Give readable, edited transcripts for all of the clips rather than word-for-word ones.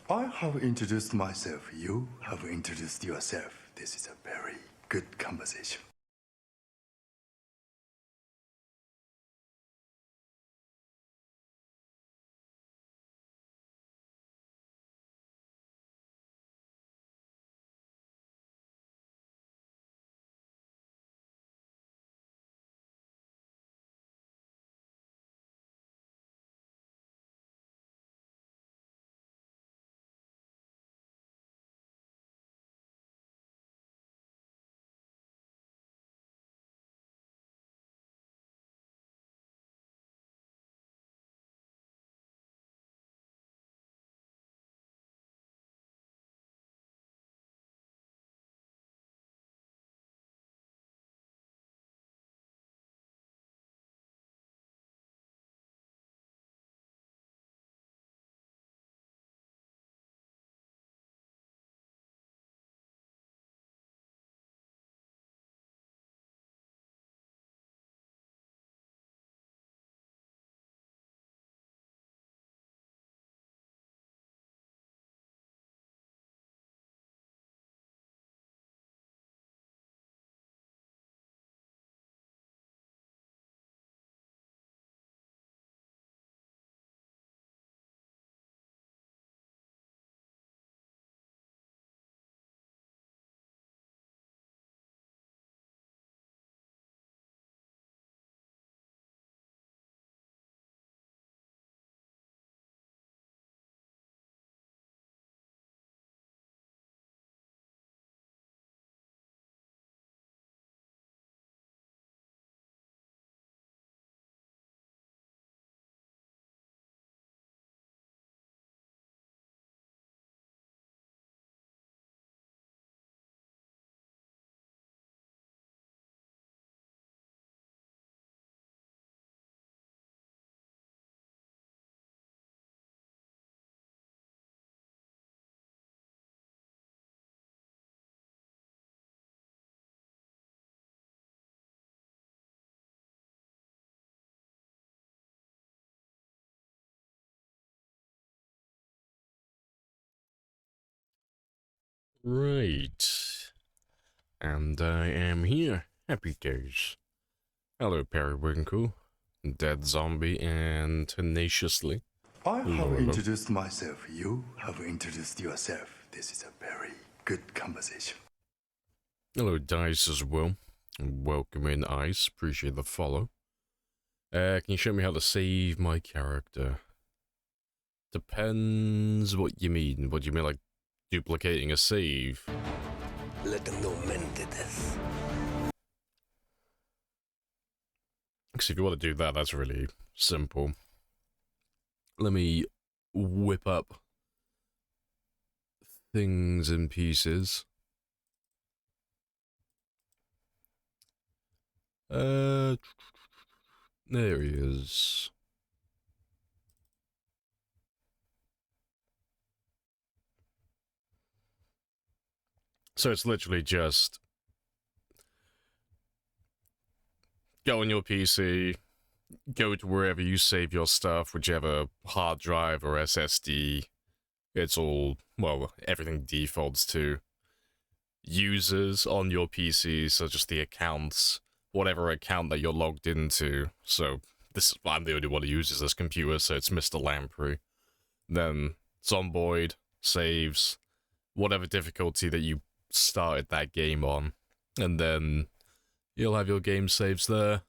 I have introduced myself. You have introduced yourself. This is a very good conversation. Right. And I am here. Happy days. Hello, Periwinkle, Dead Zombie, and Tenaciously. I Hello, have hello. introduced myself. You have introduced yourself. This is a very good conversation. Hello, Dice as well. Welcome in, Ice. Appreciate the follow. Can you show me how to save my character? Depends what you mean. What do you mean, like duplicating a save? Let them know men did this. Because if you want to do that, that's really simple. Let me whip up things in pieces. There he is. So it's literally just go on your PC, go to wherever you save your stuff, whichever hard drive or SSD. It's all, well, everything defaults to users on your PC, so just the accounts, whatever account that you're logged into. So this, I'm the only one who uses this computer, so it's Mr. Lamprey. Then Zomboid saves whatever difficulty that you started that game on, and then you'll have your game saves there.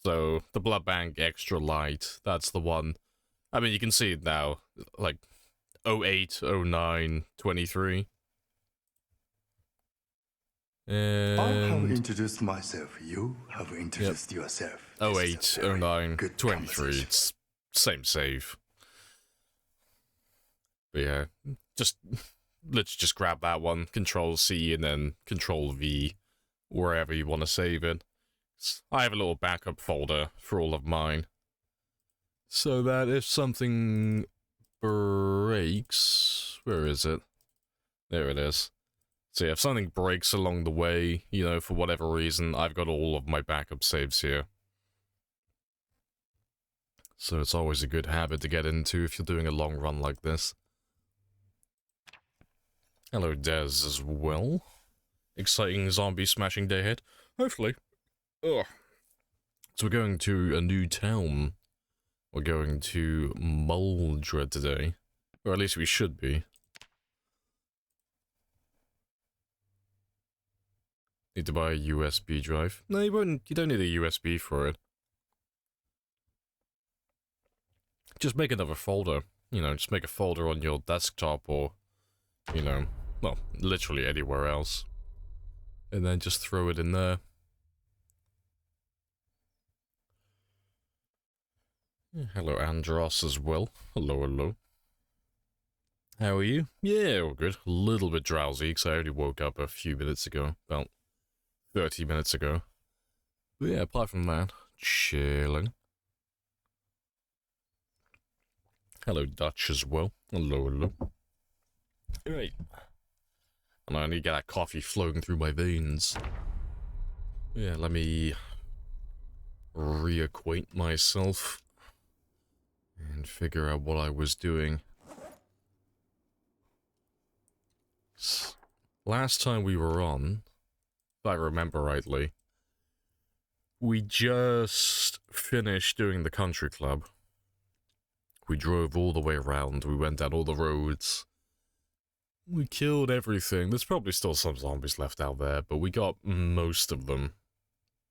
So the Blood Bank Extra Light, that's the one. I mean, you can see it now, like 08, 09, 23. I have And introduced myself. You have introduced yourself. This is 08, a very 09, good 23. conversation. It's same save. But yeah, just let's just grab that one, Control C, and then Control V, wherever you want to save it. I have a little backup folder for all of mine, so that if something breaks, where is it? There it is. So yeah, if something breaks along the way, you know, for whatever reason, I've got all of my backup saves here. So it's always a good habit to get into if you're doing a long run like this. Hello, Des, as well. Exciting zombie smashing day ahead. Hopefully. Ugh. So we're going to a new town. We're going to Muldraugh today. Or at least we should be. Need to buy a USB drive. No, you won't. You don't need a USB for it. Just make another folder. You know, just make a folder on your desktop or, you know, well, literally anywhere else. And then just throw it in there. Hello, Andros, as well. Hello, hello. How are you? Yeah, all good. A little bit drowsy, because I only woke up a few minutes ago. About 30 minutes ago. But yeah, apart from that, chilling. Hello, Dutch, as well. Hello, hello. Right. And I need to get that coffee flowing through my veins. Yeah, let me reacquaint myself and figure out what I was doing. Last time we were on, if I remember rightly, we just finished doing the country club. We drove all the way around, we went down all the roads. We killed everything. There's probably still some zombies left out there, but we got most of them.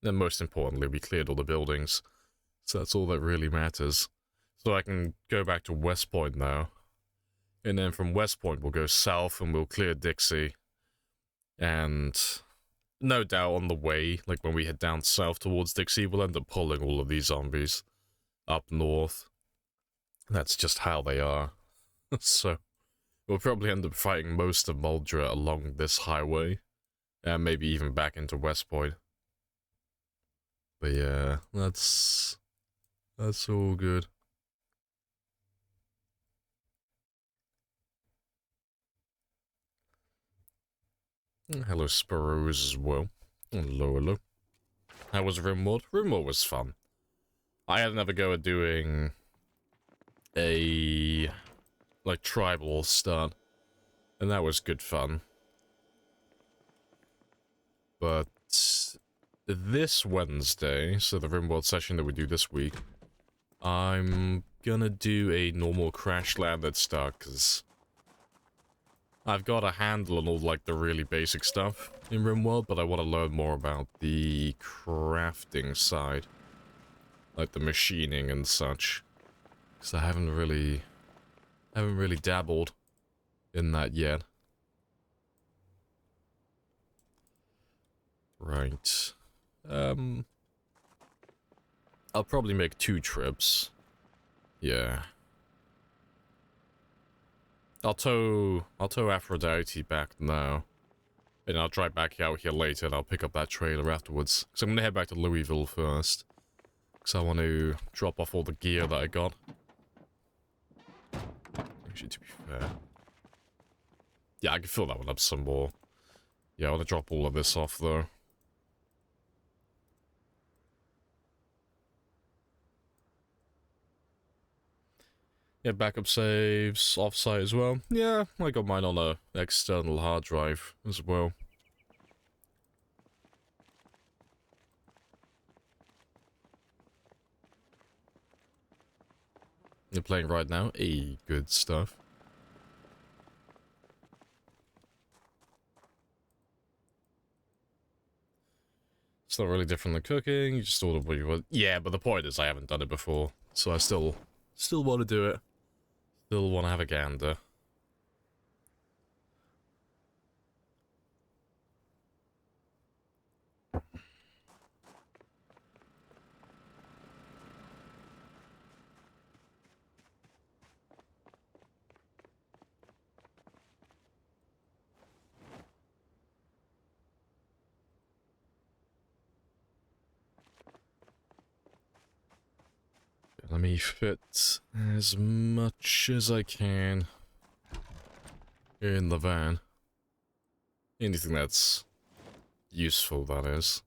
And most importantly, we cleared all the buildings. So that's all that really matters. So I can go back to West Point now. And then from West Point, we'll go south and we'll clear Dixie. And no doubt on the way, like when we head down south towards Dixie, we'll end up pulling all of these zombies up north. That's just how they are. So we'll probably end up fighting most of Muldraugh along this highway. And maybe even back into West Point. But yeah, that's all good. Hello, Sparrows as well. Hello, hello. How was RimWorld? RimWorld was fun. I had another go at doing a, like, tribal start. And that was good fun. But this Wednesday, so the RimWorld session that we do this week, I'm gonna do a normal crash landed start, because I've got a handle on all, like, the really basic stuff in RimWorld, but I want to learn more about the crafting side. Like, the machining and such. Because I haven't really dabbled in that yet. Right. I'll probably make 2 trips. Yeah. I'll tow Aphrodite back now. And I'll drive back out here later and I'll pick up that trailer afterwards. So I'm gonna head back to Louisville first. Because I want to drop off all the gear that I got. Actually, to be fair. Yeah, I can fill that one up some more. Yeah, I want to drop all of this off though. Yeah, backup saves, offsite as well. Yeah, I got mine on a external hard drive as well. You're playing right now? Good stuff. It's not really different than cooking, you just order what you want. Yeah, but the point is I haven't done it before, so I still want to do it. Still want to have a gander. Let me fit as much as I can in the van. Anything that's useful, that is.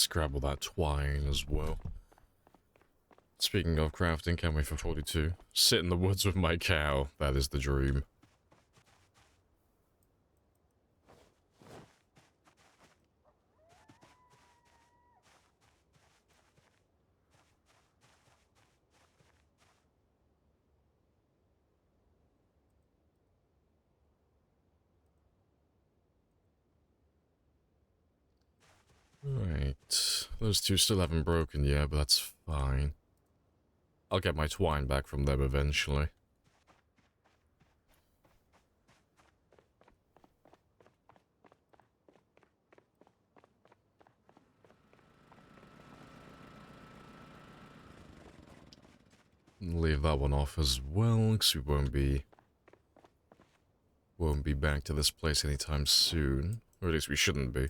Let's grab all that twine as well. Speaking of crafting, can't wait for 42. Sit in the woods with my cow. That is the dream. Right. Those two still haven't broken yet, but that's fine. I'll get my twine back from them eventually. Leave that one off as well, because we won't be back to this place anytime soon. Or at least we shouldn't be.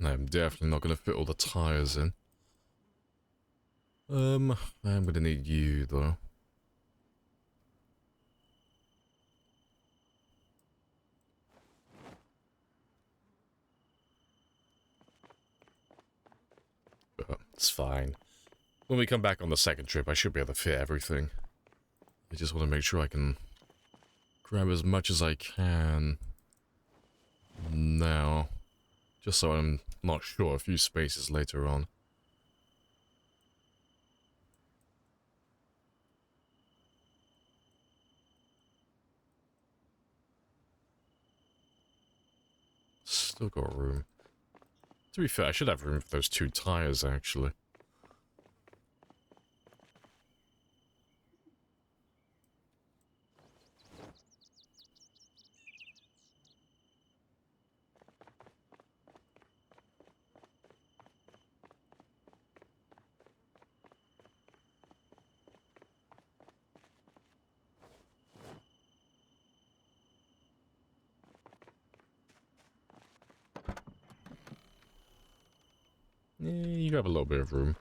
I'm definitely not going to fit all the tires in. I'm going to need you, though. But it's fine. When we come back on the second trip, I should be able to fit everything. I just want to make sure I can grab as much as I can now. Just so I'm not sure a few spaces later on. Still got room. To be fair, I should have room for those two tires, actually. Yeah, you have a little bit of room.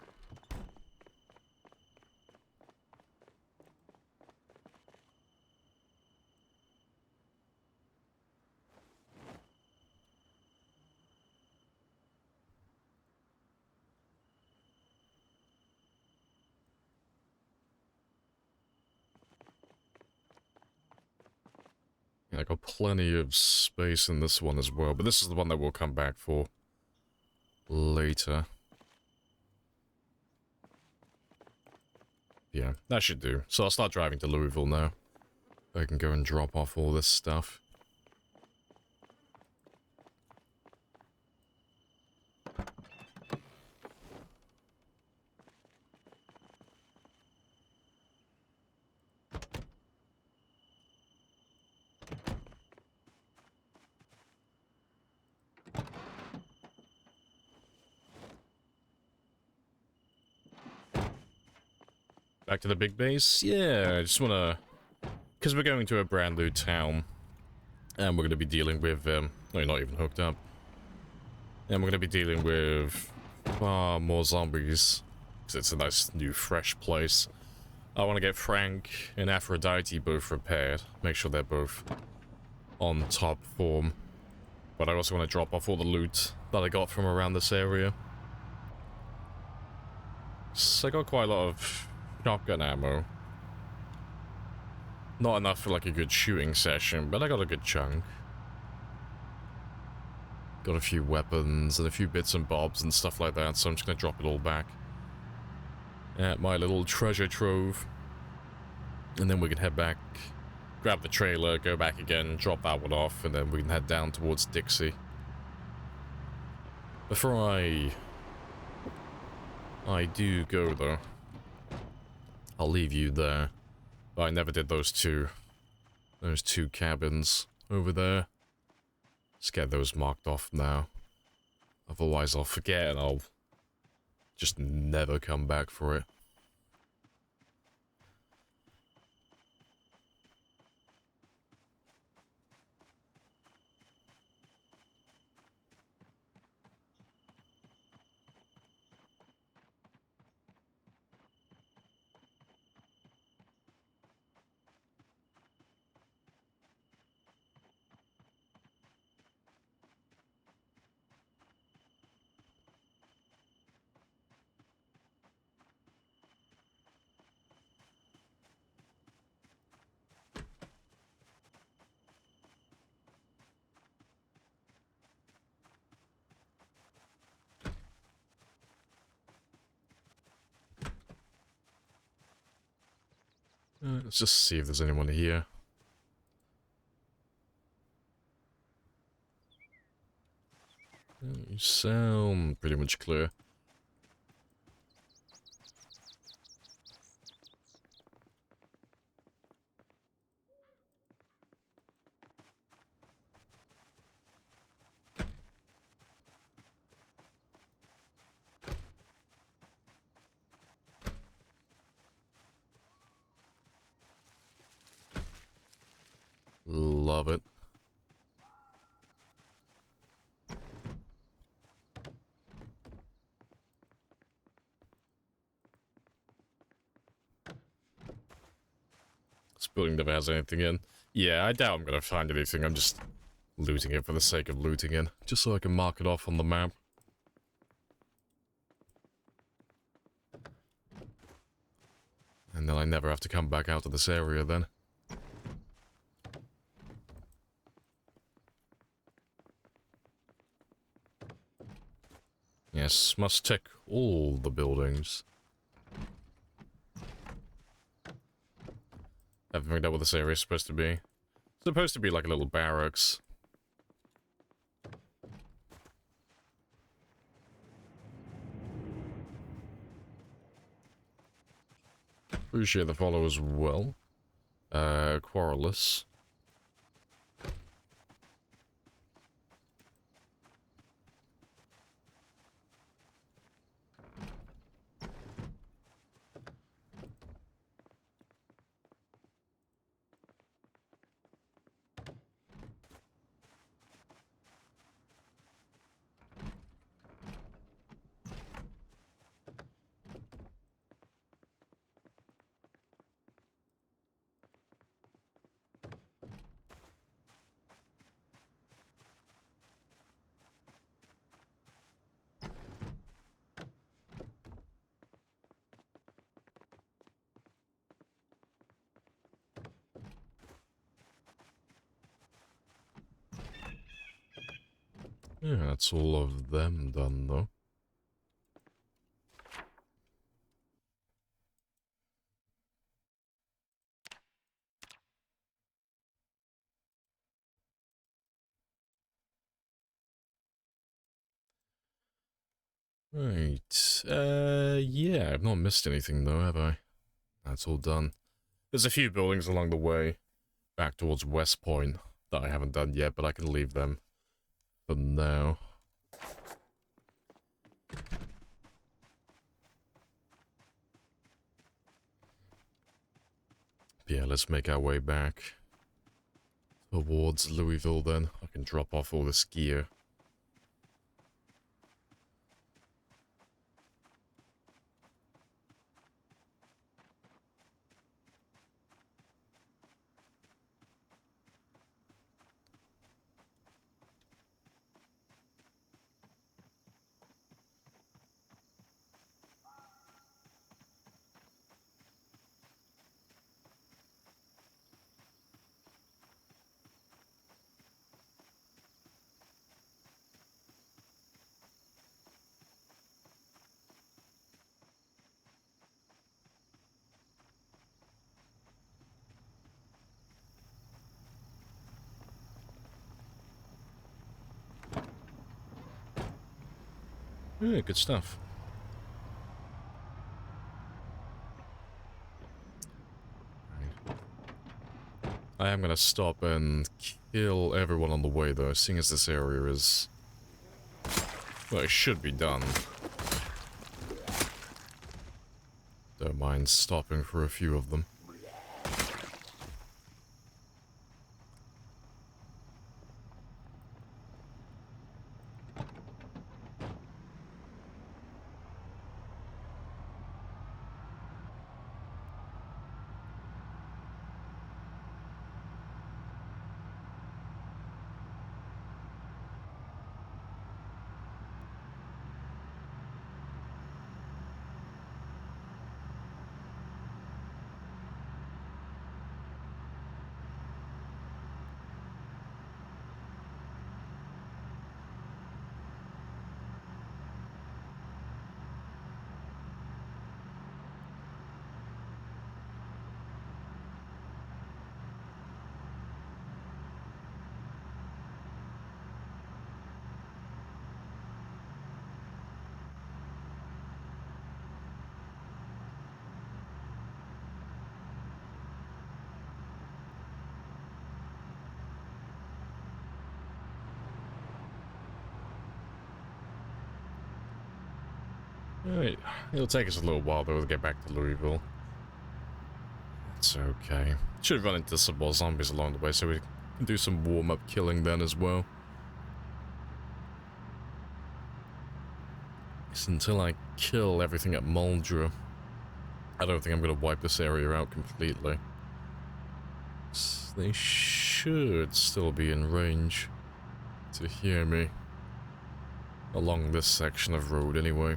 Yeah, I got plenty of space in this one as well, but this is the one that we'll come back for later. Yeah, that should do. So I'll start driving to Louisville now. I can go and drop off all this stuff. Back to the big base? Yeah, I just want to... Because we're going to a brand new town. And we're going to be dealing with... no, you're not even hooked up. And we're going to be dealing with far more zombies. Because it's a nice, new, fresh place. I want to get Frank and Aphrodite both repaired. Make sure they're both on top form. But I also want to drop off all the loot that I got from around this area. So I got quite a lot of shotgun ammo. Not enough for like a good shooting session, but I got a good chunk. Got a few weapons and a few bits and bobs and stuff like that, so I'm just gonna drop it all back at my little treasure trove. And then we can head back, grab the trailer, go back again, drop that one off, and then we can head down towards Dixie. Before I do go though, I'll leave you there. But I never did those two cabins over there. Let's get those marked off now. Otherwise I'll forget and I'll just never come back for it. Let's just see if there's anyone here. You sound pretty much clear. Love it. This building never has anything in. Yeah, I doubt I'm gonna find anything. I'm just looting it for the sake of looting it. Just so I can mark it off on the map. And then I never have to come back out to this area then. Yes, must check all the buildings. Haven't figured out what this area is supposed to be. It's supposed to be like a little barracks. Appreciate the follow as well. Querulous. Yeah, that's all of them done, though. Right. Yeah, I've not missed anything, though, have I? That's all done. There's a few buildings along the way, back towards West Point, that I haven't done yet, but I can leave them for now. Yeah, let's make our way back towards Louisville then. I can drop off all this gear. Yeah, good stuff. I am gonna stop and kill everyone on the way though, seeing as this area is... well, it should be done. Don't mind stopping for a few of them. Alright, it'll take us a little while though to get back to Louisville. It's okay. Should run into some more zombies along the way so we can do some warm-up killing then as well. Just until I kill everything at Muldraugh, I don't think I'm going to wipe this area out completely. They should still be in range to hear me. Along this section of road anyway.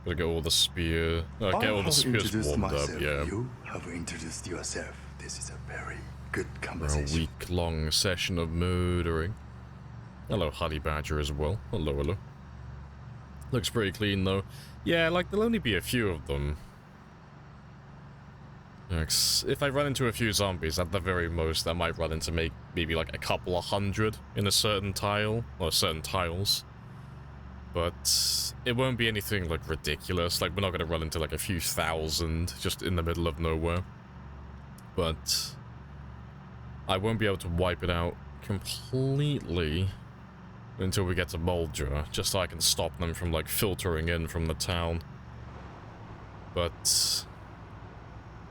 Gotta get all the spear. Get all the spears warmed up, yeah. You have introduced yourself. This is a very good For a conversation. week-long session of murdering. Hello, Honey Badger as well. Hello, hello. Looks pretty clean though. Yeah, like there'll only be a few of them. If I run into a few zombies, at the very most, I might run into maybe like a couple of hundred in a certain tile, or certain tiles. But it won't be anything like ridiculous. Like we're not gonna run into like a few thousand just in the middle of nowhere. But I won't be able to wipe it out completely until we get to Muldraugh, just so I can stop them from like filtering in from the town. But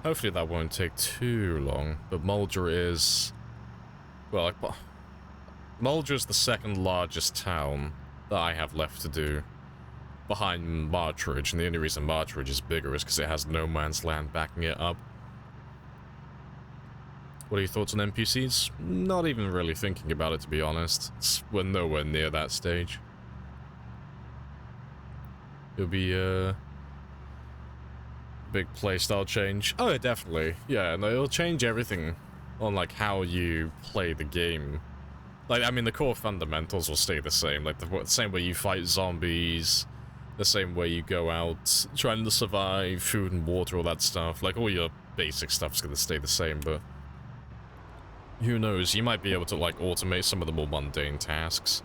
hopefully that won't take too long. But Muldraugh is, well, like, Muldraugh is the second largest town that I have left to do, behind Martridge, and the only reason Martridge is bigger is because it has no man's land backing it up. What are your thoughts on NPCs? Not even really thinking about it, to be honest. We're nowhere near that stage. It'll be a big playstyle change. Oh, definitely. Yeah, no, it'll change everything on like how you play the game. Like, I mean, the core fundamentals will stay the same. Like, the same way you fight zombies, the same way you go out trying to survive, food and water, all that stuff. Like, all your basic stuff's gonna stay the same, but who knows? You might be able to, like, automate some of the more mundane tasks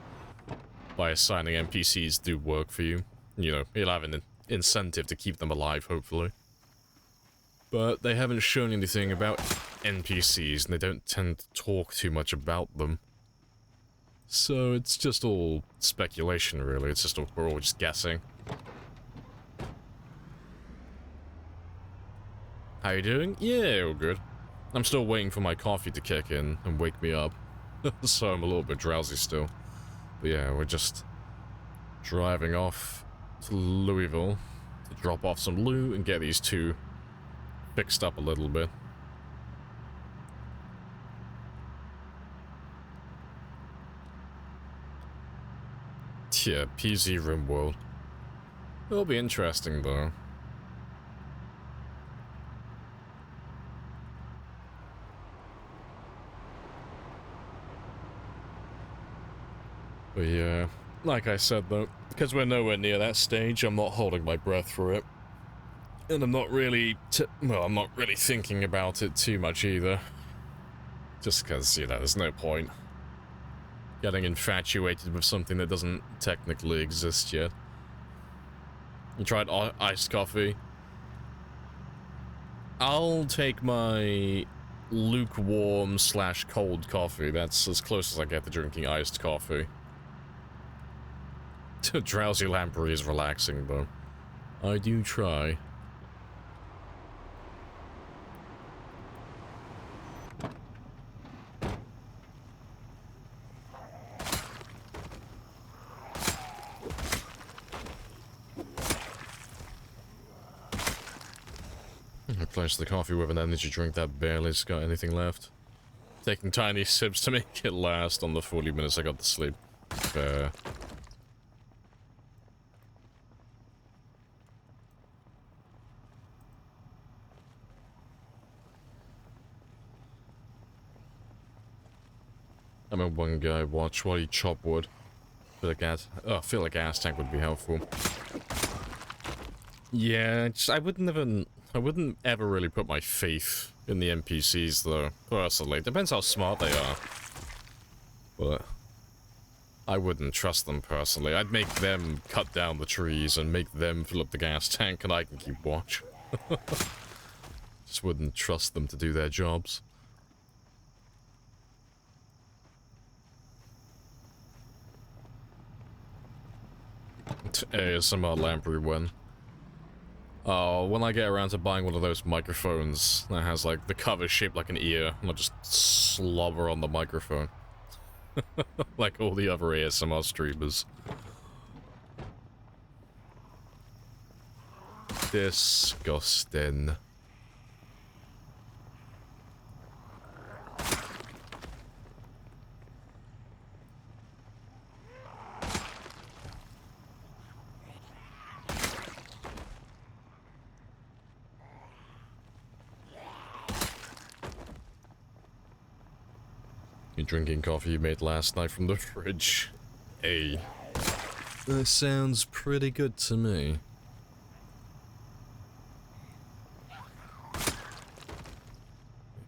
by assigning NPCs to do work for you. You know, you'll have an incentive to keep them alive, hopefully. But they haven't shown anything about NPCs, and they don't tend to talk too much about them. So it's just all speculation, really. It's just we're all just guessing. How you doing? Yeah, all good. I'm still waiting for my coffee to kick in and wake me up. So I'm a little bit drowsy still. But yeah, we're just driving off to Louisville to drop off some loot and get these two fixed up a little bit. Yeah, PZ RimWorld. It'll be interesting, though. But yeah, like I said, though, because we're nowhere near that stage, I'm not holding my breath for it. And I'm not really, well, I'm not really thinking about it too much either. Just because, you know, there's no point getting infatuated with something that doesn't technically exist yet. You tried iced coffee? I'll take my lukewarm / cold coffee. That's as close as I get to drinking iced coffee. Drowsy Lamprey is relaxing, though. I do try. Replace the coffee with an energy drink that barely's got anything left. Taking tiny sips to make it last on the 40 minutes I got to sleep. Fair. I remember one guy watched while he chopped wood. I feel like gas tank would be helpful. Yeah, I wouldn't ever really put my faith in the NPCs, though, personally. Depends how smart they are. But I wouldn't trust them, personally. I'd make them cut down the trees and make them fill up the gas tank, and I can keep watch. Just wouldn't trust them to do their jobs. ASMR Lamprey win. Oh, when I get around to buying one of those microphones that has, like, the cover shaped like an ear, and I'll just slobber on the microphone. Like all the other ASMR streamers. Disgusting. You're drinking coffee you made last night from the fridge. Hey. That sounds pretty good to me.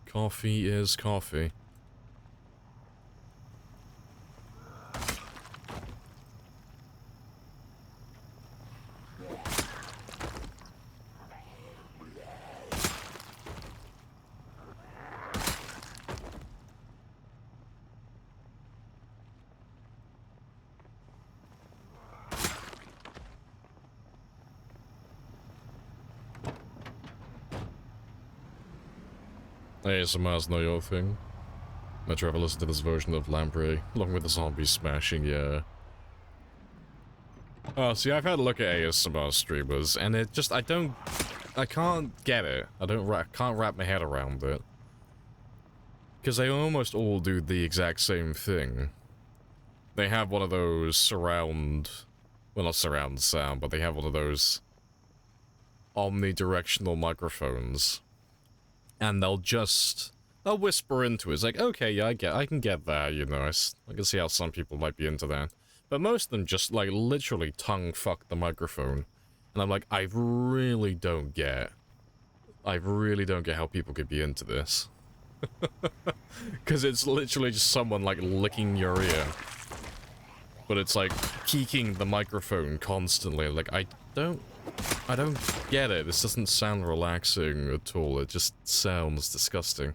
Coffee is coffee. ASMR's not your thing. I'd rather listen to this version of Lamprey, along with the zombie smashing, yeah. Oh, see, I've had a look at ASMR streamers, and it just, I can't get it. Can't wrap my head around it. Because they almost all do the exact same thing. They have one of those surround, well, not surround sound, but they have one of those omnidirectional microphones. And they'll whisper into it. It's like, okay, yeah, I can get that, you know, I can see how some people might be into that. But most of them just, like, literally tongue fuck the microphone. And I'm like, I really don't get how people could be into this. Because it's literally just someone, like, licking your ear. But it's, like, keeking the microphone constantly. Like, I don't get it. This doesn't sound relaxing at all. It just sounds disgusting.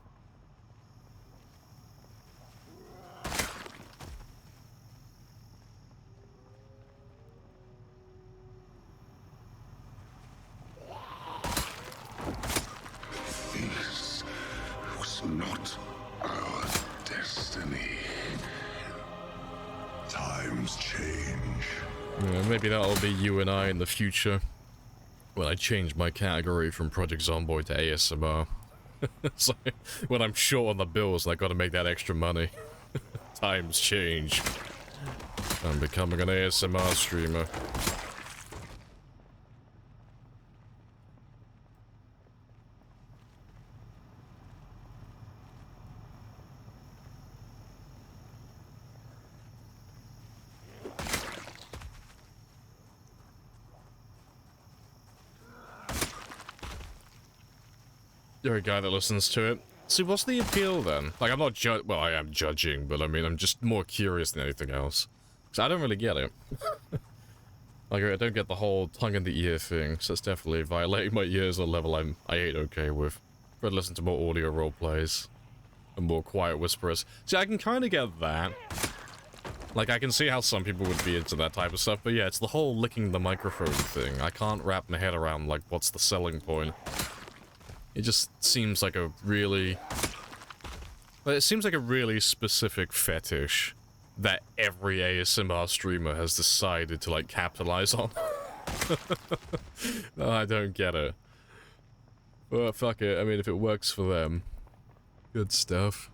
This was not our destiny. Times change. Yeah, maybe that'll be you and I in the future. When I change my category from Project Zomboid to ASMR. So, when I'm short on the bills and I gotta make that extra money. Times change. I'm becoming an ASMR streamer. You're a guy that listens to it. See, what's the appeal then? Like, I'm not well, I am judging, but I mean, I'm just more curious than anything else. Because I don't really get it. Like, I don't get the whole tongue-in-the-ear thing, so it's definitely violating my ears at a level I ain't okay with. I'd listen to more audio roleplays and more quiet whisperers. See, I can kind of get that. Like, I can see how some people would be into that type of stuff, but yeah, it's the whole licking the microphone thing. I can't wrap my head around, like, what's the selling point. It just seems like a really... Well, it seems like a really specific fetish that every ASMR streamer has decided to, like, capitalize on. No, I don't get it. But fuck it, I mean, if it works for them, good stuff.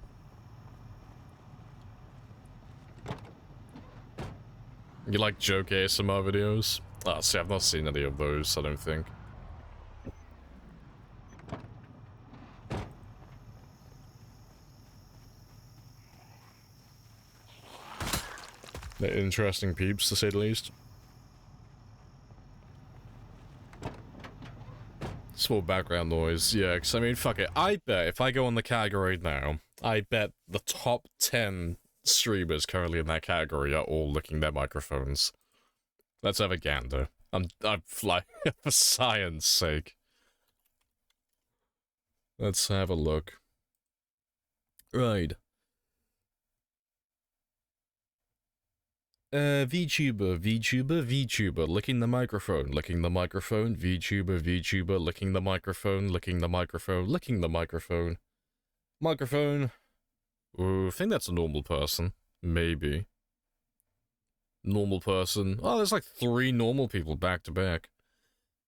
You like joke ASMR videos? Ah, see, I've not seen any of those, I don't think. They're interesting peeps, to say the least. Small background noise, yeah, because I mean, fuck it. I bet if I go on the category now, I bet the top 10 streamers currently in that category are all licking their microphones. Let's have a gander. I'm flying for science sake. Let's have a look. Right. VTuber, licking the microphone, VTuber, licking the microphone, licking the microphone. Microphone. Ooh, I think that's a normal person. Maybe. Normal person. Oh, there's like 3 normal people back to back.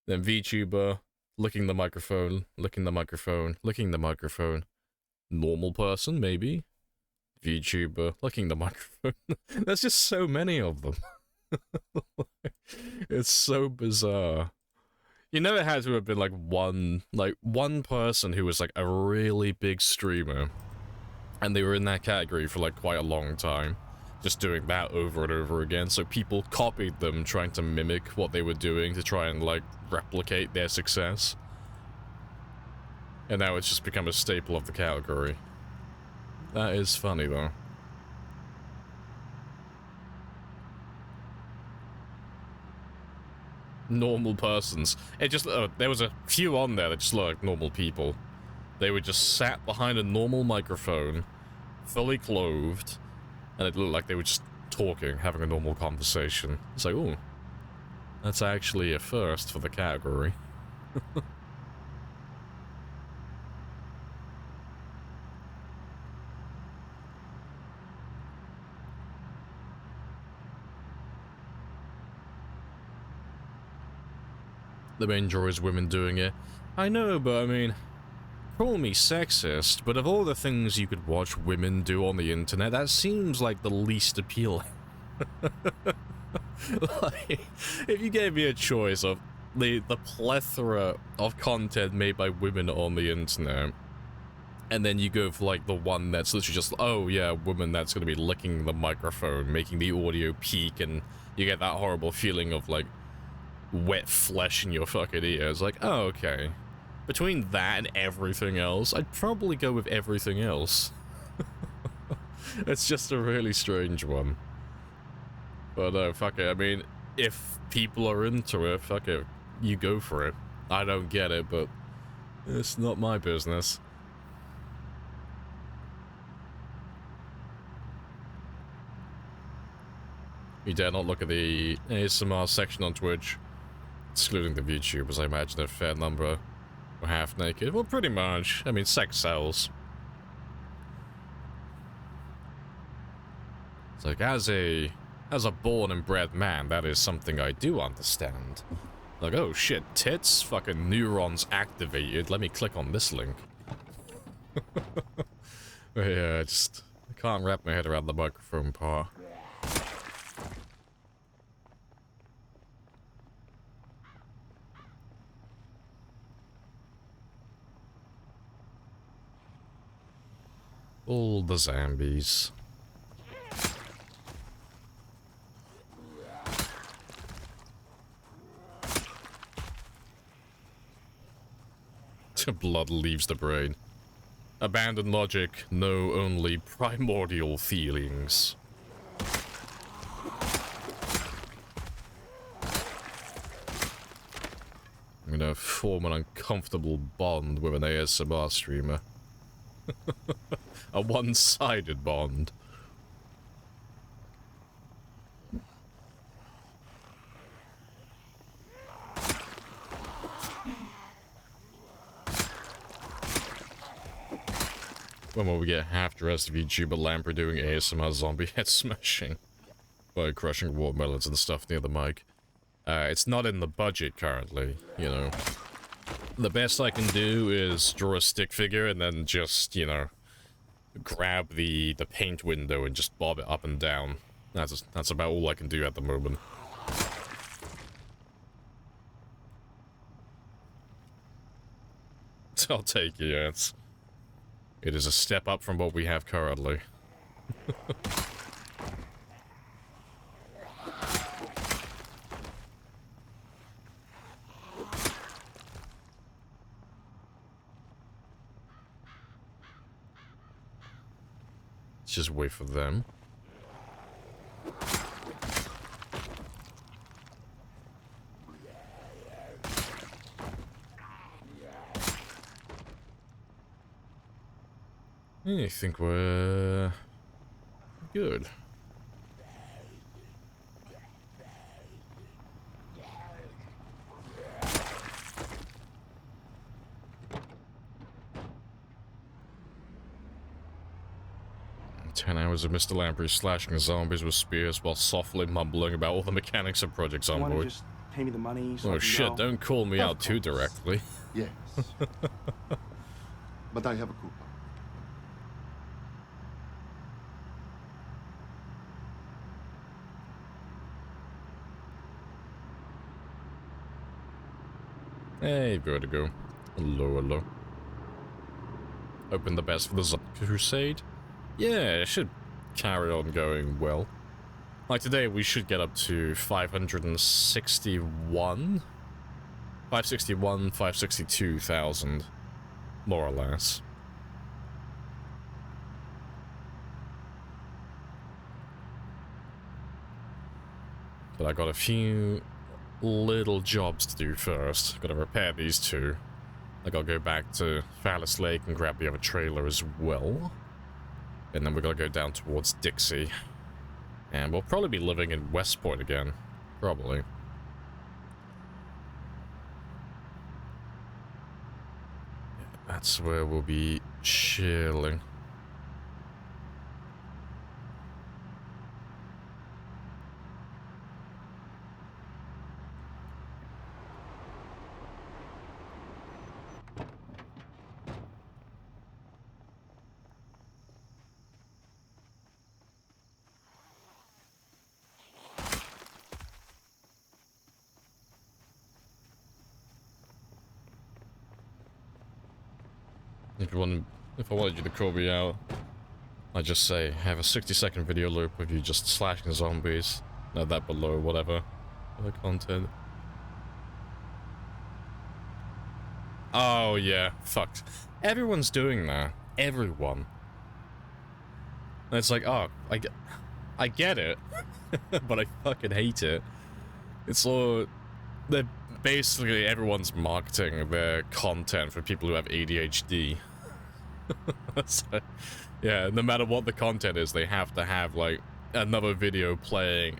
Then VTuber, licking the microphone, licking the microphone. Normal person, maybe. VTuber, licking the microphone. There's just so many of them. It's so bizarre. You know, it had to have been like one person who was like a really big streamer, and they were in that category for like quite a long time, just doing that over and over again. So people copied them, trying to mimic what they were doing to try and like replicate their success. And now it's just become a staple of the category. That is funny, though. Normal persons. It just, there was a few on there that just looked like normal people. They were just sat behind a normal microphone, fully clothed, and it looked like they were just talking, having a normal conversation. It's like, ooh, that's actually a first for the category. The main draw is women doing it. I know, but I mean, call me sexist, but of all the things you could watch women do on the internet, that seems like the least appealing. Like, if you gave me a choice of the plethora of content made by women on the internet, and then you go for like the one that's literally just, oh yeah, woman that's gonna be licking the microphone, making the audio peak, and you get that horrible feeling of like wet flesh in your fucking ears. Like, oh, okay. Between that and everything else, I'd probably go with everything else. It's just a really strange one. But fuck it, I mean, if people are into it, fuck it, you go for it. I don't get it, but it's not my business. You dare not look at the ASMR section on Twitch. Excluding the VTubers, I imagine a fair number were half naked. Well, pretty much. I mean, sex sells. It's like, as a born and bred man, that is something I do understand. Like, oh shit, tits? Fucking neurons activated. Let me click on this link. But yeah, I can't wrap my head around the microphone part. All the zombies. Blood leaves the brain. Abandon logic, know only primordial feelings. gonna form an uncomfortable bond with an ASMR streamer. A one-sided bond. When will we get half dressed VTuber Lamprey doing ASMR zombie head smashing by crushing watermelons and stuff near the mic? It's not in the budget currently, you know. The best I can do is draw a stick figure and then just, you know, grab the paint window and just bob it up and down. That's about all I can do at the moment. I'll take it, yes. It is a step up from what we have currently. Let's just wait for them. I think we're good. Hours of Mr. Lamprey slashing zombies with spears while softly mumbling about all the mechanics of Project Zomboid. Just pay me the money so Oh shit, don't call me out too directly. Yes. But I have a coupon. Hey, Vertigo. Hello, hello. Open the best for the Zombie Crusade? Yeah, it should carry on going well. Like today, we should get up to 561? 562,000. More or less. But I got a few little jobs to do first. Gotta repair these two. I gotta go back to Phallus Lake and grab the other trailer as well. And then we're gonna go down towards Dixie. And we'll probably be living in Westport again. Probably. That's where we'll be chilling. If I wanted you to call me out, I'd just say, have a 60-second video loop of you just slashing zombies. No, that below, whatever. Other content. Oh, yeah. Fucked. Everyone's doing that. Everyone. And it's like, oh, I get it. But I fucking hate it. It's all... They're basically everyone's marketing their content for people who have ADHD. So, yeah, no matter what the content is, they have to have, like, another video playing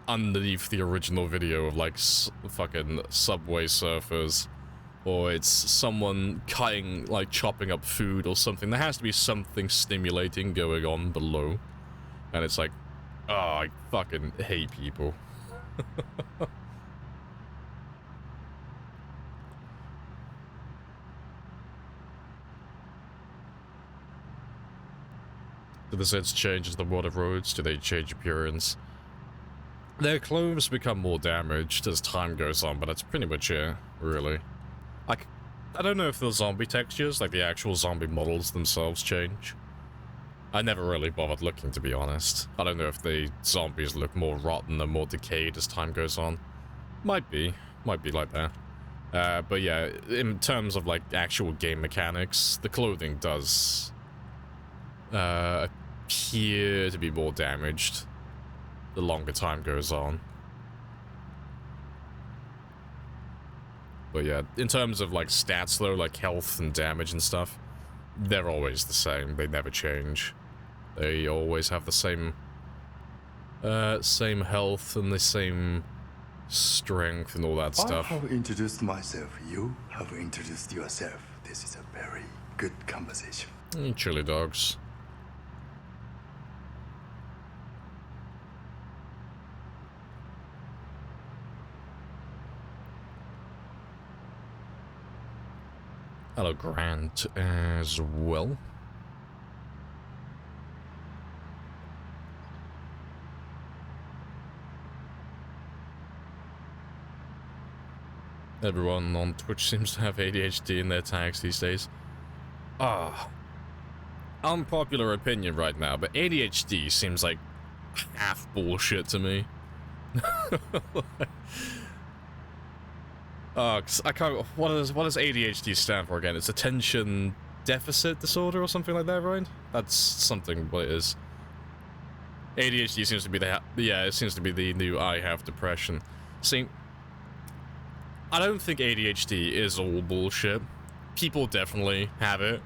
underneath the original video of, like, fucking Subway Surfers. Or it's someone cutting, like, chopping up food or something. There has to be something stimulating going on below. And it's like, oh, I fucking hate people. Do the Zeds change as the world erodes? Do they change appearance? Their clothes become more damaged as time goes on, but that's pretty much it, really. I don't know if the zombie textures, like the actual zombie models themselves, change. I never really bothered looking, to be honest. I don't know if the zombies look more rotten and more decayed as time goes on. Might be like that. But yeah, in terms of, like, actual game mechanics, the clothing does... appear to be more damaged the longer time goes on. But yeah, in terms of like stats though, like health and damage and stuff, they're always the same. They never change. They always have the same same health and the same strength and all that I stuff. have introduced myself. You have introduced yourself. This is a very good conversation. Chili dogs. Hello, Grant, as well. Everyone on Twitch seems to have ADHD in their tags these days. Ah. Unpopular opinion right now, but ADHD seems like half bullshit to me. Cause I can't. What does ADHD stand for again? It's attention deficit disorder or something like that, right? That's something what it is. ADHD seems to be the it seems to be the new I have depression. See, I don't think ADHD is all bullshit. People definitely have it,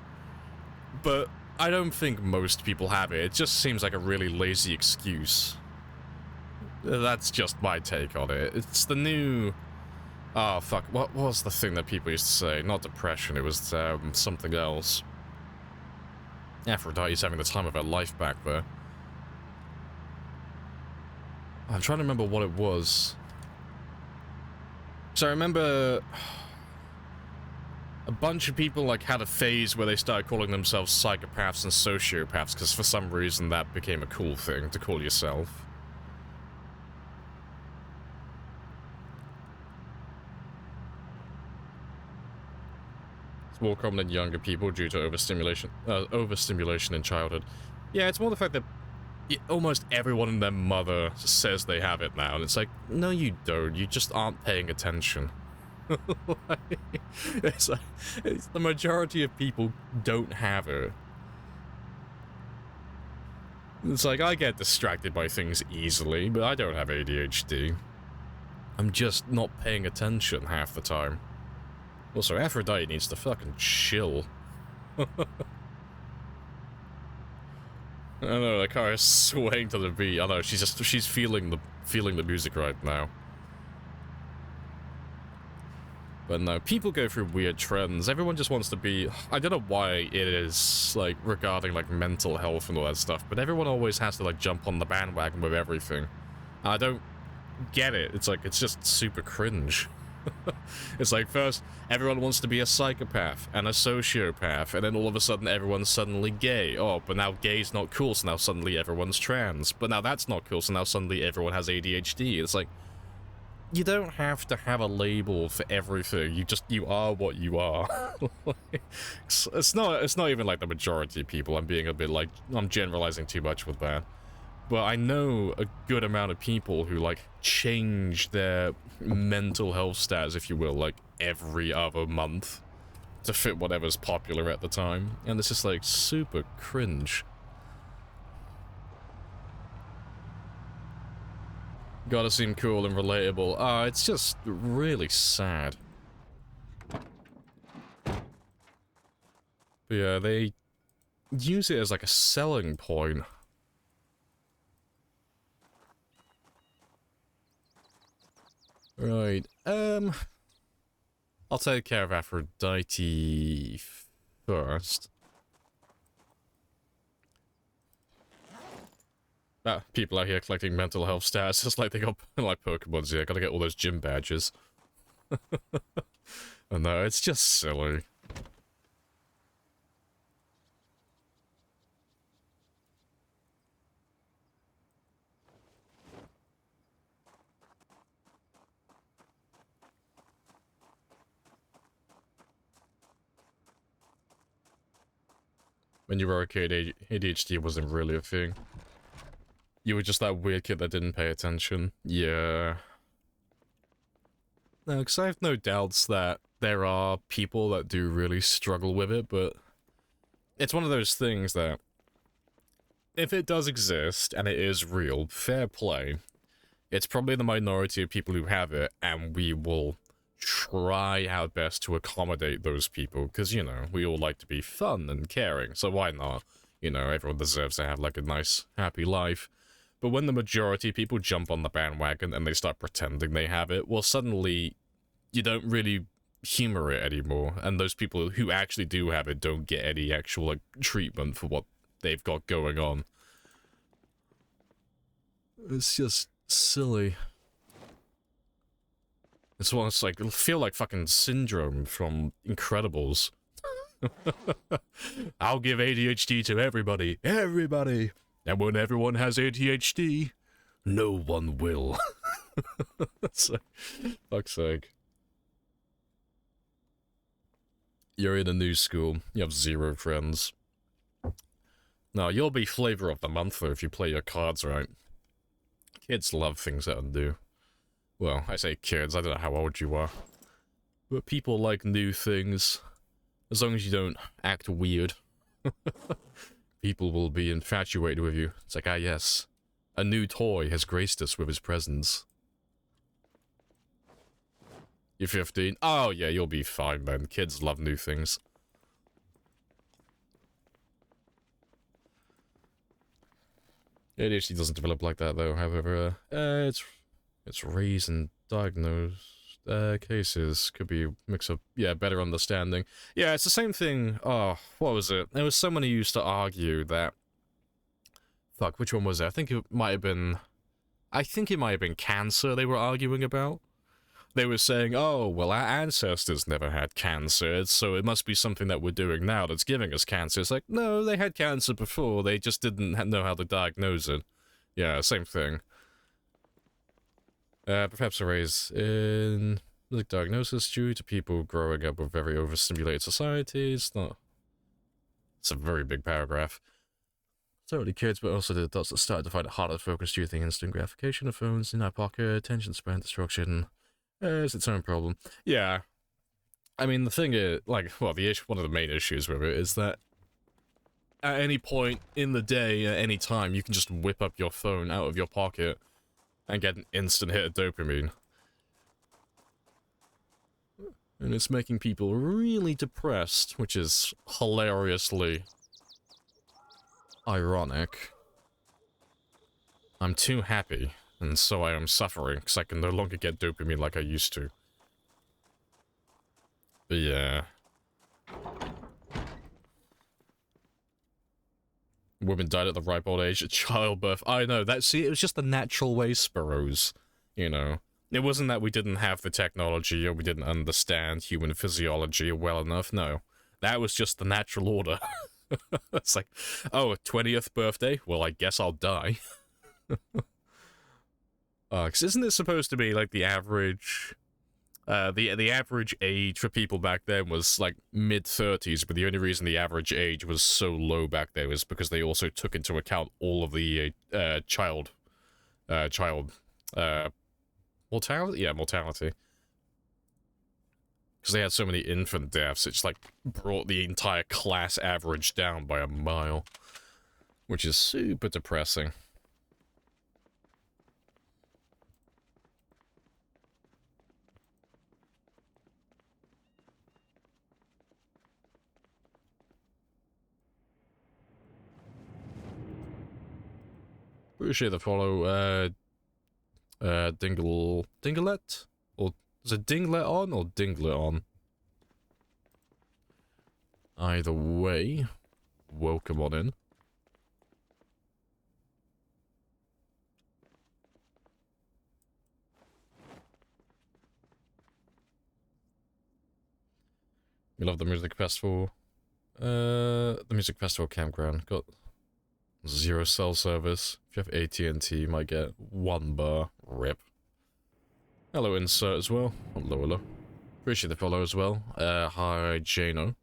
but I don't think most people have it. It just seems like a really lazy excuse. That's just my take on it. It's the new... Oh, fuck. What was the thing that people used to say? Not depression, it was something else. Aphrodite's having the time of her life back there. I'm trying to remember what it was. So I remember... a bunch of people, like, had a phase where they started calling themselves psychopaths and sociopaths, because for some reason that became a cool thing to call yourself. More common in younger people due to overstimulation in childhood. Yeah, it's more the fact that almost everyone and their mother says they have it now, and it's like, no you don't, you just aren't paying attention. it's the majority of people don't have it. It's like, I get distracted by things easily, but I don't have ADHD. I'm just not paying attention half the time. Also, Aphrodite needs to fucking chill. I don't know, the car is swaying to the beat. I know, she's feeling the music right now. But no, people go through weird trends. Everyone just wants to be... I don't know why it is, like, regarding, like, mental health and all that stuff, but everyone always has to, like, jump on the bandwagon with everything. I don't get it. It's like, it's just super cringe. It's like, first, everyone wants to be a psychopath and a sociopath, and then all of a sudden everyone's suddenly gay. Oh, but now gay's not cool, so now suddenly everyone's trans. But now that's not cool, so now suddenly everyone has ADHD. It's like, you don't have to have a label for everything. You are what you are. It's not even like the majority of people. I'm being a bit like, I'm generalizing too much with that. But I know a good amount of people who, like, change their mental health stats, if you will, like, every other month to fit whatever's popular at the time. And it's just, like, super cringe. Gotta seem cool and relatable. It's just really sad. But yeah, they use it as, like, a selling point. Right, I'll take care of Aphrodite first. People out here collecting mental health stats, just like they got, like, Pokemons here, gotta get all those gym badges. And no, it's just silly. When you were a kid, ADHD wasn't really a thing. You were just that weird kid that didn't pay attention. Yeah. No, because I have no doubts that there are people that do really struggle with it, but it's one of those things that if it does exist and it is real, fair play. It's probably the minority of people who have it, and we will try our best to accommodate those people, because, you know, we all like to be fun and caring, so why not? You know, everyone deserves to have, like, a nice, happy life. But when the majority of people jump on the bandwagon and they start pretending they have it, well, suddenly you don't really humor it anymore, and those people who actually do have it don't get any actual, like, treatment for what they've got going on. It's just silly. It's almost like, it'll feel like fucking Syndrome from Incredibles. I'll give ADHD to everybody. Everybody! And when everyone has ADHD, no one will. So, fuck's sake. You're in a new school. You have 0 friends. No, you'll be flavor of the month, though, if you play your cards right. Kids love things that undo. Well, I say kids, I don't know how old you are. But people like new things. As long as you don't act weird. People will be infatuated with you. It's like, ah yes, a new toy has graced us with his presence. You're 15? Oh yeah, you'll be fine, man. Kids love new things. ADHD doesn't develop like that, though. However, it's raised and diagnosed cases. Could be mix up, yeah, better understanding. Yeah, it's the same thing. Oh, what was it? There was someone who used to argue that. Fuck, which one was it? I think it might have been cancer they were arguing about. They were saying, oh, well, our ancestors never had cancer, so it must be something that we're doing now that's giving us cancer. It's like, no, they had cancer before, they just didn't know how to diagnose it. Yeah, same thing. Perhaps a raise in the diagnosis due to people growing up with very overstimulated societies. It's a very big paragraph. It's not only kids, but also the adults that started to find it harder to focus due to the instant gratification of phones in our pocket, attention span destruction. It's its own problem. Yeah. I mean, the thing is, like, well, one of the main issues with it is that at any point in the day, at any time, you can just whip up your phone out of your pocket and get an instant hit of dopamine. And it's making people really depressed, which is hilariously ironic. I'm too happy, and so I am suffering, because I can no longer get dopamine like I used to. But yeah. Women died at the ripe old age of childbirth. I know, it was just the natural way, Sparrows. You know. It wasn't that we didn't have the technology, or we didn't understand human physiology well enough, no. That was just the natural order. It's like, oh, a 20th birthday? Well, I guess I'll die. Cause isn't it supposed to be like the average, the average age for people back then was like mid-30s, but the only reason the average age was so low back then was because they also took into account all of the child mortality? Yeah, mortality. Because they had so many infant deaths, it's like brought the entire class average down by a mile, which is super depressing. Appreciate the follow, Dinglet? Or is it Dinglet on or Dinglet on? Either way, welcome on in. We love the music festival. The music festival campground got 0 cell service. If you have AT&T, you might get 1 bar. Rip. Hello, Insert, as well. Hello, hello. Appreciate the follow as well. Hi, Jano.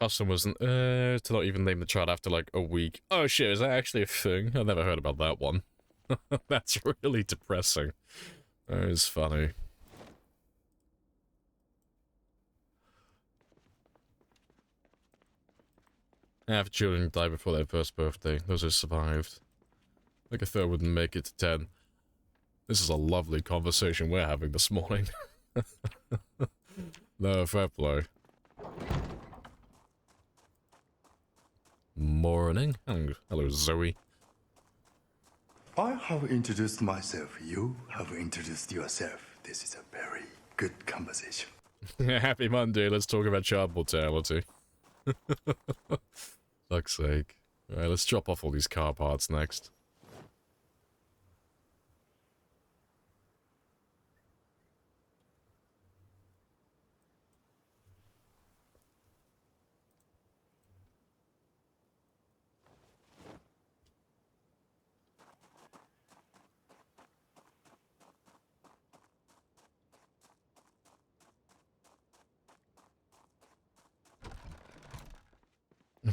customers to not even name the child after like a week. Oh shit, is that actually a thing? I never heard about that one. That's really depressing. That is funny. Half children die before their first birthday. Those who survived. Like a third wouldn't make it to 10. This is a lovely conversation we're having this morning. No, fair play. Morning. Hello, Zoe. I have introduced myself. You have introduced yourself. This is a very good conversation. Happy Monday. Let's talk about child mortality. Fuck's sake. Alright, let's drop off all these car parts next.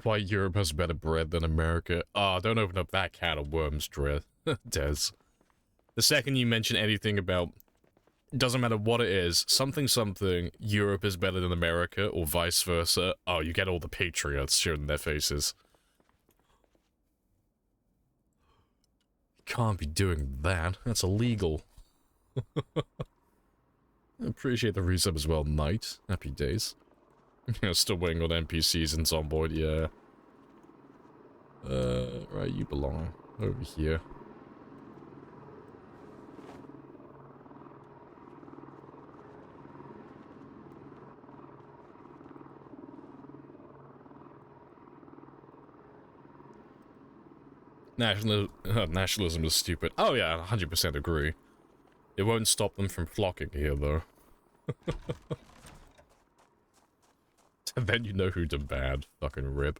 Why Europe has better bread than America? Ah, don't open up that can of worms, Des. The second you mention anything about, doesn't matter what it is, something, Europe is better than America, or vice versa, oh, you get all the patriots showing their faces. Can't be doing that. That's illegal. Appreciate the resub as well, Knight. Happy days. Still waiting on NPCs and Zomboid, yeah. Right, you belong over here. Nationalism is stupid. Oh yeah, 100% agree. It won't stop them from flocking here, though. And then you know who to ban. Fucking rip.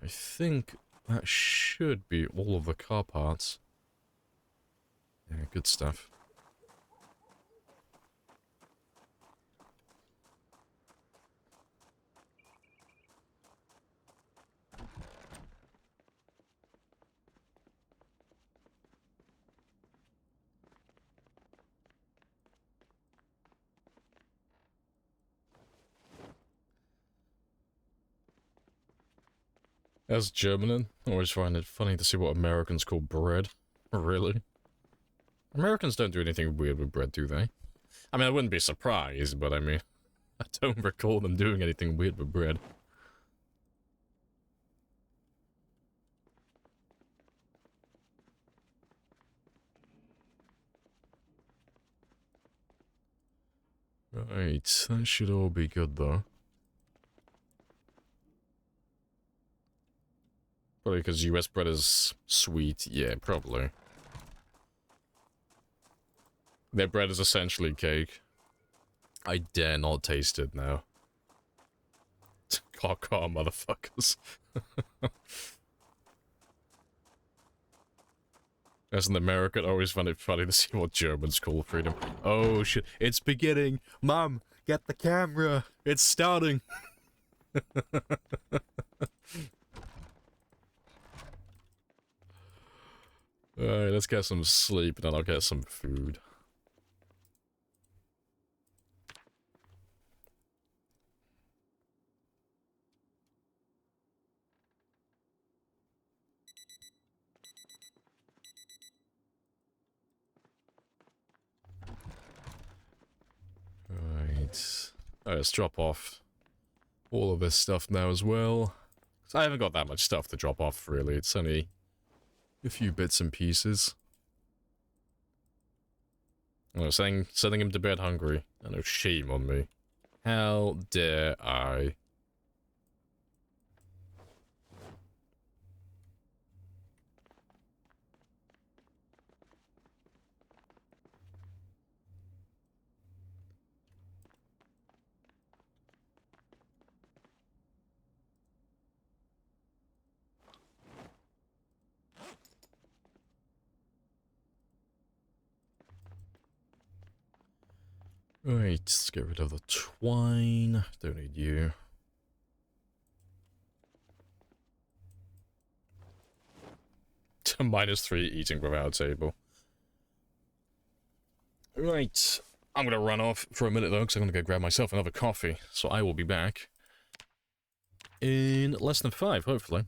I think that should be all of the car parts. Yeah, good stuff. As German, I always find it funny to see what Americans call bread. Really? Americans don't do anything weird with bread, do they? I mean, I wouldn't be surprised, but I mean, I don't recall them doing anything weird with bread. Right, that should all be good, though. Probably because US bread is sweet. Yeah, probably. Their bread is essentially cake. I dare not taste it now. Caw, motherfuckers. As an American, I always find it funny to see what Germans call freedom. Oh shit, it's beginning! Mom, get the camera! It's starting! Alright, let's get some sleep, and then I'll get some food. Right. Alright, let's drop off all of this stuff now as well. 'Cause I haven't got that much stuff to drop off, really. It's only a few bits and pieces. Oh, sending him to bed hungry. I know, shame on me. How dare I? Right, let's get rid of the twine. Don't need you. -3 eating without a table. Right, I'm gonna run off for a minute though, because I'm gonna go grab myself another coffee. So I will be back in less than 5, hopefully.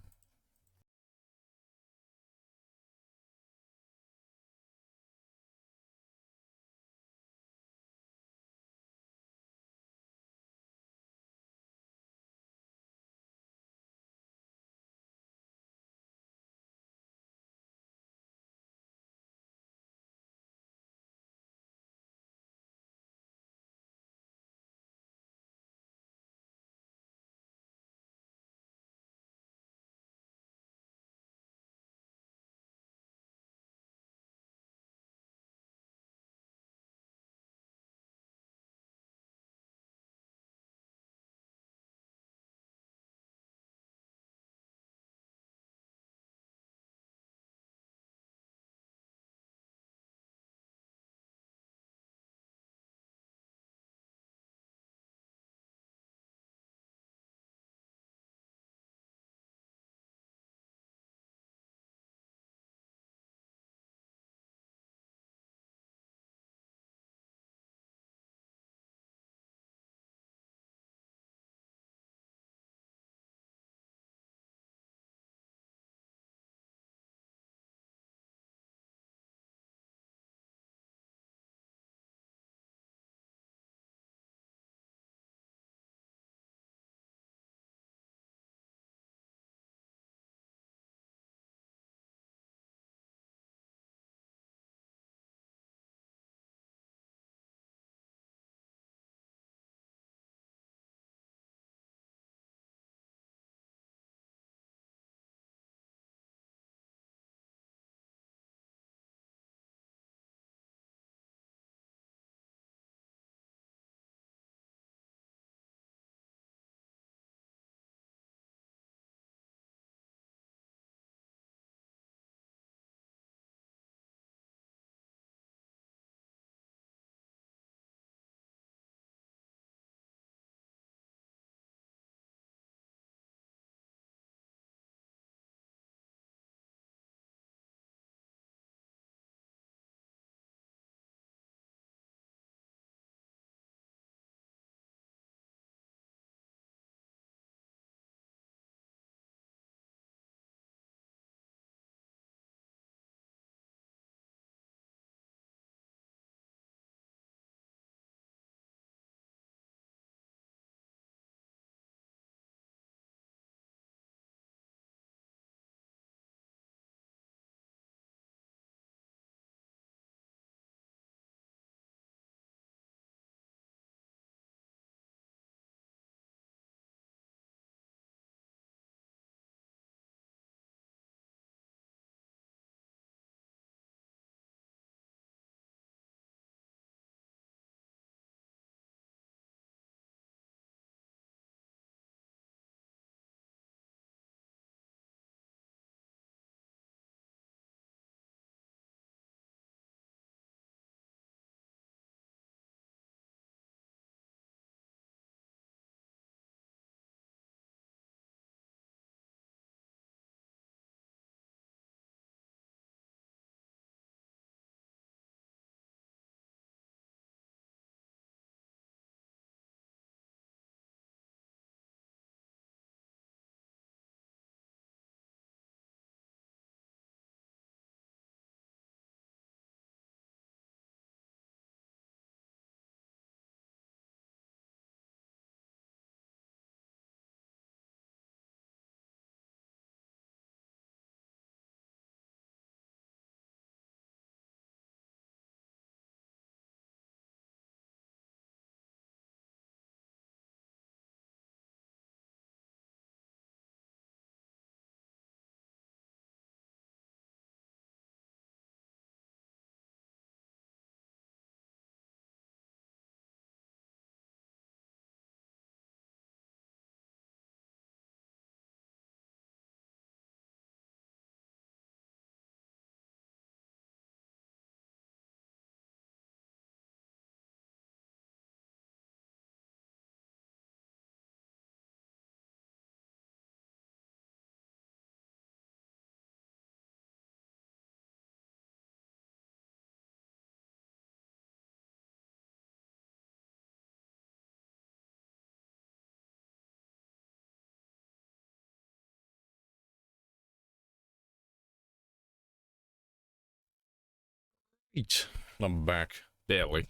Eat. I'm back. Barely.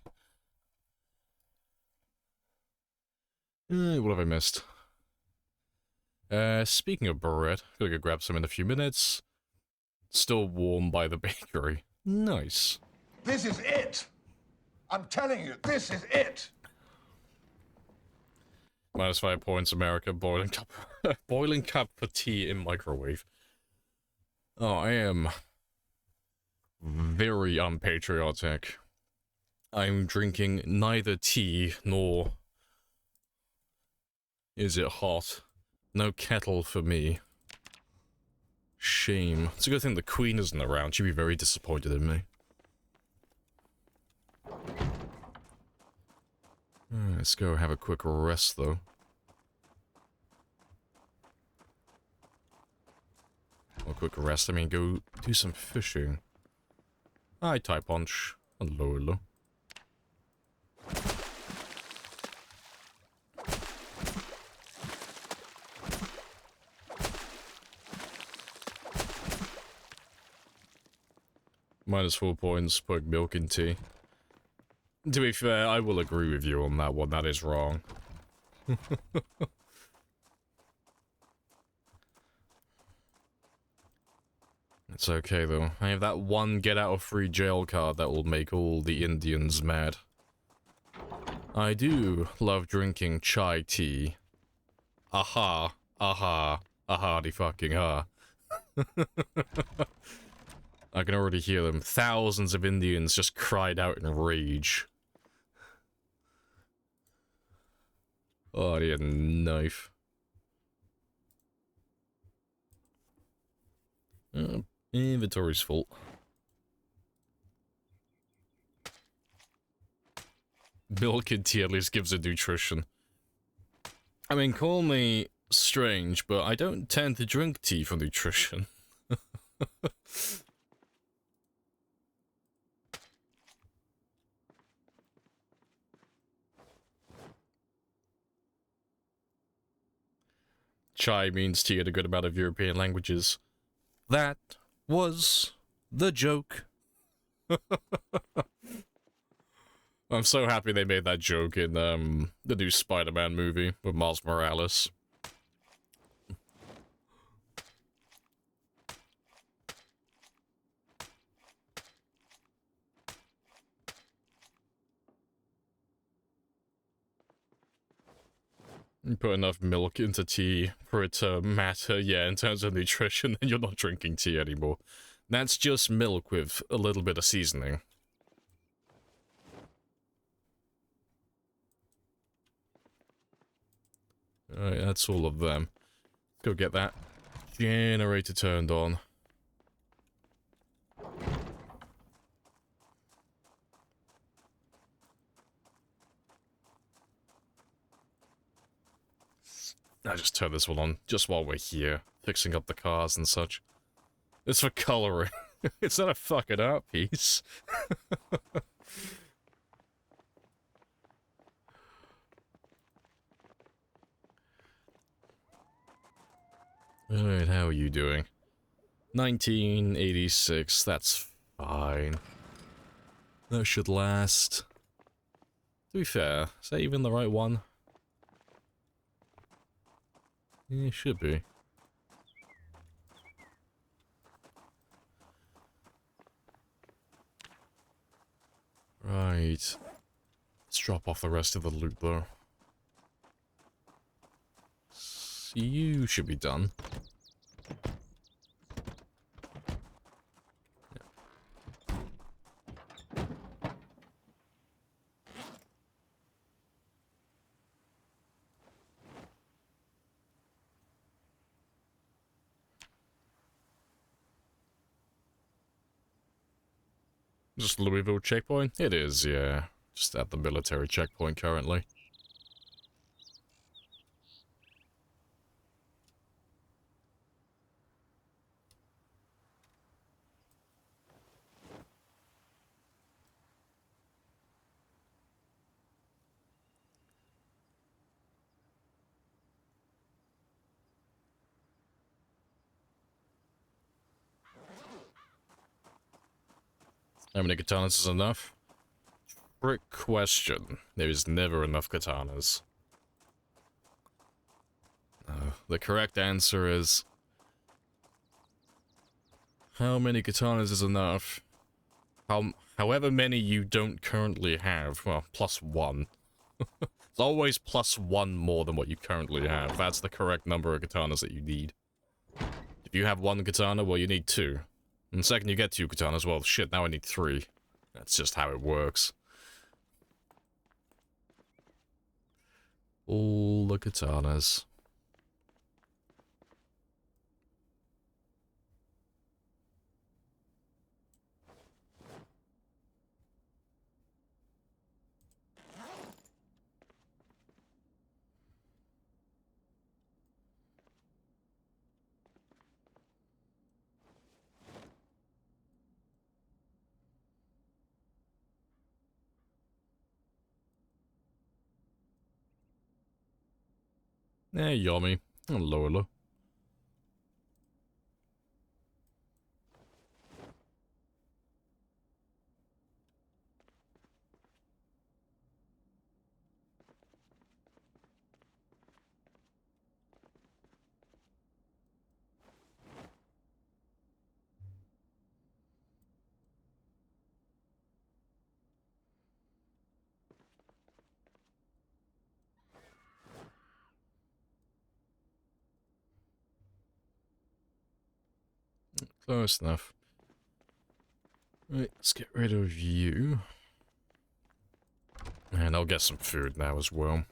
What have I missed? Speaking of bread, gonna go grab some in a few minutes. Still warm by the bakery. Nice. This is it! I'm telling you, this is it! -5 points, America. Boiling cup. Boiling cup for tea in microwave. Oh, I am very unpatriotic. I'm drinking neither tea nor is it hot. No kettle for me. Shame. It's a good thing the Queen isn't around. She'd be very disappointed in me. Let's go have a quick rest, though. A quick rest, I mean go do some fishing. Hi, Thai Punch. Hello, hello. -4 points, put milk in tea. To be fair, I will agree with you on that one, that is wrong. It's okay though, I have that one get out of free jail card that will make all the Indians mad. I do love drinking chai tea. Aha, aha, aha-de fucking ha. I can already hear them. Thousands of Indians just cried out in rage. Oh, they had a knife. Inventory's full. Milk and tea at least gives it nutrition. I mean, call me strange, but I don't tend to drink tea for nutrition. Chai means tea in a good amount of European languages. That was the joke. I'm so happy they made that joke in the new Spider-Man movie with Miles Morales. You put enough milk into tea for it to matter, yeah, in terms of nutrition, then you're not drinking tea anymore. That's just milk with a little bit of seasoning. Alright, that's all of them. Let's go get that generator turned on. I just turn this one on, just while we're here, fixing up the cars and such. It's for coloring. It's not a fucking art piece. Alright, how are you doing? 1986, that's fine. That should last. To be fair, is that even the right one? Yeah, it should be. Right. Let's drop off the rest of the loot, though. You should be done. Just Louisville checkpoint? It is, yeah. Just at the military checkpoint currently. How many katanas is enough? Trick question. There is never enough katanas. The correct answer is... how many katanas is enough? However many you don't currently have. Well, plus one. It's always plus one more than what you currently have. That's the correct number of katanas that you need. If you have one katana, well, you need two. And the second you get two katanas, well, shit, now I need three. That's just how it works. All the katanas. Yummy. Hello, hello. Close enough. Right, let's get rid of you. And I'll get some food now as well.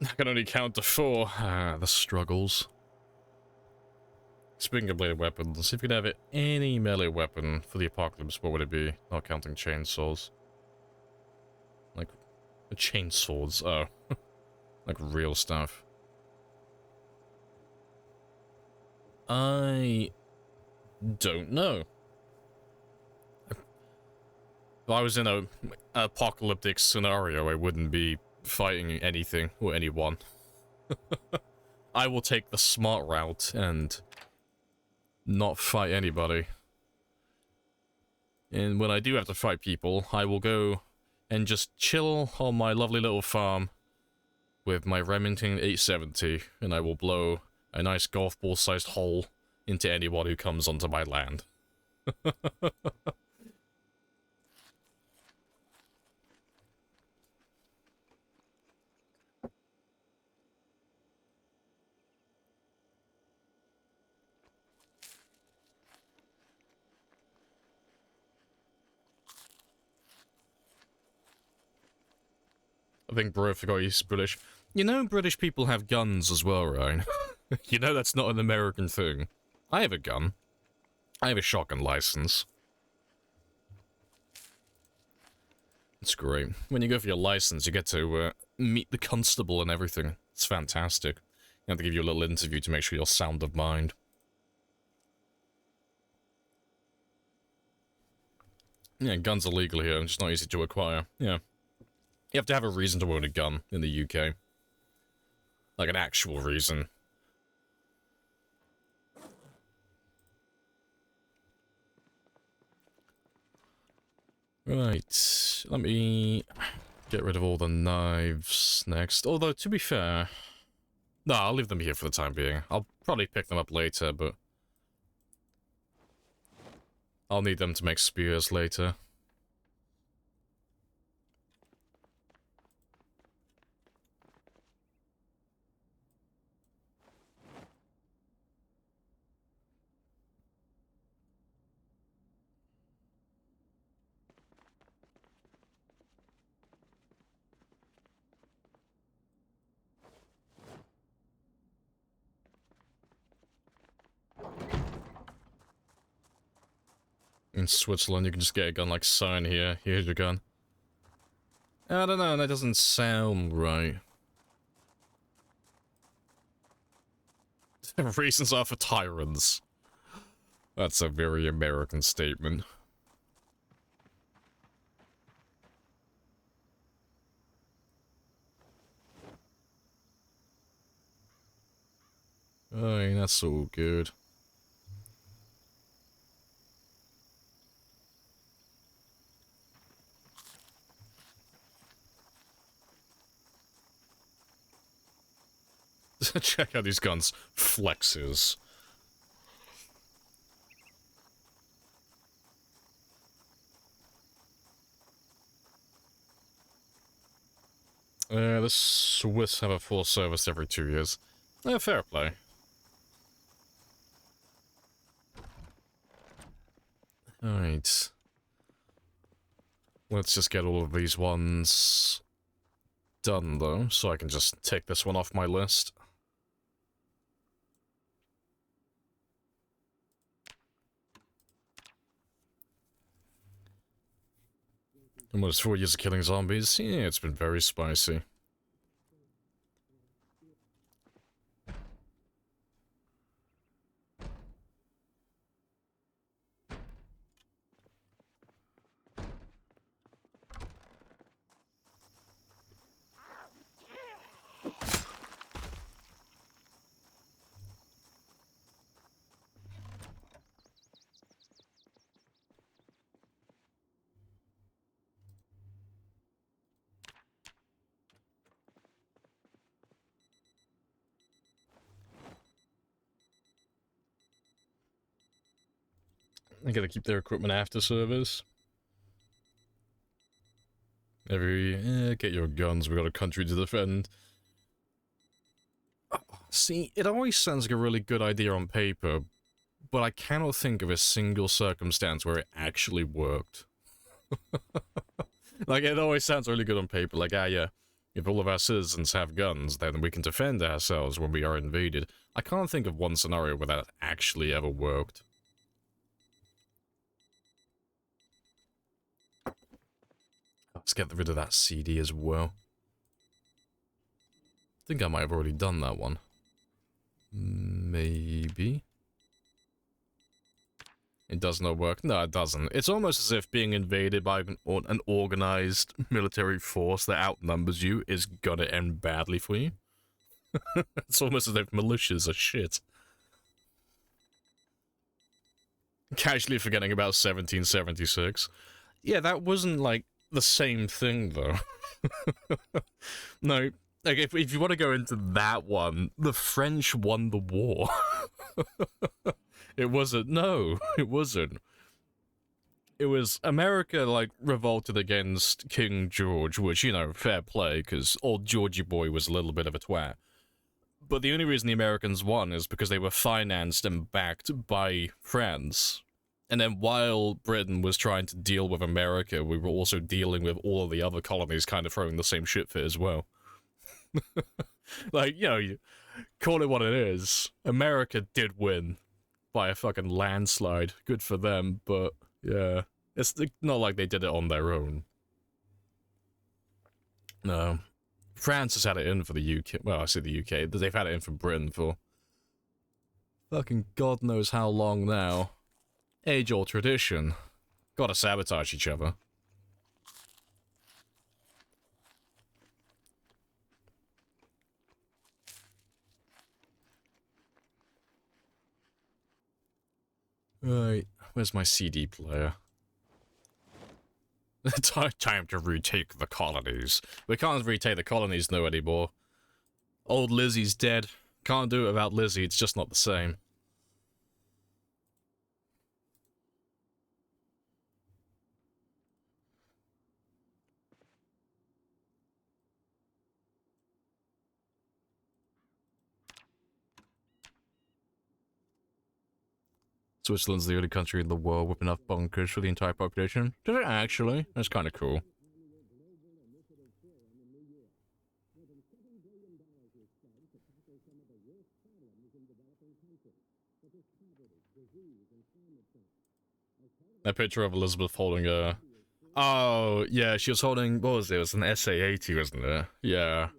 I can only count to 4. Ah, the struggles. Speaking of bladed weapons, if you could have any melee weapon for the apocalypse, what would it be? Not counting chainsaws. Like, chainswords, oh. Like real stuff. I don't know. If I was in an apocalyptic scenario, I wouldn't be fighting anything or anyone. I will take the smart route and not fight anybody. And when I do have to fight people, I will go and just chill on my lovely little farm with my Remington 870, and I will blow a nice golf ball-sized hole into anyone who comes onto my land. I think bro forgot he's British. You know British people have guns as well, right? You know that's not an American thing. I have a gun. I have a shotgun license. It's great. When you go for your license, you get to meet the constable and everything. It's fantastic. You have to give you a little interview to make sure you're sound of mind. Yeah, guns are legal here, and just not easy to acquire. Yeah. You have to have a reason to own a gun in the UK. Like an actual reason. Right, let me get rid of all the knives next. Although, to be fair... No, I'll leave them here for the time being. I'll probably pick them up later, but... I'll need them to make spears later. In Switzerland, you can just get a gun like sign here. Here's your gun. I don't know, that doesn't sound right. Reasons are for tyrants. That's a very American statement. Oh, that's all good. Check out these guns. Flexes. The Swiss have a full service every 2 years. Fair play. Alright. Let's just get all of these ones done, though, so I can just take this one off my list. And what is 4 years of killing zombies? Yeah, it's been very spicy. I gotta keep their equipment after service. Get your guns, we got a country to defend. See, it always sounds like a really good idea on paper, but I cannot think of a single circumstance where it actually worked. Like, it always sounds really good on paper, like, yeah, if all of our citizens have guns, then we can defend ourselves when we are invaded. I can't think of one scenario where that actually ever worked. Let's get rid of that CD as well. I think I might have already done that one. Maybe. It does not work. No, it doesn't. It's almost as if being invaded by an organized military force that outnumbers you is gonna end badly for you. It's almost as if militias are shit. Casually forgetting about 1776. Yeah, that wasn't, like, the same thing, though. No, like, if you want to go into that one, the French won the war. It wasn't. No, it wasn't. It was America, like, revolted against King George, which, you know, fair play, because old Georgie boy was a little bit of a twat. But the only reason the Americans won is because they were financed and backed by France. And then while Britain was trying to deal with America, we were also dealing with all of the other colonies kind of throwing the same shit fit as well. Like, you know, you call it what it is. America did win by a fucking landslide. Good for them, but yeah. It's not like they did it on their own. No. France has had it in for the UK. Well, I say the UK. They've had it in for Britain for fucking God knows how long now. Age-old tradition. Gotta sabotage each other. Right, where's my CD player? Time to retake the colonies. We can't retake the colonies no anymore. Old Lizzie's dead. Can't do it without Lizzie, it's just not the same. Switzerland's the only country in the world with enough bunkers for the entire population. Does it actually? That's kind of cool. That picture of Elizabeth holding a... Oh, yeah, she was holding... What was it? It was an SA-80, wasn't it? Yeah.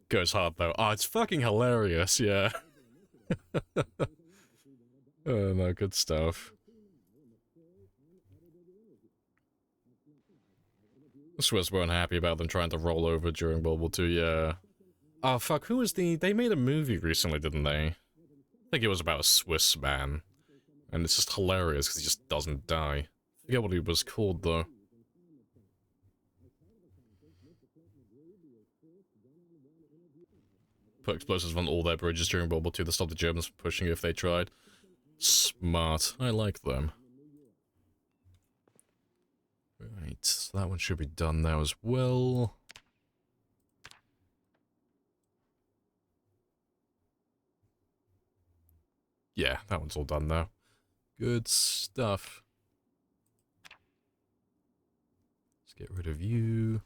Goes hard, though. Oh, it's fucking hilarious, yeah. Oh, no, good stuff. The Swiss weren't happy about them trying to roll over during World War II, yeah. Oh, fuck, who was the... They made a movie recently, didn't they? I think it was about a Swiss man. And it's just hilarious because he just doesn't die. I forget what he was called, though. Put explosives on all their bridges during World War II to stop the Germans from pushing if they tried. Smart. I like them. Right, so that one should be done now as well. Yeah, that one's all done now. Good stuff. Let's get rid of you.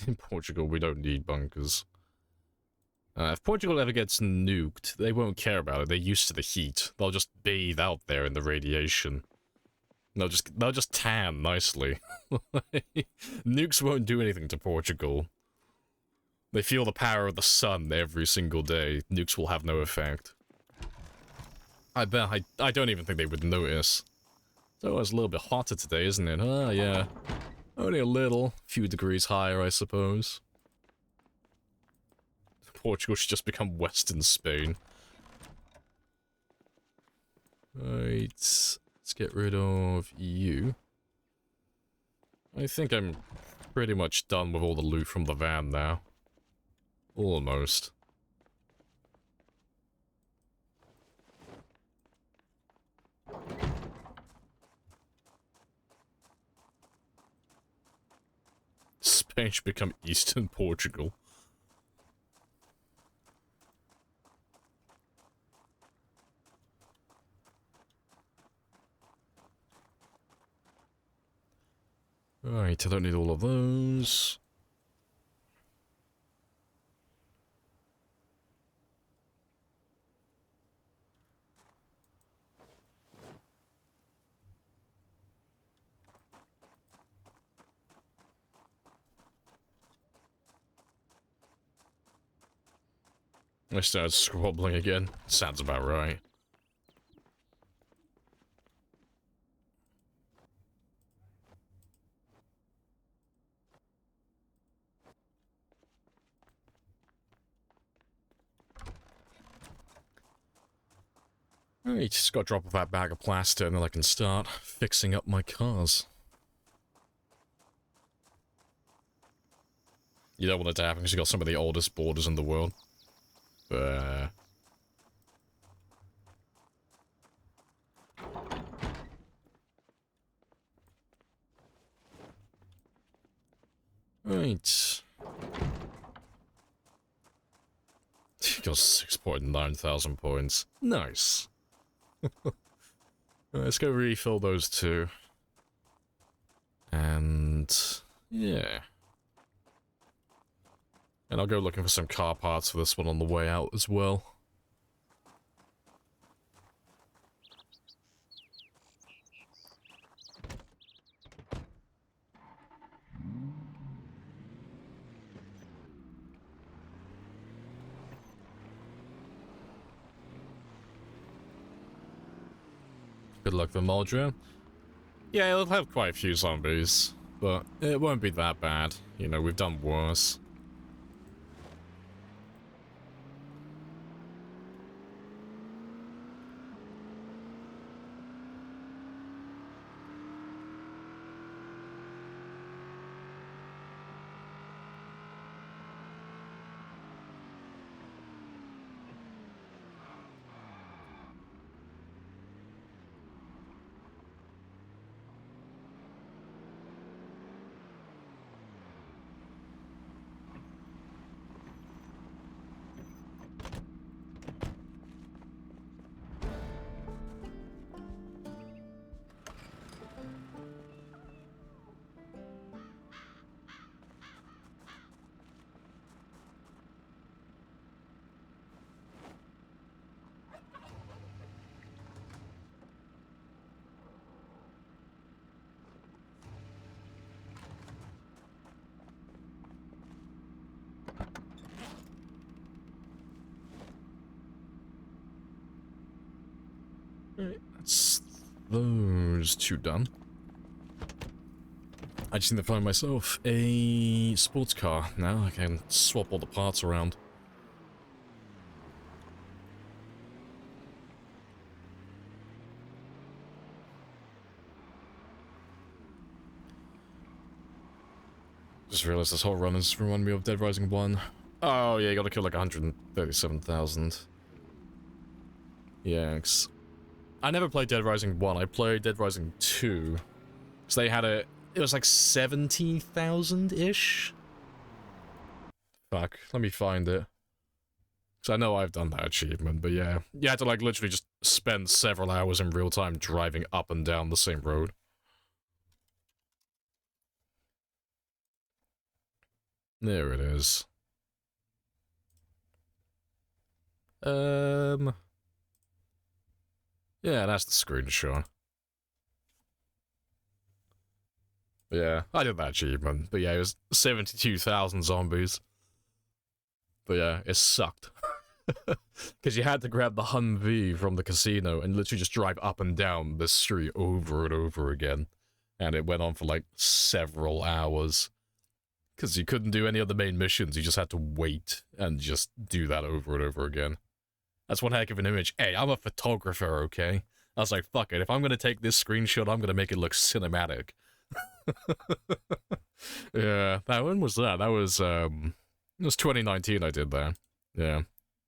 In Portugal, we don't need bunkers. If Portugal ever gets nuked, they won't care about it. They're used to the heat. They'll just bathe out there in the radiation. They'll just tan nicely. Nukes won't do anything to Portugal. They feel the power of the sun every single day. Nukes will have no effect. I bet I don't even think they would notice. So it's a little bit hotter today, isn't it? Ah, yeah. Only a little. Few degrees higher, I suppose. Portugal should just become Western Spain. Right. Let's get rid of you. I think I'm pretty much done with all the loot from the van now. Almost. Spain should become Eastern Portugal. Right, I don't need all of those. I started squabbling again. Sounds about right. Alright, just gotta drop off that bag of plaster and then I can start fixing up my cars. You don't want it to happen because you got some of the oldest borders in the world. Right. You got 6,900 points. Nice. Let's go refill those two. And... yeah. And I'll go looking for some car parts for this one on the way out as well. Good luck with Muldraugh. Yeah, it'll have quite a few zombies, but it won't be that bad. You know, we've done worse. Let's those two done. I just need to find myself a sports car now. I can swap all the parts around. Just realized this whole run has reminded me of Dead Rising 1. Oh yeah, you gotta kill like 137,000. Yikes. I never played Dead Rising 1, I played Dead Rising 2. So they had it was like 70,000-ish? Fuck, let me find it. So I know I've done that achievement, but yeah. You had to like literally just spend several hours in real time driving up and down the same road. There it is. Yeah, that's the screenshot. Yeah, I did that achievement, but yeah, it was 72,000 zombies. But yeah, it sucked. Because you had to grab the Humvee from the casino and literally just drive up and down the street over and over again. And it went on for like several hours. Because you couldn't do any of the main missions, you just had to wait and just do that over and over again. That's one heck of an image. Hey, I'm a photographer, okay? I was like, fuck it, if I'm gonna take this screenshot, I'm gonna make it look cinematic. Yeah, when was that? That was, it was 2019 I did that. Yeah.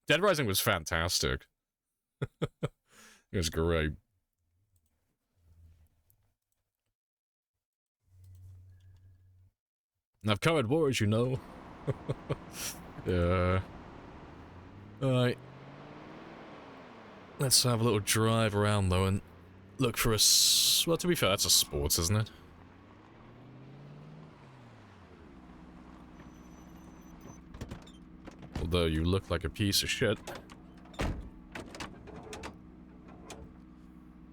Dead Rising was fantastic. It was great. And I've covered wars, you know. Yeah. Alright. Let's have a little drive around, though, and look for a well, to be fair, that's a sports, isn't it? Although you look like a piece of shit.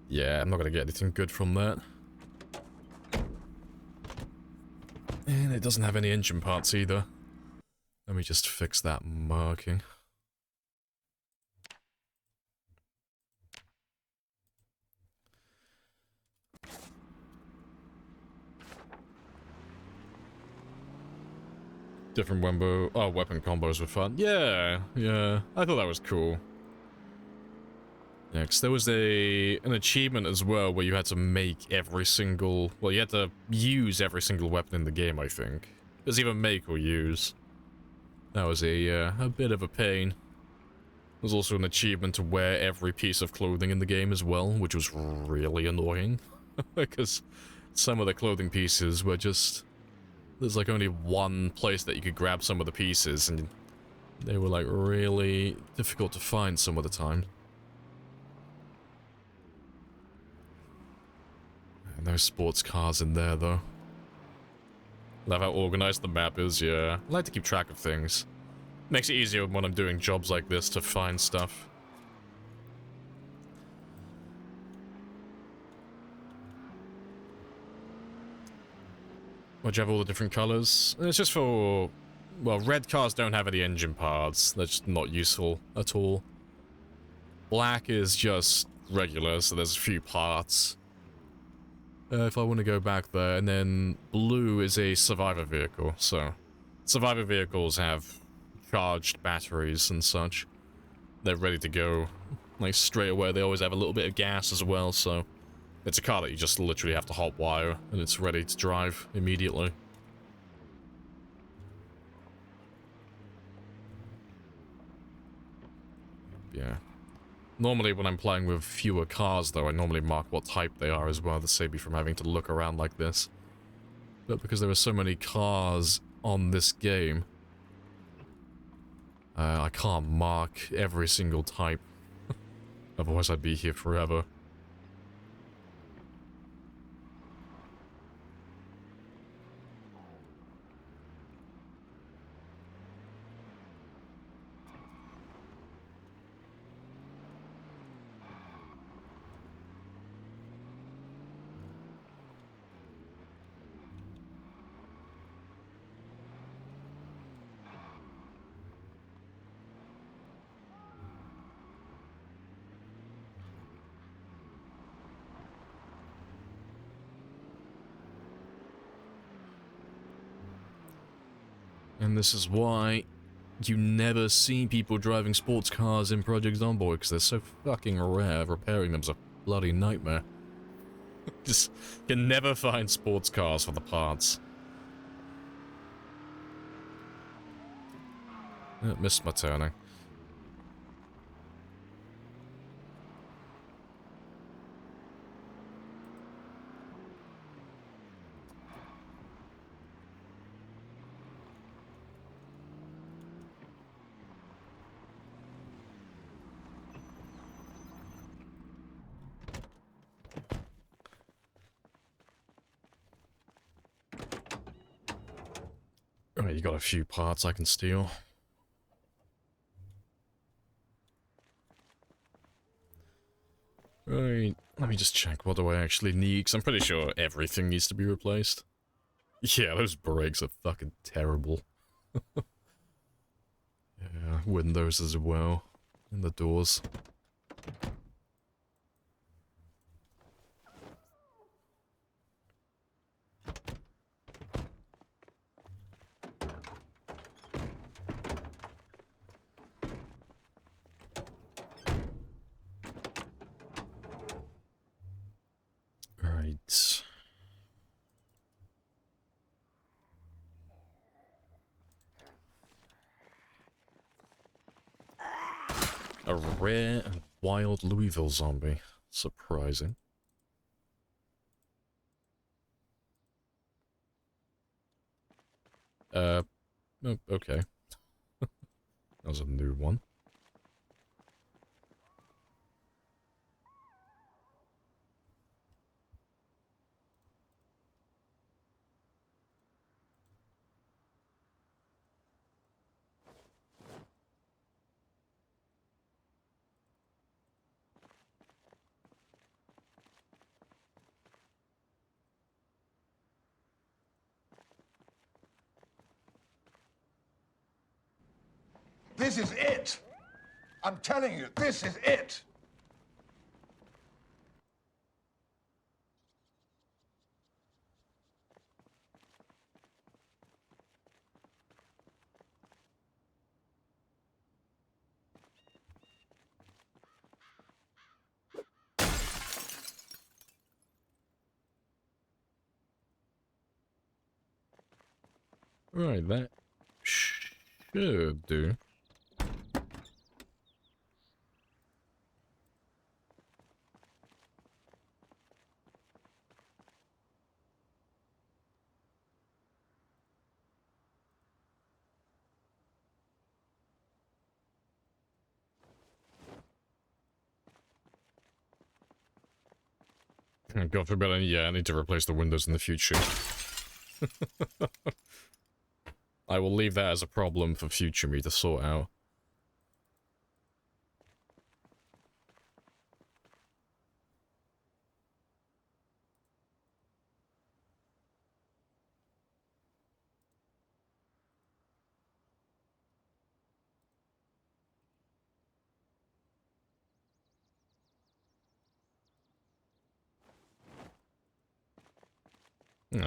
Yeah, I'm not gonna get anything good from that. And it doesn't have any engine parts either. Let me just fix that marking. Different weapon combos were fun. Yeah, yeah, I thought that was cool. Yeah, because there was an achievement as well where you had to make every single... Well, you had to use every single weapon in the game, I think. There's even make or use. That was a bit of a pain. There's also an achievement to wear every piece of clothing in the game as well, which was really annoying. Because some of the clothing pieces were just... There's like only one place that you could grab some of the pieces, and they were like really difficult to find some of the time. No sports cars in there, though. Love how organized the map is, yeah. I like to keep track of things. Makes it easier when I'm doing jobs like this to find stuff. Why'd you have all the different colors? It's just for... Well, red cars don't have any engine parts. They're just not useful at all. Black is just regular, so there's a few parts. If I want to go back there, and then blue is a survivor vehicle, so survivor vehicles have charged batteries and such. They're ready to go, like, straight away. They always have a little bit of gas as well, so it's a car that you just literally have to hot wire, and it's ready to drive immediately. Yeah. Normally, when I'm playing with fewer cars, though, I normally mark what type they are as well to save me from having to look around like this. But because there are so many cars on this game, I can't mark every single type. Otherwise, I'd be here forever. And this is why you never see people driving sports cars in Project Zomboid, because they're so fucking rare. Repairing them's a bloody nightmare. Just can never find sports cars for the parts. Missed my turning. Alright, you got a few parts I can steal. Right, let me just check what do I actually need, because I'm pretty sure everything needs to be replaced. Yeah, those brakes are fucking terrible. Yeah, windows as well. And the doors. Right. A rare and wild Louisville zombie. Surprising. Oh, okay. That was a new one. This is it. I'm telling you, this is it. Right, that should do. God forbid, yeah, I need to replace the windows in the future. I will leave that as a problem for future me to sort out.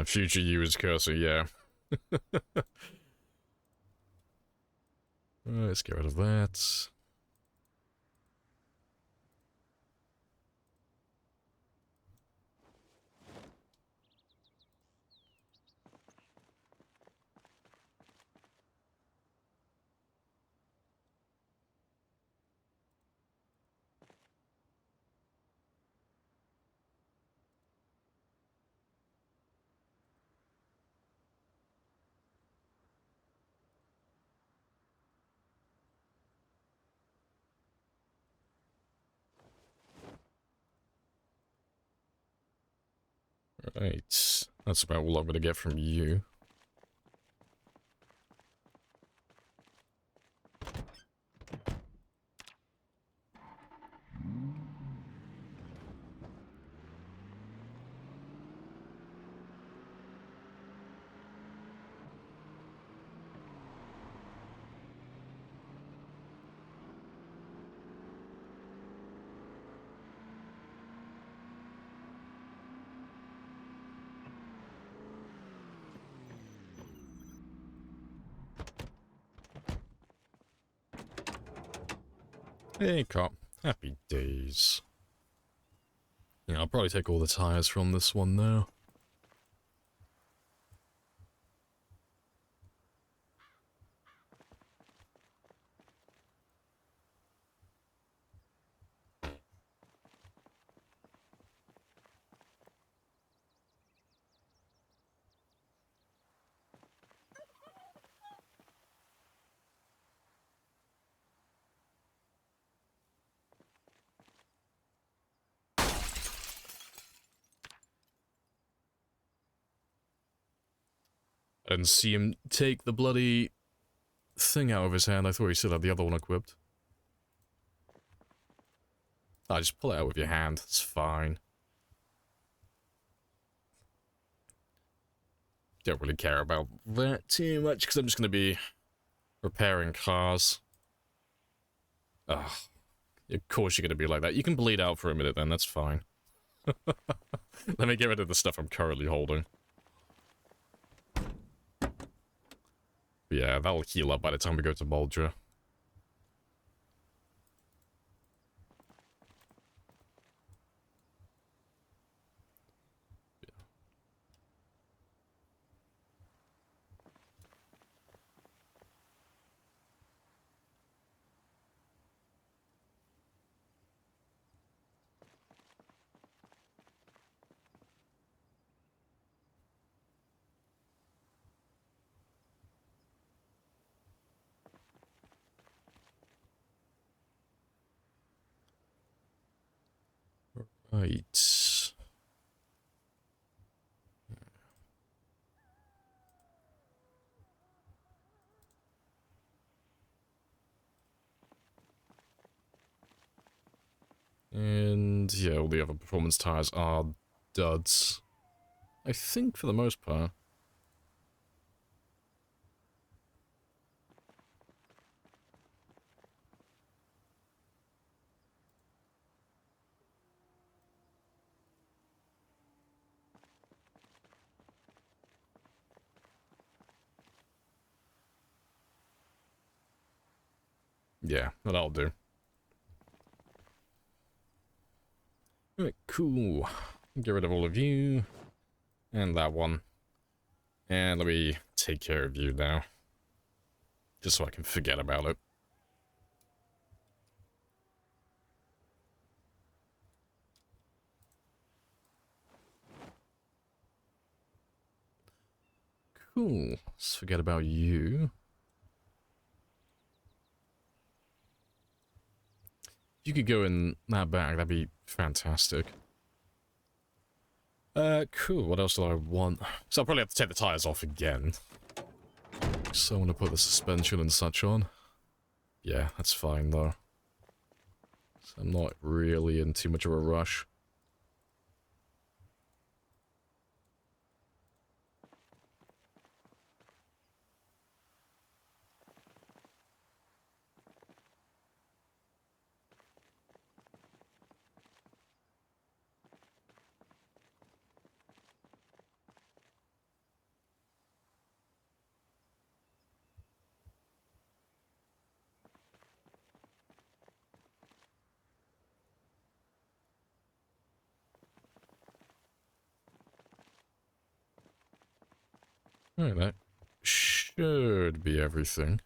Future you is cursor, yeah. Let's get rid of that. Right. That's about all I'm going to get from you. Hey, cop. Happy days. Yeah, I'll probably take all the tires from this one now. I didn't see him take the bloody thing out of his hand. I thought he still had the other one equipped. Ah, just pull it out with your hand. It's fine. Don't really care about that too much, because I'm just going to be repairing cars. Ugh. Of course you're going to be like that. You can bleed out for a minute then, that's fine. Let me get rid of the stuff I'm currently holding. But yeah, that'll heal up by the time we go to Muldraugh. Right. And yeah, all the other performance tires are duds. I think for the most part. Yeah, that'll do. Alright, cool. Get rid of all of you. And that one. And let me take care of you now. Just so I can forget about it. Cool. Let's forget about you. If you could go in that bag, that'd be fantastic. Cool. What else do I want? So I'll probably have to take the tires off again. So I want to put the suspension and such on. Yeah, that's fine though. So I'm not really in too much of a rush. Alright, that should be everything.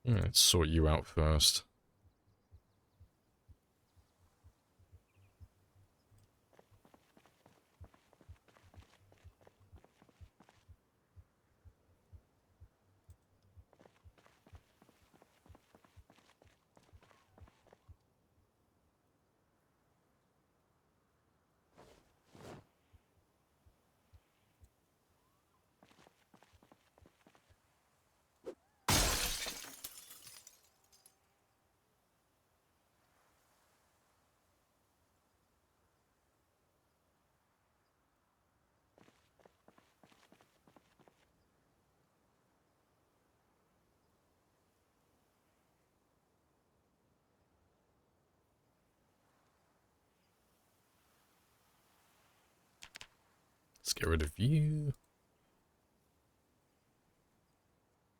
Let's sort you out first. Let's get rid of you.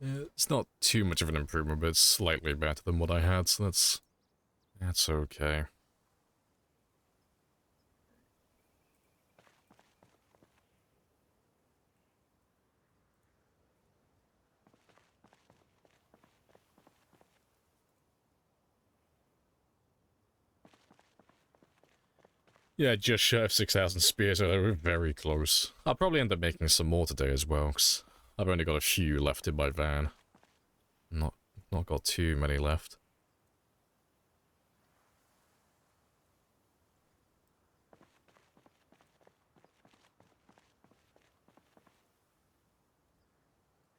It's not too much of an improvement, but it's slightly better than what I had, so that's okay. Yeah, just shy of 6,000 spears, so we're very close. I'll probably end up making some more today as well, because I've only got a few left in my van. Not got too many left.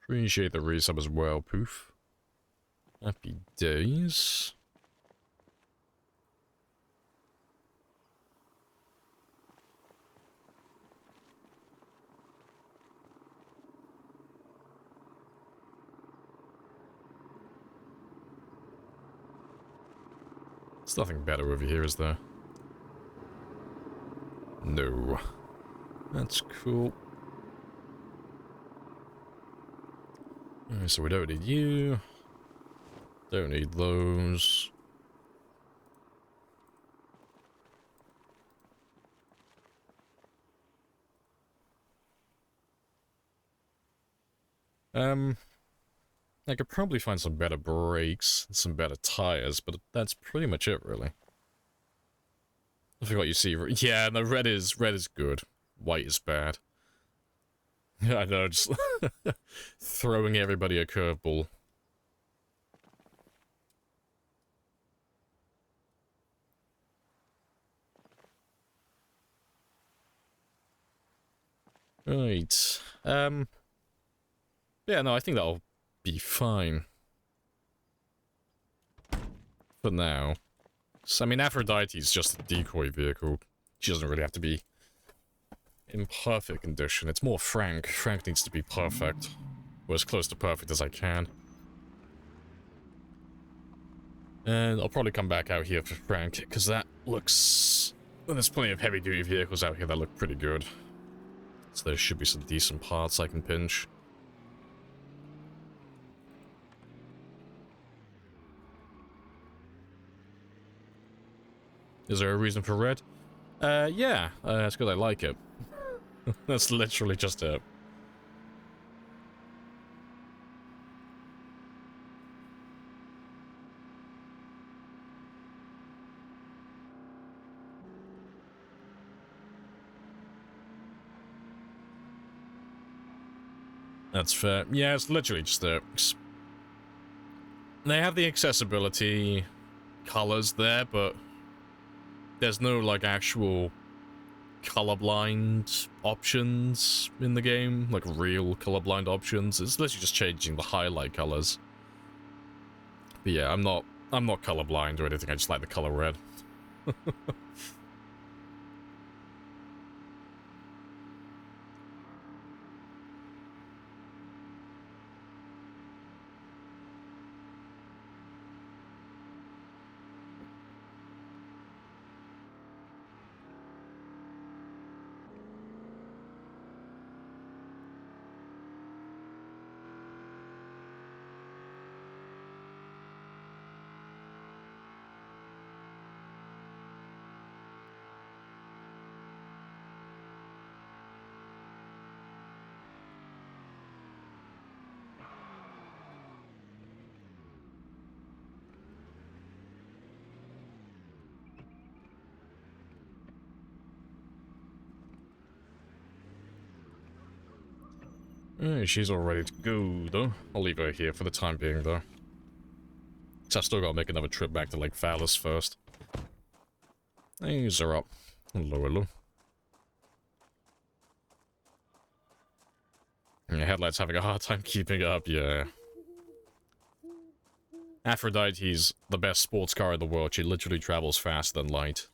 Appreciate the resub as well, Poof. Happy days. There's nothing better over here, is there? No. That's cool. Alright, so we don't need you. Don't need those. I could probably find some better brakes and some better tires, but that's pretty much it, really. I forgot you see. Yeah, no, red is good. White is bad. I know, just throwing everybody a curveball. Right. Yeah, no, I think that'll be fine. For now. So, I mean, Aphrodite's just a decoy vehicle. She doesn't really have to be in perfect condition. It's more Frank. Frank needs to be perfect. Or as close to perfect as I can. And I'll probably come back out here for Frank, because that looks... Well, there's plenty of heavy-duty vehicles out here that look pretty good. So there should be some decent parts I can pinch. Is there a reason for red? Yeah, it's because I like it. That's literally just it. That's fair. Yeah, it's literally just it. They have the accessibility colors there, but there's no, like, actual colorblind options in the game. Like, real colorblind options. It's literally just changing the highlight colors. But yeah, I'm not colorblind or anything, I just like the color red. Alright, she's all ready to go, though. I'll leave her here for the time being, though. So I've still got to make another trip back to Lake Phallus first. These are up. Hello, hello. Yeah, headlights having a hard time keeping up, yeah. Aphrodite's the best sports car in the world. She literally travels faster than light.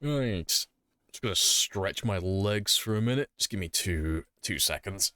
Right. Just gonna stretch my legs for a minute. Just give me two seconds.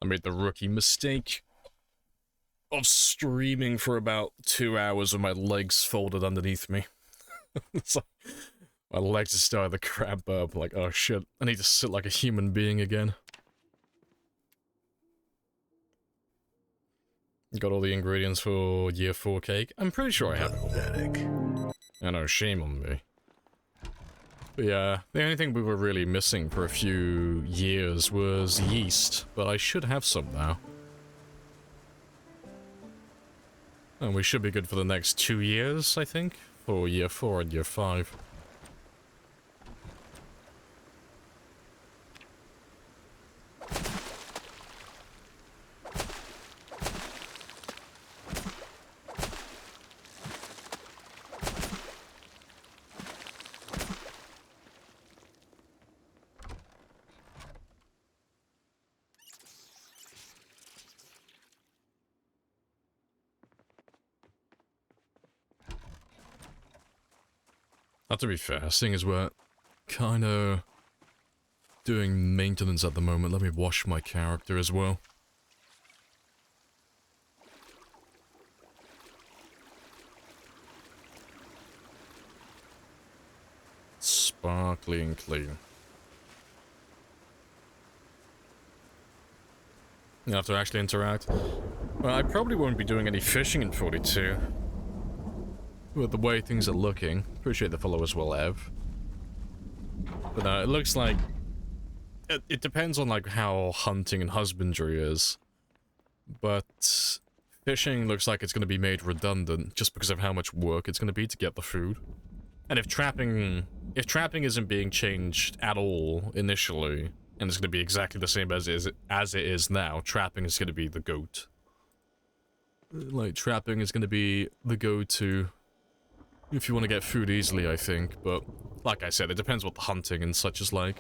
I made the rookie mistake of streaming for about 2 hours with my legs folded underneath me. It's like, my legs are starting to cramp up, like, oh shit, I need to sit like a human being again. Got all the ingredients for year 4 cake? I'm pretty sure I have. Pathetic. I know, shame on me. But yeah, the only thing we were really missing for a few years was yeast, but I should have some now. And we should be good for the next 2 years, I think, for year 4 and year 5. Now, to be fair, seeing as we're kind of doing maintenance at the moment, let me wash my character as well. Sparkly and clean. You have to actually interact. Well, I probably won't be doing any fishing in 42. With the way things are looking. Appreciate the follow as well, Ev. But it looks like... It depends on like how hunting and husbandry is. But fishing looks like it's going to be made redundant just because of how much work it's going to be to get the food. And if trapping isn't being changed at all initially, and it's going to be exactly the same as it is now, trapping is going to be the GOAT. Like, trapping is going to be the go-to if you want to get food easily, I think. But, like I said, it depends what the hunting and such is like.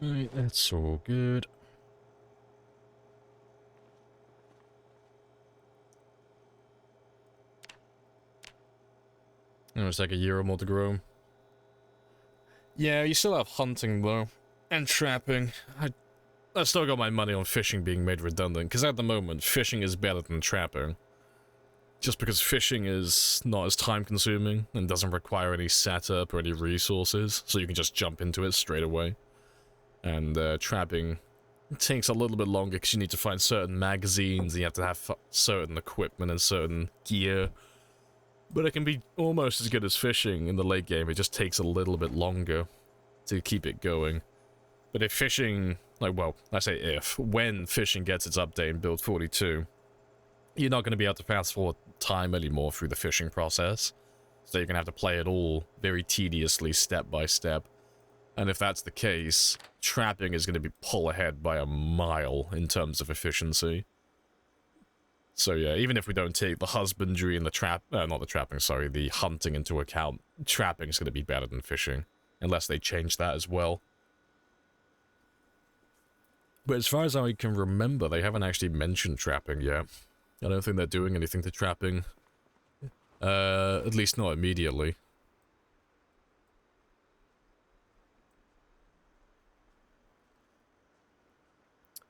Right, that's all good. It's like a year or more to grow. Yeah, you still have hunting though, and trapping. I still got my money on fishing being made redundant, because at the moment, fishing is better than trapping. Just because fishing is not as time consuming, and doesn't require any setup or any resources, so you can just jump into it straight away. And trapping takes a little bit longer because you need to find certain magazines, and you have to have certain equipment and certain gear. But it can be almost as good as fishing in the late game, it just takes a little bit longer to keep it going. But if fishing, like, well, I say if, when fishing gets its update in build 42, you're not going to be able to fast forward time anymore through the fishing process. So you're going to have to play it all very tediously, step by step. And if that's the case, trapping is going to be pull ahead by a mile in terms of efficiency. So yeah, even if we don't take the husbandry and the hunting into account, trapping is going to be better than fishing. Unless they change that as well. But as far as I can remember, they haven't actually mentioned trapping yet. I don't think they're doing anything to trapping. At least not immediately.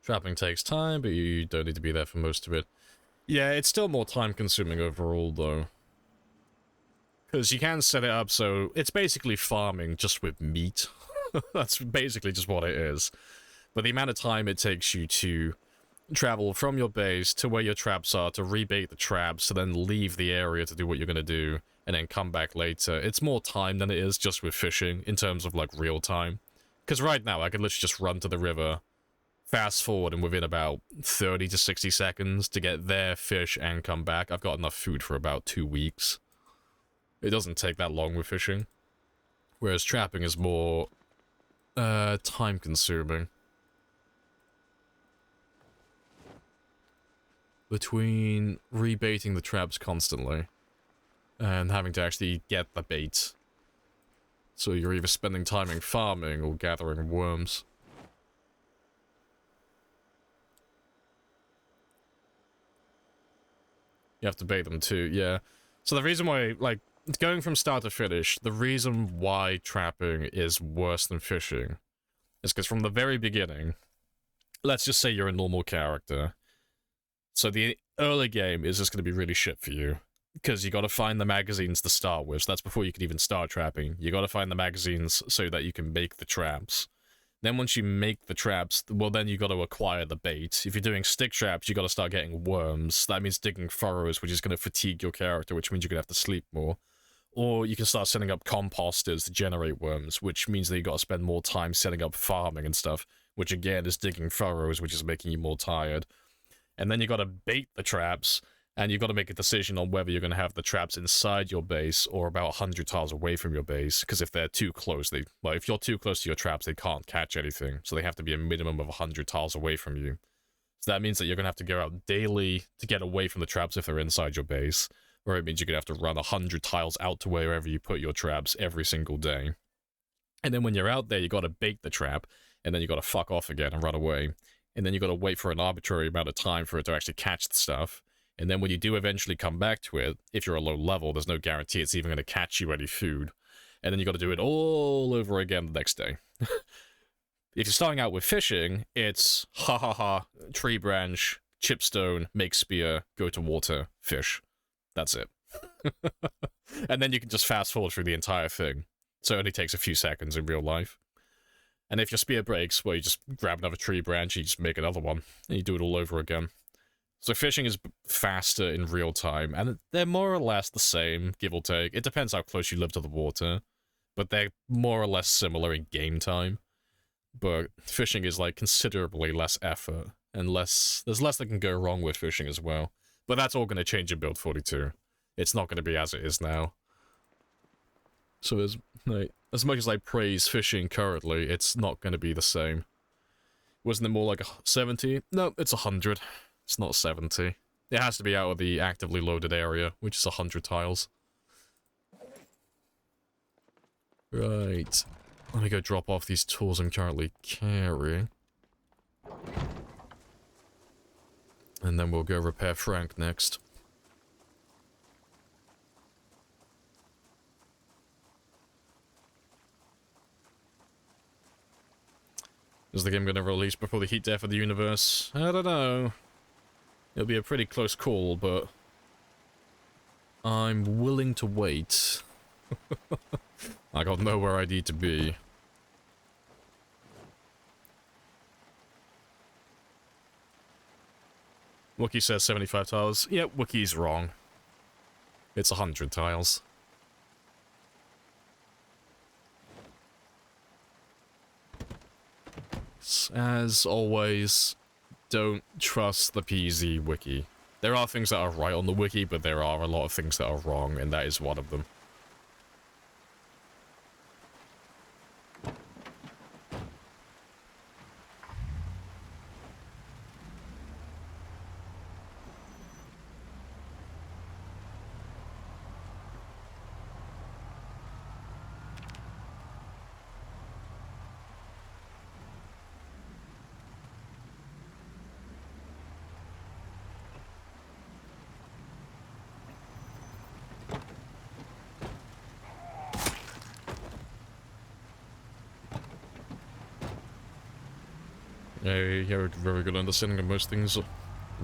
Trapping takes time, but you don't need to be there for most of it. Yeah, it's still more time consuming overall, though. Because you can set it up so it's basically farming just with meat. That's basically just what it is. But the amount of time it takes you to travel from your base to where your traps are, to rebait the traps, to then leave the area to do what you're going to do, and then come back later. It's more time than it is just with fishing, in terms of, like, real time. Because right now, I could literally just run to the river, fast forward, and within about 30 to 60 seconds to get there, fish, and come back, I've got enough food for about 2 weeks. It doesn't take that long with fishing. Whereas trapping is more, time-consuming. Between rebaiting the traps constantly and having to actually get the bait. So you're either spending time in farming or gathering worms. You have to bait them too, yeah. So the reason why, like, going from start to finish, the reason why trapping is worse than fishing is because from the very beginning, let's just say you're a normal character. So the early game is just going to be really shit for you. Because you got to find the magazines to start with. So that's before you can even start trapping. You got to find the magazines so that you can make the traps. Then once you make the traps, well, then you got to acquire the bait. If you're doing stick traps, you got to start getting worms. That means digging furrows, which is going to fatigue your character, which means you're going to have to sleep more. Or you can start setting up composters to generate worms, which means that you got to spend more time setting up farming and stuff, which again is digging furrows, which is making you more tired. And then you got to bait the traps, and you've got to make a decision on whether you're going to have the traps inside your base or about 100 tiles away from your base, because if they're too close, if you're too close to your traps, they can't catch anything, so they have to be a minimum of 100 tiles away from you. So that means that you're going to have to go out daily to get away from the traps if they're inside your base, or it means you're going to have to run 100 tiles out to wherever you put your traps every single day. And then when you're out there, you got to bait the trap, and then you got to fuck off again and run away. And then you got to wait for an arbitrary amount of time for it to actually catch the stuff. And then when you do eventually come back to it, if you're a low level, there's no guarantee it's even going to catch you any food. And then you got to do it all over again the next day. If you're starting out with fishing, it's ha ha ha, tree branch, chipstone, make spear, go to water, fish. That's it. And then you can just fast forward through the entire thing. So it only takes a few seconds in real life. And if your spear breaks, well, you just grab another tree branch, you just make another one, and you do it all over again. So fishing is faster in real time, and they're more or less the same, give or take. It depends how close you live to the water, but they're more or less similar in game time. But fishing is, like, considerably less effort, and there's less that can go wrong with fishing as well. But that's all going to change in Build 42. It's not going to be as it is now. So as much as I praise fishing currently, it's not going to be the same. Wasn't it more like a 70? No, it's 100. It's not 70. It has to be out of the actively loaded area, which is 100 tiles. Right. Let me go drop off these tools I'm currently carrying. And then we'll go repair Frank next. Is the game going to release before the heat death of the universe? I don't know. It'll be a pretty close call, but I'm willing to wait. I got nowhere I need to be. Wookie says 75 tiles. Yep, Wookie's wrong. It's 100 tiles. As always, don't trust the PZ wiki. There are things that are right on the wiki, but there are a lot of things that are wrong, and that is one of them. you have a very good understanding of most things on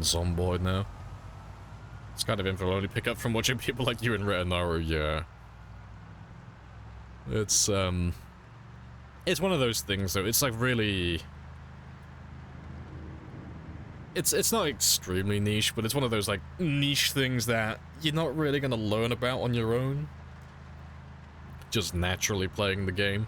Zomboid now. It's kind of info I only pick up from watching people like you and Retinaru, yeah. It's one of those things though, it's like really... It's not extremely niche, but it's one of those like niche things that you're not really gonna learn about on your own. Just naturally playing the game.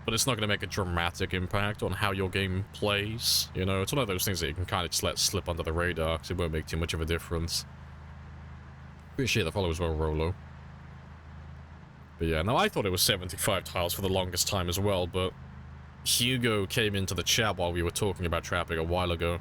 But it's not gonna make a dramatic impact on how your game plays, you know? It's one of those things that you can kind of just let slip under the radar, because it won't make too much of a difference. Appreciate the follow as well, Rolo. But yeah, no, I thought it was 75 tiles for the longest time as well, but Hugo came into the chat while we were talking about trapping a while ago,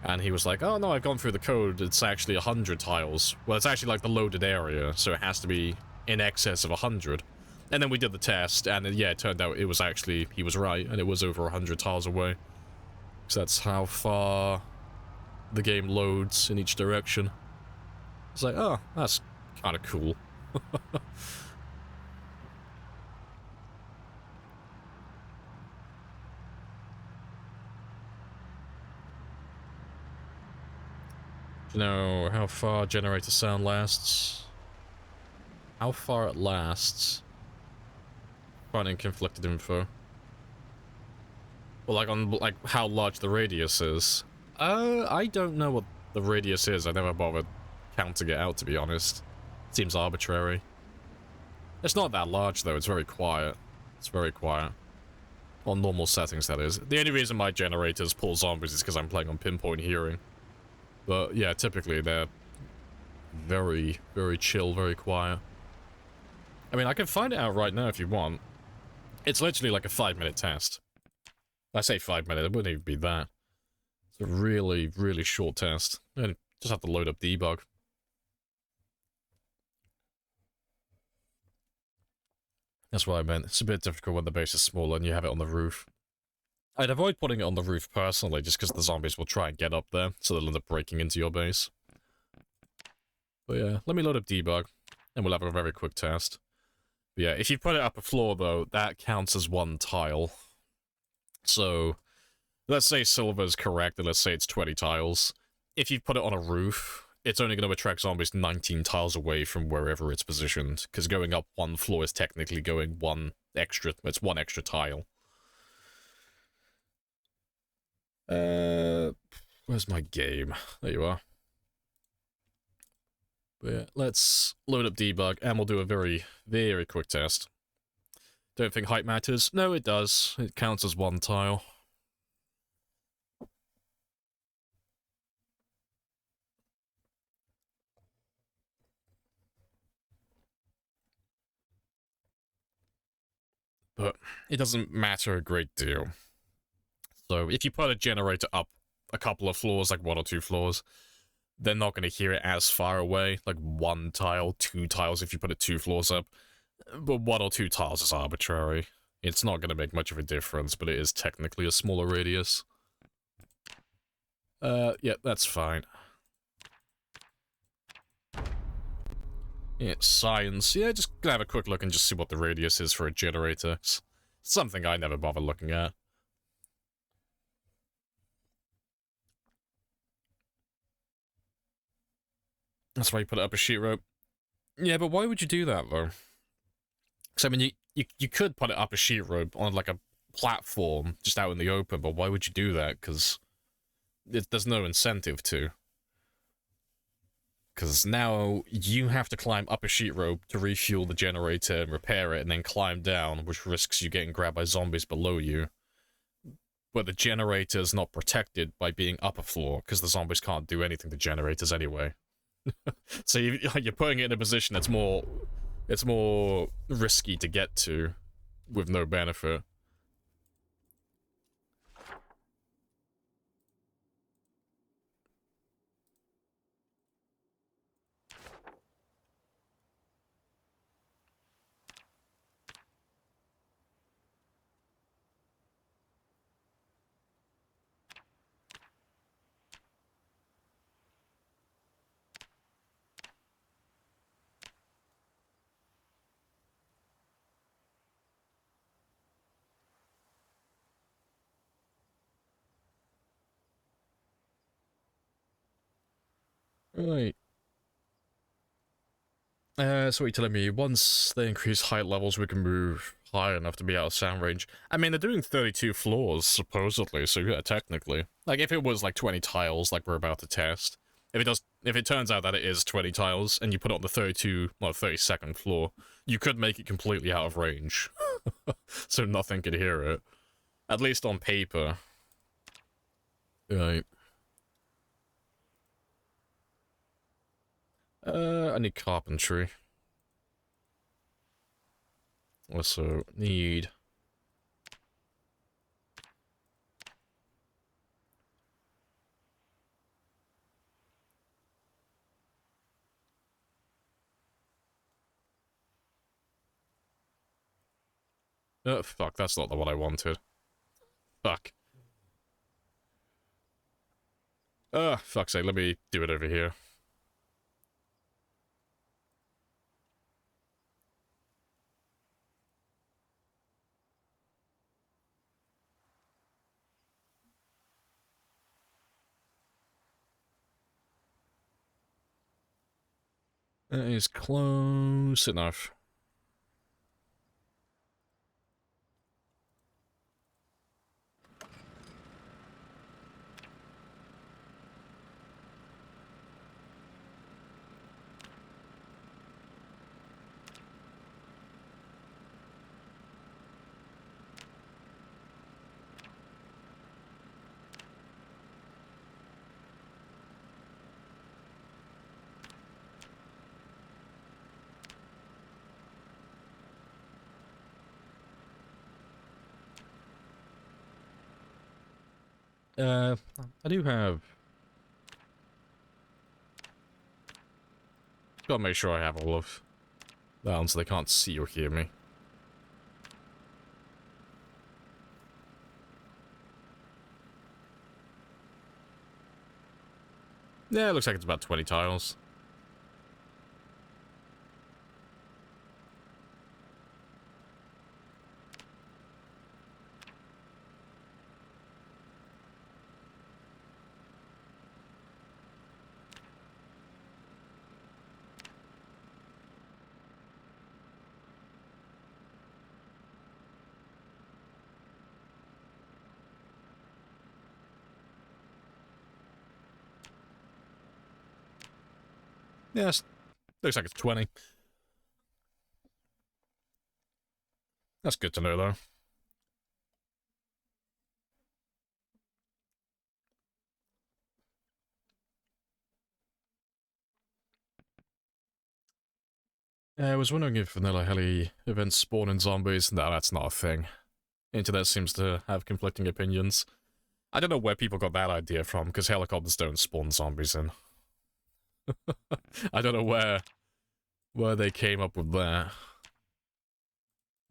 and he was like, oh no, I've gone through the code, it's actually 100 tiles. Well, it's actually like the loaded area, so it has to be in excess of 100. And then we did the test, and yeah, it turned out it was actually, he was right, and it was over 100 tiles away. So that's how far the game loads in each direction. It's like, oh, that's kind of cool. Do you know how far generator sound lasts? How far it lasts? Finding conflicted info. Well, like on like how large the radius is. I don't know what the radius is. I never bothered counting it out, to be honest. Seems arbitrary. It's not that large though. It's very quiet. It's very quiet. On normal settings, that is. The only reason my generators pull zombies is because I'm playing on pinpoint hearing. But yeah, typically they're very, very chill, very quiet. I mean, I can find it out right now if you want. It's literally like a 5-minute test. I say 5 minutes, it wouldn't even be that. It's a really, really short test. And just have to load up debug. That's what I meant. It's a bit difficult when the base is smaller and you have it on the roof. I'd avoid putting it on the roof personally, just because the zombies will try and get up there, so they'll end up breaking into your base. But yeah, let me load up debug, and we'll have a very quick test. But yeah, if you put it up a floor though, that counts as one tile. So, let's say silver's correct, and let's say it's 20 tiles. If you put it on a roof, it's only going to attract zombies 19 tiles away from wherever it's positioned, because going up one floor is technically going it's one extra tile. Where's my game? There you are. But yeah, let's load up debug, and we'll do a very, very quick test. Don't think height matters? No, it does. It counts as one tile. But it doesn't matter a great deal. So if you put a generator up a couple of floors, like 1 or 2 floors, they're not going to hear it as far away, like 1 tile, 2 tiles if you put it 2 floors up. But 1 or 2 tiles is arbitrary. It's not going to make much of a difference, but it is technically a smaller radius. Yeah, that's fine. Yeah, science. Yeah, just gonna have a quick look and just see what the radius is for a generator. It's something I never bother looking at. That's why you put it up a sheet rope. Yeah, but why would you do that, though? Because, I mean, you could put it up a sheet rope on, like, a platform just out in the open, but why would you do that? Because there's no incentive to. Because now you have to climb up a sheet rope to refuel the generator and repair it, and then climb down, which risks you getting grabbed by zombies below you. But the generator's not protected by being up a floor, because the zombies can't do anything to generators anyway. So you're putting it in a position that's more risky to get to, with no benefit. Right. So you're telling me once they increase height levels, we can move high enough to be out of sound range? I mean, they're doing 32 floors, supposedly, so yeah, technically. Like, if it was, like, 20 tiles, like we're about to test, if it turns out that it is 20 tiles, and you put it on the 32nd floor, you could make it completely out of range. So nothing could hear it. At least on paper. Right. I need carpentry. Also need... Oh, fuck, that's not the one I wanted. Fuck. Fuck's sake, let me do it over here. That is close enough. I do have... Gotta make sure I have all of that on so they can't see or hear me. Yeah, it looks like it's about 20 tiles. Yes, looks like it's 20. That's good to know, though. I was wondering if Vanilla Heli events spawn in zombies. No, that's not a thing. Internet seems to have conflicting opinions. I don't know where people got that idea from, because helicopters don't spawn zombies in. I don't know where they came up with that.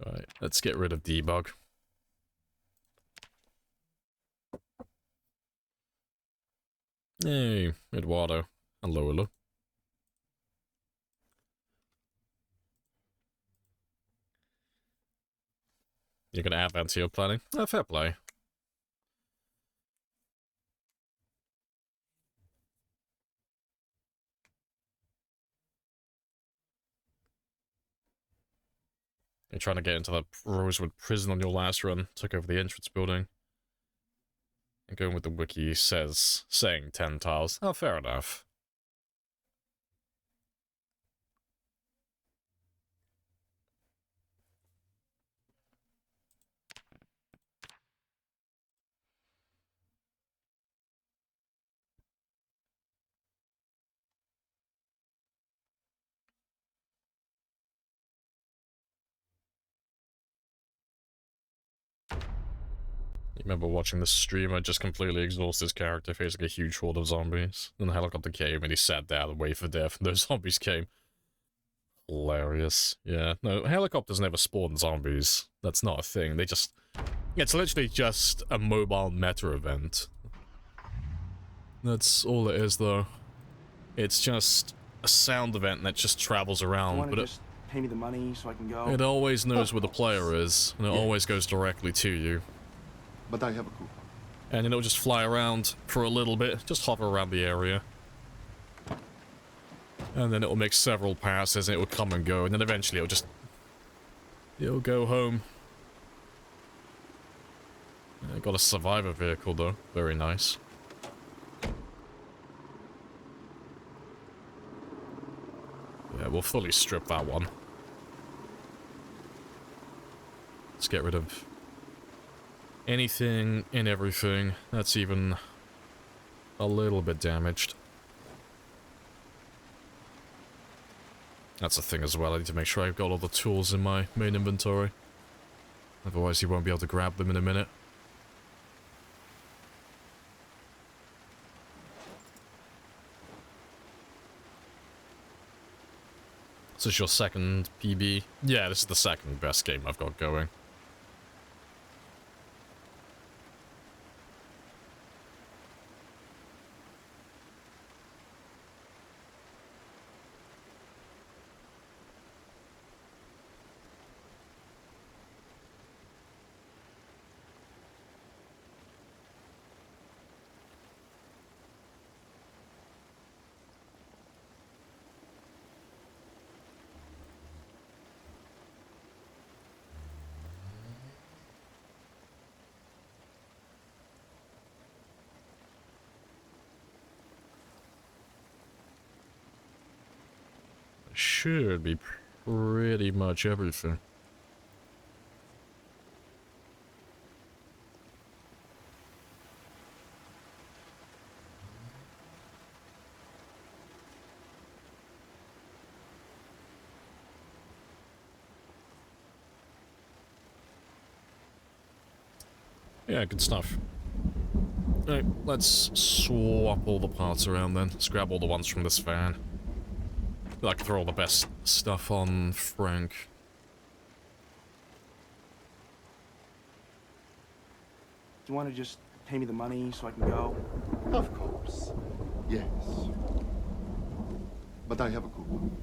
Alright, let's get rid of debug. Hey, Eduardo. Hello, hello. You're gonna add that to your planning? Oh, fair play. You're trying to get into the Rosewood prison on your last run, took over the entrance building. And going with the wiki saying 10 tiles. Oh, fair enough. You remember watching the streamer just completely exhaust his character facing a huge horde of zombies? And the helicopter came and he sat down and waited for death and those zombies came. Hilarious. Yeah, no, helicopters never spawn zombies. That's not a thing. They just... It's literally just a mobile meta event. That's all it is, though. It's just a sound event that just travels around, but just pay me the money so I can go. it always knows where the player is, and it always goes directly to you. But I have a coupon. And it'll just fly around for a little bit, just hover around the area. And then it'll make several passes and it will come and go, and then eventually it'll go home. I got a survivor vehicle though, very nice. Yeah, we'll fully strip that one. Let's get rid of anything and everything that's even a little bit damaged. That's the thing as well, I need to make sure I've got all the tools in my main inventory. Otherwise you won't be able to grab them in a minute. This is your second PB? Yeah, this is the second best game I've got going. Should be pretty much everything. Yeah, good stuff. Alright, let's swap all the parts around then. Let's grab all the ones from this van. I can throw all the best stuff on Frank. Do you want to just pay me the money so I can go? Of course. Yes. But I have a coupon.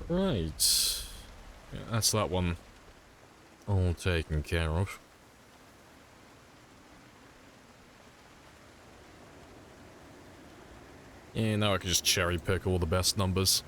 Right. Yeah, that's that one all taken care of. And now I can just cherry pick all the best numbers.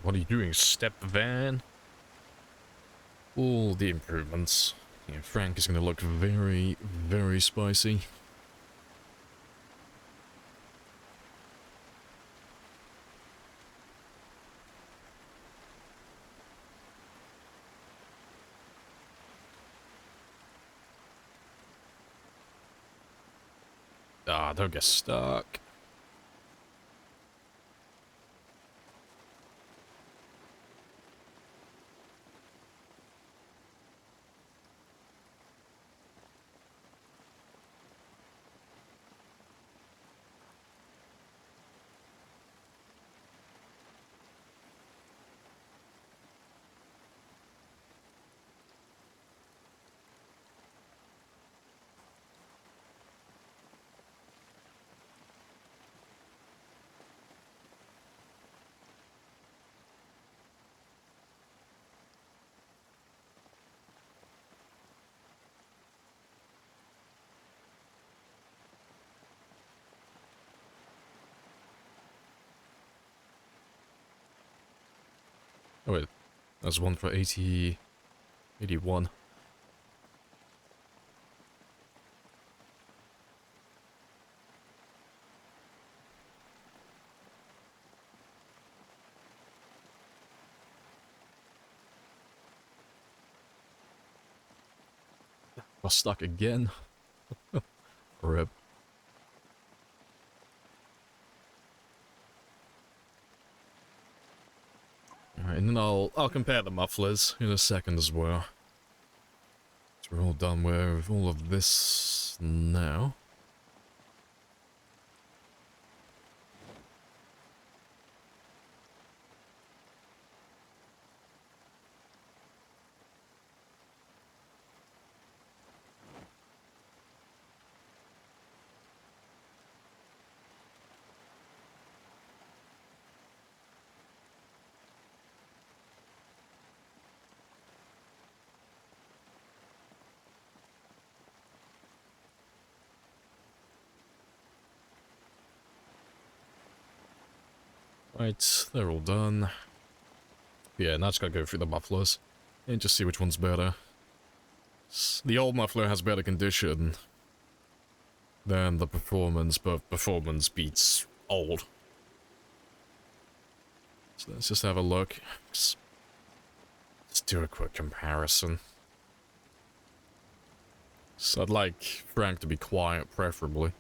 What are you doing, step van? All the improvements. Yeah, Frank is going to look very, very spicy. Ah, don't get stuck. Oh wait, there's one for 80... 81. Got stuck again. Rip. Alright, and then I'll compare the mufflers in a second as well. So we're all done with all of this now. Right, they're all done. Yeah, now just gotta go through the mufflers and just see which one's better. The old muffler has better condition than the performance, but performance beats old. So let's just have a look. Let's do a quick comparison. So I'd like Frank to be quiet, preferably.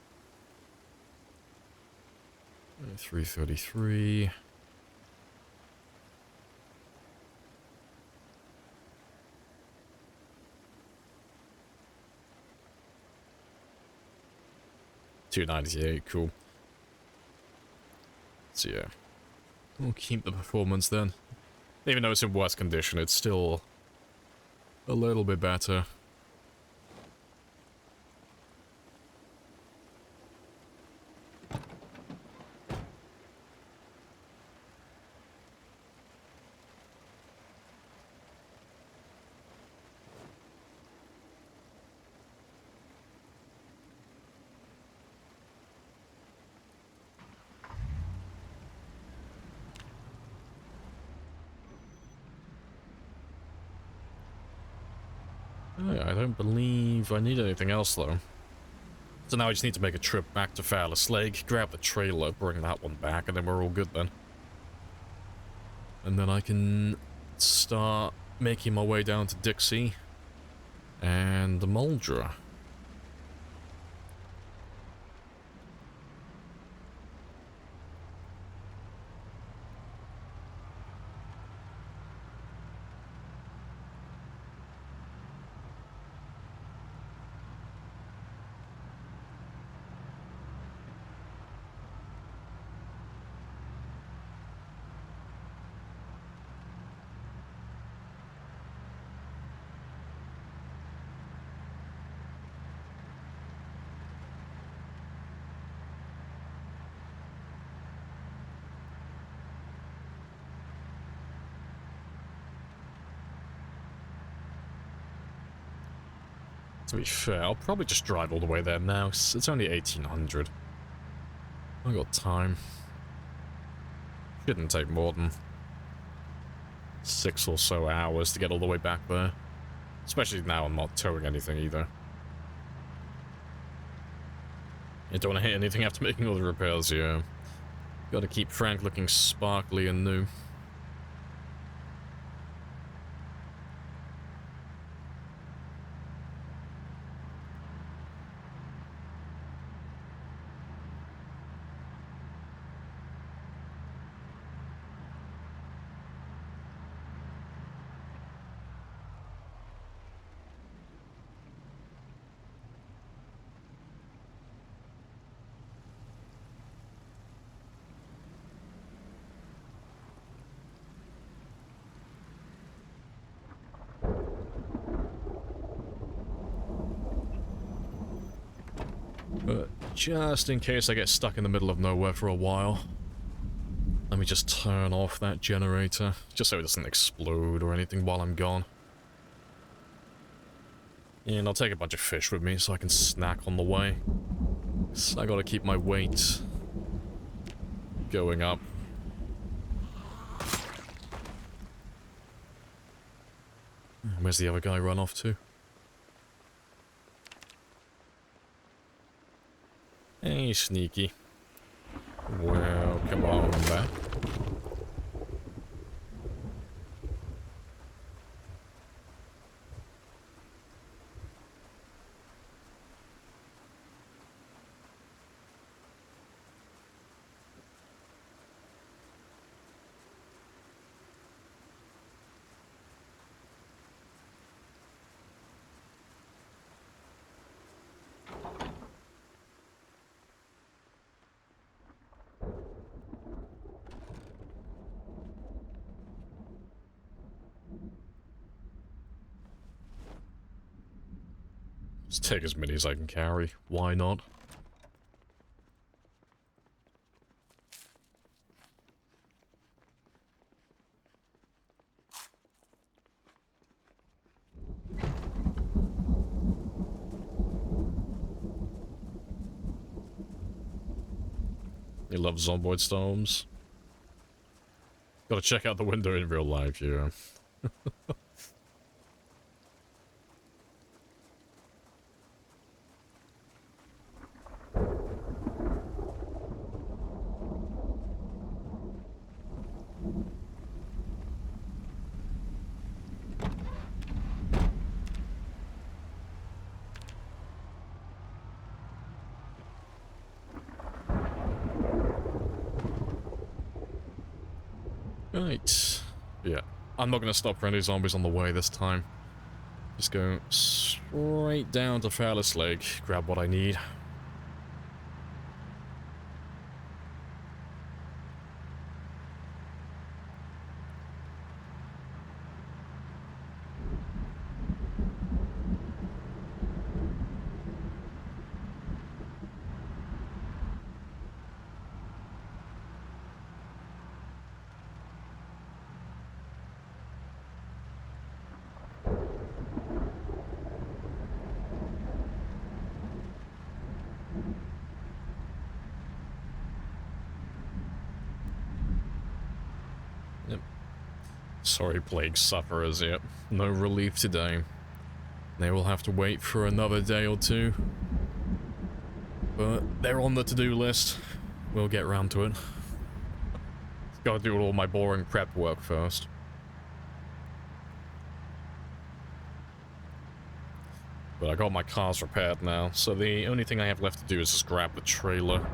333. $298, cool. So yeah, we'll keep the performance then. Even though it's in worse condition, it's still a little bit better. I don't believe I need anything else, though. So now I just need to make a trip back to Fowler's Lake, grab the trailer, bring that one back, and then we're all good then. And then I can start making my way down to Dixie and the Muldraugh. To be fair, I'll probably just drive all the way there now, 'cause it's only 1800. I got time. Shouldn't take more than 6 or so hours to get all the way back there. Especially now I'm not towing anything either. You don't want to hit anything after making all the repairs, yeah. Gotta keep Frank looking sparkly and new. Just in case I get stuck in the middle of nowhere for a while. Let me just turn off that generator, just so it doesn't explode or anything while I'm gone. And I'll take a bunch of fish with me so I can snack on the way. So I gotta keep my weight going up. Where's the other guy run off to? Hey, sneaky. Well, come on back. Just take as many as I can carry. Why not? You love zomboid storms? Gotta check out the window in real life, yeah. Right. Yeah. I'm not gonna stop for any zombies on the way this time. Just go straight down to Phallus Lake, grab what I need. Sorry, plague sufferers, yep. No relief today. They will have to wait for another day or two. But they're on the to-do list. We'll get round to it. Gotta do all my boring prep work first. But I got my cars repaired now, so the only thing I have left to do is just grab the trailer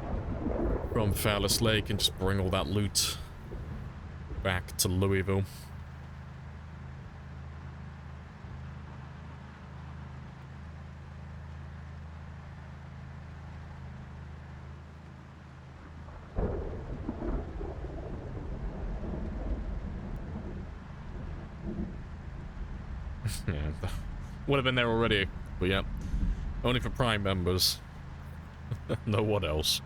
from Phallus Lake and just bring all that loot back to Louisville. Yeah, would have been there already, but yeah, only for Prime members. No one else.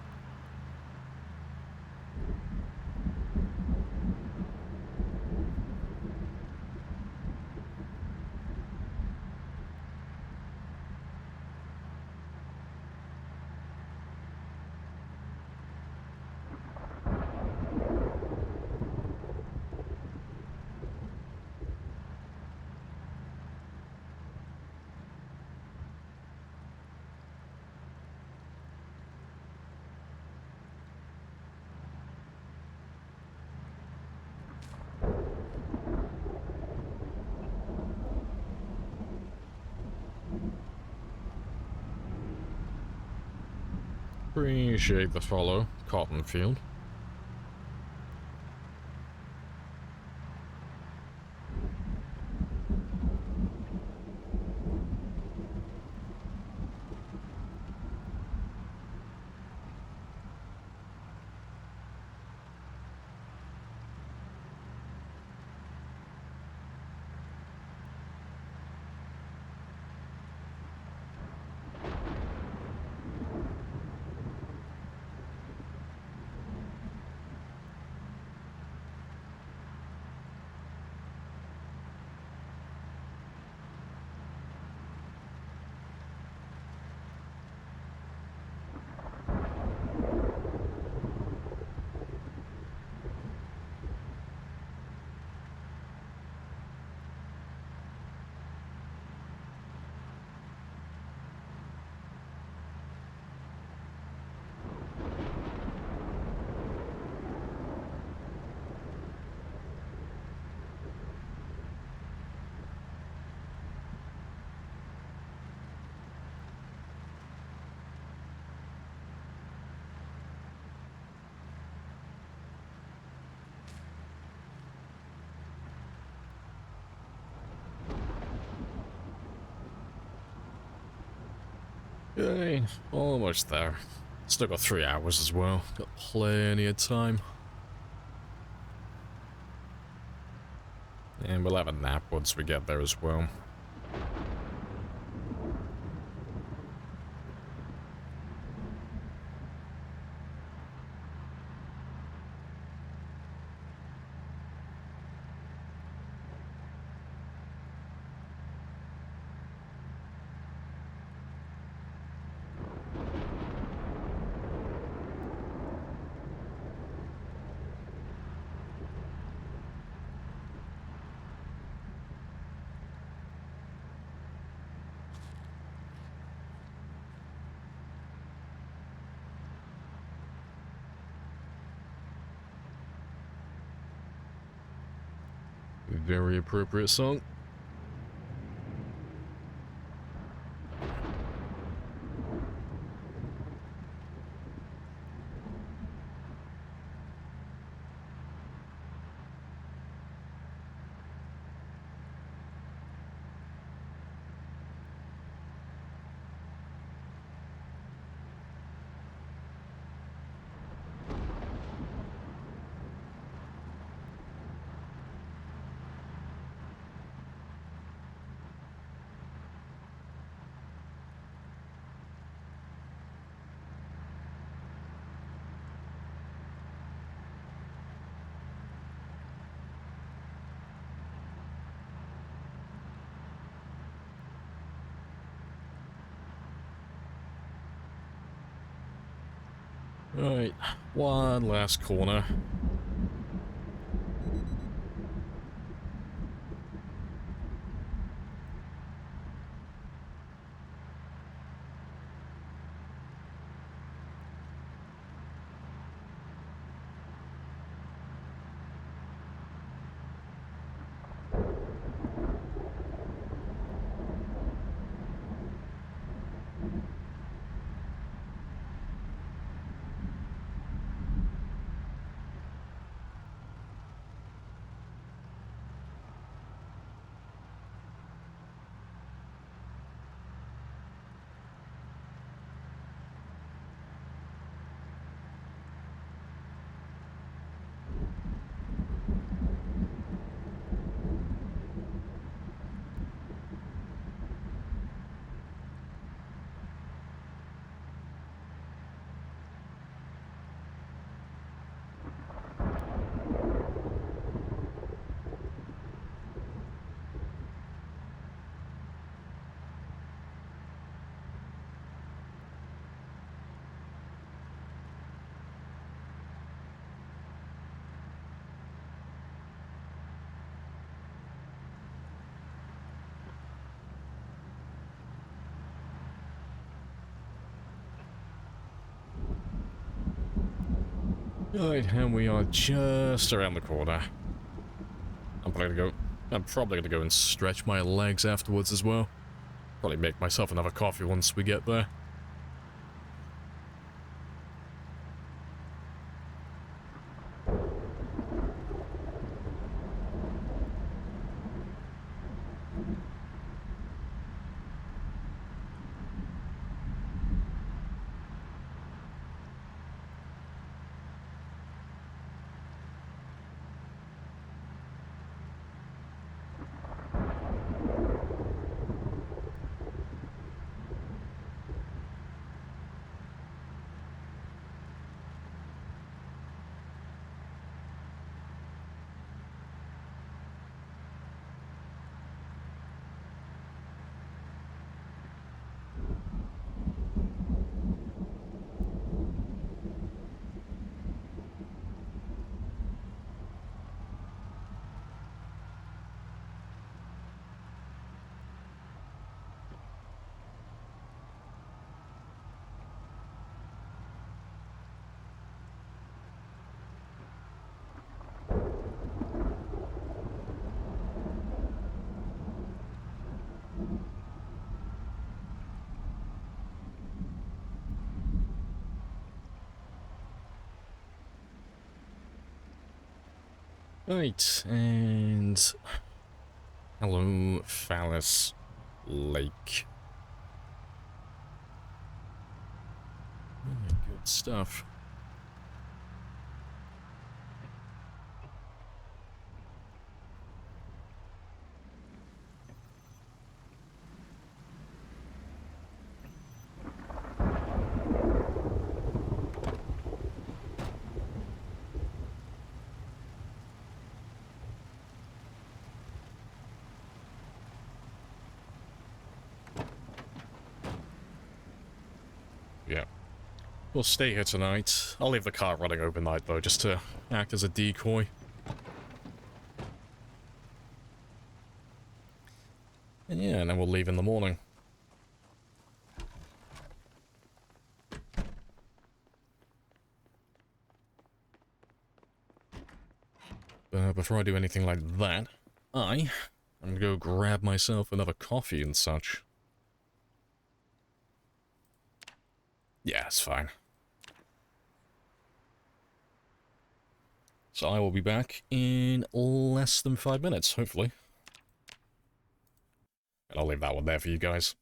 Appreciate the follow, Cottonfield. Okay, almost there. Still got 3 hours as well. Got plenty of time. And we'll have a nap once we get there as well. Very appropriate song. Right, one last corner. Right, and we are just around the corner. I'm probably gonna go and stretch my legs afterwards as well. Probably make myself another coffee once we get there. Right, and hello, Phallus Lake. Good stuff. Yeah. We'll stay here tonight. I'll leave the car running overnight, though, just to act as a decoy. And yeah, and then we'll leave in the morning. But before I do anything like that, I'm gonna go grab myself another coffee and such. Yeah, it's fine. So I will be back in less than 5 minutes, hopefully. And I'll leave that one there for you guys.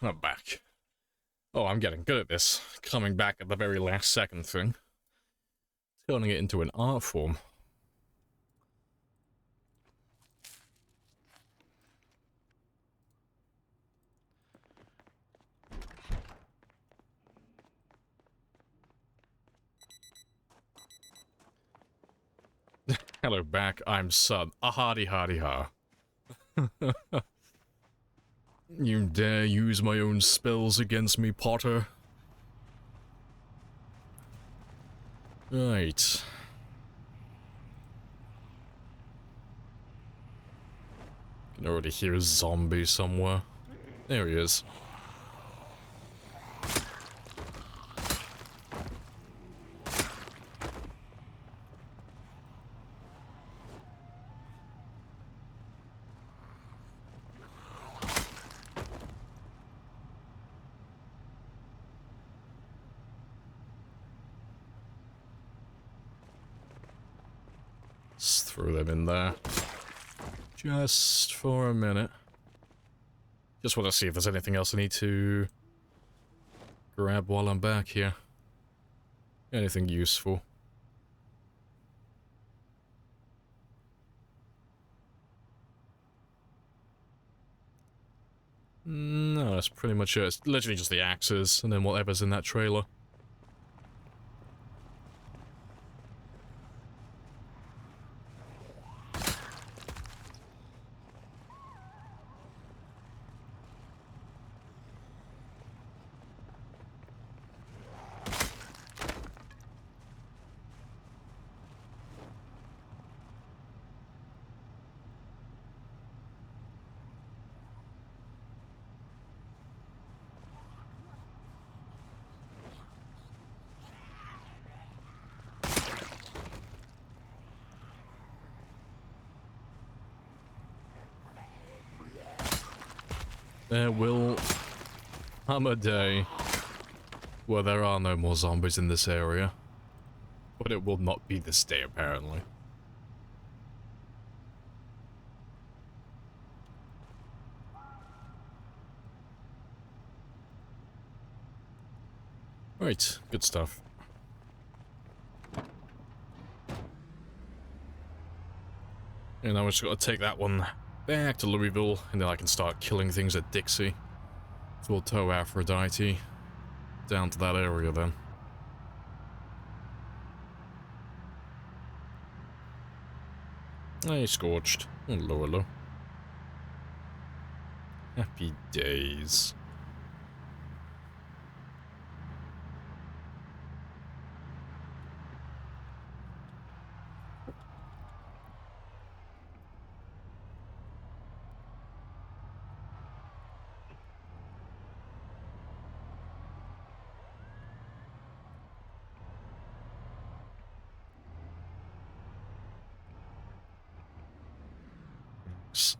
I'm back. Oh, I'm getting good at this. Coming back at the very last second thing. Turning it into an art form. Hello back, I'm Sub. A hardy hardy ha. You dare use my own spells against me, Potter? Right. Can already hear a zombie somewhere. There he is. Let's throw them in there. Just for a minute. Just want to see if there's anything else I need to grab while I'm back here. Anything useful. No, that's pretty much it. It's literally just the axes, and then whatever's in that trailer. There will come a day where there are no more zombies in this area. But it will not be this day, apparently. Right, good stuff. And I just got to take that one back to Louisville, and then I can start killing things at Dixie. So we'll tow Aphrodite down to that area then. Hey, Scorched. Hello, hello. Happy days.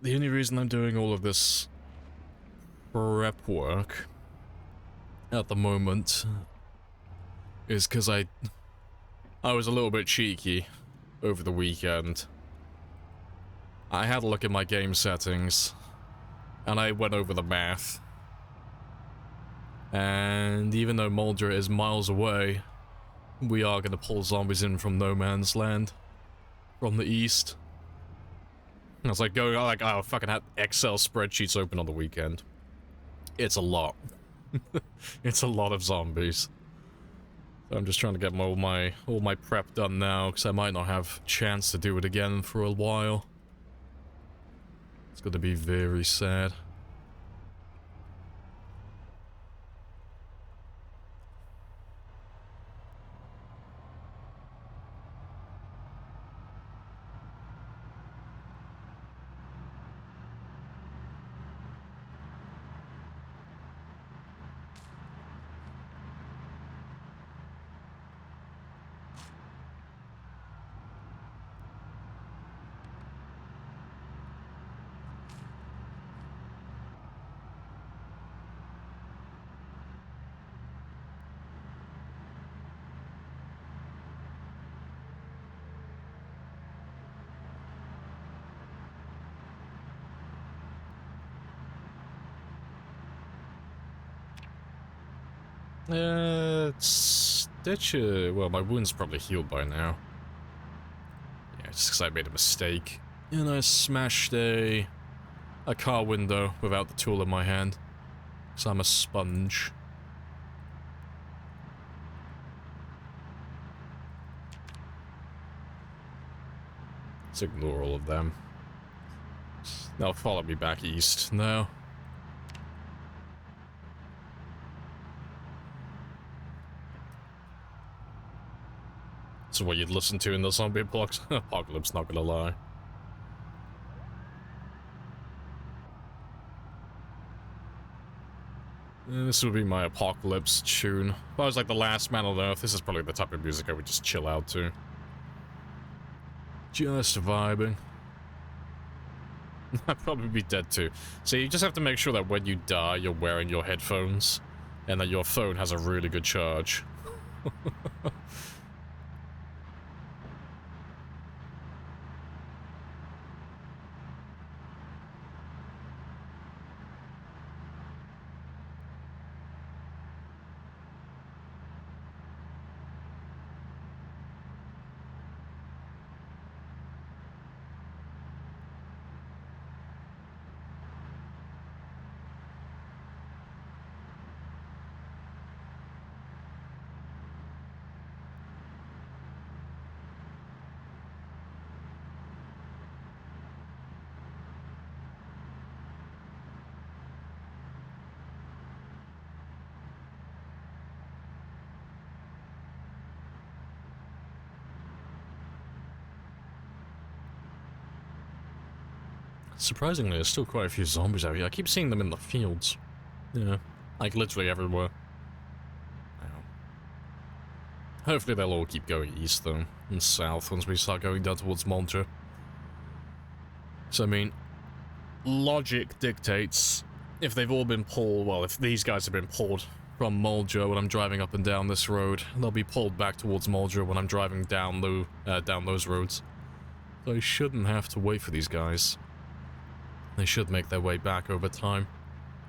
The only reason I'm doing all of this prep work at the moment is because I was a little bit cheeky over the weekend. I had a look at my game settings and I went over the math. And even though Muldraugh is miles away, we are going to pull zombies in from no man's land from the east. I was like, I fucking had Excel spreadsheets open on the weekend. It's a lot. It's a lot of zombies. So I'm just trying to get all my prep done now, because I might not have a chance to do it again for a while. It's gonna be very sad. Well, my wound's probably healed by now. Yeah, just because I made a mistake. And I smashed a car window without the tool in my hand. Because I'm a sponge. Let's ignore all of them. They'll follow me back east now. So what you'd listen to in the zombie apocalypse, not gonna lie. This would be my apocalypse tune. If I was like the last man on Earth, this is probably the type of music I would just chill out to. Just vibing. I'd probably be dead too. So you just have to make sure that when you die, you're wearing your headphones, and that your phone has a really good charge. Surprisingly, there's still quite a few zombies out here. I keep seeing them in the fields. Yeah, like literally everywhere. Hopefully they'll all keep going east though, and south once we start going down towards Muldraugh. So I mean, logic dictates if they've all been pulled, well, if these guys have been pulled from Muldraugh when I'm driving up and down this road, they'll be pulled back towards Muldraugh when I'm driving down those roads. So I shouldn't have to wait for these guys. They should make their way back over time.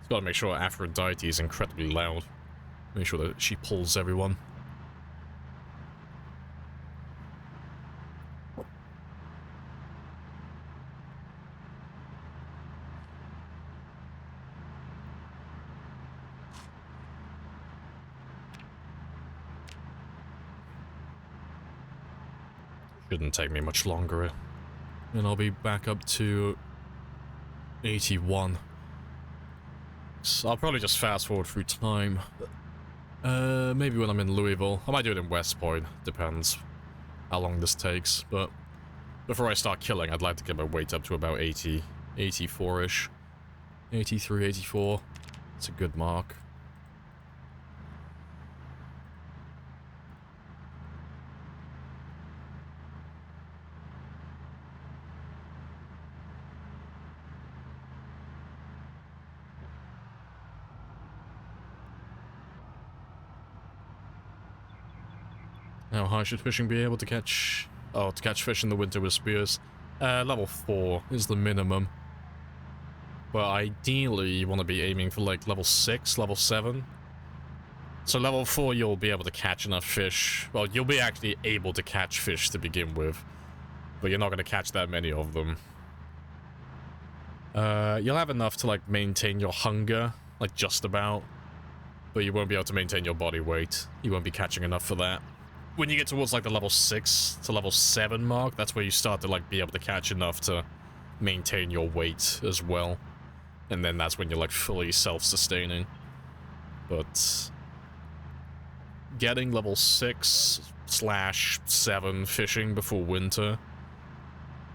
Just gotta make sure Aphrodite is incredibly loud. Make sure that she pulls everyone. Shouldn't take me much longer. And I'll be back up to 81. So I'll probably just fast forward through time. Maybe when I'm in Louisville. I might do it in West Point. Depends how long this takes. But before I start killing, I'd like to get my weight up to about 80, 84-ish. 83, 84. It's a good mark. How high should fishing be able to catch? Oh, to catch fish in the winter with spears. Level 4 is the minimum. But ideally, you want to be aiming for like level 6, level 7. So level 4, you'll be able to catch enough fish. Well, you'll be actually able to catch fish to begin with. But you're not going to catch that many of them. You'll have enough to like maintain your hunger, like just about. But you won't be able to maintain your body weight. You won't be catching enough for that. When you get towards like the level 6 to level 7 mark, that's where you start to like be able to catch enough to maintain your weight as well. And then that's when you're like fully self-sustaining. But getting level 6/7 fishing before winter,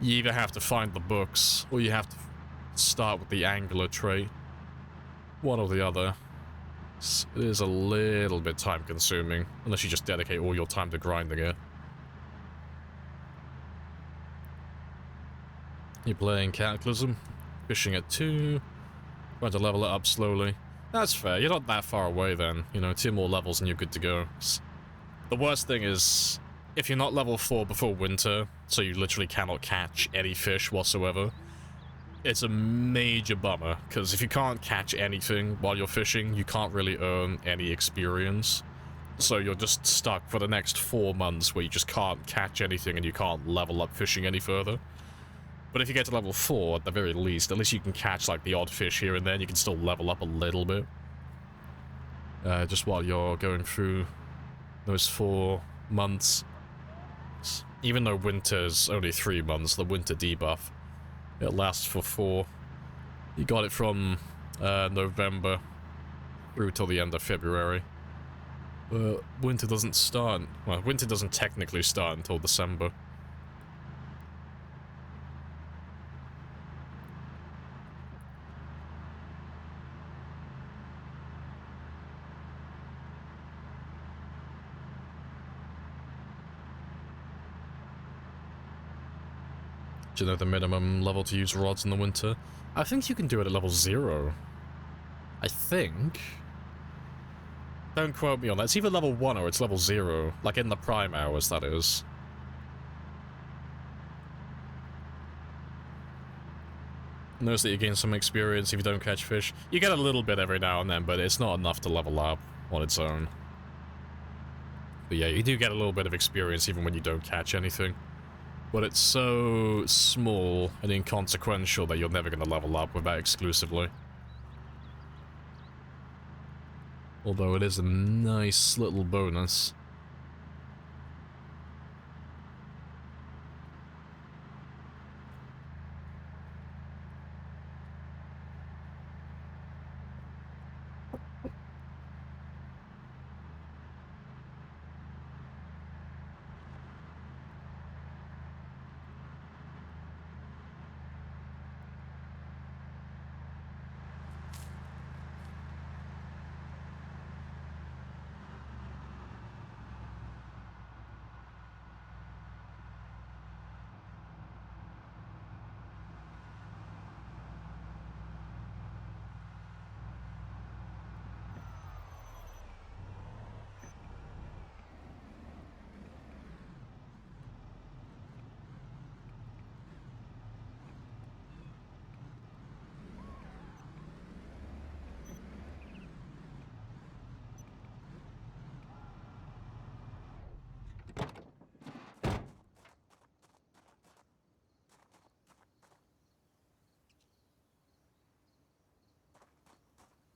you either have to find the books or you have to start with the angler trait. One or the other. It is a little bit time consuming, unless you just dedicate all your time to grinding it. You're playing Cataclysm, fishing at 2, trying to level it up slowly. That's fair, you're not that far away then, you know, 2 more levels and you're good to go. The worst thing is, if you're not level 4 before winter, so you literally cannot catch any fish whatsoever, it's a major bummer, because if you can't catch anything while you're fishing, you can't really earn any experience. So you're just stuck for the next 4 months where you just can't catch anything and you can't level up fishing any further. But if you get to level 4, at the very least, at least you can catch like the odd fish here and then, you can still level up a little bit. Just while you're going through those 4 months. Even though winter's only 3 months, the winter debuff, it lasts for 4. You got it from November through till the end of February. But winter doesn't start, well, winter doesn't technically start until December. Do you know the minimum level to use rods in the winter? I think you can do it at level 0. I think. Don't quote me on that. It's either level 1 or it's level 0. Like in the prime hours, that is. Notice that you gain some experience if you don't catch fish. You get a little bit every now and then, but it's not enough to level up on its own. But yeah, you do get a little bit of experience even when you don't catch anything. But it's so small and inconsequential that you're never going to level up with that exclusively. Although it is a nice little bonus.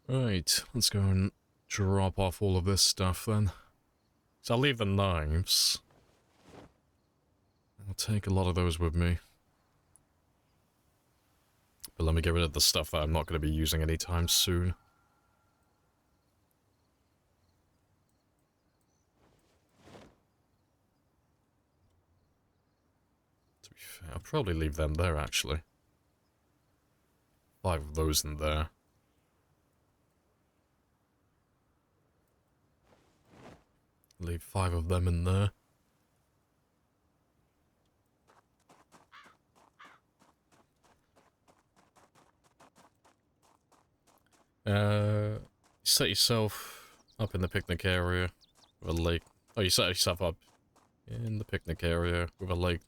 Right, let's go and drop off all of this stuff then. So I'll leave the knives. I'll take a lot of those with me. But let me get rid of the stuff that I'm not going to be using anytime soon. To be fair, I'll probably leave them there actually. 5 of those in there. Leave 5 of them in there. Set yourself up in the picnic area with a lake. Oh, you set yourself up in the picnic area with a lake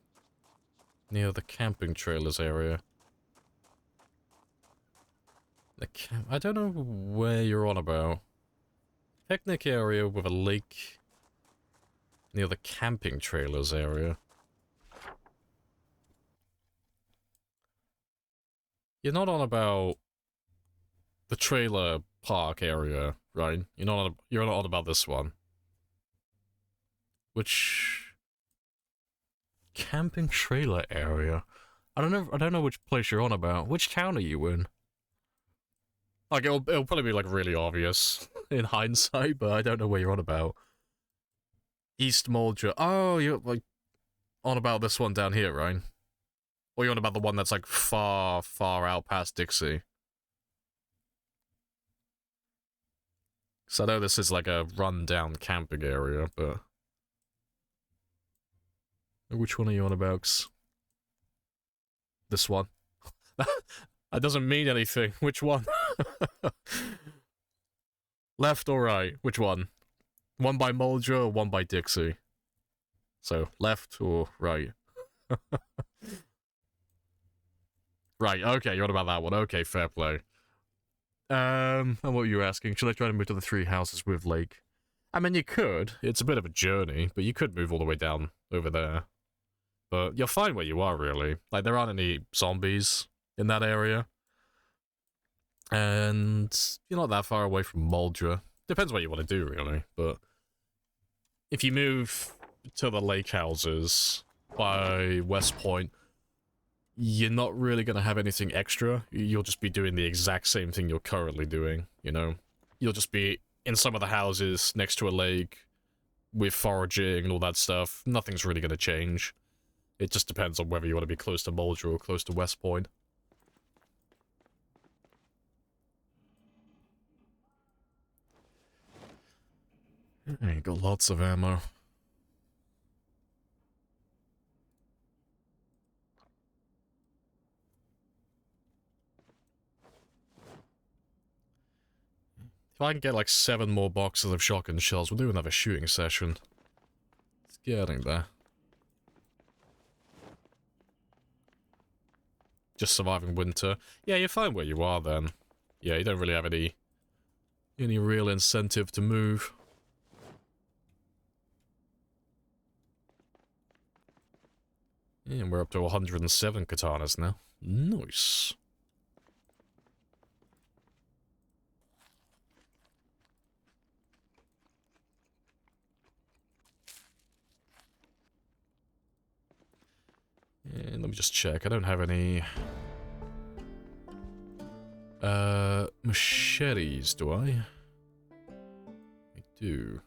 near the camping trailers area. I don't know where you're on about. Picnic area with a lake near the camping trailers area. You're not on about the trailer park area, right? You're not on about this one. Which camping trailer area? I don't know which place you're on about. Which town are you in? Like it'll probably be like really obvious in hindsight, but I don't know where you're on about. East Muldraugh. Oh, you're like on about this one down here, right? Or you're on about the one that's like far, far out past Dixie. So I know this is like a run-down camping area, but which one are you on about? This one. That doesn't mean anything. Which one? Left or right? Which one? One by Muldraugh or one by Dixie? So, left or right? Right, okay, you're on about that one. Okay, fair play. And what were you asking? Should I try to move to the 3 houses with lake? I mean, you could. It's a bit of a journey, but you could move all the way down over there. But you're fine where you are, really. Like, there aren't any zombies in that area. And you're not that far away from Muldraugh. Depends what you want to do, really. But if you move to the lake houses by West Point, you're not really going to have anything extra. You'll just be doing the exact same thing you're currently doing, you know? You'll just be in some of the houses next to a lake with foraging and all that stuff. Nothing's really going to change. It just depends on whether you want to be close to Muldraugh or close to West Point. Hey, got lots of ammo. If I can get like 7 more boxes of shotgun shells, we'll do another shooting session. It's getting there. Just surviving winter. Yeah, you're fine where you are then. Yeah, you don't really have any real incentive to move. Yeah, and we're up to 107 katanas now. Nice. And let me just check. I don't have any machetes, do I? I do.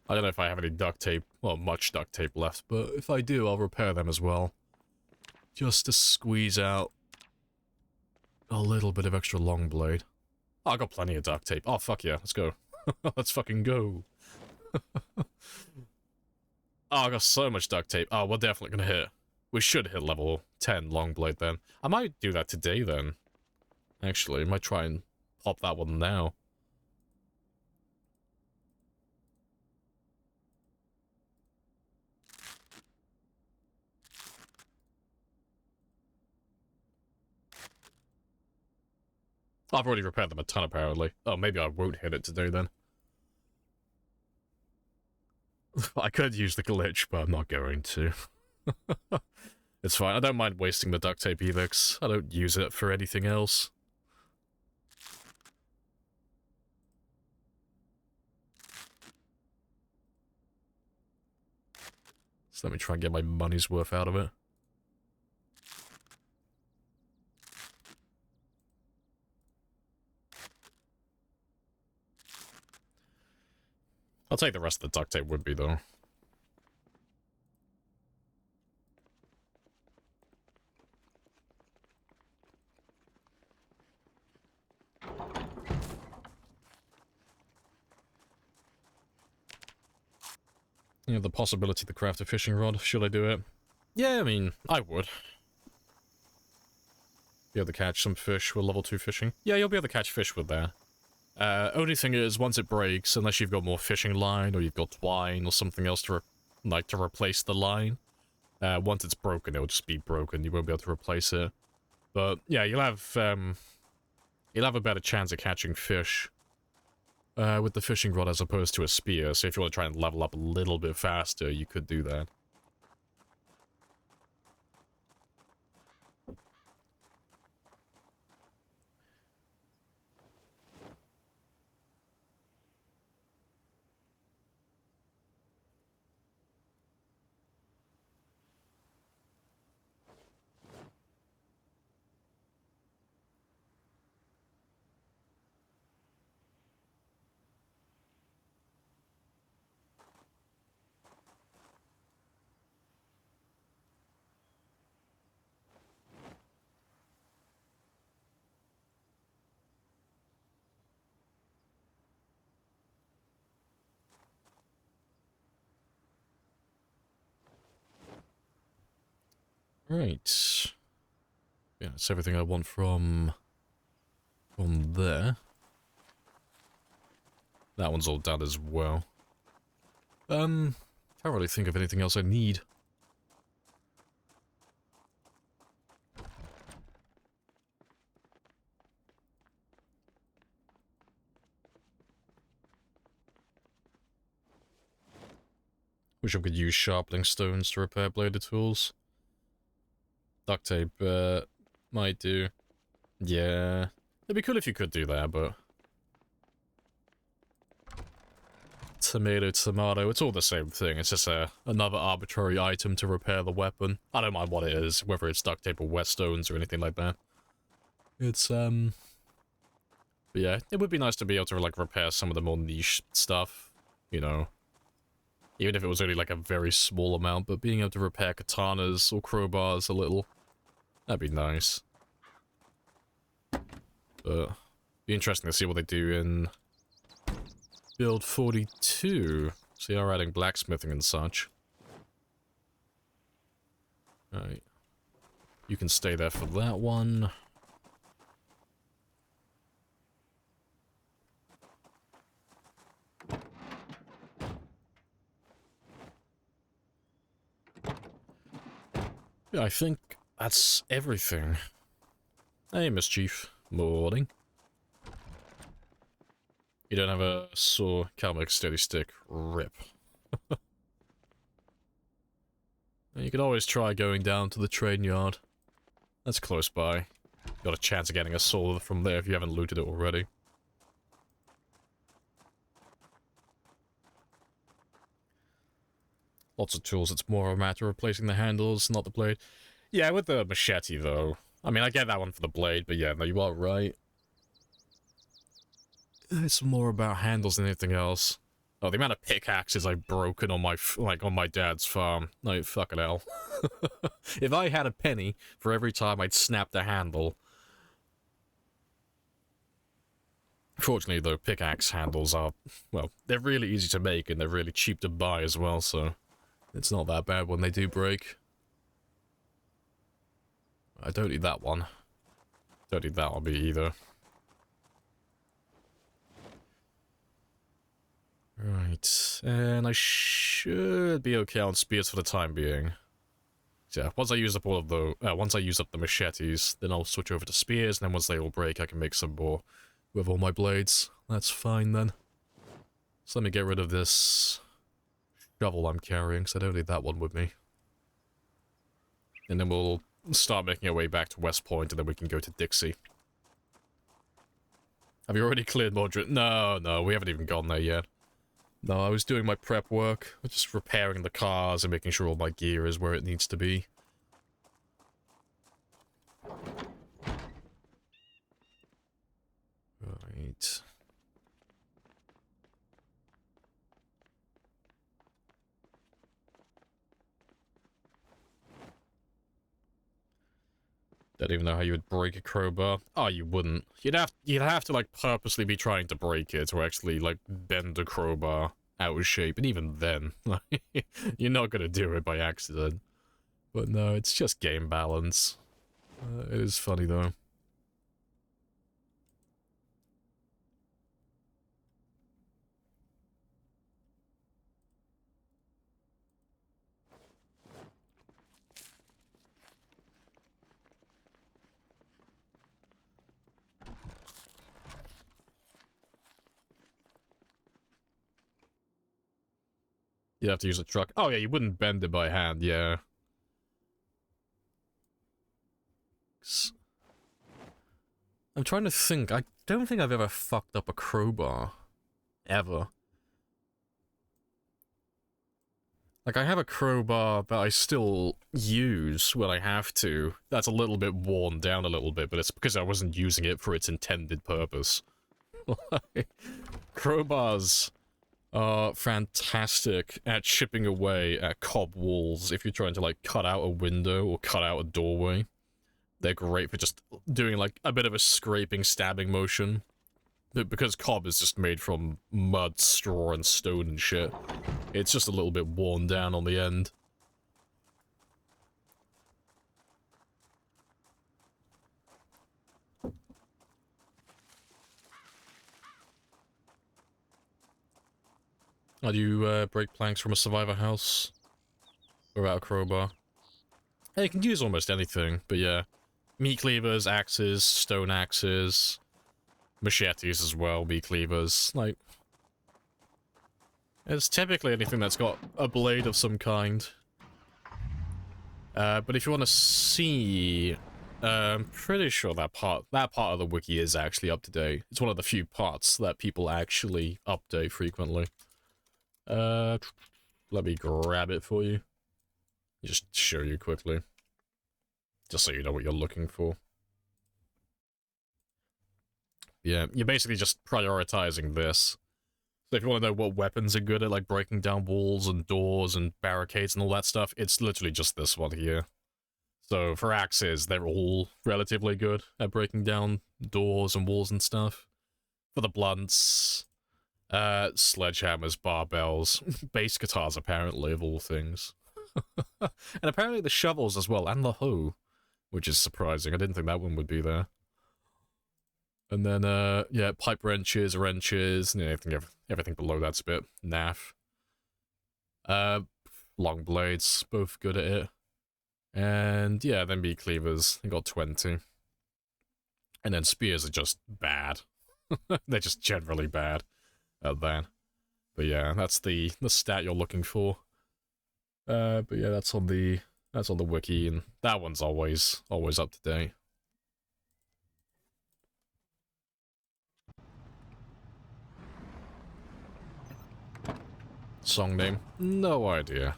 I don't know if I have any duct tape, well, much duct tape left, but if I do, I'll repair them as well. Just to squeeze out a little bit of extra long blade. Oh, I got plenty of duct tape. Oh, fuck yeah, let's go. Let's fucking go. Oh, I got so much duct tape. Oh, we're definitely gonna hit. We should hit level 10 long blade then. I might do that today then. Actually, I might try and pop that one now. I've already repaired them a ton, apparently. Oh, maybe I won't hit it today, then. I could use the glitch, but I'm not going to. It's fine. I don't mind wasting the duct tape either, 'cause I don't use it for anything else. So let me try and get my money's worth out of it. I'll take the rest of the duct tape with me, though. Yeah, the possibility to craft a fishing rod. Should I do it? Yeah, I mean, I would. Be able to catch some fish with level 2 fishing. Yeah, you'll be able to catch fish with that. Only thing is, once it breaks, unless you've got more fishing line, or you've got twine, or something else to, to replace the line, once it's broken, it'll just be broken. You won't be able to replace it. But, yeah, you'll have a better chance of catching fish with the fishing rod as opposed to a spear. So if you want to try and level up a little bit faster, you could do that. Right. Yeah, that's everything I want from there. That one's all done as well. Can't really think of anything else I need. Wish I could use sharpening stones to repair bladed tools. Duct tape, might do. Yeah. It'd be cool if you could do that, but... Tomato, tomato, it's all the same thing. It's just another arbitrary item to repair the weapon. I don't mind what it is, whether it's duct tape or wet stones or anything like that. It's, But yeah, it would be nice to be able to, like, repair some of the more niche stuff, you know. Even if it was only, like, a very small amount, but being able to repair katanas or crowbars a little, that'd be nice. But, be interesting to see what they do in build 42. So they are adding blacksmithing and such. Alright. You can stay there for that one. Yeah, I think that's everything. Hey, Mischief. Morning. You don't have a saw, can't make a steady stick. Rip. You can always try going down to the train yard. That's close by. Got a chance of getting a saw from there if you haven't looted it already. Lots of tools, it's more a matter of replacing the handles, not the blade. Yeah, with the machete, though. I mean, I get that one for the blade, but yeah, no, you are right. It's more about handles than anything else. Oh, the amount of pickaxes I've broken on my, on my dad's farm. Like, fucking hell. If I had a penny for every time I'd snap the handle... Fortunately, though, pickaxe handles are, well, they're really easy to make and they're really cheap to buy as well, so... It's not that bad when they do break. I don't need that one. Don't need that one either. Right, and I should be okay on spears for the time being. So yeah, once I use up all of the, once I use up the machetes, then I'll switch over to spears, and then once they all break, I can make some more with all my blades. That's fine then. So let me get rid of this shovel I'm carrying, because I don't need that one with me. And then we'll start making our way back to West Point, and then we can go to Dixie. Have you already cleared Muldraugh? No, we haven't even gone there yet. No, I was doing my prep work, just repairing the cars and making sure all my gear is where it needs to be. Right. Don't even know how you would break a crowbar. Oh, you wouldn't. You'd have to like purposely be trying to break it or actually like bend a crowbar out of shape, and even then, like, you're not gonna do it by accident. But no, it's just game balance. It is funny though. You'd have to use a truck. Oh yeah, you wouldn't bend it by hand, yeah. I'm trying to think. I don't think I've ever fucked up a crowbar. Ever. Like, I have a crowbar that I still use when I have to. That's a little bit worn down a little bit, but it's because I wasn't using it for its intended purpose. Crowbars are fantastic at chipping away at cob walls if you're trying to, like, cut out a window or cut out a doorway. They're great for just doing, like, a bit of a scraping, stabbing motion. But because cob is just made from mud, straw, and stone and shit, it's just a little bit worn down on the end. How do you break planks from a survivor house? Without a crowbar? Hey, you can use almost anything, but yeah. Meat cleavers, axes, stone axes, machetes as well, meat cleavers, like... It's typically anything that's got a blade of some kind. But if you want to see, I'm pretty sure that part of the wiki is actually up to date. It's one of the few parts that people actually update frequently. Let me grab it for you. Just show you quickly. Just so you know what you're looking for. Yeah, you're basically just prioritizing this. So if you want to know what weapons are good at, like breaking down walls and doors and barricades and all that stuff, it's literally just this one here. So for axes, they're all relatively good at breaking down doors and walls and stuff. For the blunts, sledgehammers, barbells, bass guitars apparently, of all things. And apparently the shovels as well, and the hoe, which is surprising. I didn't think that one would be there. And then, yeah, pipe wrenches, and everything below that's a bit naff. Long blades, both good at it. And, yeah, then meat cleavers, they got 20. And then spears are just bad. They're just generally bad at that. But yeah, that's the stat you're looking for. But yeah, that's on the wiki, and that one's always up to date. Song name? No idea.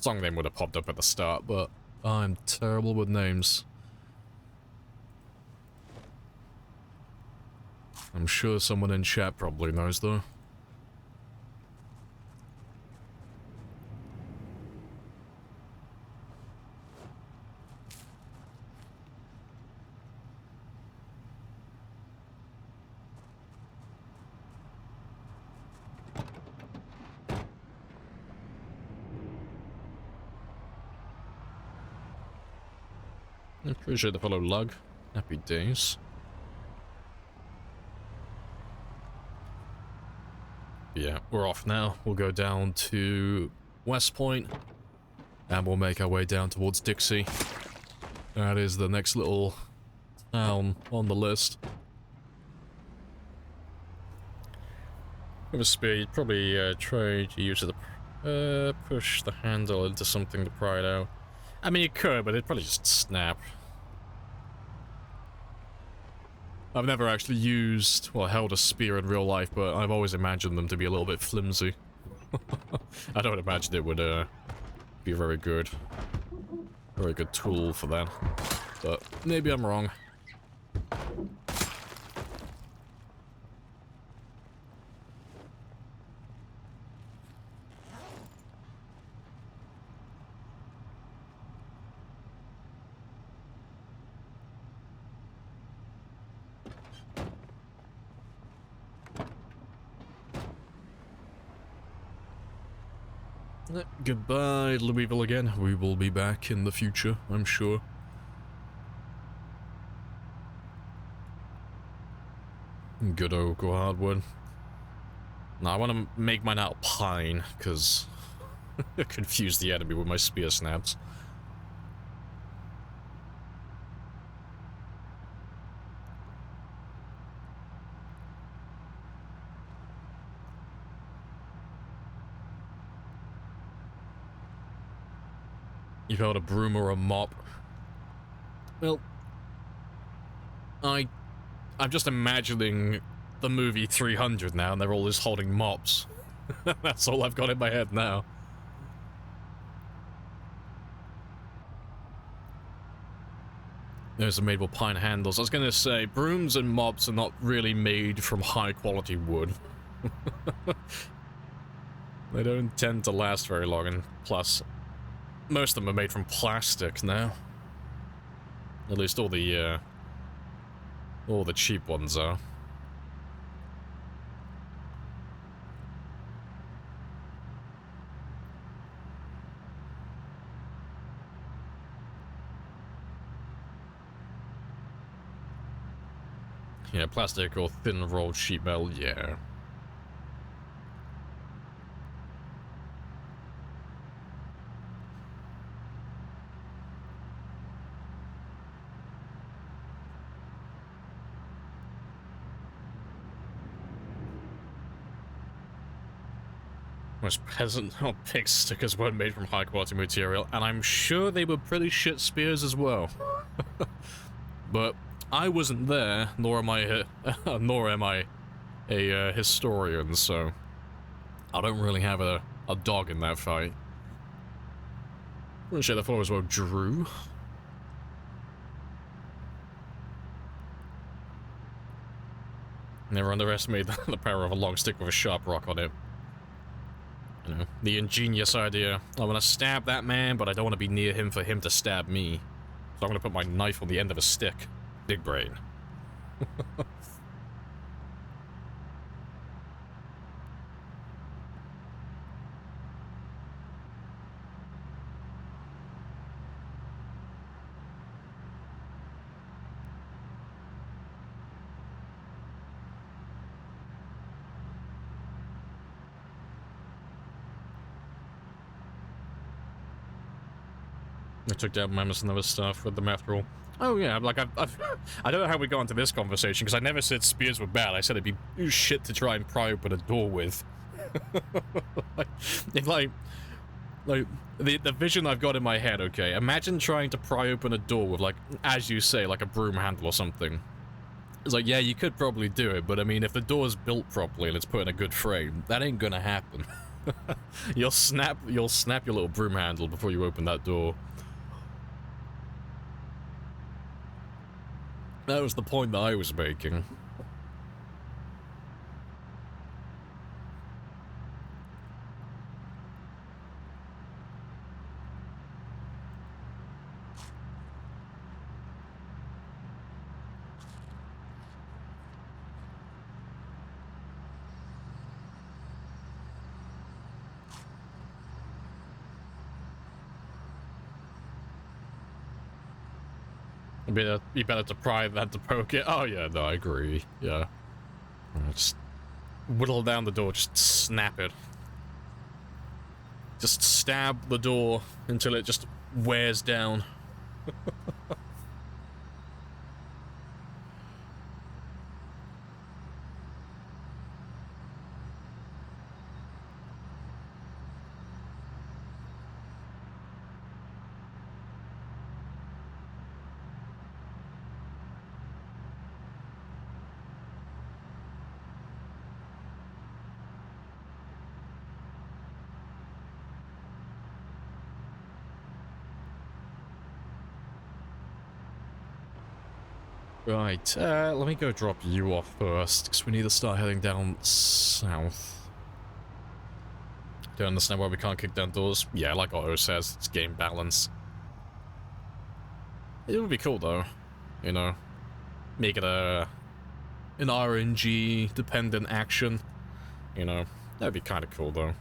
Song name would have popped up at the start, but I'm terrible with names. I'm sure someone in chat probably knows, though. I appreciate the follow, Lug. Happy days. Yeah, we're off now. We'll go down to West Point, and we'll make our way down towards Dixie. That is the next little town on the list. With a speed, probably try to use the push the handle into something to pry it out. I mean, you could, but it'd probably just snap. I've never actually used, well, held a spear in real life, but I've always imagined them to be a little bit flimsy. I don't imagine it would be a very good tool for that. But maybe I'm wrong. Goodbye, Louisville again. We will be back in the future, I'm sure. Good oak or hardwood. Now I want to make mine out of pine, because I confuse the enemy with my spear snaps. You've held a broom or a mop. Well, I'm just imagining the movie 300 now, and they're all just holding mops. That's all I've got in my head now. There's the maple pine handles. I was gonna say, brooms and mops are not really made from high-quality wood. They don't tend to last very long, and plus, most of them are made from plastic now. At least all the cheap ones are. Yeah, plastic or thin rolled sheet metal, yeah. Most peasant or pig stickers weren't made from high quality material, and I'm sure they were pretty shit spears as well. But I wasn't there, nor am I a historian, so I don't really have a dog in that fight. Shit, I thought it was well Drew. Never underestimate the power of a long stick with a sharp rock on it. You know, the ingenious idea. I want to stab that man, but I don't want to be near him for him to stab me. So I'm going to put my knife on the end of a stick. Big brain. I took down Mammoth and other stuff with them after all. Oh yeah, like I don't know how we got into this conversation, because I never said spears were bad. I said it'd be shit to try and pry open a door with. like the vision I've got in my head, okay, imagine trying to pry open a door with, like, as you say, like a broom handle or something. It's like, yeah, you could probably do it, but I mean, if the door's built properly and it's put in a good frame, that ain't gonna happen. You'll snap your little broom handle before you open that door. That was the point that I was making. Be better to pry than to poke it. Oh yeah, no, I agree. Yeah. Just whittle down the door, just snap it. Just stab the door until it just wears down. Right, let me go drop you off first, because we need to start heading down south. Do you understand why we can't kick down doors? Yeah, like Otto says, it's game balance. It would be cool though, you know, make it an RNG dependent action, you know, that'd be kind of cool though.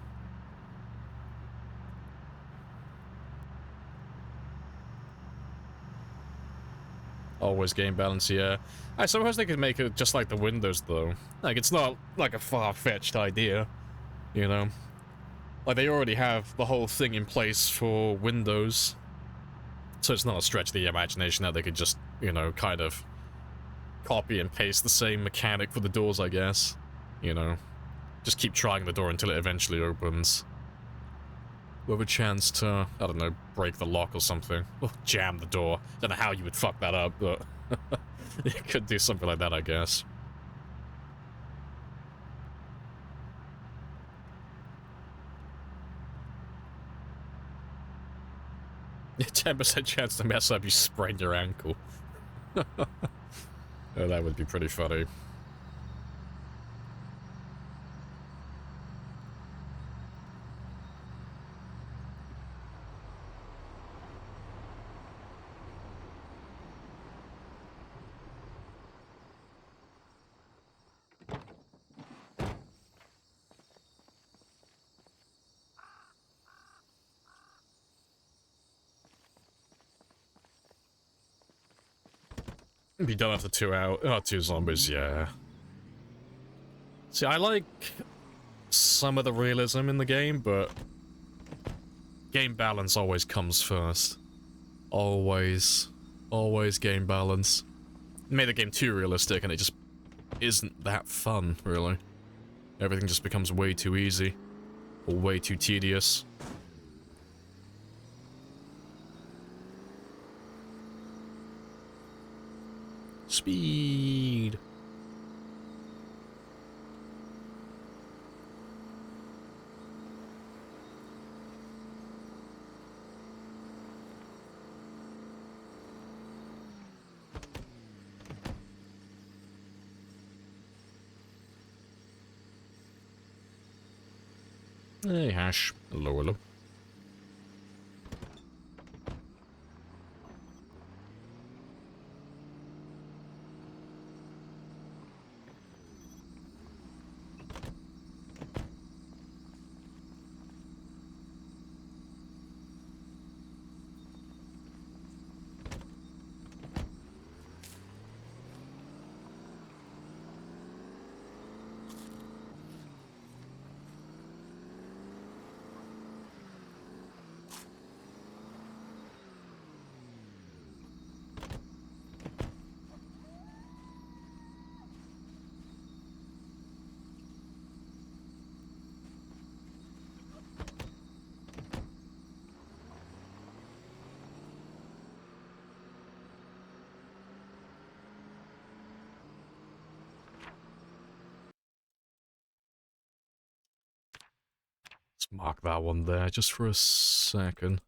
Always game balance, yeah. I suppose they could make it just like the Windows, though. Like, it's not, like, a far-fetched idea, you know? Like, they already have the whole thing in place for Windows. So it's not a stretch of the imagination that they could just, you know, kind of copy and paste the same mechanic for the doors, I guess. You know? Just keep trying the door until it eventually opens. With a chance to, I don't know, break the lock or something. Or jam the door. Don't know how you would fuck that up, but you could do something like that, I guess. Yeah, 10% chance to mess up, you sprain your ankle. Oh, that would be pretty funny. Be done after 2 hours. Oh, 2 zombies, yeah. See, I like some of the realism in the game, but game balance always comes first. Always. Always game balance. Made the game too realistic and it just isn't that fun, really. Everything just becomes way too easy. or way too tedious. Speed. Hey, Hash. Hello, hello. Let's mark that one there just for a second.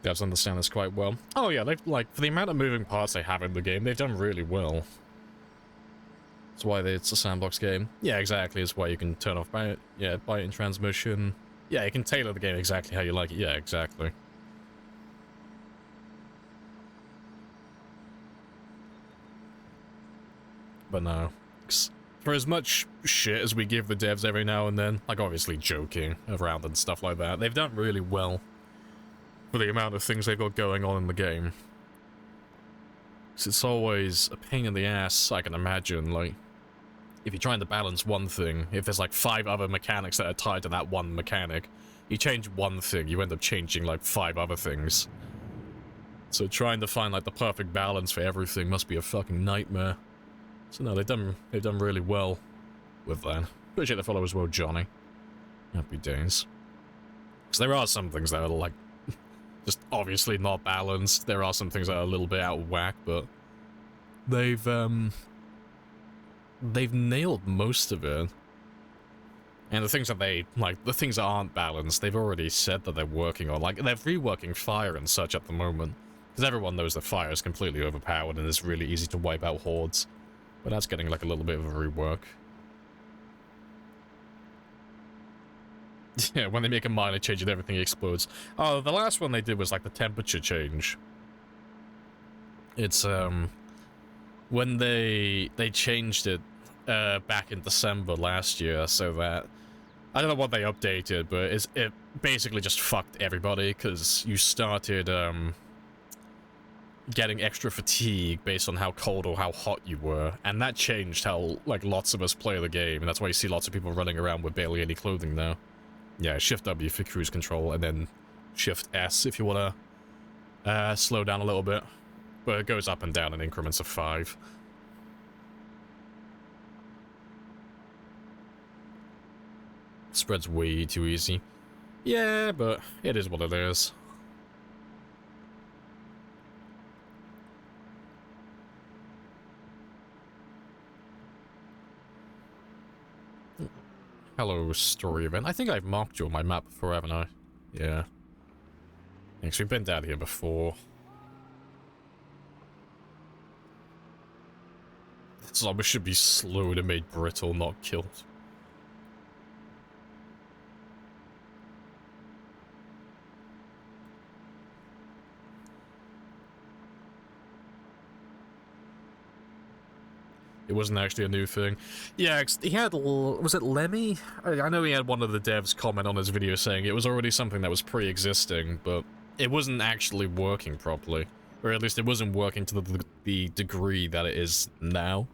Devs understand this quite well. Oh yeah, they've, like, for the amount of moving parts they have in the game, they've done really well. That's why it's a sandbox game. Yeah, exactly. It's why you can turn off by it in transmission. Yeah, you can tailor the game exactly how you like it. Yeah, exactly. But no. For as much shit as we give the devs every now and then, like obviously joking around and stuff like that, they've done really well for the amount of things they've got going on in the game. So it's always a pain in the ass, I can imagine, like, if you're trying to balance one thing, if there's like 5 other mechanics that are tied to that one mechanic, you change one thing, you end up changing like 5 other things. So trying to find like the perfect balance for everything must be a fucking nightmare. So no, they've done really well with that. Appreciate the follow as well, Johnny. Happy days. Because there are some things that are like just obviously not balanced. There are some things that are a little bit out of whack, but they've nailed most of it. And the things that the things that aren't balanced, they've already said that they're working on. Like, they're reworking fire and such at the moment. Because everyone knows that fire is completely overpowered and it's really easy to wipe out hordes. But that's getting like a little bit of a rework. Yeah, when they make a minor change and everything explodes. Oh, the last one they did was like the temperature change. It's, when they changed it back in December last year, so that I don't know what they updated, but it basically just fucked everybody because you started getting extra fatigue based on how cold or how hot you were, and that changed how like lots of us play the game, and that's why you see lots of people running around with barely any clothing now. Yeah, Shift W for cruise control, and then Shift S if you want to slow down a little bit. But it goes up and down in increments of 5. Spreads way too easy. Yeah, but it is what it is. Hello, story event. I think I've marked you on my map before, haven't I? Yeah. Thanks, we've been down here before. Zombies should be slowed and made brittle, not killed. It wasn't actually a new thing. Yeah, he had... Was it Lemmy? I know he had one of the devs comment on his video saying it was already something that was pre-existing, but it wasn't actually working properly. Or at least it wasn't working to the degree that it is now.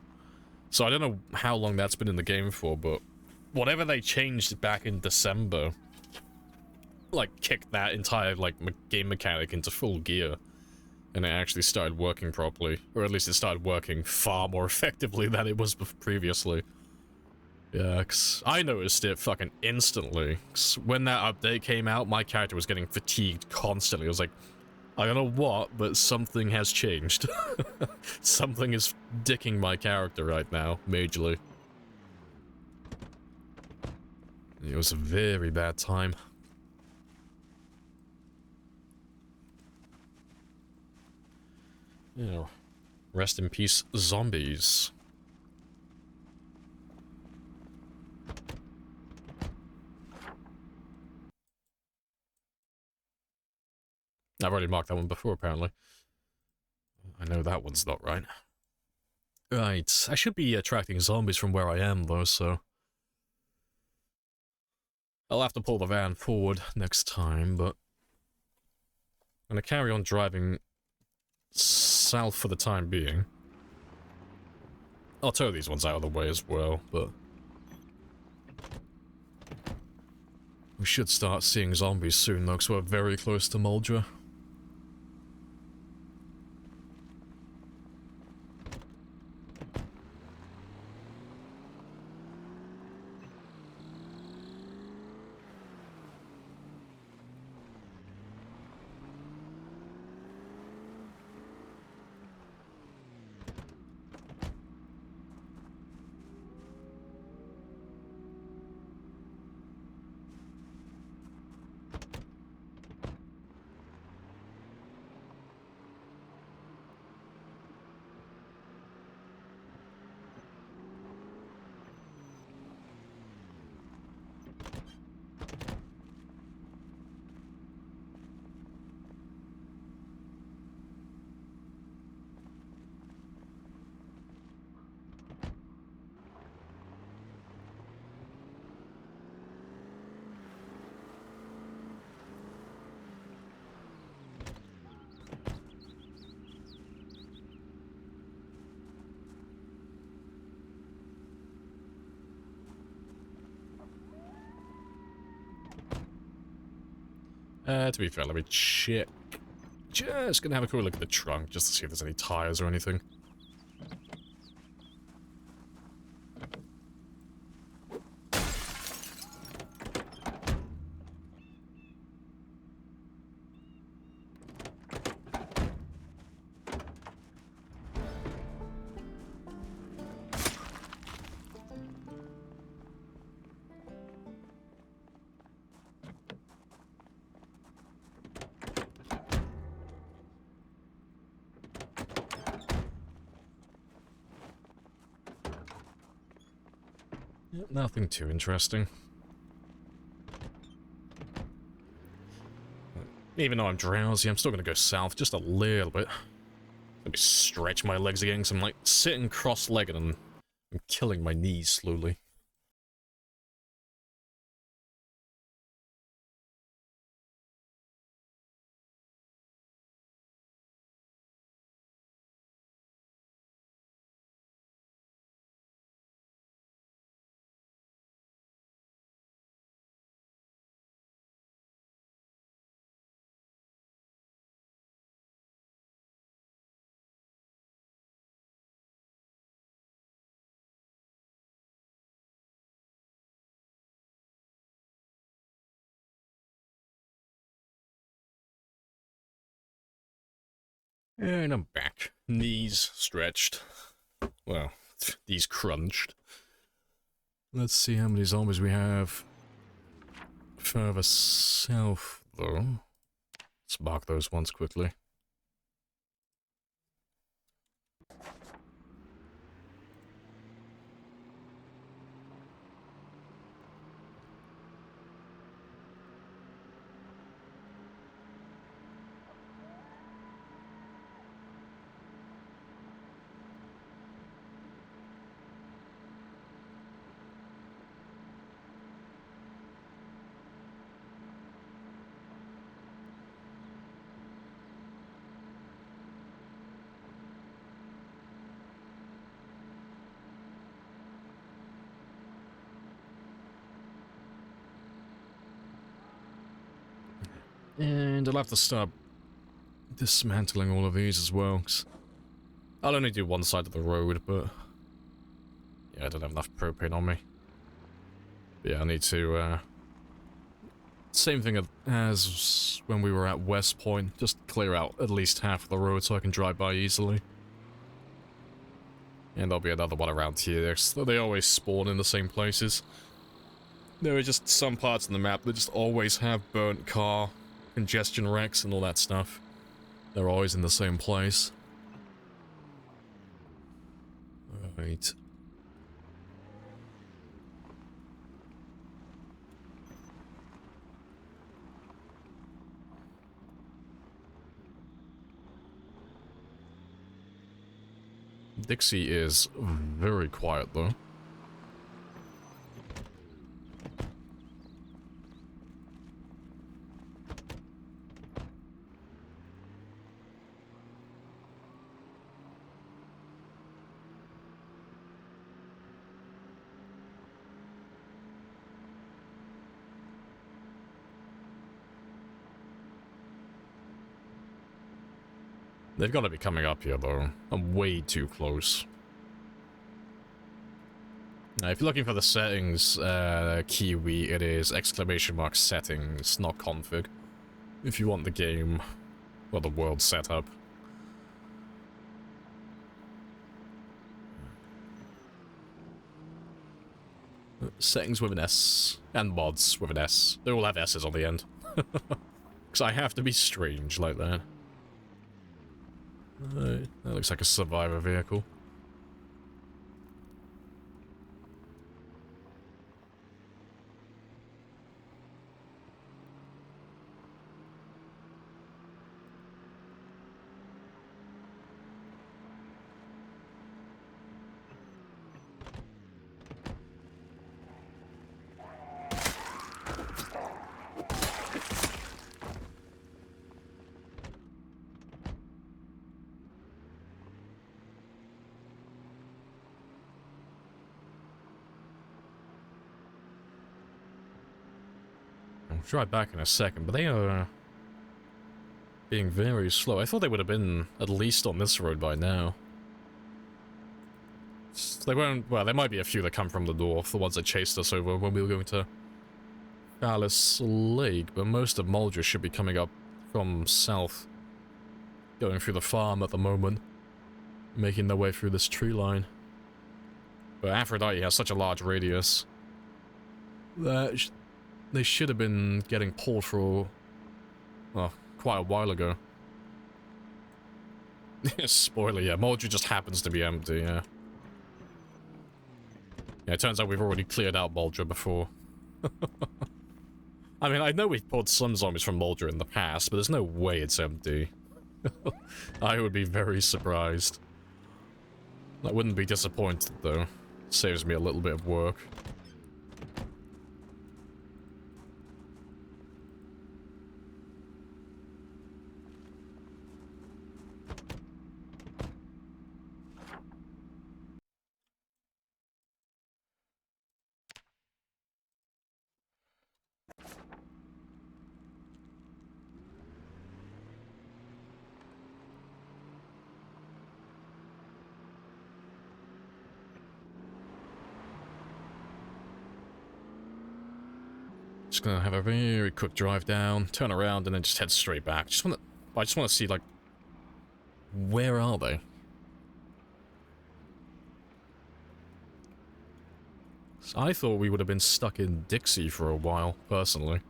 So I don't know how long that's been in the game for, but whatever they changed back in December, like, kicked that entire, like, game mechanic into full gear. And it actually started working properly. Or at least it started working far more effectively than it was previously. Yeah, 'cause I noticed it fucking instantly. 'Cause when that update came out, my character was getting fatigued constantly. I was like, I don't know what, but something has changed. Something is dicking my character right now, majorly. It was a very bad time. You know, rest in peace, zombies. I've already marked that one before, apparently. I know that one's not right. Right, I should be attracting zombies from where I am, though, so... I'll have to pull the van forward next time, but... I'm gonna carry on driving south for the time being. I'll tow these ones out of the way as well, but... We should start seeing zombies soon, though, because we're very close to Muldraugh. To be fair, let me check. Just gonna have a quick look at the trunk, just to see if there's any tires or anything. Yep, nothing too interesting. Even though I'm drowsy, I'm still gonna go south just a little bit. Let me stretch my legs again, because I'm like sitting cross-legged and I'm killing my knees slowly. And I'm back. Knees stretched. Well, knees crunched. Let's see how many zombies we have further south, though. Let's mark those ones quickly. And I'll have to start dismantling all of these as well. 'Cause I'll only do one side of the road, but yeah, I don't have enough propane on me. But yeah, I need to, same thing as when we were at West Point, just clear out at least half of the road so I can drive by easily. And there'll be another one around here, so they always spawn in the same places. There are just some parts in the map that just always have burnt car, congestion wrecks, and all that stuff. They're always in the same place. Right. Dixie is very quiet, though. They've got to be coming up here, though. I'm way too close. Now, if you're looking for the settings, Kiwi, it is !settings, not config. If you want the game, or the world setup. Settings with an S, and mods with an S. They all have S's on the end. Because I have to be strange like that. That looks like a survivor vehicle. I'll try back in a second, but they are being very slow. I thought they would have been at least on this road by now. They won't. Well, there might be a few that come from the north, the ones that chased us over when we were going to Phallus Lake, but most of Muldraugh should be coming up from south, going through the farm at the moment, making their way through this tree line. But Aphrodite has such a large radius that they should have been getting pulled through, well, quite a while ago. Spoiler, yeah, Muldraugh just happens to be empty, yeah. Yeah, it turns out we've already cleared out Muldraugh before. I mean, I know we've pulled some zombies from Muldraugh in the past, but there's no way it's empty. I would be very surprised. I wouldn't be disappointed, though. Saves me a little bit of work. Just gonna have a very quick drive down, turn around, and then just head straight back. I just wanna see, like, where are they? So I thought we would have been stuck in Dixie for a while, personally.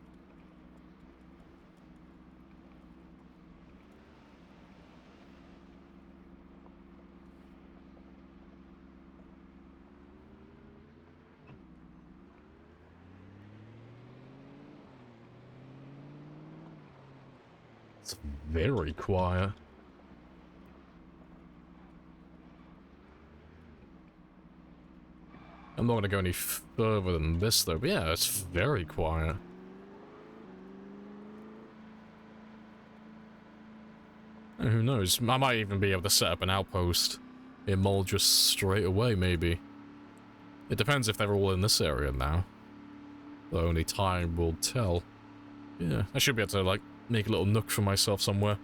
It's very quiet. I'm not going to go any further than this, though, but yeah, it's very quiet. And who knows? I might even be able to set up an outpost in Muldraugh straight away, maybe. It depends if they're all in this area now. Though only time will tell. Yeah, I should be able to, like, make a little nook for myself somewhere.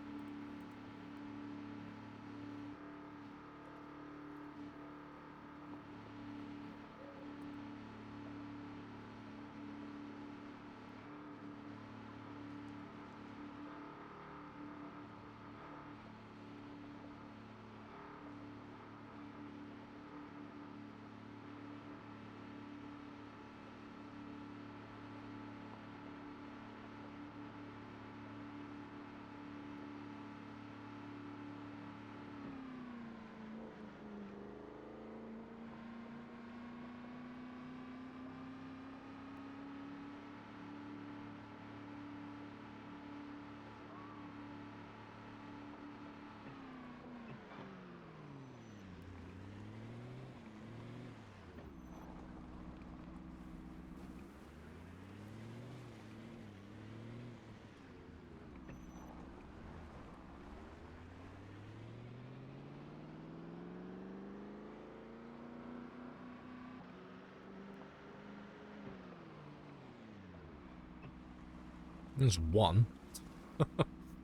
There's one.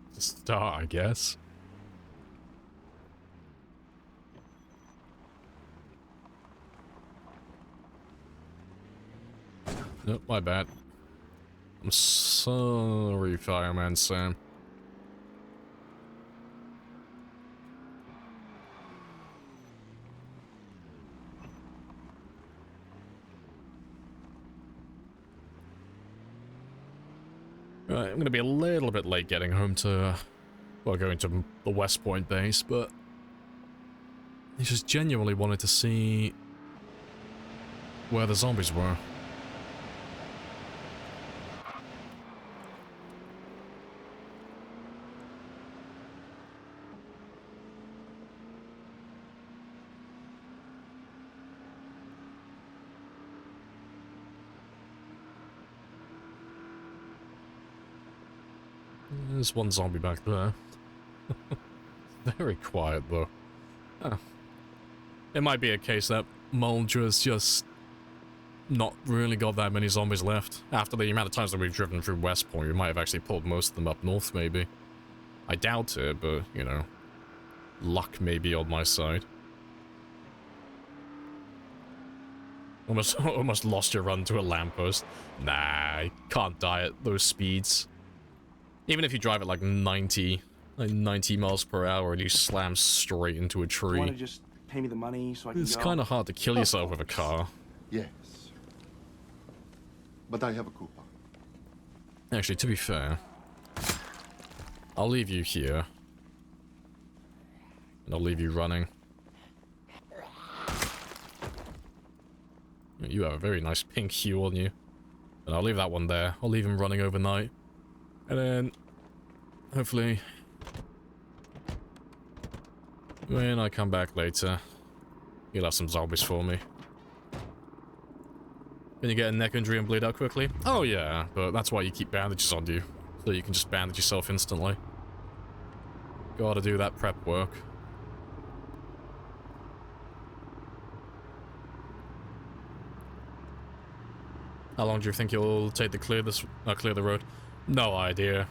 It's a start, I guess. Nope, my bad. I'm sorry, Fireman Sam. Right, I'm gonna be a little bit late getting home to, well, going to the West Point base, but I just genuinely wanted to see where the zombies were. There's one zombie back there. Very quiet, though. Huh. It might be a case that Muldragh's just not really got that many zombies left. After the amount of times that we've driven through West Point, we might have actually pulled most of them up north, maybe. I doubt it, but, you know, luck may be on my side. Almost lost your run to a lamppost. Nah, you can't die at those speeds. Even if you drive at like 90 miles per hour and you slam straight into a Do you want to tree, just pay me the money so I can it's go? kind of hard to kill yourself with a car. Yes. But I have a coupon. Actually, to be fair, I'll leave you here. And I'll leave you running. You have a very nice pink hue on you. And I'll leave that one there. I'll leave him running overnight. And then, hopefully, when I come back later, you'll have some zombies for me. Can you get a neck injury and bleed out quickly? Oh yeah, but that's why you keep bandages on you. So you can just bandage yourself instantly. Gotta do that prep work. How long do you think you'll take to clear the road? No idea.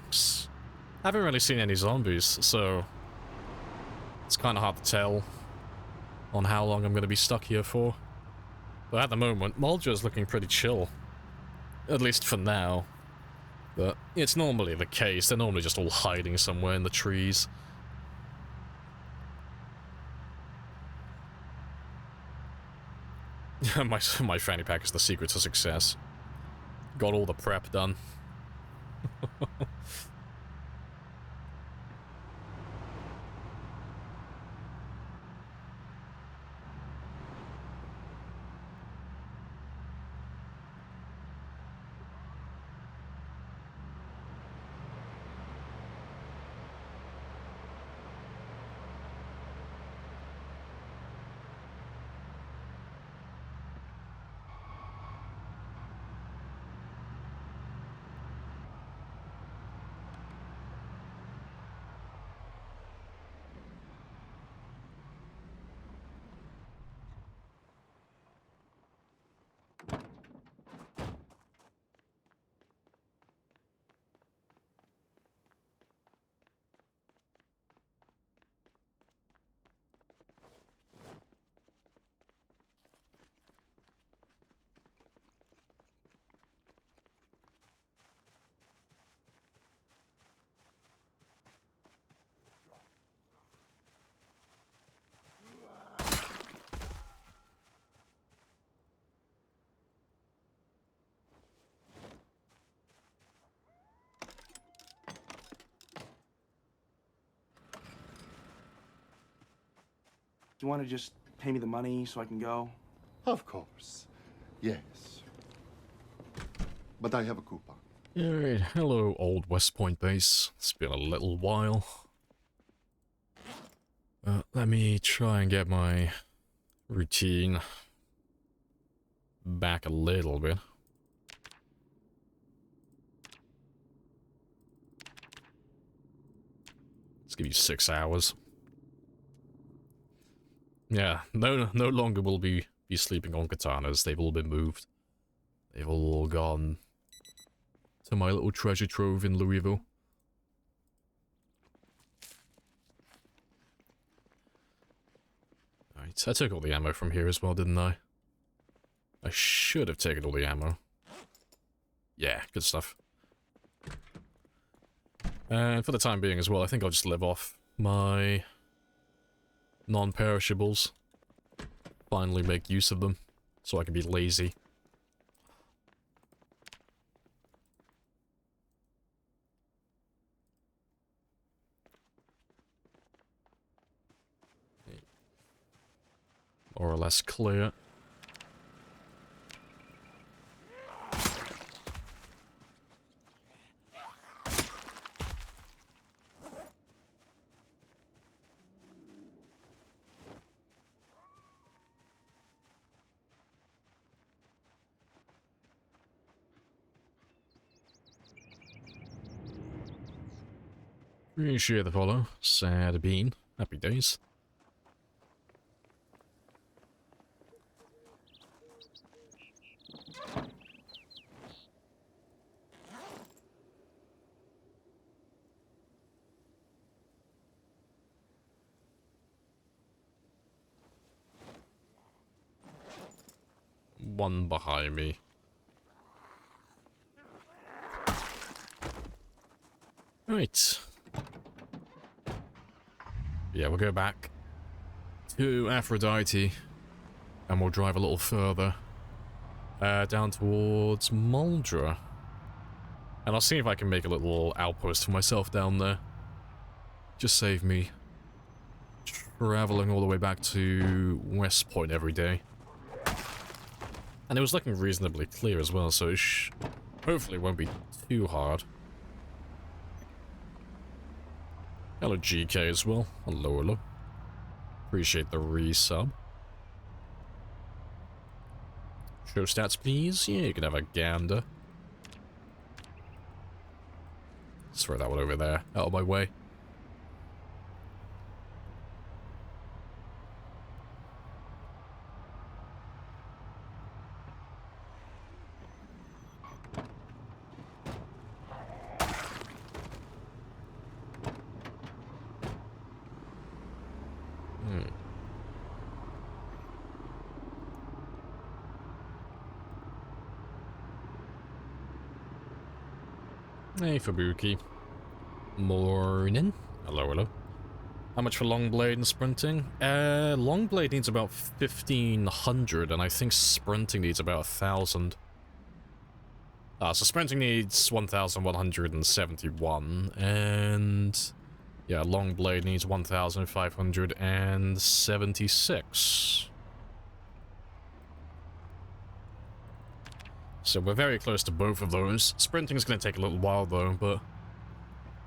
I haven't really seen any zombies, so it's kind of hard to tell on how long I'm going to be stuck here for. But at the moment, Muldraugh is looking pretty chill. At least for now. But it's normally the case. They're normally just all hiding somewhere in the trees. my fanny pack is the secret to success. Got all the prep done. Do you want to just pay me the money so I can go? Of course. Yes. But I have a coupon. Alright, hello old West Point base. It's been a little while. Let me try and get my routine back a little bit. Let's give you 6 hours. Yeah, no longer will be sleeping on katanas. They've all been moved. They've all gone to my little treasure trove in Louisville. Right, I took all the ammo from here as well, didn't I? I should have taken all the ammo. Yeah, good stuff. And for the time being as well, I think I'll just live off my non-perishables. Finally make use of them, so I can be lazy. More or less clear. Appreciate the follow. Sad bean. Happy days. One behind me. Right. Yeah, we'll go back to Aphrodite, and we'll drive a little further, down towards Muldraugh. And I'll see if I can make a little outpost for myself down there. Just save me traveling all the way back to West Point every day. And it was looking reasonably clear as well, so hopefully it won't be too hard. Hello GK as well. Hello, hello. Appreciate the resub. Show stats, please. Yeah, you can have a gander. Let's throw that one over there, out of my way. Hey, Fabuki. Morning. Hello, hello. How much for long blade and sprinting? Long blade needs about 1,500, and I think sprinting needs about 1,000. So sprinting needs 1,171, and yeah, long blade needs 1,576. So we're very close to both of those. Sprinting's going to take a little while though, but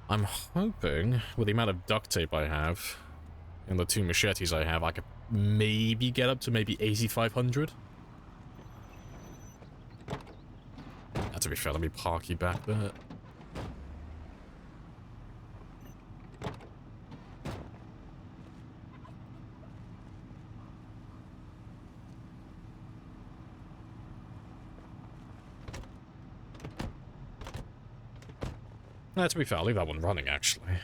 I'm hoping with the amount of duct tape I have and the 2 machetes I have, I could maybe get up to maybe 8,500. To be fair, let me park you back there. To be fair, I'll leave that one running, actually.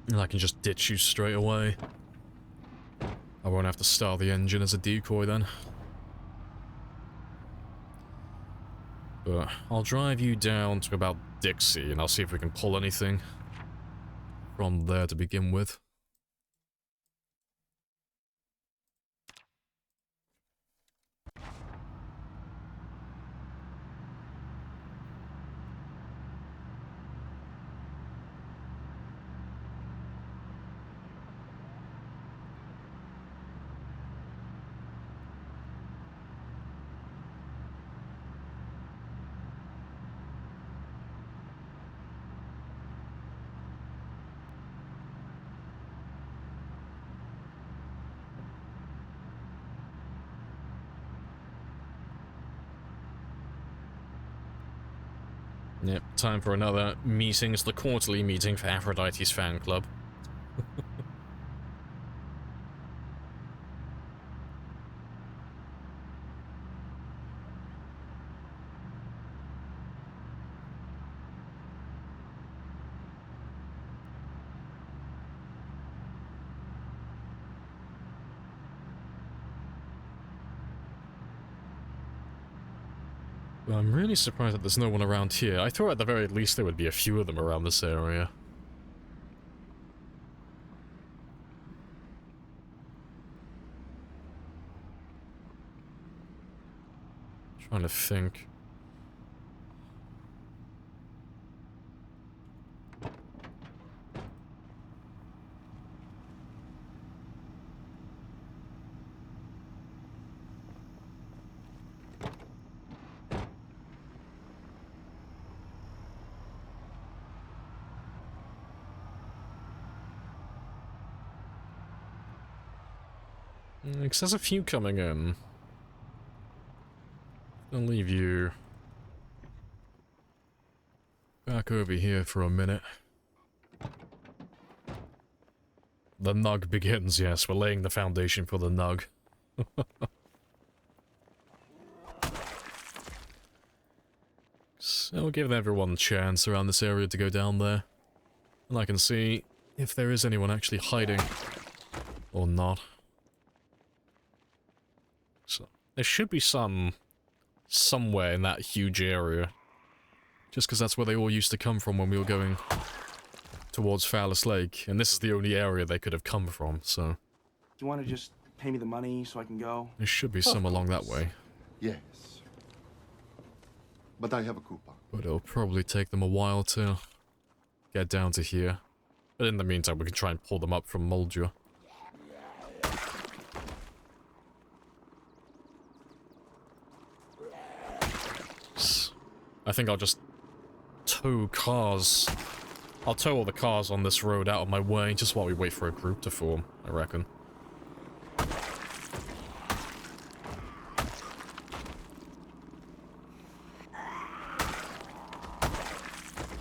And I can just ditch you straight away. I won't have to start the engine as a decoy then. But I'll drive you down to about Dixie, and I'll see if we can pull anything from there to begin with. Yep, time for another meeting. It's the quarterly meeting for Aphrodite's fan club. I'm really surprised that there's no one around here. I thought at the very least there would be a few of them around this area. Trying to think. Because there's a few coming in. I'll leave you back over here for a minute. The nug begins, yes. We're laying the foundation for the nug. So we'll give everyone a chance around this area to go down there. And I can see if there is anyone actually hiding or not. So there should be some somewhere in that huge area. Just because that's where they all used to come from when we were going towards Fowler's Lake. And this is the only area they could have come from, so... Do you want to just pay me the money so I can go? There should be some along that way. Yes. But I have a coupon. But it'll probably take them a while to get down to here. But in the meantime, we can try and pull them up from Muldraugh. I think I'll just tow cars. I'll tow all the cars on this road out of my way just while we wait for a group to form, I reckon.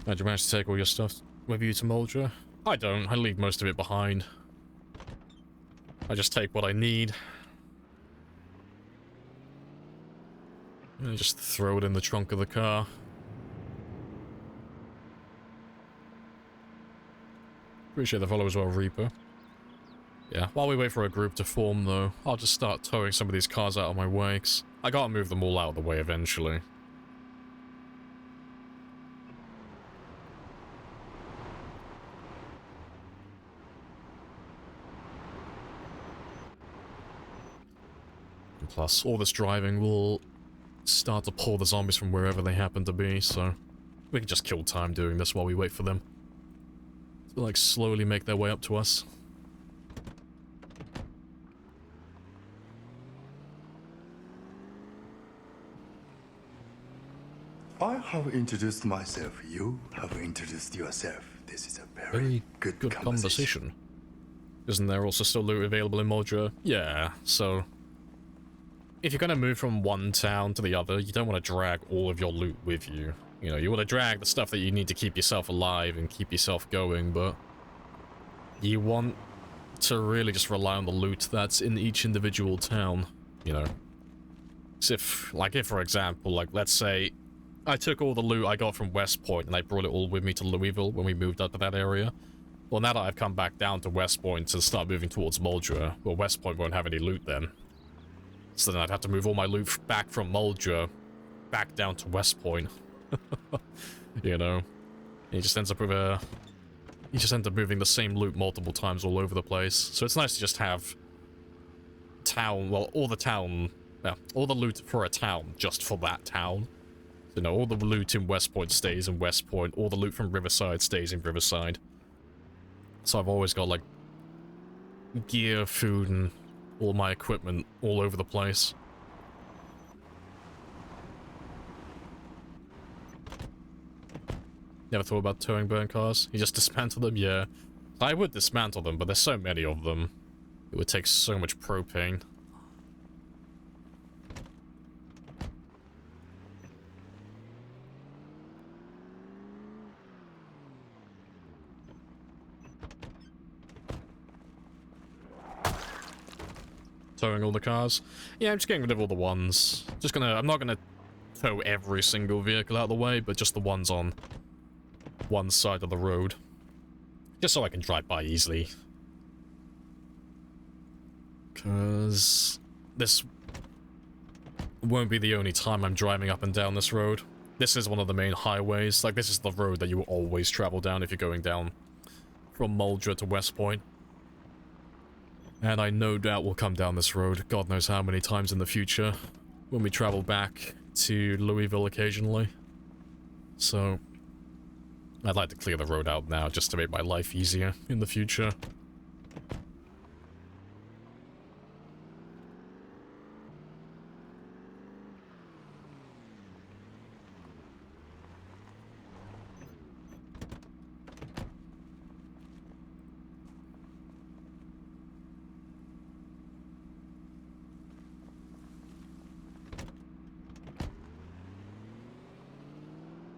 Did you manage to take all your stuff with you to Muldraugh? I don't. I leave most of it behind. I just take what I need. And just throw it in the trunk of the car. Appreciate the follow as well, Reaper. Yeah, while we wait for a group to form, though, I'll just start towing some of these cars out of my way, 'cause I gotta move them all out of the way eventually. And plus, all this driving will start to pull the zombies from wherever they happen to be, so we can just kill time doing this while we wait for them to, like, slowly make their way up to us. I have introduced myself. You have introduced yourself. This is a very good conversation. Isn't there also still loot available in Muldraugh? Yeah, so... if you're gonna move from one town to the other, you don't want to drag all of your loot with you. You know, you want to drag the stuff that you need to keep yourself alive and keep yourself going, but... you want to really just rely on the loot that's in each individual town, you know. So if, for example, like, let's say I took all the loot I got from West Point and I brought it all with me to Louisville when we moved up to that area. Well, now that I've come back down to West Point to start moving towards Muldraugh, well, West Point won't have any loot then. So then I'd have to move all my loot back from Muldraugh back down to West Point. You know? He just ends up with a... you just end up moving the same loot multiple times all over the place. So it's nice to just have town, well, all the loot for a town just for that town. You know, all the loot in West Point stays in West Point, all the loot from Riverside stays in Riverside. So I've always got, like, gear, food, and all my equipment all over the place. Never thought about towing burn cars? You just dismantle them? Yeah. I would dismantle them, but there's so many of them. It would take so much propane. Towing all the cars? Yeah, I'm just getting rid of all the ones. I'm not gonna tow every single vehicle out of the way, but just the ones on one side of the road. Just so I can drive by easily. Because this won't be the only time I'm driving up and down this road. This is one of the main highways. Like, this is the road that you will always travel down if you're going down from Muldraugh to West Point. And I no doubt will come down this road, God knows how many times in the future, when we travel back to Louisville occasionally. So, I'd like to clear the road out now just to make my life easier in the future.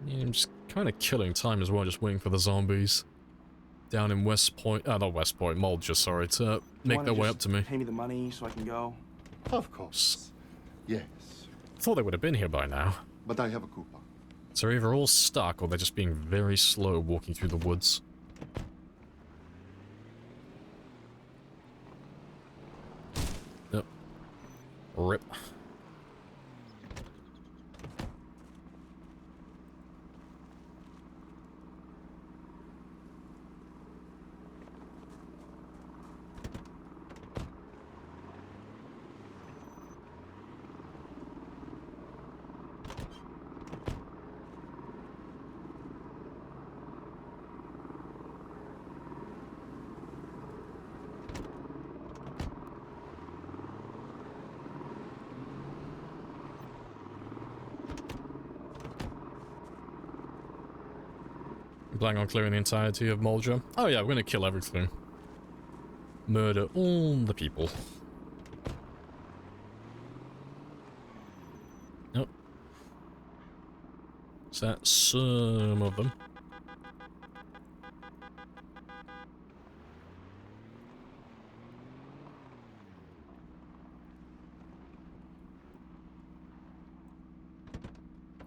Yeah, I'm just kind of killing time as well, just waiting for the zombies down in West Point, not West Point, Muldraugh, sorry, to make their way up to me. Pay me the money so I can go. Of course. Yes. Thought they would have been here by now. But I have a coupon. So they're either all stuck or they're just being very slow walking through the woods. Yep. Rip. Planning on clearing the entirety of Muldraugh. Oh yeah, we're gonna kill everything. Murder all the people. Nope. Is that some of them?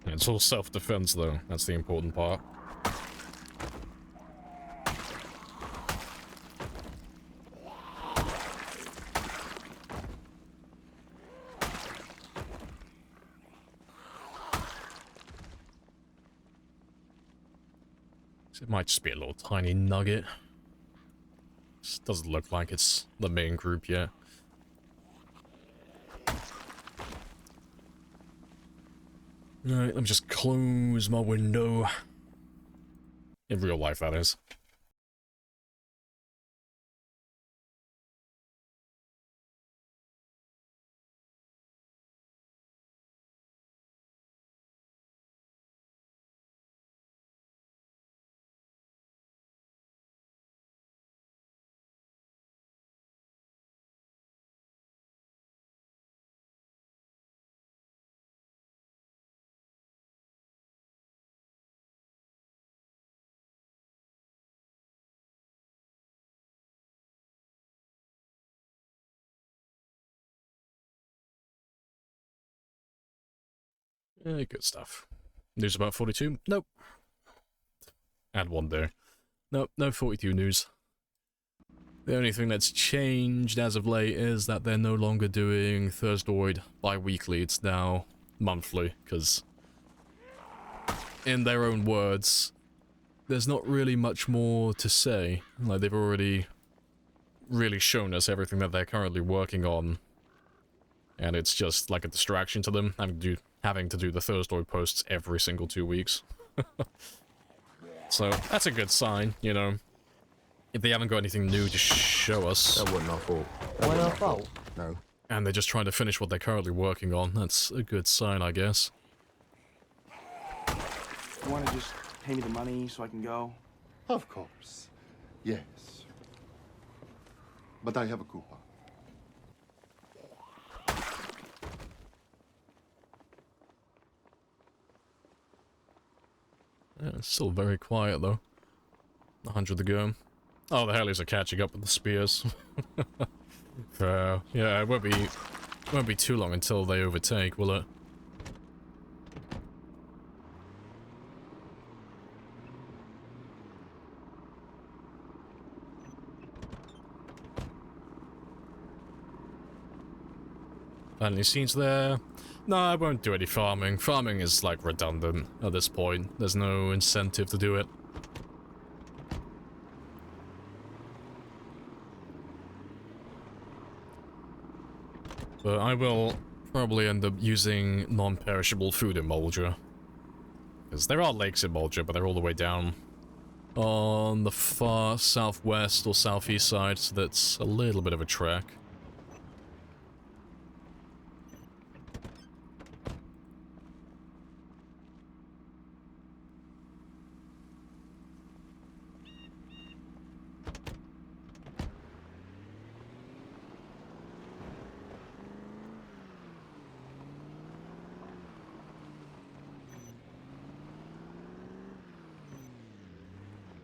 It's all self-defense though, that's the important part. It might just be a little tiny nugget. Just doesn't look like it's the main group yet. Alright, let me just close my window. In real life, that is. Good stuff. News about 42? Nope. And one there. Nope, no 42 news. The only thing that's changed as of late is that they're no longer doing Thursdoid bi-weekly, it's now monthly, because in their own words, there's not really much more to say. Like, they've already really shown us everything that they're currently working on, and it's just like a distraction to them, having to do the Thursday posts every single 2 weeks. So, that's a good sign, you know. If they haven't got anything new to show us... That wasn't our fault. Wasn't our fault? No. And they're just trying to finish what they're currently working on, that's a good sign, I guess. You want to just pay me the money so I can go? Of course. Yes. But I have a coupon. Yeah, it's still very quiet, though. 100 to go. Oh, the Hellies are catching up with the spears. Yeah, it won't be too long until they overtake, will it? Any scenes there? No, I won't do any farming. Farming is, like, redundant at this point. There's no incentive to do it. But I will probably end up using non-perishable food in Muldraugh. Because there are lakes in Muldraugh, but they're all the way down on the far southwest or southeast side, so that's a little bit of a trek.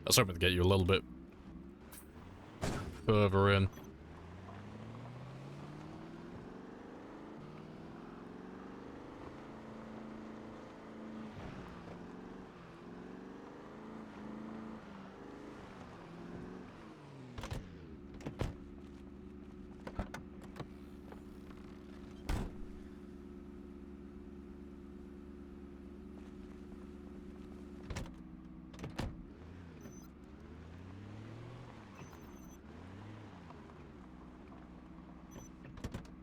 I was hoping to get you a little bit further in.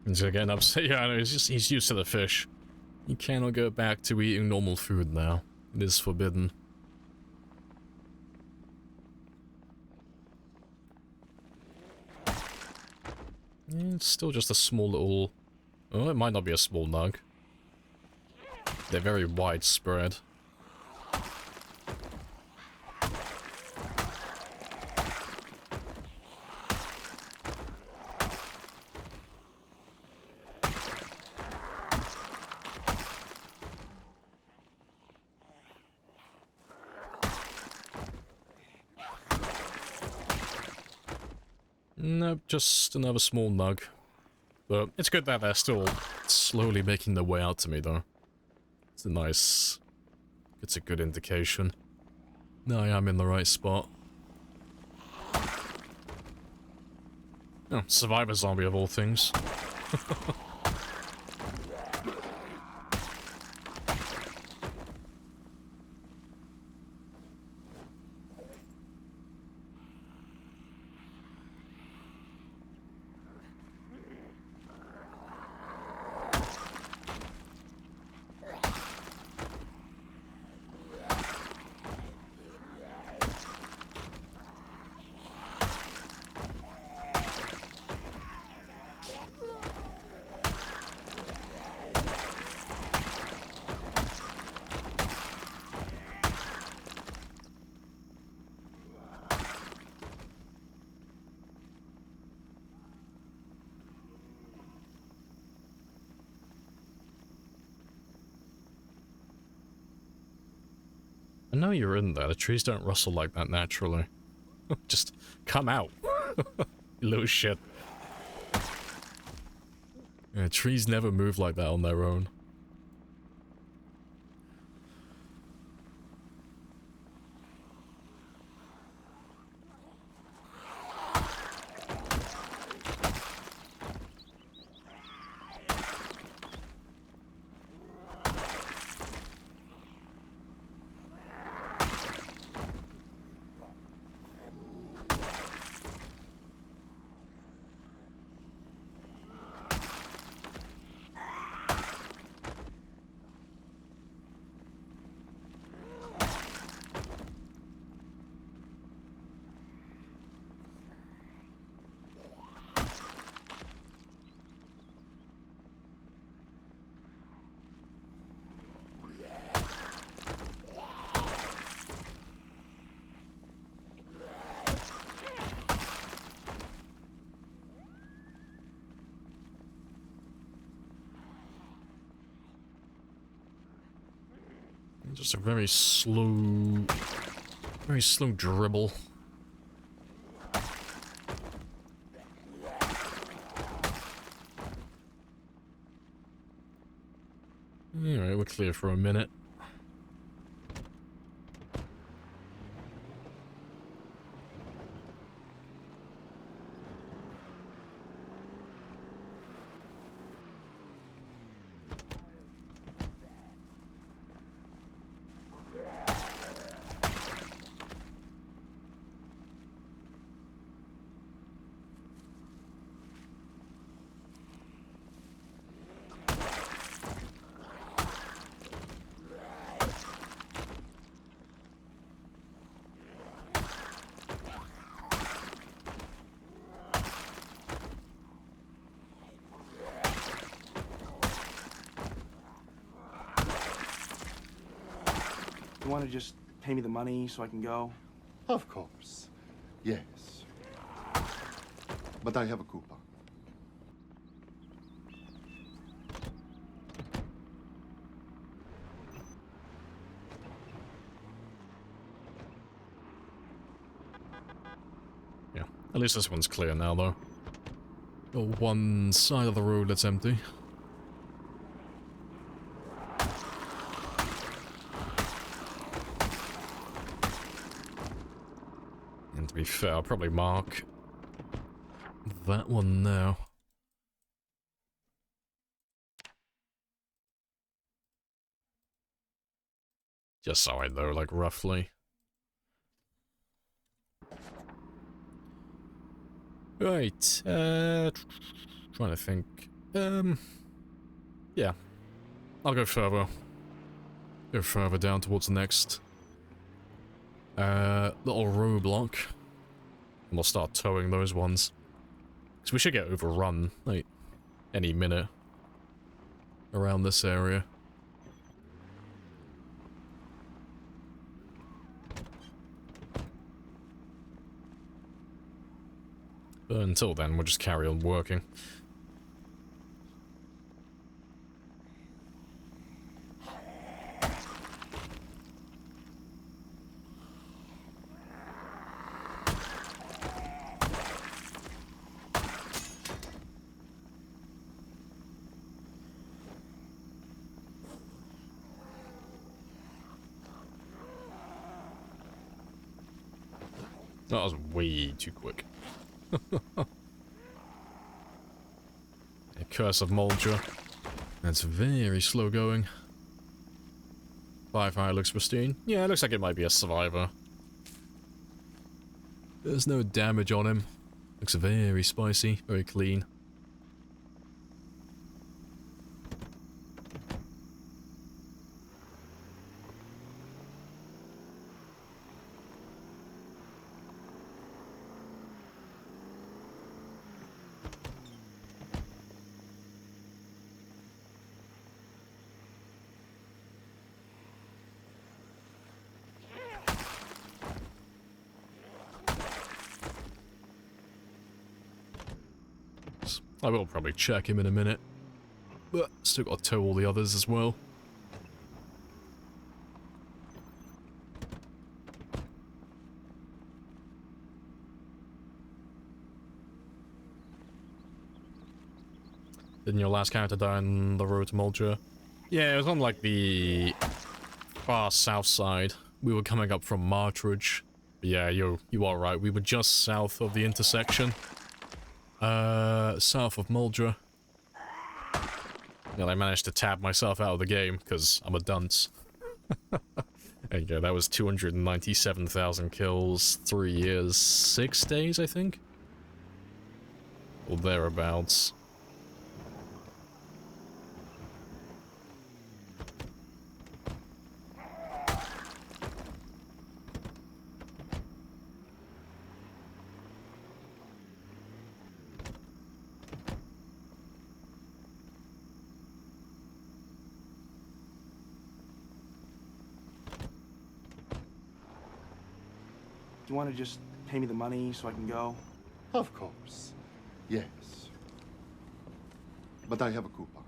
He's getting upset. Yeah, I know, he's used to the fish. He cannot go back to eating normal food now. It is forbidden. It's still just a small little... Oh, it might not be a small nug. They're very widespread. Nope, just another small nug. But it's good that they're still slowly making their way out to me, though. It's a nice... It's a good indication. No, I am in the right spot. Oh, survivor zombie of all things. I know you're in there. The trees don't rustle like that naturally. Just come out. You little shit. Yeah, trees never move like that on their own. Just a very slow dribble. Alright, we're clear for a minute. you want to just pay me the money so I can go? Of course. Yes. But I have a coupon. Yeah, at least this one's clear now, though. Got one side of the road that's empty. And to be fair, I'll probably mark that one now. Just so I know, like, roughly. Right, trying to think. Yeah. I'll go further. Go further down towards the next, little roadblock. And we'll start towing those ones. Because we should get overrun, like, any minute. Around this area. But until then, we'll just carry on working. That was way too quick. A Curse of Muldraugh. That's very slow going. Firefire looks pristine. Yeah, it looks like it might be a survivor. There's no damage on him. Looks very spicy, very clean. I will probably check him in a minute, but still got to tow all the others as well. Didn't your last character die on the road to Muldraugh? Yeah, it was on like the far south side. We were coming up from Martridge. Yeah, you are right. We were just south of the intersection. South of Muldraugh. And I managed to tab myself out of the game, because I'm a dunce. There you go, that was 297,000 kills, 3 years, 6 days, I think? Or thereabouts. Do you want to just pay me the money so I can go? Of course. Yes. But I have a coupon.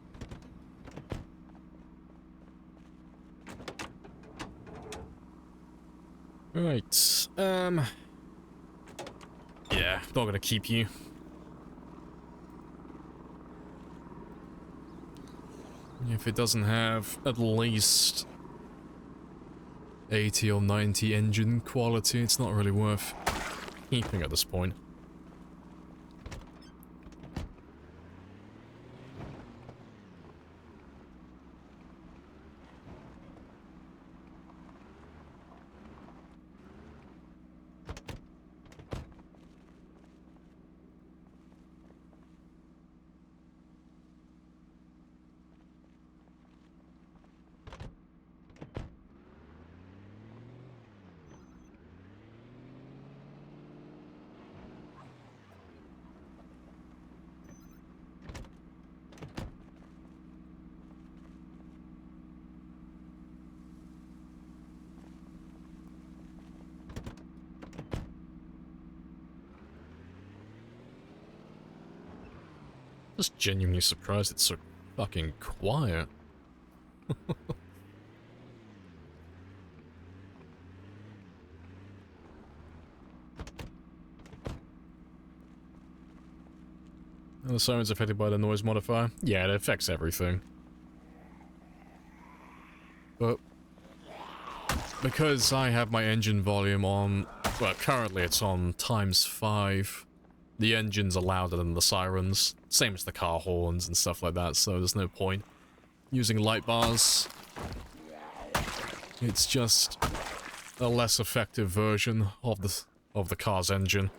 Right, yeah, not gonna keep you. If it doesn't have at least 80 or 90 engine quality, it's not really worth keeping at this point. Just genuinely surprised it's so fucking quiet. Are the sirens affected by the noise modifier? Yeah, it affects everything. But because I have my engine volume on, well, currently it's on ×5, the engines are louder than the sirens, same as the car horns and stuff like that, so there's no point using light bars. It's just a less effective version of the car's engine.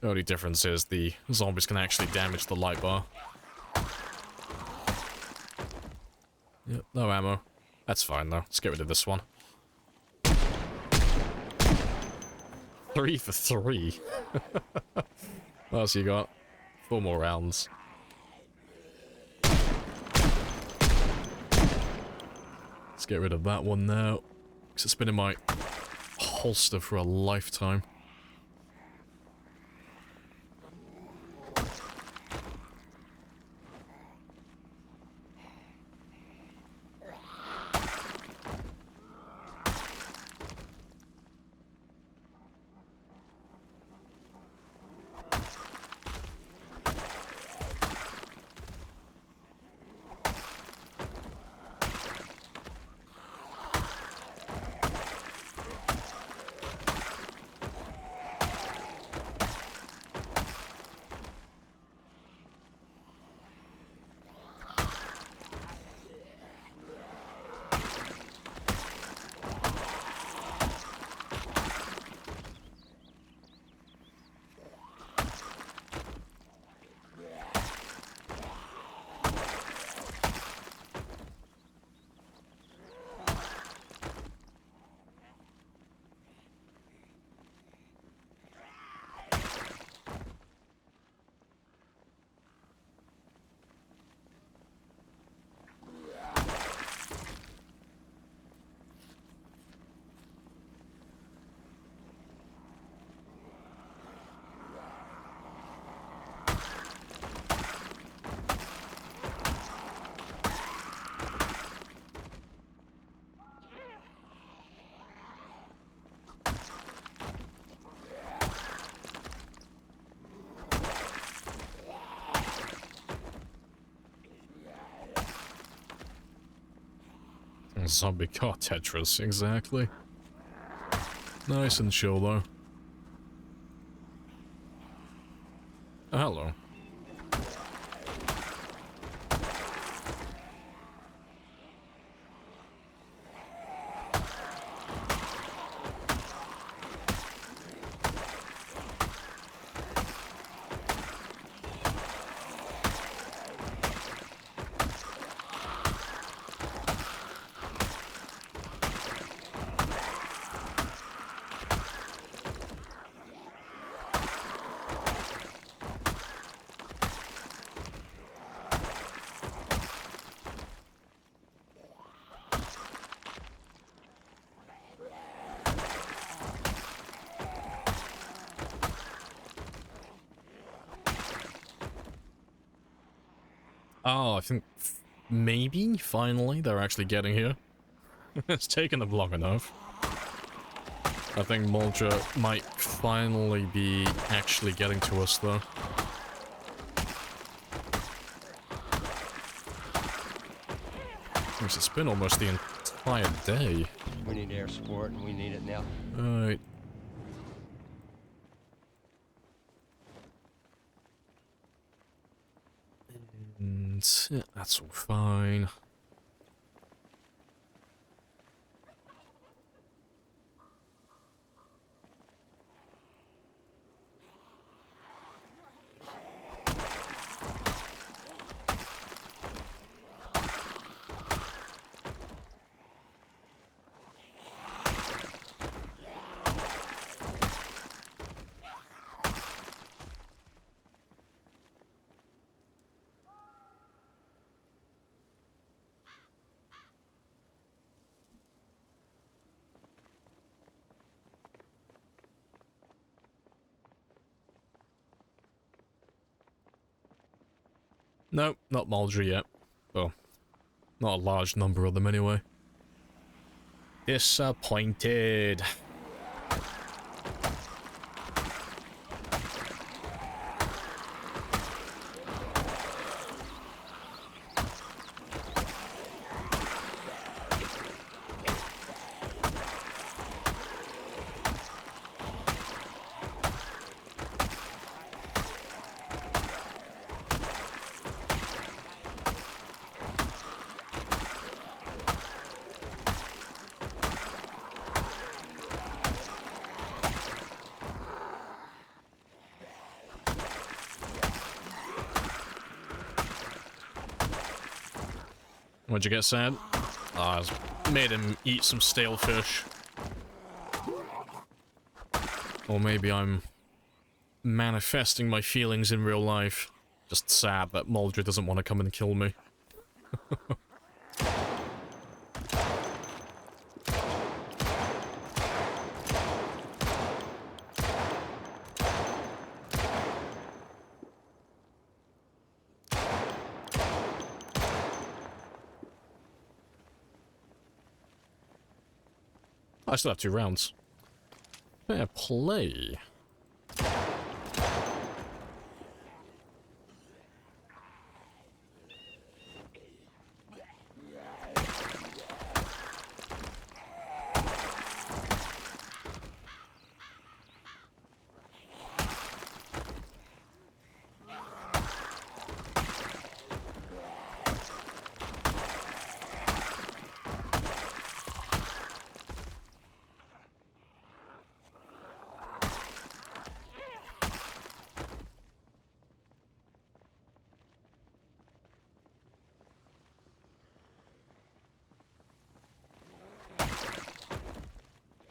The only difference is the zombies can actually damage the light bar. Yep, no ammo. That's fine though. Let's get rid of this one. 3 for 3. What else you got? 4 more rounds. Let's get rid of that one now, because it's been in my holster for a lifetime. Zombie car Tetris, exactly. Nice and chill though. Oh, hello. Oh, I think maybe, finally, they're actually getting here. It's taken them long enough. I think Muldraugh might finally be actually getting to us, though. It's been almost the entire day. We need air support, and we need it now. Alright. And yeah, that's all fine. No, not Muldraugh yet. Well, not a large number of them anyway. Disappointed. What'd you get, Sad? Ah, I made him eat some stale fish. Or maybe I'm manifesting my feelings in real life. Just sad that Muldraugh doesn't want to come and kill me. I still have 2 rounds. Fair play.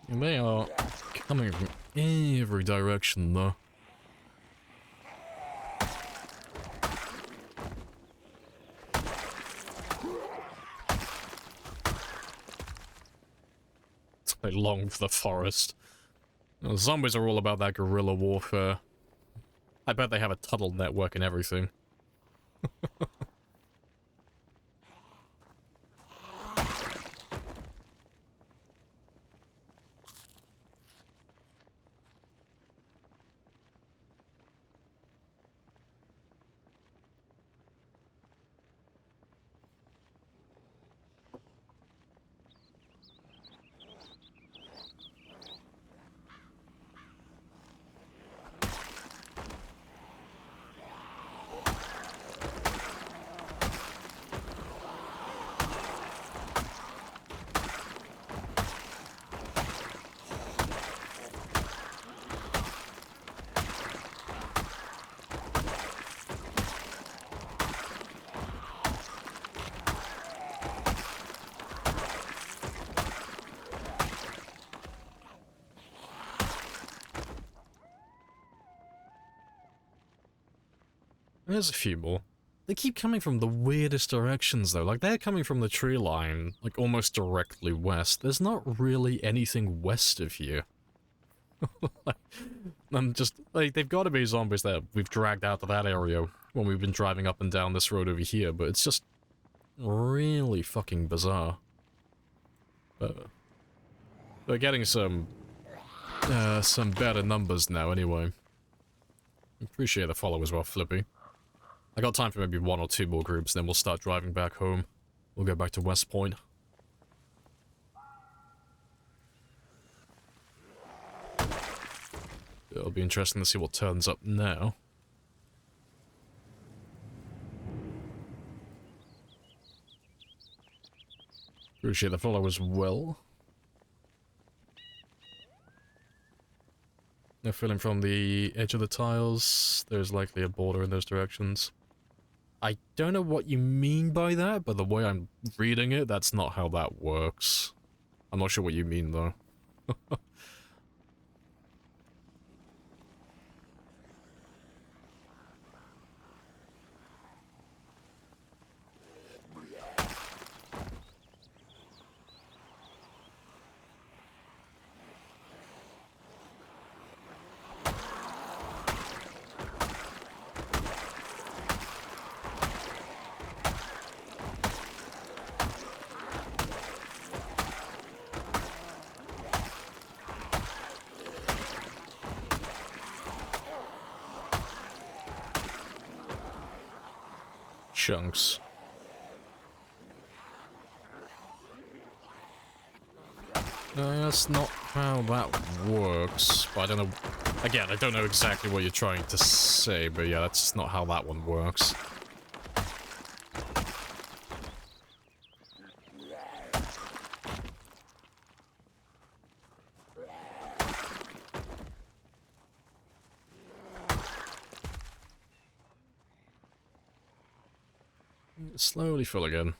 They are coming from every direction, though. I long for the forest. You know, zombies are all about that guerrilla warfare. I bet they have a tunnel network and everything. There's a few more. They keep coming from the weirdest directions, though. Like, they're coming from the tree line, like, almost directly west. There's not really anything west of here. I'm just, like, they've got to be zombies that we've dragged out to that area when we've been driving up and down this road over here, but it's just really fucking bizarre. But we're getting some better numbers now, anyway. Appreciate the follow as well, Flippy. I got time for maybe 1 or 2 more groups, then we'll start driving back home. We'll go back to West Point. It'll be interesting to see what turns up now. Appreciate the follow as well. They're filling from the edge of the tiles. There's likely a border in those directions. I don't know what you mean by that, but the way I'm reading it, that's not how that works. I'm not sure what you mean, though. chunks. That's not how that works, but I don't know. Again, I don't know exactly what you're trying to say, but yeah, that's not how that one works. Slowly full again.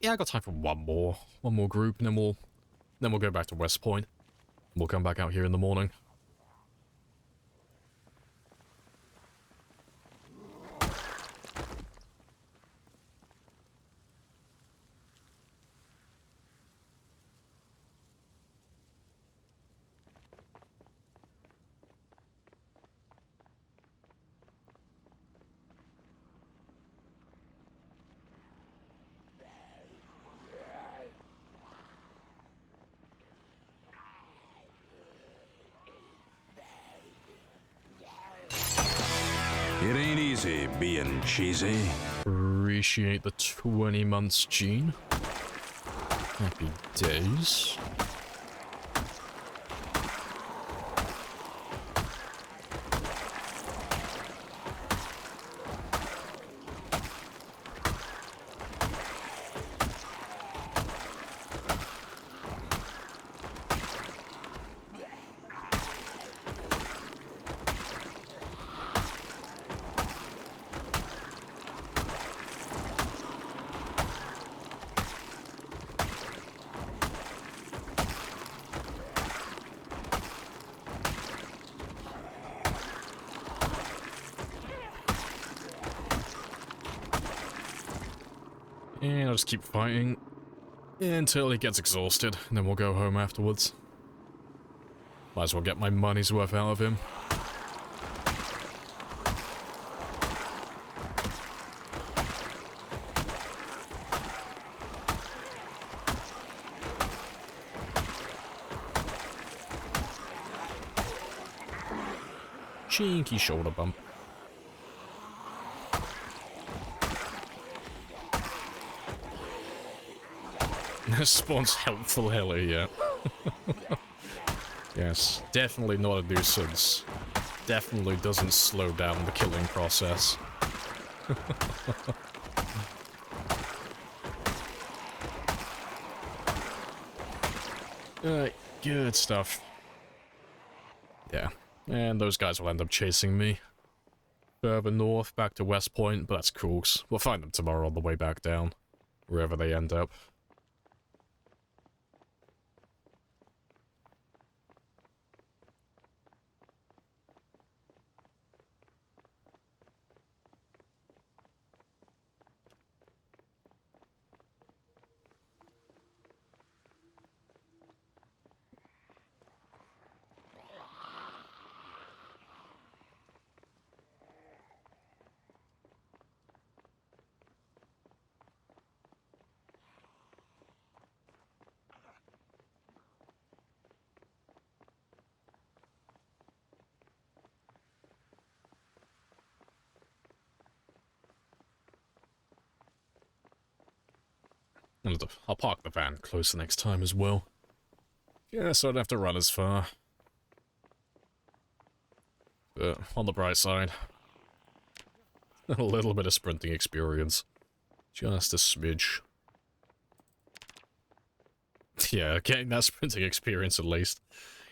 Yeah, I got time for one more group, and then we'll go back to West Point. We'll come back out here in the morning. It ain't easy being cheesy. Appreciate the 20 months, Gene. Happy days. And I'll just keep fighting until he gets exhausted, and then we'll go home afterwards. Might as well get my money's worth out of him. Chinky shoulder bump. Spawns helpful heli, yeah. Yes, definitely not a nuisance. Definitely doesn't slow down the killing process. Alright, good stuff. Yeah, and those guys will end up chasing me further north, back to West Point, but that's cool, 'cause we'll find them tomorrow on the way back down, wherever they end up. I'll park the van closer next time as well. Yeah, so I don't have to run as far. But on the bright side, a little bit of sprinting experience. Just a smidge. Yeah, getting that sprinting experience at least.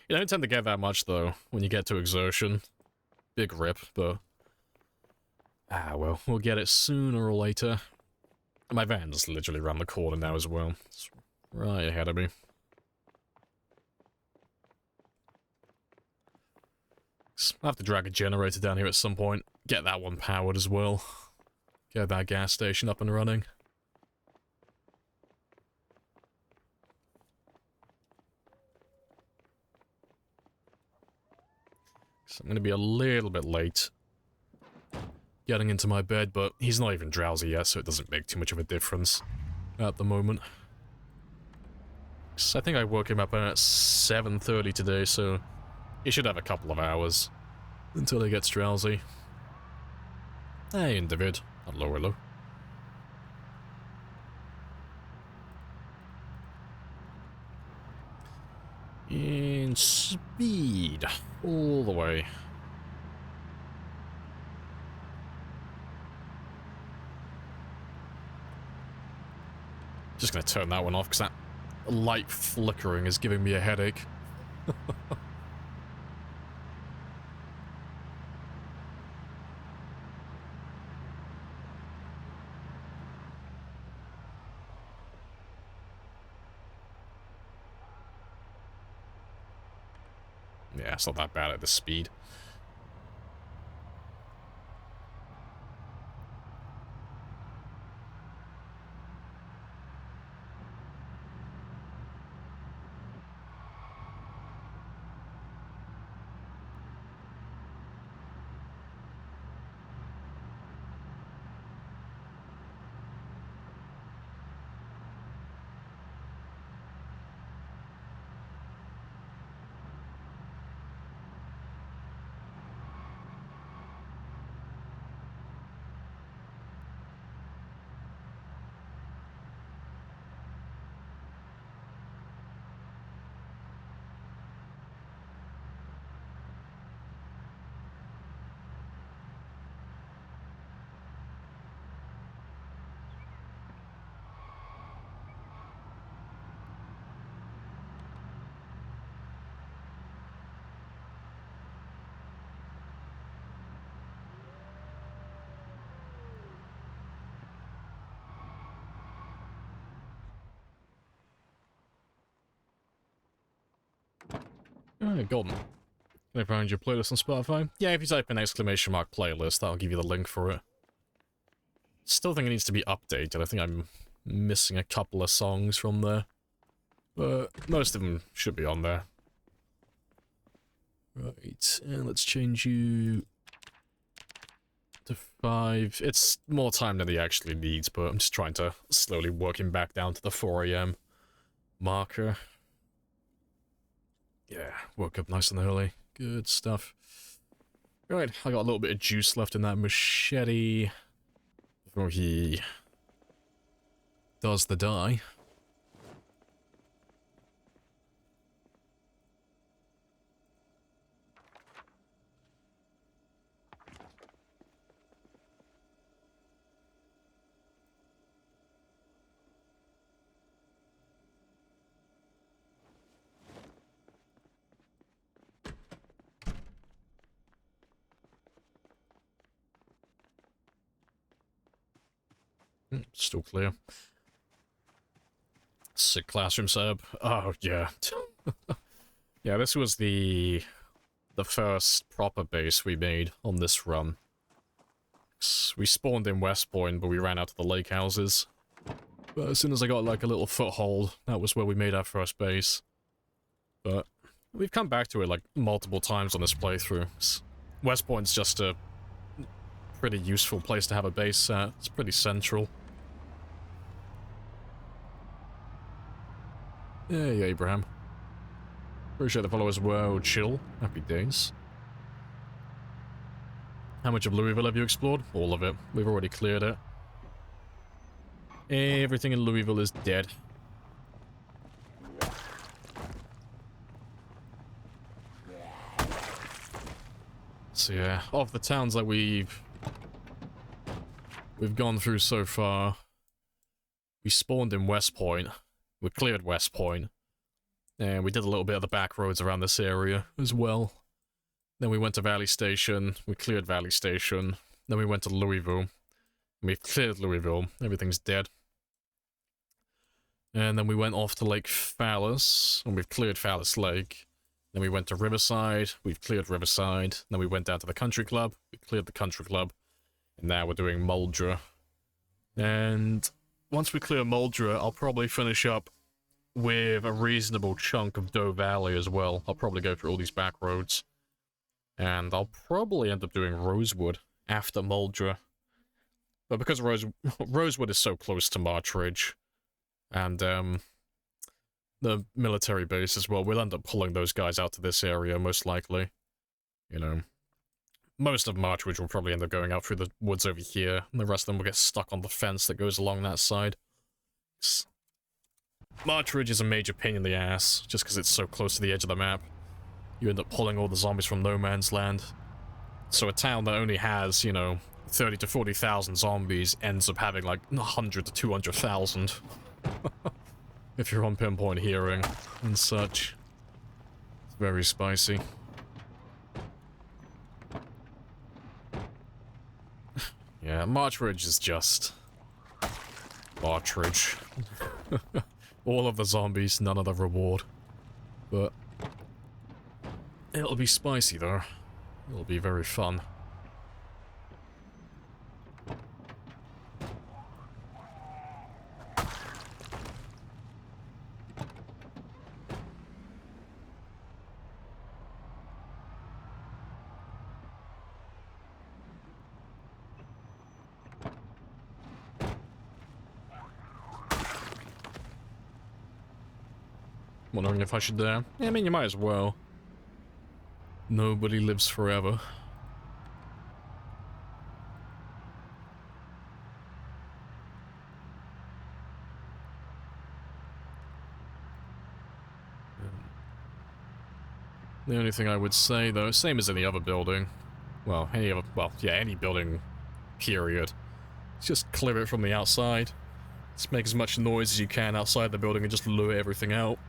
You don't tend to get that much, though, when you get to exertion. Big rip, but... ah, well, we'll get it sooner or later. My van's literally around the corner now as well. It's right ahead of me. I'll have to drag a generator down here at some point. Get that one powered as well. Get that gas station up and running. So I'm going to be a little bit late getting into my bed, but he's not even drowsy yet, so it doesn't make too much of a difference at the moment. 'Cause I think I woke him up at 7:30 today, so he should have a couple of hours until he gets drowsy. Hey, David. Hello, hello. In speed, all the way. Just gonna turn that one off because that light flickering is giving me a headache. Yeah, it's not that bad at the speed. Alright, golden. Can I find your playlist on Spotify? Yeah, if you type in !playlist, that'll give you the link for it. Still think it needs to be updated. I think I'm missing a couple of songs from there. But most of them should be on there. Right, and let's change you to 5. It's more time than he actually needs, but I'm just trying to slowly work him back down to the 4 AM marker. Yeah, woke up nice and early. Good stuff. Right, I got a little bit of juice left in that machete before he does the die. Still clear. Sick classroom setup. Oh, yeah. Yeah, this was the first proper base we made on this run. We spawned in West Point, but we ran out to the lake houses. But as soon as I got, like, a little foothold, that was where we made our first base. But we've come back to it, like, multiple times on this playthrough. West Point's just a pretty useful place to have a base at. It's pretty central. Hey, Abraham. Appreciate the followers. Whoa, chill. Happy days. How much of Louisville have you explored? All of it. We've already cleared it. Everything in Louisville is dead. So yeah, of the towns that we've gone through so far, we spawned in West Point. We cleared West Point, and we did a little bit of the back roads around this area as well. Then we went to Valley Station, we cleared Valley Station, then we went to Louisville, and we've cleared Louisville, everything's dead. And then we went off to Lake Fallis, and we've cleared Fallis Lake. Then we went to Riverside, we've cleared Riverside, then we went down to the Country Club, we cleared the Country Club, and now we're doing Muldraugh. And once we clear Muldraugh, I'll probably finish up with a reasonable chunk of Doe Valley as well. I'll probably go through all these back roads. And I'll probably end up doing Rosewood after Muldraugh. But because Rosewood is so close to March Ridge, and the military base as well. We'll end up pulling those guys out to this area, most likely. You know, most of Marchridge will probably end up going out through the woods over here, and the rest of them will get stuck on the fence that goes along that side. Marchridge is a major pain in the ass, just because it's so close to the edge of the map. You end up pulling all the zombies from no man's land. So a town that only has, you know, 30 to 40,000 zombies ends up having like 100 to 200,000. If you're on pinpoint hearing and such. It's very spicy. Yeah, Marchridge is just... Marchridge. All of the zombies, none of the reward. But... it'll be spicy though. It'll be very fun. Wondering if I should yeah, I mean, you might as well. Nobody lives forever. The only thing I would say, though, same as any other building. Well, any building, period. Just clear it from the outside. Just make as much noise as you can outside the building and just lure everything out.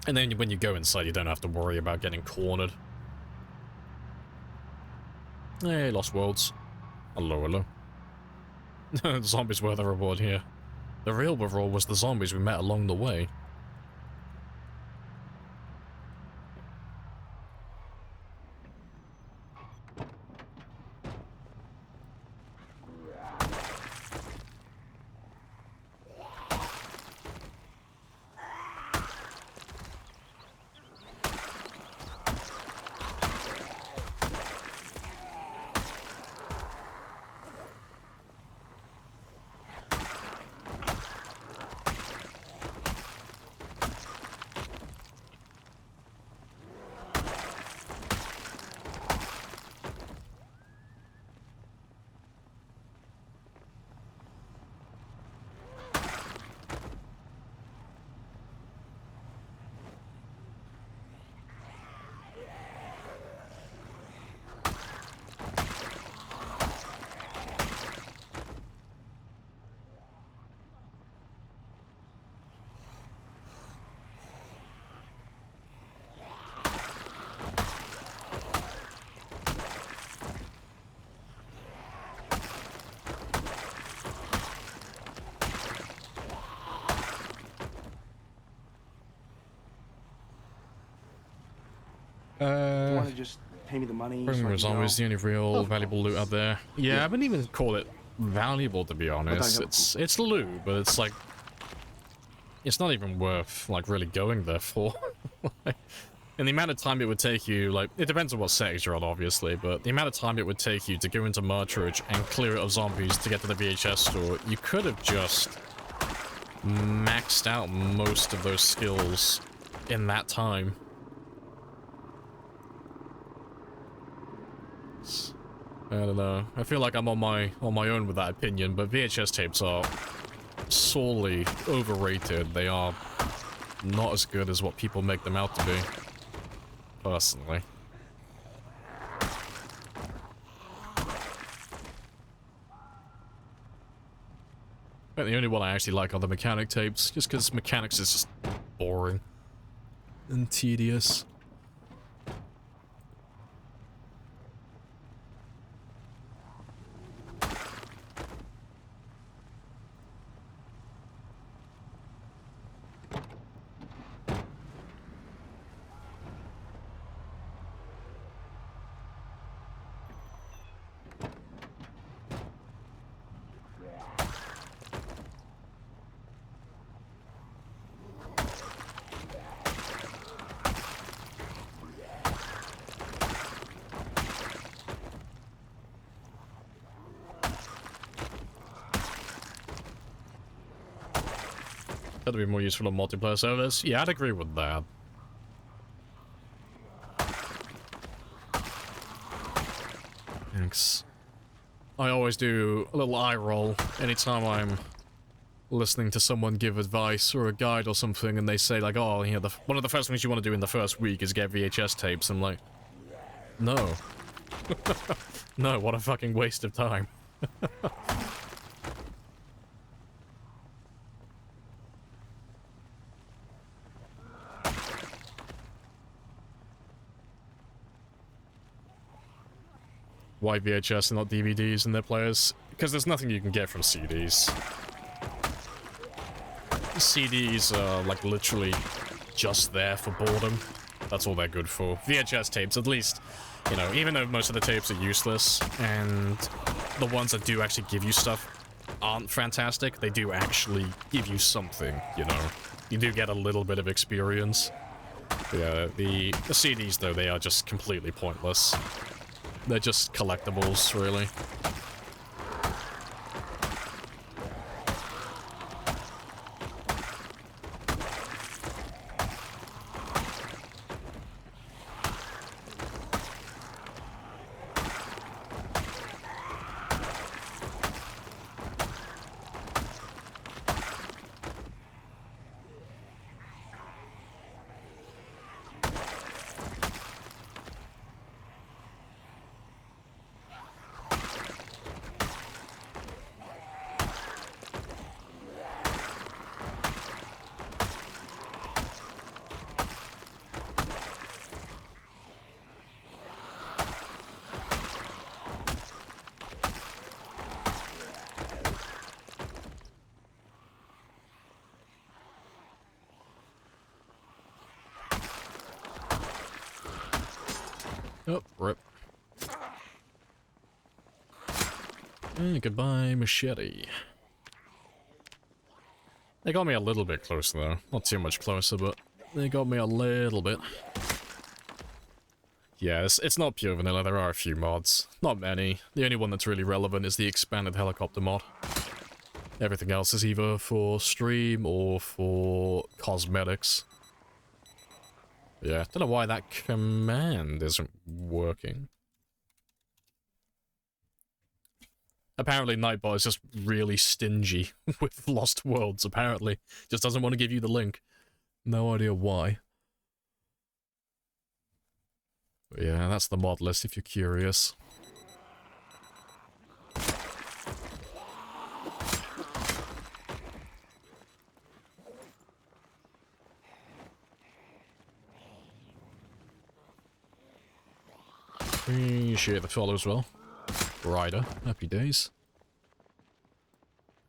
And then when you go inside, you don't have to worry about getting cornered. Hey, Lost Worlds. Hello, hello. Zombies were the reward here. The real reward was the zombies we met along the way. You want to just pay me the money? Bring was always the only real valuable loot out there. Yeah, I wouldn't even call it valuable, to be honest. It's loot, but it's like... it's not even worth, like, really going there for. And the amount of time it would take you, like, it depends on what settings you're on, obviously, but the amount of time it would take you to go into Marchridge and clear it of zombies to get to the VHS store, you could have just maxed out most of those skills in that time. I don't know. I feel like I'm on my own with that opinion, but VHS tapes are sorely overrated. They are not as good as what people make them out to be. Personally. But the only one I actually like are the mechanic tapes, just because mechanics is just boring and tedious. That'd be more useful on multiplayer servers. Yeah, I'd agree with that. Thanks. I always do a little eye roll anytime I'm listening to someone give advice or a guide or something, and they say like, oh, you know, one of the first things you want to do in the first week is get VHS tapes. I'm like, no. No, what a fucking waste of time. Why VHS and not DVDs in their players? Because there's nothing you can get from CDs. CDs are, like, literally just there for boredom. That's all they're good for. VHS tapes, at least, you know, even though most of the tapes are useless, and the ones that do actually give you stuff aren't fantastic, they do actually give you something, you know? You do get a little bit of experience. Yeah, the CDs, though, they are just completely pointless. They're just collectibles, really. Oh, rip. And goodbye, machete. They got me a little bit closer, though. Not too much closer, but they got me a little bit. Yeah, it's not pure vanilla. There are a few mods. Not many. The only one that's really relevant is the expanded helicopter mod. Everything else is either for stream or for cosmetics. Yeah, don't know why that command isn't working. Apparently Nightbot is just really stingy with Lost Worlds, apparently. Just doesn't want to give you the link. No idea why. But yeah, that's the mod list if you're curious. Appreciate the follow as well. Rider, happy days.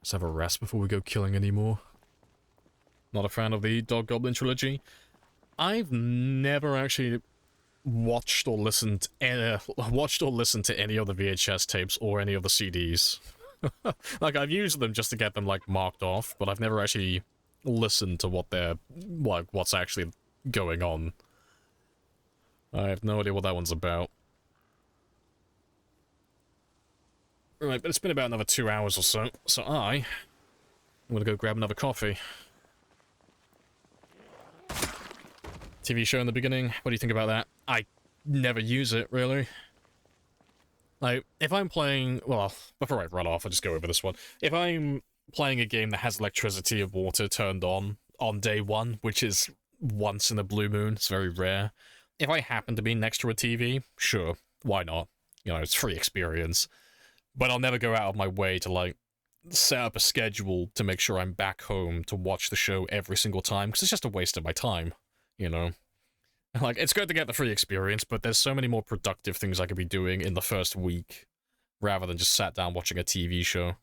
Let's have a rest before we go killing anymore. Not a fan of the Dog Goblin trilogy. I've never actually watched or listened to any of the VHS tapes or any of the CDs. Like, I've used them just to get them, like, marked off, but I've never actually listened to what they're, like, what's actually going on. I have no idea what that one's about. Right, but it's been about another 2 hours or so, so I'm gonna go grab another coffee. TV show in the beginning, what do you think about that? I never use it, really. Like, if I'm playing... Well, before I run off, I'll just go over this one. If I'm playing a game that has electricity and water turned on day one, which is once in a blue moon, it's very rare. If I happen to be next to a TV, sure, why not? You know, it's free experience. But I'll never go out of my way to, like, set up a schedule to make sure I'm back home to watch the show every single time, because it's just a waste of my time, you know? Like, it's good to get the free experience, but there's so many more productive things I could be doing in the first week, rather than just sat down watching a TV show.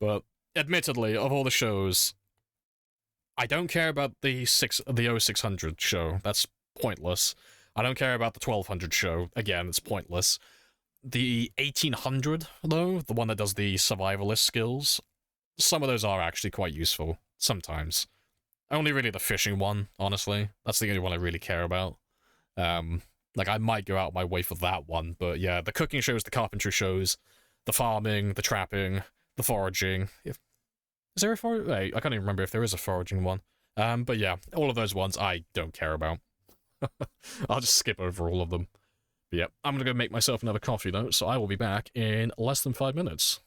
But, admittedly, of all the shows, I don't care about the 0600 show. That's pointless. I don't care about the 1200 show. Again, it's pointless. The 1800, though, the one that does the survivalist skills, some of those are actually quite useful, sometimes. Only really the fishing one, honestly. That's the only one I really care about. Like, I might go out my way for that one, but yeah, the cooking shows, the carpentry shows, the farming, the trapping, the foraging, Is there a foraging? Wait, I can't even remember if there is a foraging one. But yeah, all of those ones I don't care about. I'll just skip over all of them. But yeah, I'm gonna go make myself another coffee though, so I will be back in less than 5 minutes.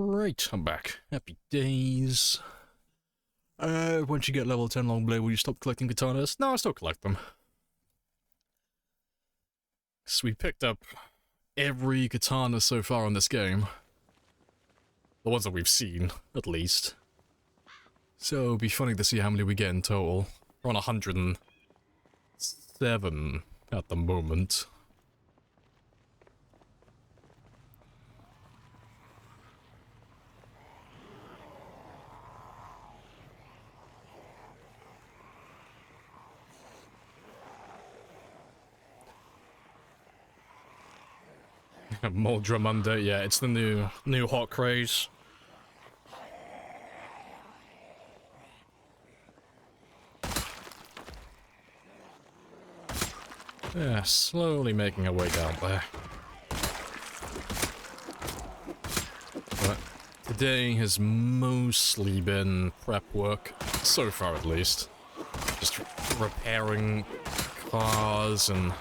Right, I'm back. Happy days. Once you get level 10 Longblade, will you stop collecting katanas? No, I still collect them. So we picked up every katana so far in this game. The ones that we've seen, at least. So it'll be funny to see how many we get in total. We're on 107 at the moment. Muldraugh Monday, yeah, it's the new hot craze. Yeah, slowly making our way down there. But today has mostly been prep work, so far at least. Just repairing cars and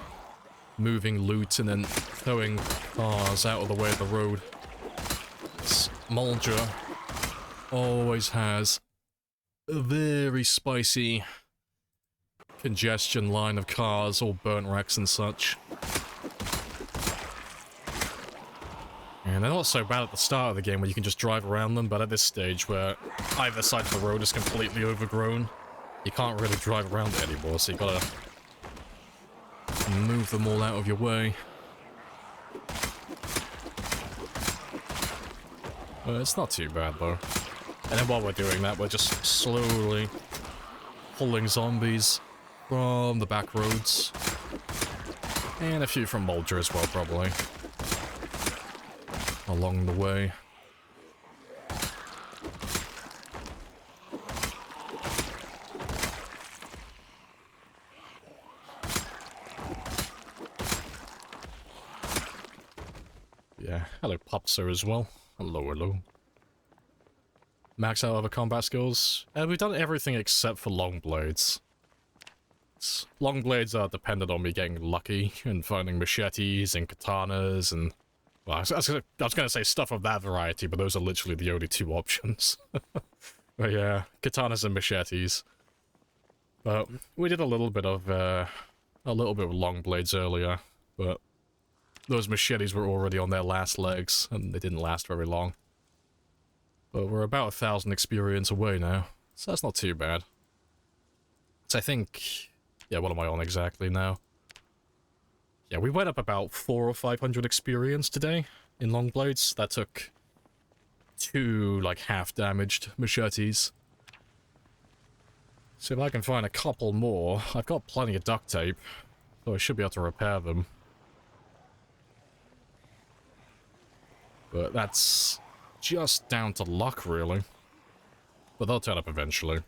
moving loot and then throwing cars out of the way of the road. Muldraugh always has a very spicy congestion line of cars, all burnt wrecks and such. And they're not so bad at the start of the game where you can just drive around them, but at this stage where either side of the road is completely overgrown, you can't really drive around it anymore, so you gotta move them all out of your way. It's not too bad though. And then while we're doing that, we're just slowly pulling zombies from the back roads. And a few from Muldraugh as well, probably. Along the way. Yeah, hello Popso as well. Hello, hello. Max out other combat skills. We've done everything except for long blades. Long blades are dependent on me getting lucky and finding machetes and katanas and... Well, I was gonna say stuff of that variety, but those are literally the only two options. But yeah, katanas and machetes. But we did a little bit of long blades earlier, but those machetes were already on their last legs, and they didn't last very long. But we're about 1,000 experience away now, so that's not too bad. So I think... Yeah, what am I on exactly now? Yeah, we went up about 400 or 500 experience today in long blades. That took 2, like, half-damaged machetes. So if I can find a couple more... I've got plenty of duct tape, so I should be able to repair them. But that's just down to luck, really. But they'll turn up eventually.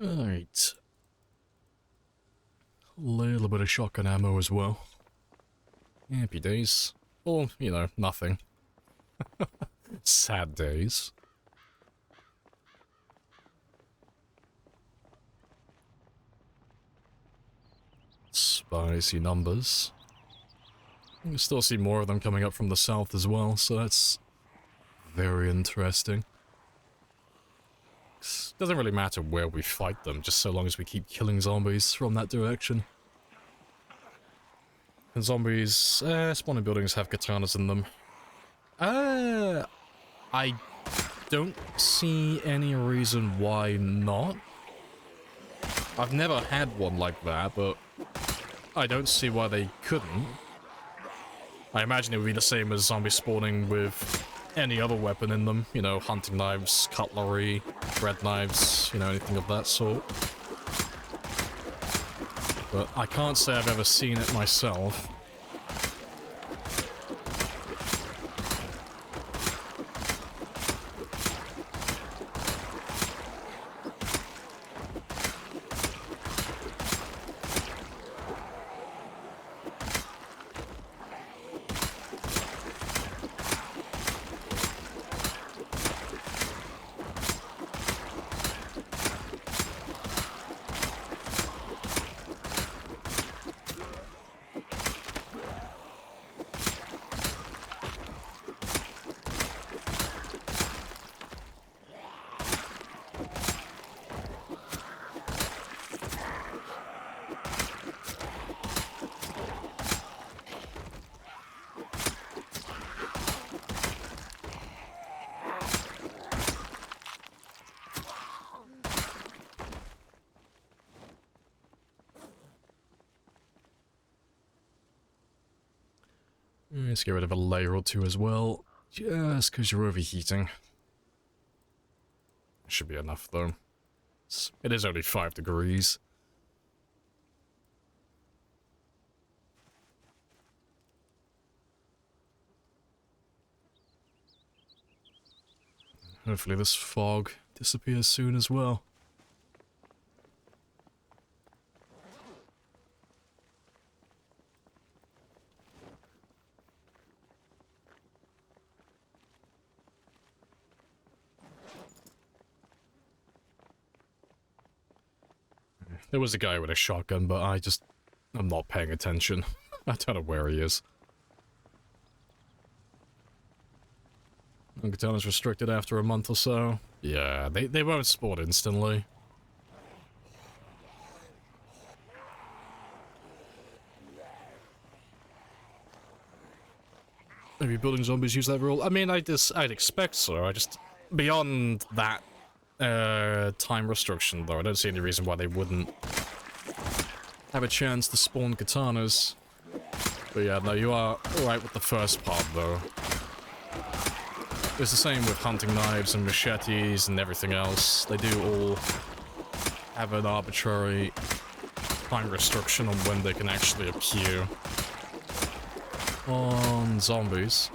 Alright. A little bit of shotgun ammo as well. Happy days. Or, you know, nothing. Sad days. Spicy numbers. You still see more of them coming up from the south as well, so that's very interesting. Doesn't really matter where we fight them, just so long as we keep killing zombies from that direction. And zombies, spawning buildings have katanas in them. I don't see any reason why not. I've never had one like that, but I don't see why they couldn't. I imagine it would be the same as zombies spawning with any other weapon in them. You know, hunting knives, cutlery, bread knives, you know, anything of that sort. But I can't say I've ever seen it myself. Let's get rid of a layer or two as well, just because you're overheating. Should be enough, though. It is only 5 degrees. Hopefully this fog disappears soon as well. There was a guy with a shotgun, but I'm not paying attention. I don't know where he is. Katana's restricted after a month or so. Yeah, they won't spawn instantly. Maybe building zombies use that rule? I mean, I'd expect so. Beyond that time restriction, though, I don't see any reason why they wouldn't have a chance to spawn katanas. But yeah, no, you are right with the first part, though. It's the same with hunting knives and machetes and everything else. They do all have an arbitrary time restriction on when they can actually appear on zombies.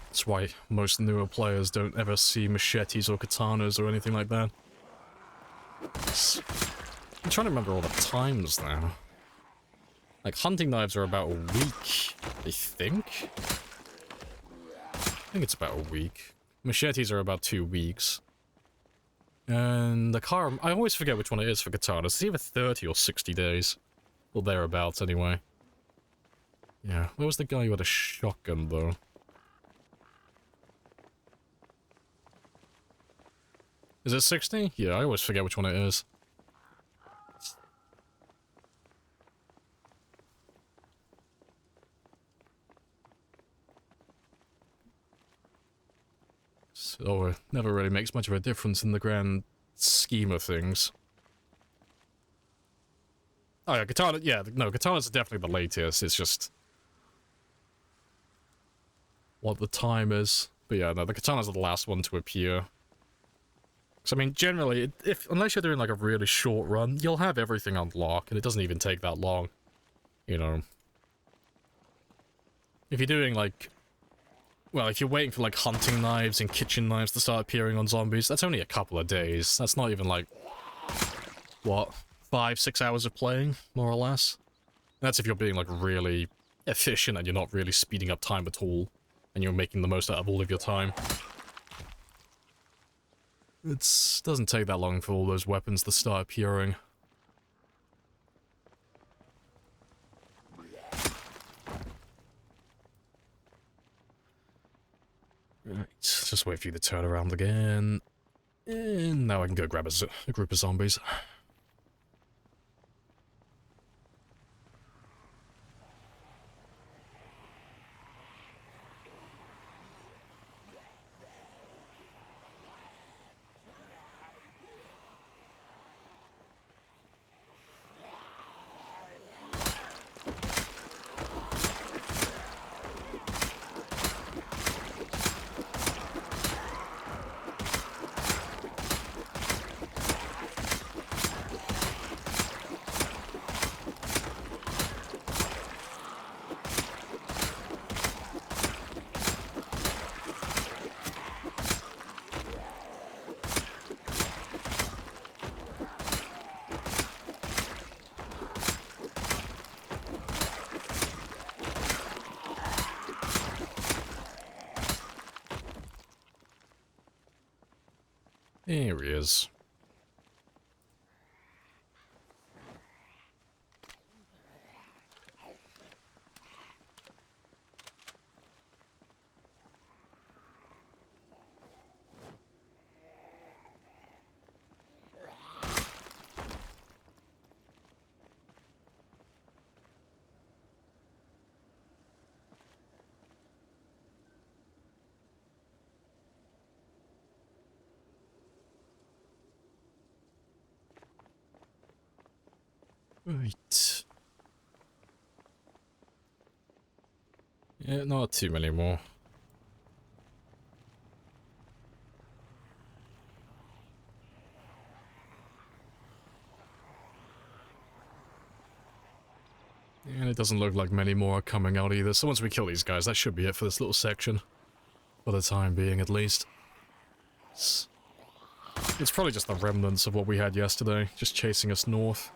That's why most newer players don't ever see machetes or katanas or anything like that. I'm trying to remember all the times now. Like, hunting knives are about a week, I think? I think it's about a week. Machetes are about 2 weeks. And the car, I always forget which one it is for katanas. It's either 30 or 60 days. Or thereabouts, anyway. Yeah, where was the guy who had a shotgun, though? Is it 60? Yeah, I always forget which one it is. So it never really makes much of a difference in the grand scheme of things. Oh yeah, katana, yeah, no, katana's definitely the latest, it's just what the time is. But yeah, no, the katanas are the last one to appear. So I mean, generally, unless you're doing like a really short run, you'll have everything unlocked, and it doesn't even take that long. You know. If you're doing like, well, if you're waiting for like hunting knives and kitchen knives to start appearing on zombies, that's only a couple of days. That's not even like, what, 5-6 hours of playing, more or less? That's if you're being like really efficient and you're not really speeding up time at all, and you're making the most out of all of your time. It doesn't take that long for all those weapons to start appearing. Right, just wait for you to turn around again. And now I can go grab a group of zombies. Here he is. Right. Yeah, not too many more. And it doesn't look like many more are coming out either, so once we kill these guys, that should be it for this little section. For the time being, at least. It's probably just the remnants of what we had yesterday, just chasing us north.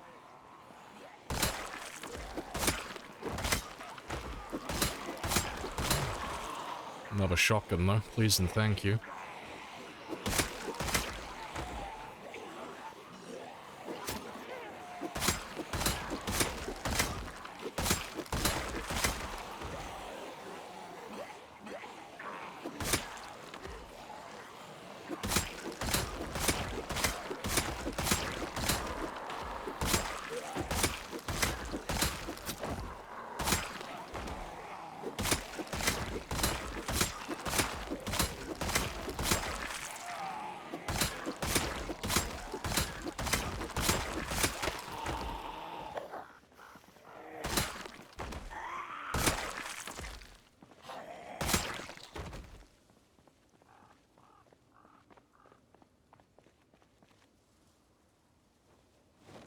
Another shotgun though, please and thank you.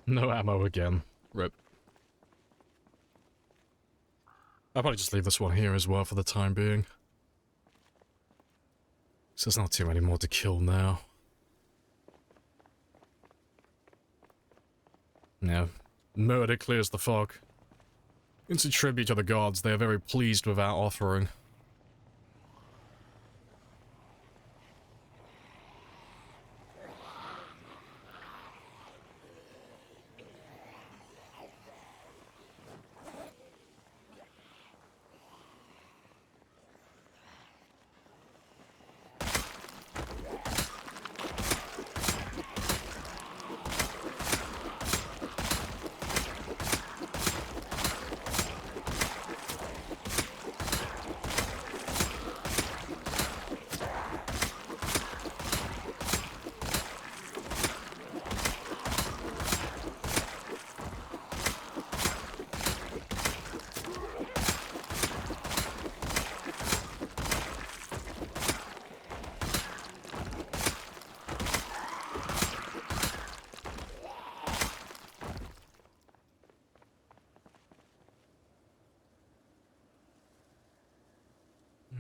No ammo again. Rip. I'll probably just leave this one here as well for the time being. So there's not too many more to kill now. Yeah. Murder clears the fog. It's a tribute to the gods. They are very pleased with our offering.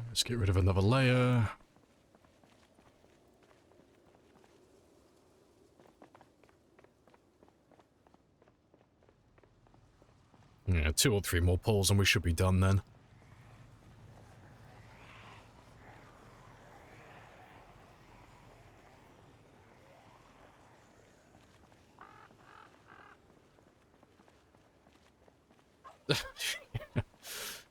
Let's get rid of another layer. Yeah, 2 or 3 more pulls and we should be done then.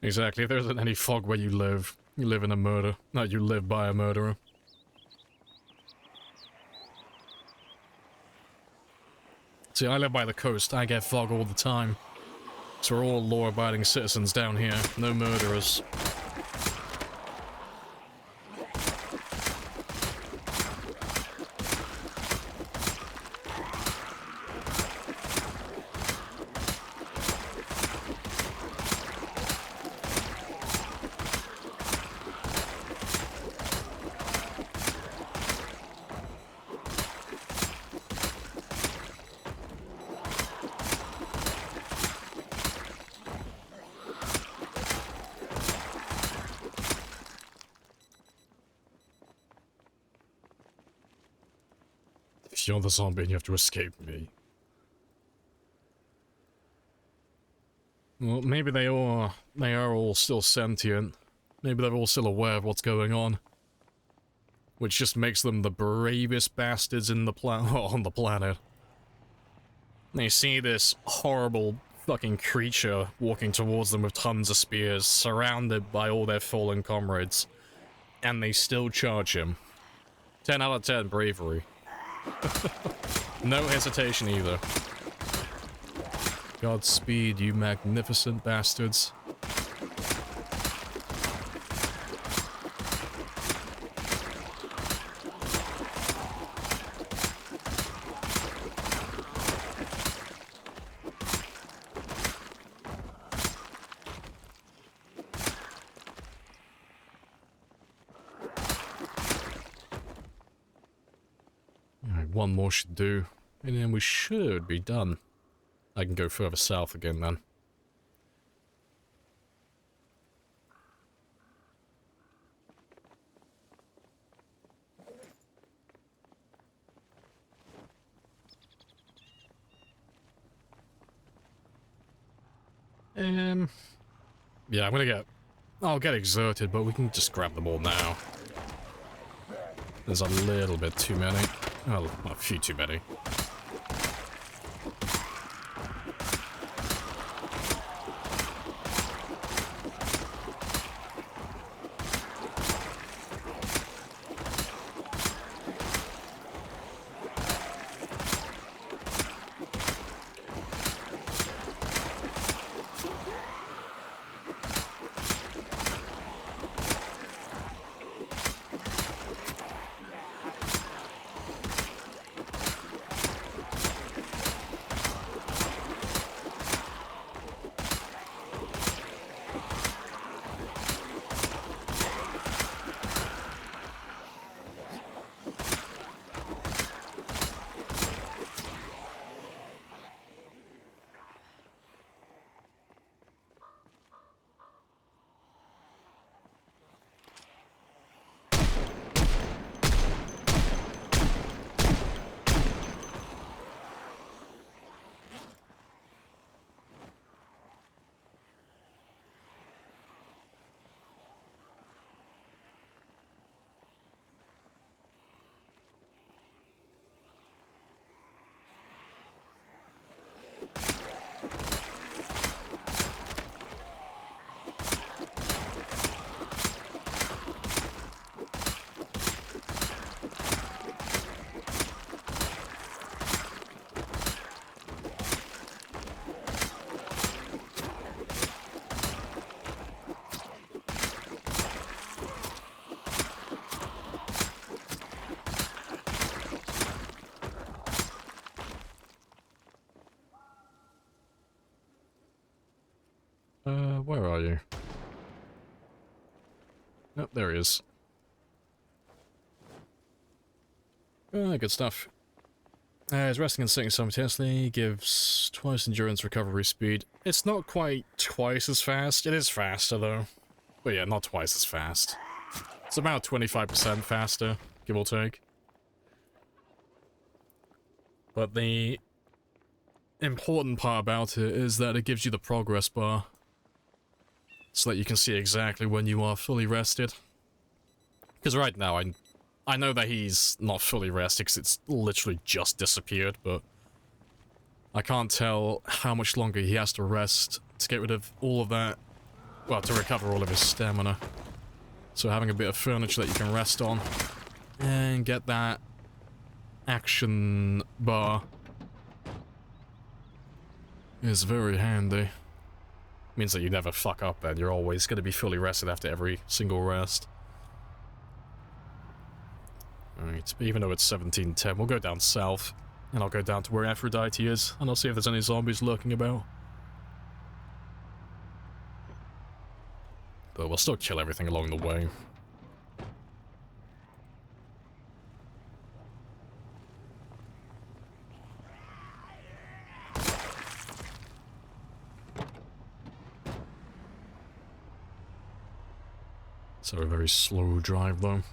Exactly, if there isn't any fog where you live in a murder. No, you live by a murderer. See, I live by the coast, I get fog all the time. So we're all law-abiding citizens down here, no murderers. If you're the zombie and you have to escape me. Well, maybe they are all still sentient. Maybe they're all still aware of what's going on. which just makes them the bravest bastards in the on the planet. They see this horrible fucking creature walking towards them with tons of spears, surrounded by all their fallen comrades, and they still charge him. 10 out of 10 bravery. No hesitation either. Godspeed, you magnificent bastards. One more should do, and then we should be done. I can go further south again then. Yeah, I'll get exerted, but we can just grab them all now. There's a little bit too many. Well, a few too many. Where are you? Oh, there he is. Good stuff. His resting and sitting simultaneously gives twice endurance recovery speed. It's not quite twice as fast. It is faster, though. But yeah, not twice as fast. It's about 25% faster, give or take. But the important part about it is that it gives you the progress bar. So that you can see exactly when you are fully rested. Because right now, I know that he's not fully rested because it's literally just disappeared, but I can't tell how much longer he has to rest to get rid of all of that, well, to recover all of his stamina. So having a bit of furniture that you can rest on and get that action bar is very handy. Means that you never fuck up then, you're always going to be fully rested after every single rest. Alright, even though it's 17:10, we'll go down south, and I'll go down to where Aphrodite is, and I'll see if there's any zombies lurking about. But we'll still kill everything along the way. So a very slow drive though.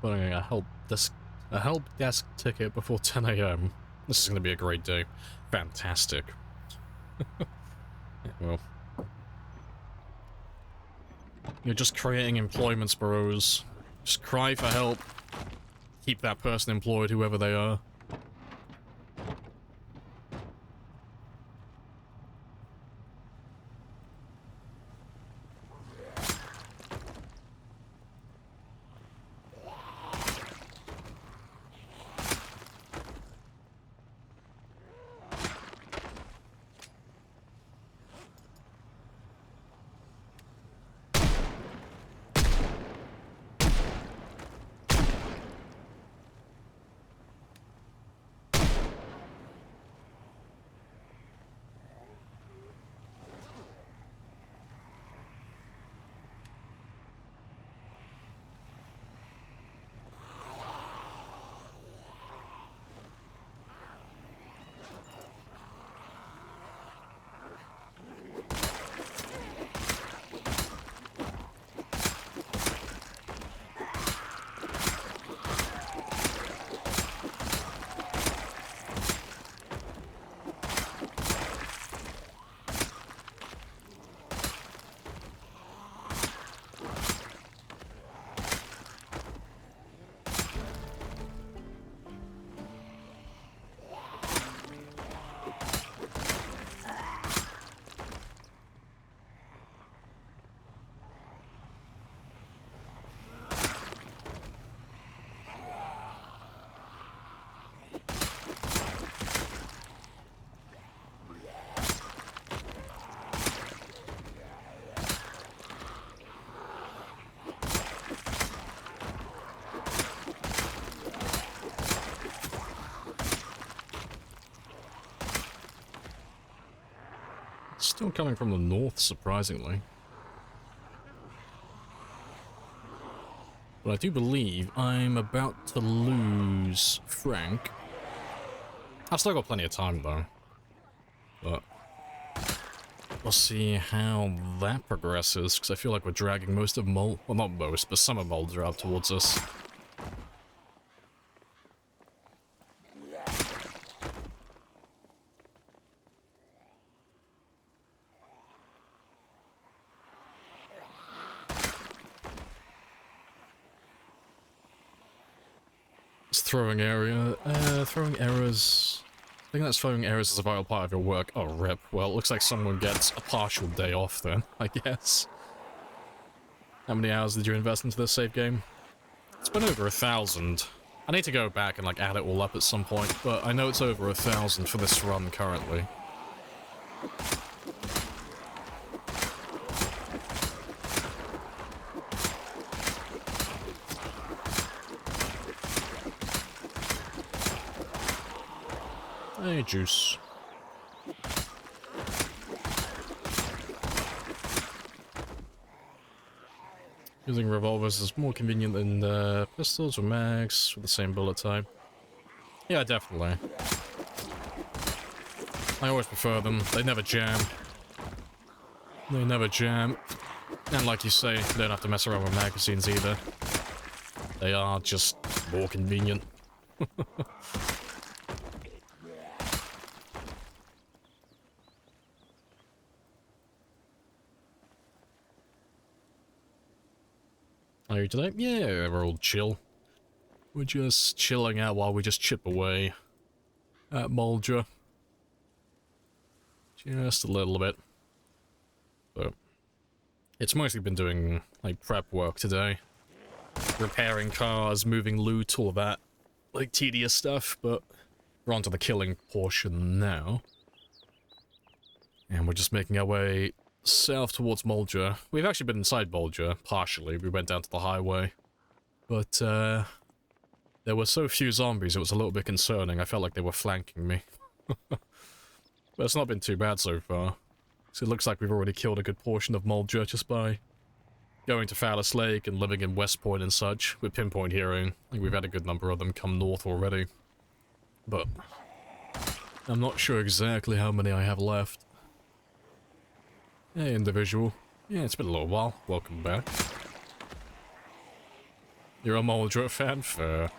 Buying a help desk ticket before 10 a.m. This is going to be a great day. Fantastic. Yeah, well, you're just creating employment bureaus. Just cry for help. Keep that person employed, whoever they are. Still coming from the north, surprisingly. But I do believe I'm about to lose Frank. I've still got plenty of time, though. But we'll see how that progresses, because I feel like we're dragging most of well, not most, but some of Muldraugh towards us. Throwing errors. I think that's throwing errors as a vital part of your work. Oh, rip. Well, it looks like someone gets a partial day off then, I guess. How many hours did you invest into this save game? It's been over 1,000. I need to go back and like add it all up at some point, but I know it's over 1,000 for this run currently. Hey, juice. Using revolvers is more convenient than pistols or mags with the same bullet time. Yeah, definitely. I always prefer them. They never jam. They never jam. And like you say, you don't have to mess around with magazines either. They are just more convenient. How are you today? Yeah, we're all chill. We're just chilling out while we just chip away at Muldraugh. Just a little bit. But it's mostly been doing, like, prep work today. Repairing cars, moving loot, all that. Like, tedious stuff, but we're on to the killing portion now. And we're just making our way south towards Muldraugh. We've actually been inside Muldraugh, partially. We went down to the highway. But, there were so few zombies, it was a little bit concerning. I felt like they were flanking me. But it's not been too bad so far. So it looks like we've already killed a good portion of Muldraugh just by going to Phallus Lake and living in West Point and such, with Pinpoint Heroing. I think we've had a good number of them come north already. But I'm not sure exactly how many I have left. Hey, individual. Yeah, it's been a little while. Welcome back. You're a Muldraugh fan? Fair.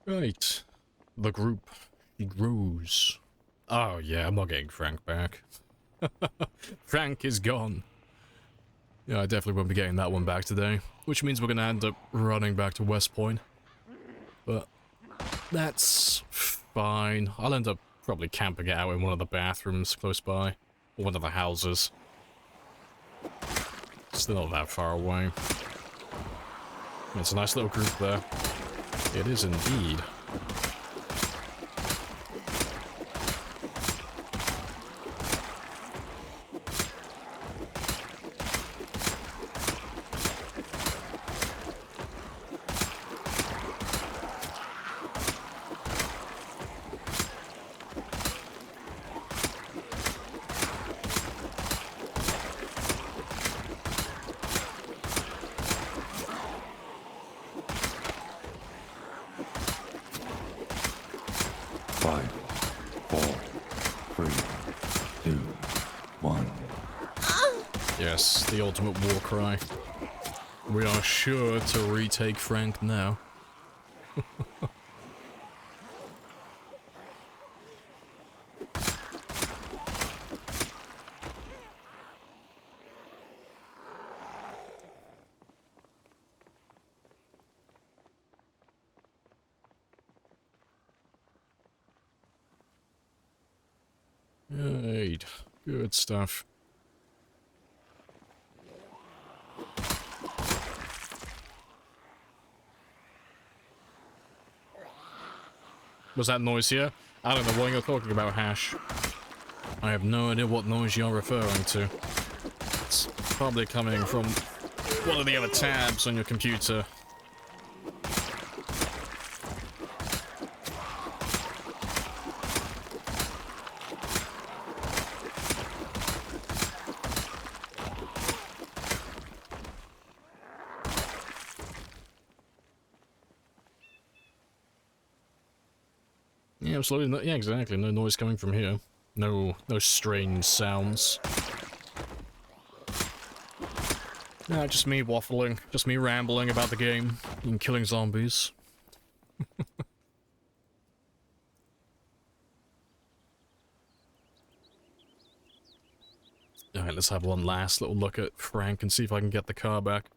Right. The group, he grows. Oh yeah, I'm not getting Frank back. Frank is gone. Yeah, I definitely won't be getting that one back today. Which means we're gonna end up running back to West Point. But that's fine. I'll end up probably camping out in one of the bathrooms close by. Or one of the houses. Still not that far away. It's a nice little group there. It is indeed. Five, four, three, two, one. Yes, the ultimate war cry. We are sure to retake Frank now. Right, good stuff. Was that noise here? I don't know what you're talking about, Hash. I have no idea what noise you're referring to. It's probably coming from one of the other tabs on your computer. Yeah, absolutely. No, yeah, exactly. No noise coming from here. No strange sounds. Nah, just me waffling. Just me rambling about the game and killing zombies. Alright, let's have one last little look at Frank and see if I can get the car back.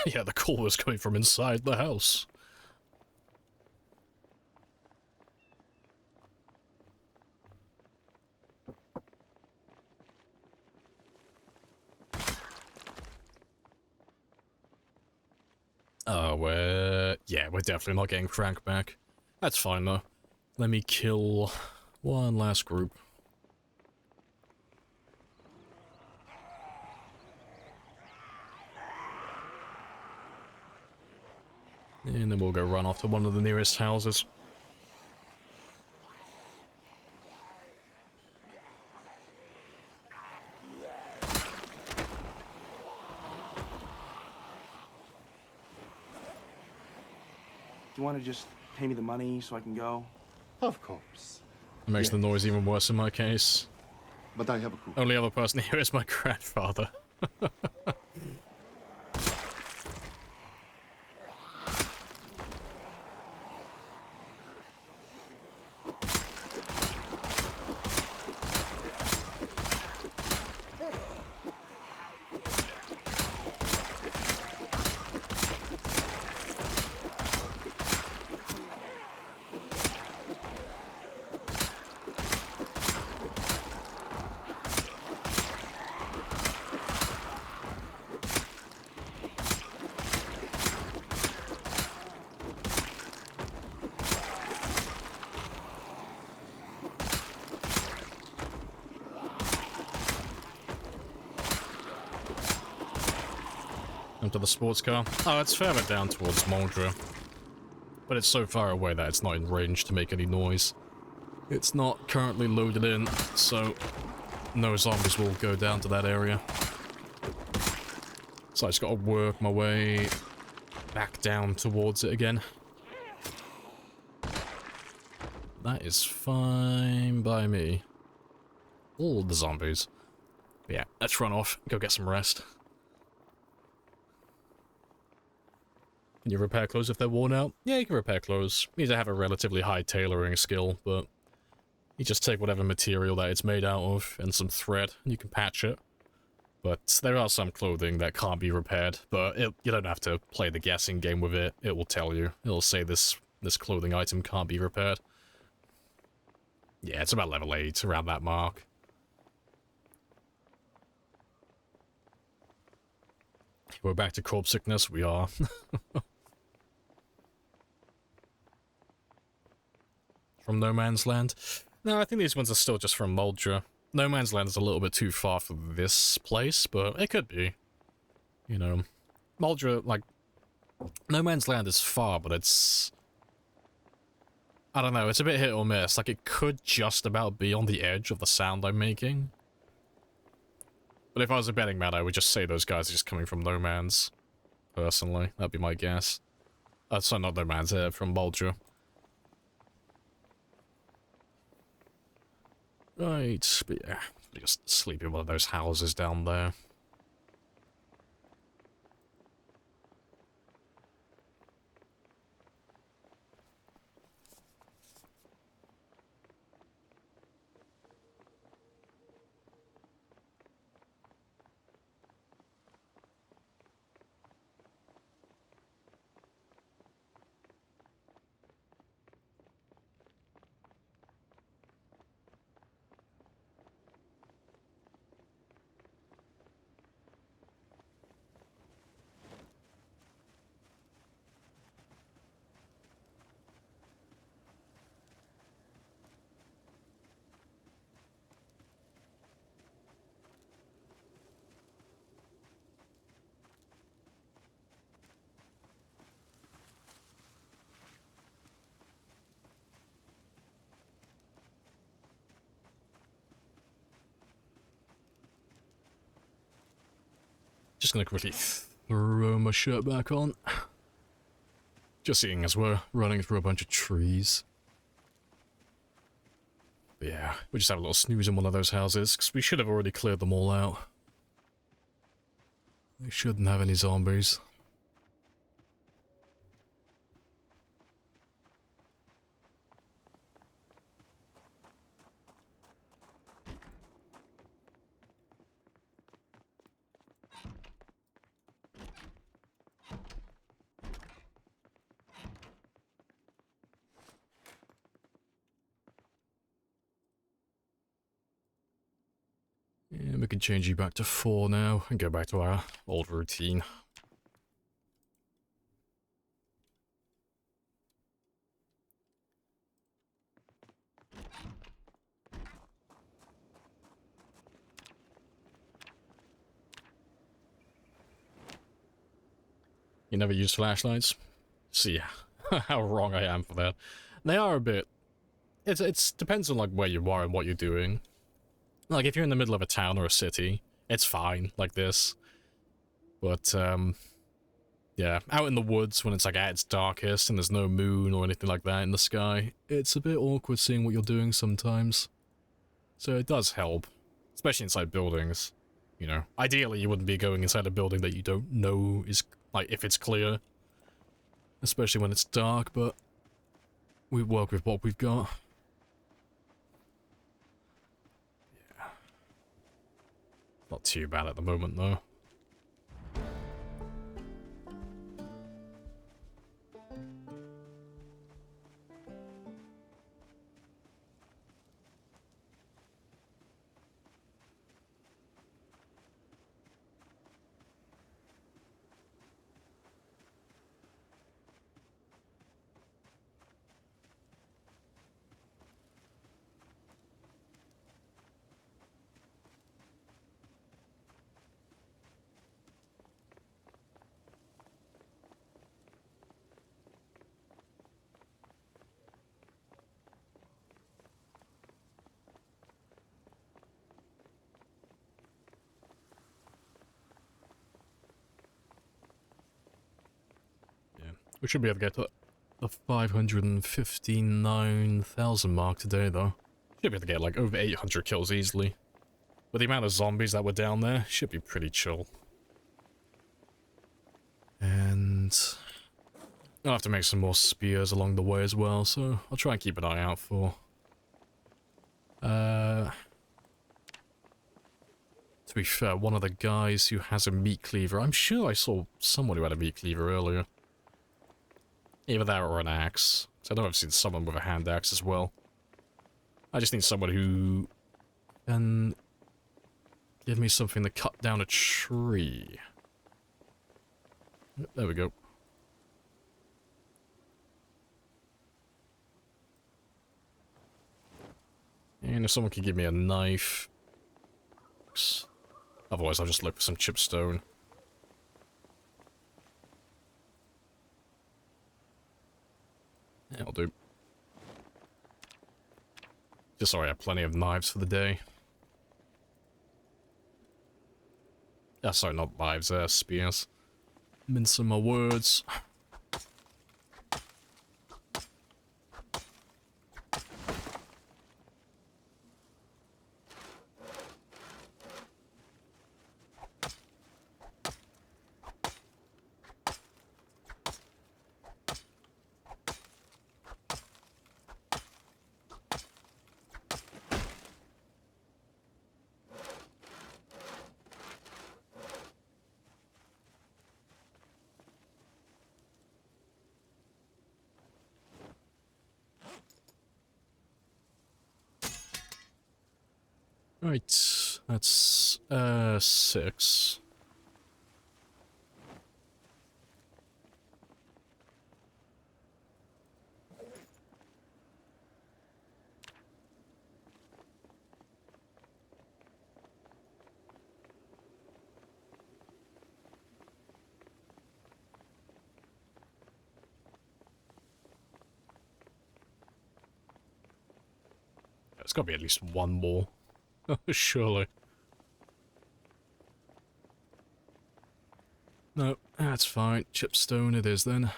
Yeah, the call was coming from inside the house. Oh, yeah, we're definitely not getting Frank back. That's fine, though. Let me kill one last group. And then we'll go run off to one of the nearest houses. Do you want to just pay me the money so I can go? Of course. It makes the Yes. noise even worse in my case. But I have a coupon. Only other person here is my grandfather. to the sports car. Oh, it's further down towards Muldraugh. But it's so far away that it's not in range to make any noise. It's not currently loaded in, so no zombies will go down to that area. So I just gotta work my way back down towards it again. That is fine by me. All the zombies. But yeah, let's run off, go get some rest. Can you repair clothes if they're worn out? Yeah, you can repair clothes. You need to have a relatively high tailoring skill, but you just take whatever material that it's made out of and some thread, and you can patch it. But there are some clothing that can't be repaired, but you don't have to play the guessing game with it. It will tell you. It'll say this clothing item can't be repaired. Yeah, it's about level 8, around that mark. We're back to corpse sickness, we are. From No Man's Land? No, I think these ones are still just from Muldraugh. No Man's Land is a little bit too far for this place, but it could be. You know, Muldraugh, like, No Man's Land is far, but it's... I don't know, it's a bit hit or miss. Like, it could just about be on the edge of the sound I'm making. But if I was a betting man, I would just say those guys are just coming from No Man's. Personally, that'd be my guess. Sorry, not No Man's, from Muldraugh. Right, but yeah, just sleep in one of those houses down there. Just gonna quickly throw my shirt back on. Just seeing as we're running through a bunch of trees. But yeah, we just have a little snooze in one of those houses, because we should have already cleared them all out. They shouldn't have any zombies. Yeah, we can change you back to 4 now and go back to our old routine. You never use flashlights? See how wrong I am for that. They are a bit... It's depends on like where you are and what you're doing. Like, if you're in the middle of a town or a city, it's fine, like this. But, yeah, out in the woods, when it's, like, at its darkest, and there's no moon or anything like that in the sky, it's a bit awkward seeing what you're doing sometimes. So it does help, especially inside buildings, you know. Ideally, you wouldn't be going inside a building that you don't know is, like, if it's clear. Especially when it's dark, but we work with what we've got. Not too bad at the moment, though. We should be able to get to the 559,000 mark today, though. Should be able to get like over 800 kills easily. With the amount of zombies that were down there, should be pretty chill. And I'll have to make some more spears along the way as well, so I'll try and keep an eye out for... to be fair, one of the guys who has a meat cleaver, I'm sure I saw someone who had a meat cleaver earlier. Either that or an axe. So I know I've seen someone with a hand axe as well. I just need someone who can give me something to cut down a tree. There we go. And if someone can give me a knife... Otherwise I'll just look for some chipstone. That'll do. Just so I have plenty of knives for the day. Sorry, not knives, spears. Mincing my words. Right, that's 6. There's got to be at least one more. Surely. No, that's fine. Chipstone it is then.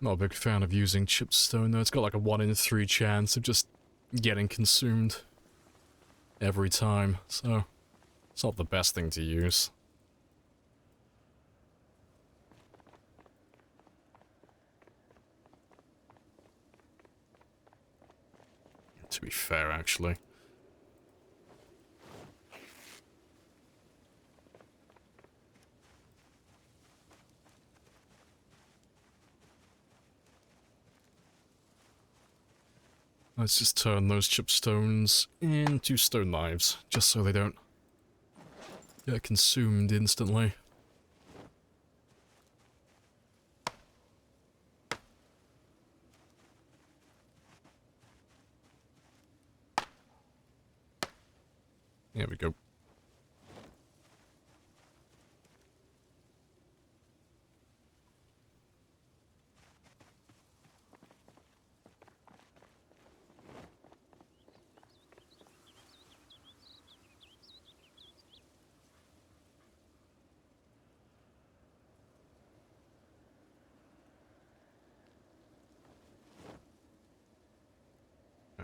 Not a big fan of using chipstone though. It's got like a 1 in 3 chance of just getting consumed every time, so it's not the best thing to use. To be fair, actually. Let's just turn those chipstones into stone knives, just so they don't get consumed instantly. There we go.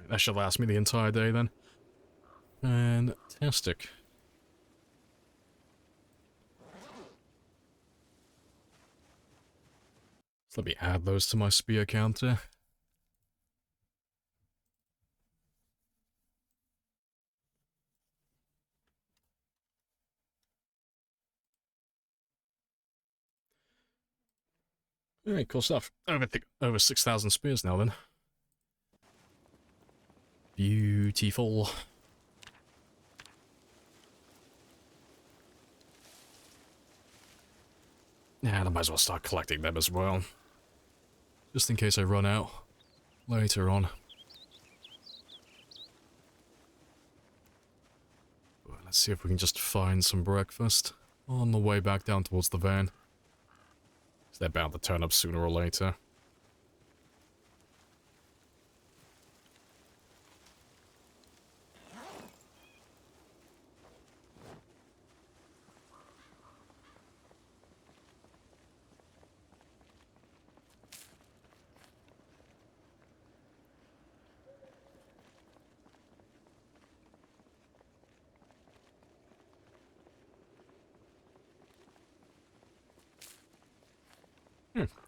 That should last me the entire day then. Fantastic. So let me add those to my spear counter. Alright, cool stuff. Over 6,000 spears now then. Beautiful. Yeah, I might as well start collecting them as well. Just in case I run out later on. Let's see if we can just find some breakfast. On the way back down towards the van. So they're bound to turn up sooner or later.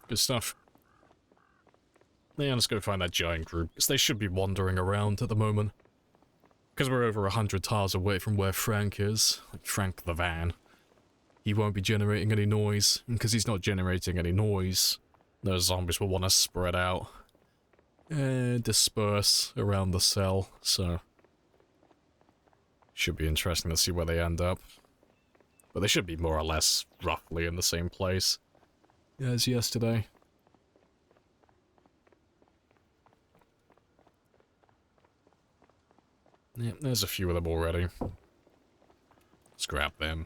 Good stuff. Yeah, let's go find that giant group, because they should be wandering around at the moment. Because we're over 100 tiles away from where Frank is, like Frank the van. He won't be generating any noise, and because he's not generating any noise, those zombies will want to spread out and disperse around the cell, so... Should be interesting to see where they end up. But they should be more or less roughly in the same place as yesterday. Yeah, there's a few of them already. Let's grab them.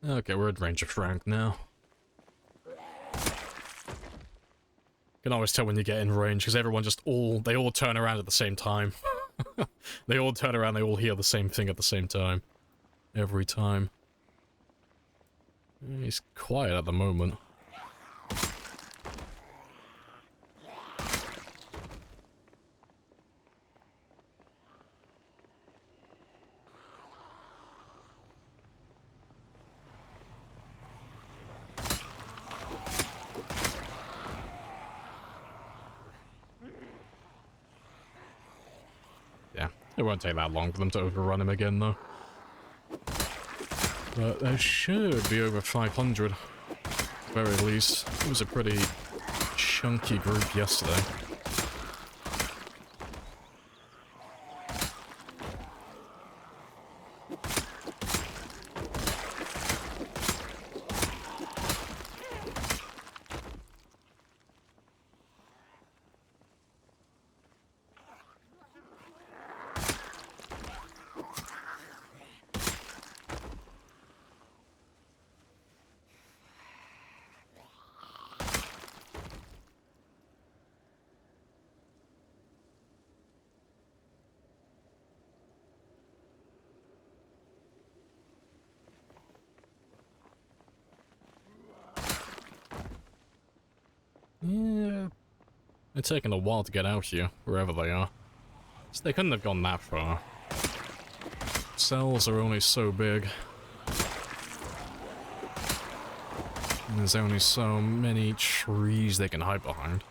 Okay, we're at range of Frank now. Can always tell when you get in range, because everyone just they all turn around at the same time. They all turn around, they all hear the same thing at the same time. Every time. He's quiet at the moment. It won't take that long for them to overrun him again, though. But there should be over 500, at the very least. It was a pretty chunky group yesterday. Yeah, they're taking a while to get out here, wherever they are. So they couldn't have gone that far. Cells are only so big. And there's only so many trees they can hide behind.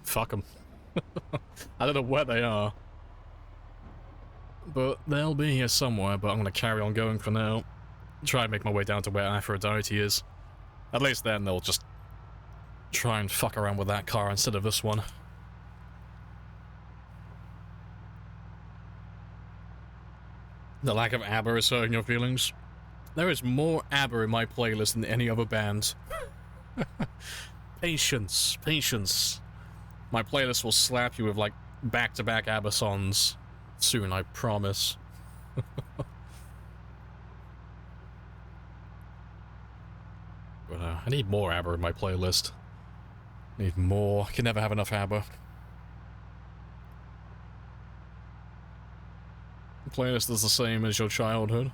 Fuck them. I don't know where they are. But they'll be here somewhere, but I'm gonna carry on going for now. try and make my way down to where Aphrodite is. At least then they'll just try and fuck around with that car instead of this one. The lack of ABBA is hurting your feelings. There is more ABBA in my playlist than any other band. Patience, patience. My playlist will slap you with like back-to-back ABBA songs soon, I promise. But I need more ABBA in my playlist. Need more. Can never have enough ABBA. The playlist is the same as your childhood.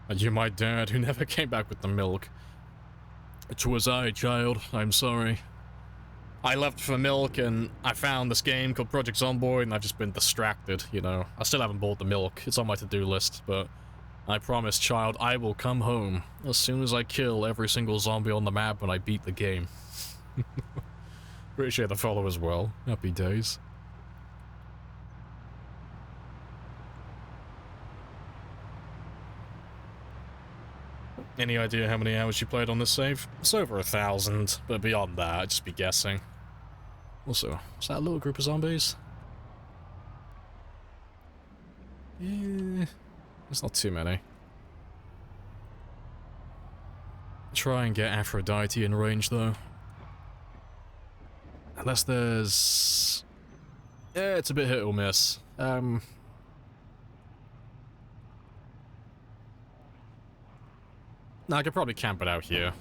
And you're my dad who never came back with the milk. It was I, child. I'm sorry. I left for milk and I found this game called Project Zomboid and I've just been distracted, you know. I still haven't bought the milk. It's on my to-do list, but I promise, child, I will come home as soon as I kill every single zombie on the map when I beat the game. Appreciate the follow as well. Happy days. Any idea how many hours you played on this save? It's over 1,000, but beyond that, I'd just be guessing. Also, is that a little group of zombies? Yeah, there's not too many. Try and get Aphrodite in range, though. Unless there's... Yeah, it's a bit hit or miss. No, I could probably camp it out here.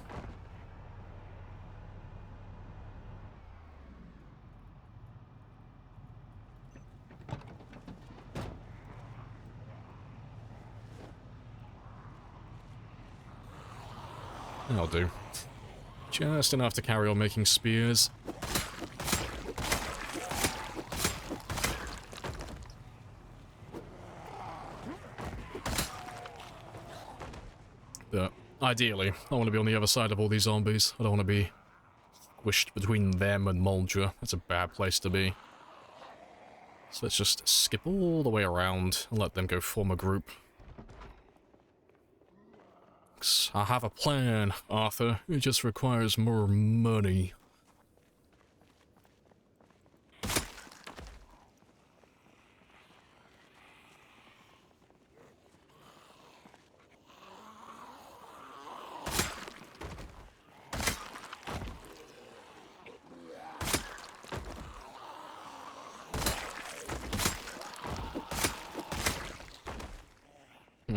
That'll do. Just enough to carry on making spears. But ideally, I want to be on the other side of all these zombies. I don't want to be squished between them and Muldraugh. That's a bad place to be. So let's just skip all the way around and let them go form a group. I have a plan, Arthur. It just requires more money.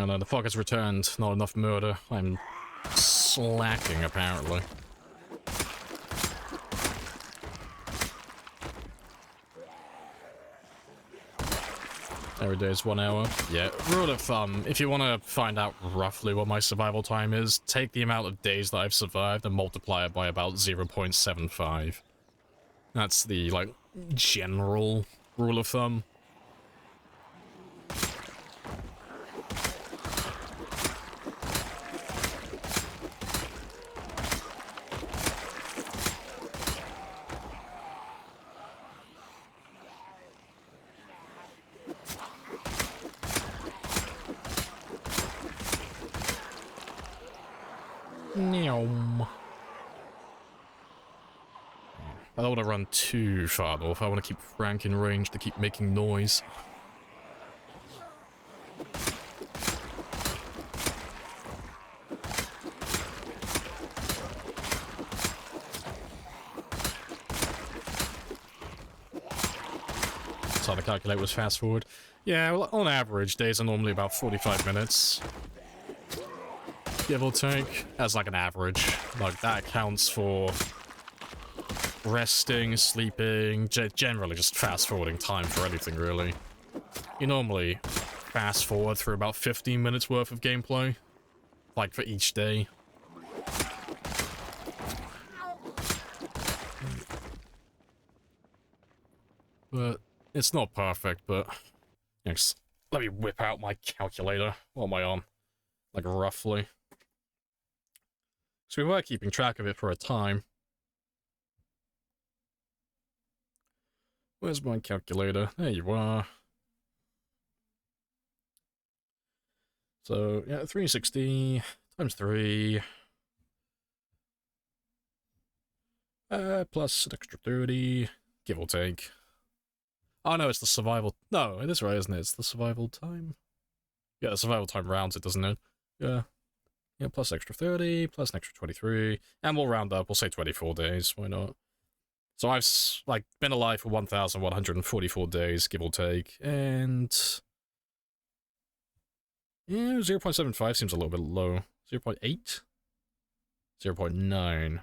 No, the fuck has returned. Not enough murder. I'm slacking, apparently. Every day is 1 hour. Yeah, rule of thumb, if you want to find out roughly what my survival time is, take the amount of days that I've survived and multiply it by about 0.75. That's the, like, general rule of thumb. I don't want to run too far north. I want to keep Frank in range to keep making noise. That's how the calculator was fast forward. Yeah, well, on average, days are normally about 45 minutes. Give or take, as like an average. Like, that accounts for resting, sleeping, generally just fast-forwarding time for anything, really. You normally fast-forward through about 15 minutes worth of gameplay. Like, for each day. But it's not perfect, but... Yes, let me whip out my calculator. What am I on? Like, roughly. So we were keeping track of it for a time. Where's my calculator? There you are. So, yeah, 360 times 3. Plus an extra 30, give or take. Oh no, it's the survival. No, it is right, isn't it? It's the survival time. Yeah, the survival time rounds it, doesn't it? Yeah. Yeah, plus extra 30, plus an extra 23. And we'll round up, we'll say 24 days, why not? So I've, like, been alive for 1,144 days, give or take, and... yeah, 0.75 seems a little bit low. 0.8? 0.9.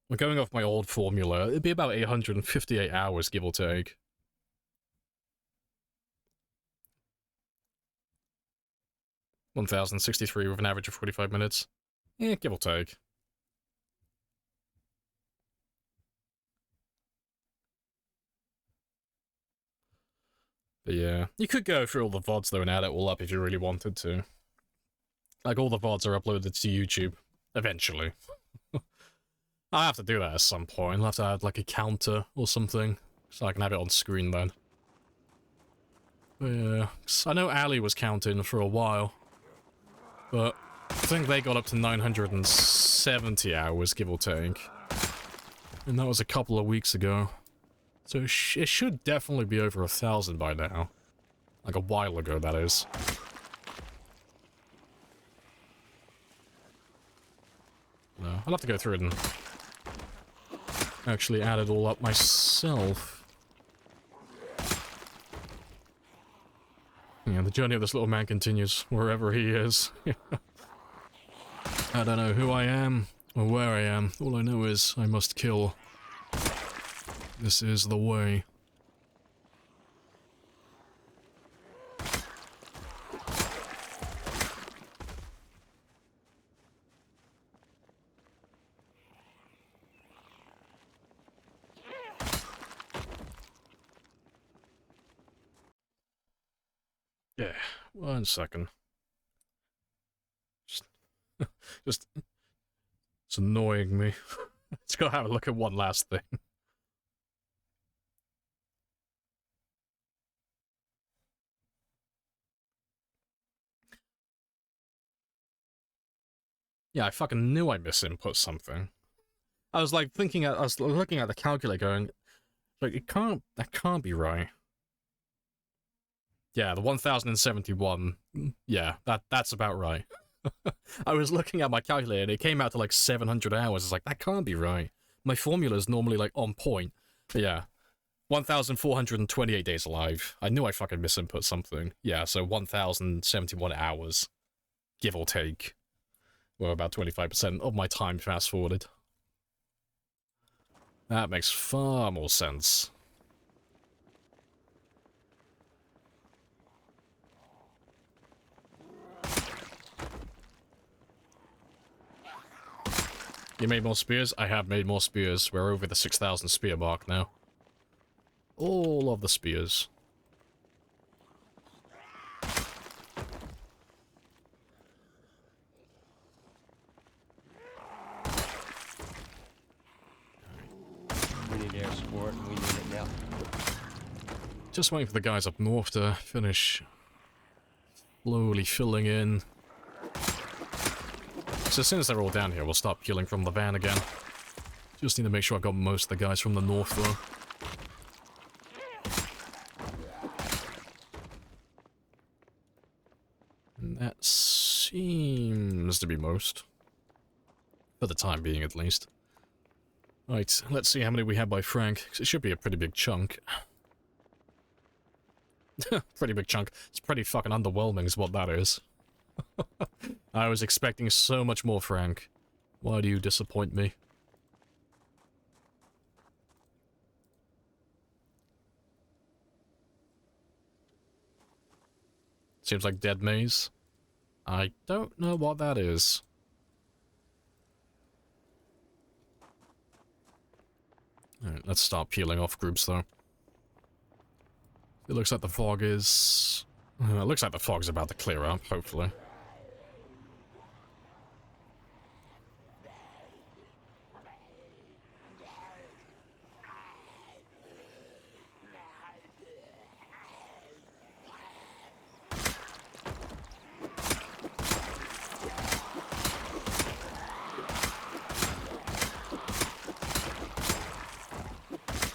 We're going off my old formula. It'd be about 858 hours, give or take. $1,063 with an average of 45 minutes. Yeah, give or take. But yeah, you could go through all the VODs though and add it all up if you really wanted to. Like, all the VODs are uploaded to YouTube, eventually. I'll have to do that at some point. I'll have to add, like, a counter or something, so I can have it on screen then. But yeah, I know Ali was counting for a while, but I think they got up to 970 hours, give or take. And that was a couple of weeks ago. So it should definitely be over 1,000 by now. Like a while ago, that is. No, I'll have to go through it and actually add it all up myself. Yeah, the journey of this little man continues wherever he is. I don't know who I am or where I am. All I know is I must kill. This is the way. Yeah, 1 second. Just it's annoying me. Let's go have a look at one last thing. Yeah, I fucking knew I misinput something. I was like thinking, I was looking at the calculator going, like, that can't be right. Yeah, the 1,071, yeah, that's about right. I was looking at my calculator and it came out to like 700 hours. It's like, that can't be right. My formula is normally like on point. But yeah, 1,428 days alive. I knew I fucking misinput something. Yeah, so 1,071 hours, give or take. Well, about 25% of my time fast forwarded. That makes far more sense. You made more spears? I have made more spears. We're over the 6,000 spear mark now. All of the spears. We need air support, and we need it now. Just waiting for the guys up north to finish slowly filling in. So as soon as they're all down here, we'll start peeling from the van again. Just need to make sure I've got most of the guys from the north, though. And that seems to be most. For the time being, at least. Right, let's see how many we have by Frank, 'cause it should be a pretty big chunk. Pretty big chunk. It's pretty fucking underwhelming is what that is. I was expecting so much more, Frank. Why do you disappoint me? Seems like Dead Maze. I don't know what that is. Alright, let's start peeling off groups, though. It looks like the fog is... it looks like the fog's about to clear up, hopefully.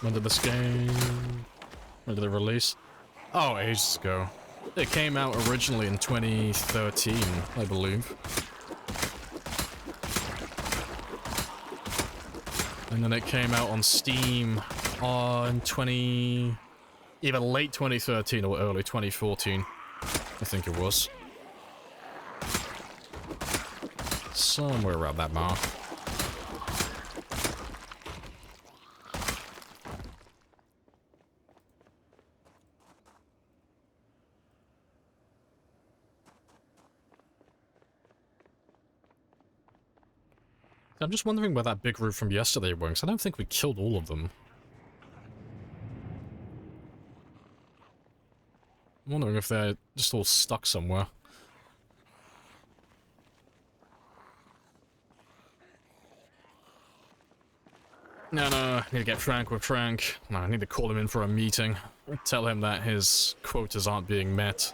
When did this game... When did it release? Oh, ages ago. It came out originally in 2013, I believe. And then it came out on Steam on either late 2013 or early 2014. I think it was. Somewhere around that mark. I'm just wondering where that big group from yesterday went, because I don't think we killed all of them. I'm wondering if they're just all stuck somewhere. No, I need to get Frank with Frank. No, I need to call him in for a meeting. Tell him that his quotas aren't being met.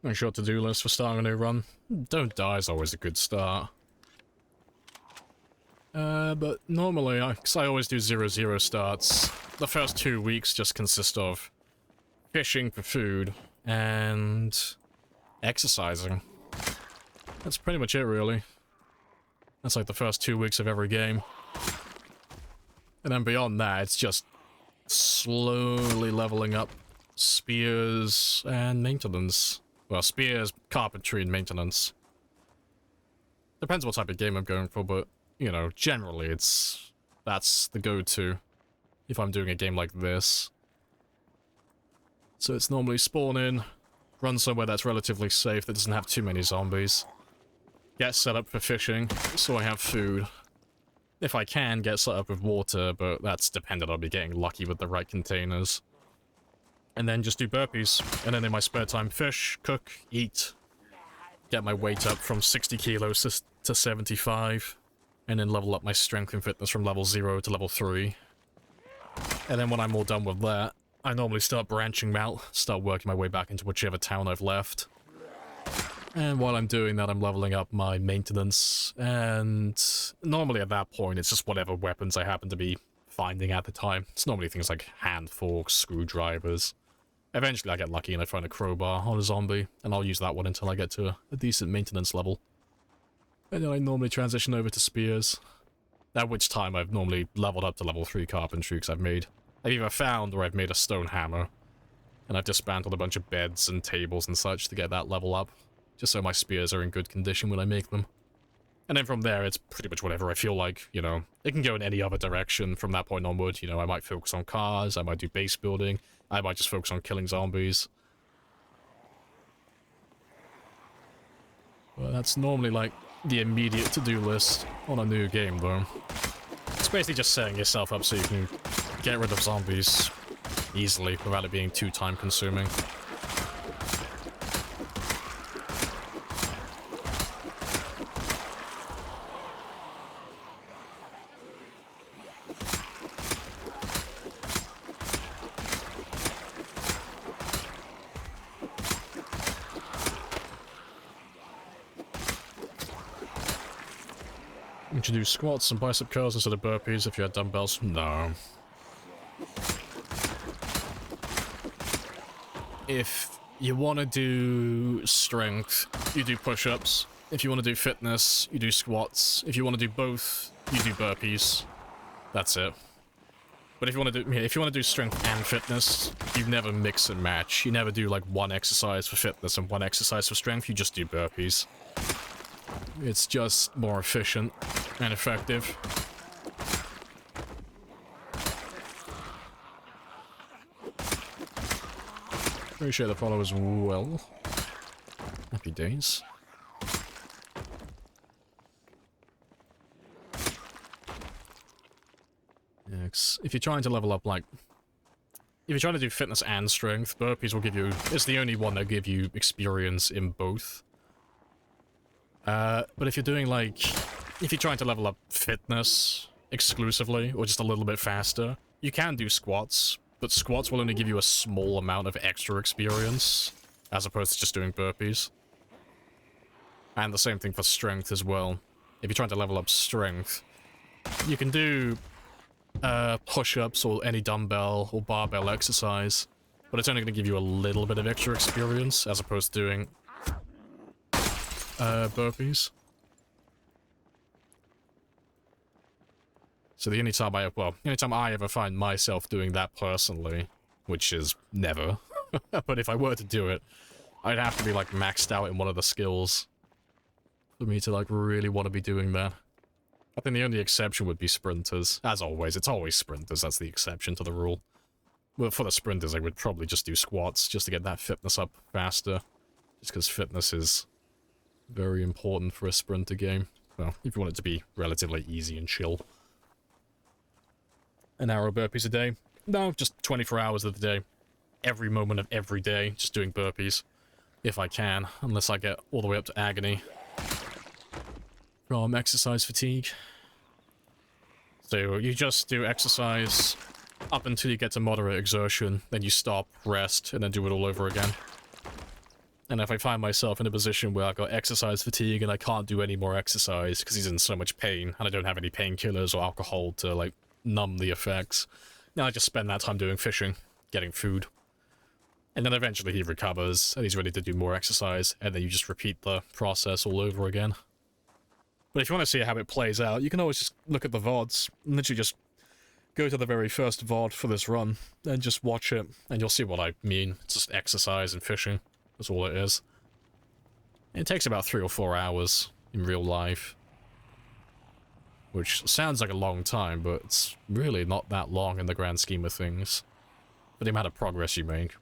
My short to-do list for starting a new run. Don't die is always a good start. But normally, because I always do 0-0 starts, the first 2 weeks just consist of fishing for food and exercising. That's pretty much it, really. That's like the first 2 weeks of every game. And then beyond that, it's just slowly leveling up spears and maintenance. Well, spears, carpentry, and maintenance. Depends what type of game I'm going for, but, you know, generally that's the go-to if I'm doing a game like this. So it's normally spawn in, run somewhere that's relatively safe, that doesn't have too many zombies. Get set up for fishing, so I have food. If I can, get set up with water, but that's dependent on me getting lucky with the right containers. And then just do burpees. And then in my spare time, fish, cook, eat. Get my weight up from 60 kilos to 75. And then level up my strength and fitness from level 0 to level 3. And then when I'm all done with that, I normally start branching out, start working my way back into whichever town I've left. And while I'm doing that, I'm leveling up my maintenance. And normally at that point, it's just whatever weapons I happen to be finding at the time. It's normally things like hand forks, screwdrivers. Eventually I get lucky and I find a crowbar on a zombie, and I'll use that one until I get to a decent maintenance level. And then I normally transition over to spears. At which time I've normally leveled up to level 3 carpentry, because I've either found or I've made a stone hammer. And I've dismantled a bunch of beds and tables and such to get that level up, just so my spears are in good condition when I make them. And then from there, it's pretty much whatever I feel like, you know. It can go in any other direction from that point onward, you know. I might focus on cars, I might do base building, I might just focus on killing zombies. Well, that's normally, like, the immediate to-do list on a new game, though. It's basically just setting yourself up so you can get rid of zombies easily without it being too time-consuming. Would you do squats and bicep curls instead of burpees if you had dumbbells? No. If you want to do strength, you do push-ups. If you want to do fitness, you do squats. If you want to do both, you do burpees. That's it. But if you want to do strength and fitness, you never mix and match. You never do like one exercise for fitness and one exercise for strength. You just do burpees. It's just more efficient and effective. Appreciate the follow as well. Happy days. Yeah, if you're trying to level up, like... If you're trying to do fitness and strength, burpees will give you... It's the only one that give you experience in both. But if you're doing, like... If you're trying to level up fitness exclusively, or just a little bit faster, you can do squats, but squats will only give you a small amount of extra experience, as opposed to just doing burpees. And the same thing for strength as well. If you're trying to level up strength, you can do push-ups or any dumbbell or barbell exercise, but it's only going to give you a little bit of extra experience, as opposed to doing burpees. So the only time I ever find myself doing that personally, which is never, but if I were to do it, I'd have to be like maxed out in one of the skills for me to like really want to be doing that. I think the only exception would be sprinters. As always, it's always sprinters, that's the exception to the rule. Well, for the sprinters, I would probably just do squats, just to get that fitness up faster. Just because fitness is very important for a sprinter game. Well, if you want it to be relatively easy and chill. An hour of burpees a day? No, just 24 hours of the day. Every moment of every day, just doing burpees. If I can, unless I get all the way up to agony from exercise fatigue. So you just do exercise up until you get to moderate exertion, then you stop, rest, and then do it all over again. And if I find myself in a position where I've got exercise fatigue and I can't do any more exercise because he's in so much pain, and I don't have any painkillers or alcohol to, like, numb the effects, now I just spend that time doing fishing, getting food. And then eventually he recovers, and he's ready to do more exercise, and then you just repeat the process all over again. But if you want to see how it plays out, you can always just look at the VODs, and literally just go to the very first VOD for this run, and just watch it, and you'll see what I mean. It's just exercise and fishing. That's all it is. It takes about 3 or 4 hours in real life. Which sounds like a long time, but it's really not that long in the grand scheme of things. For the amount of progress you make.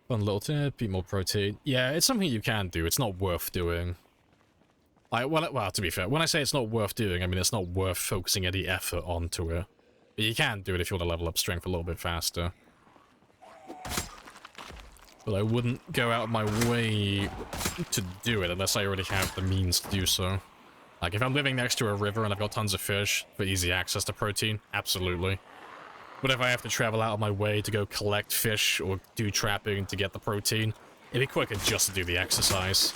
Fun little tip, eat more protein. Yeah, it's something you can do. It's not worth doing. Well, to be fair, when I say it's not worth doing, I mean it's not worth focusing any effort onto it. But you can do it if you want to level up strength a little bit faster. But I wouldn't go out of my way to do it unless I already have the means to do so. Like, if I'm living next to a river and I've got tons of fish for easy access to protein, absolutely. But if I have to travel out of my way to go collect fish or do trapping to get the protein, it'd be quicker just to do the exercise.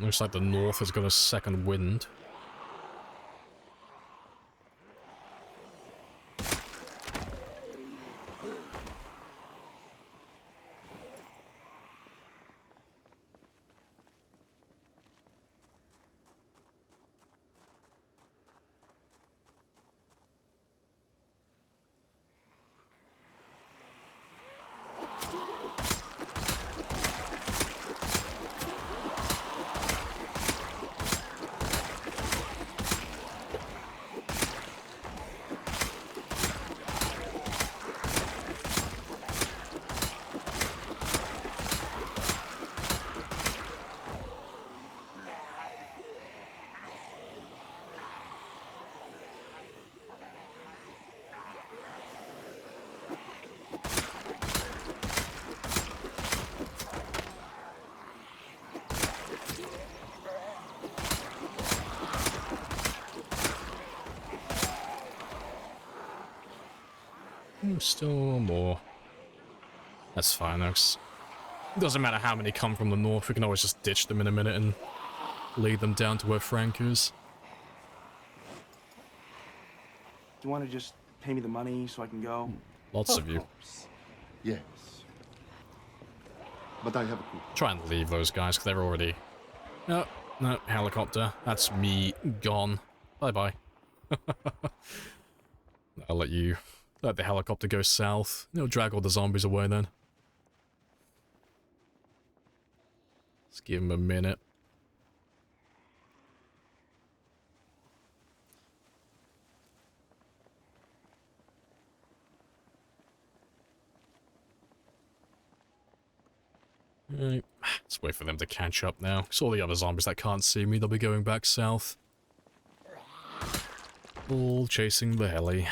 Looks like the north has got a second wind. Still more. That's fine, Doesn't matter how many come from the north, we can always just ditch them in a minute and lead them down to where Frank is. Do you want to just pay me the money so I can go? Lots of you. course. Yes. But I have a coupon. Try and leave those guys, because they're already... No, no, helicopter. That's me gone. Bye-bye. I'll let the helicopter go south. It'll drag all the zombies away then. Let's give him a minute. Right. Let's wait for them to catch up now. Because all the other zombies that can't see me, they'll be going back south. All chasing the heli.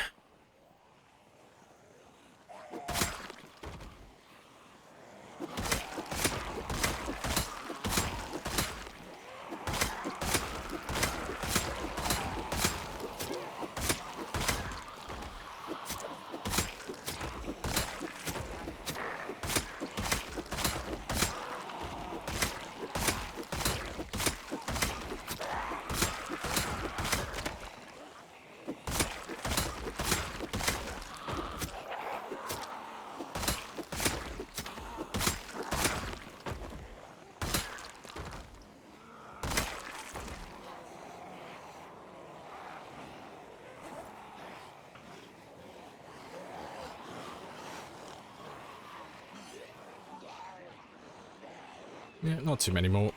Yeah, not too many more.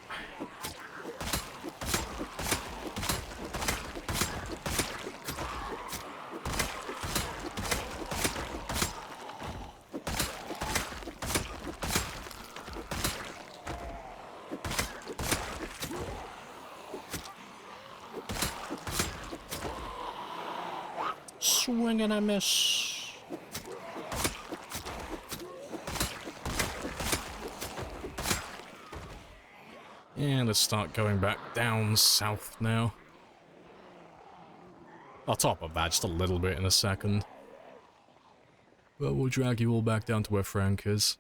Swing and a miss. And let's start going back down south now. I'll top up that just a little bit in a second. But we'll drag you all back down to where Frank is.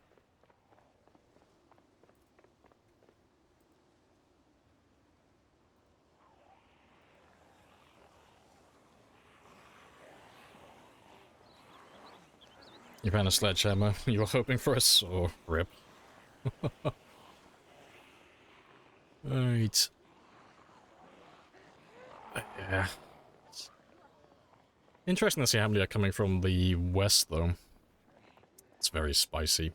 You found a sledgehammer. You were hoping for a saw. Rip. Right. Yeah. Interesting to see how many are coming from the west, though. It's very spicy.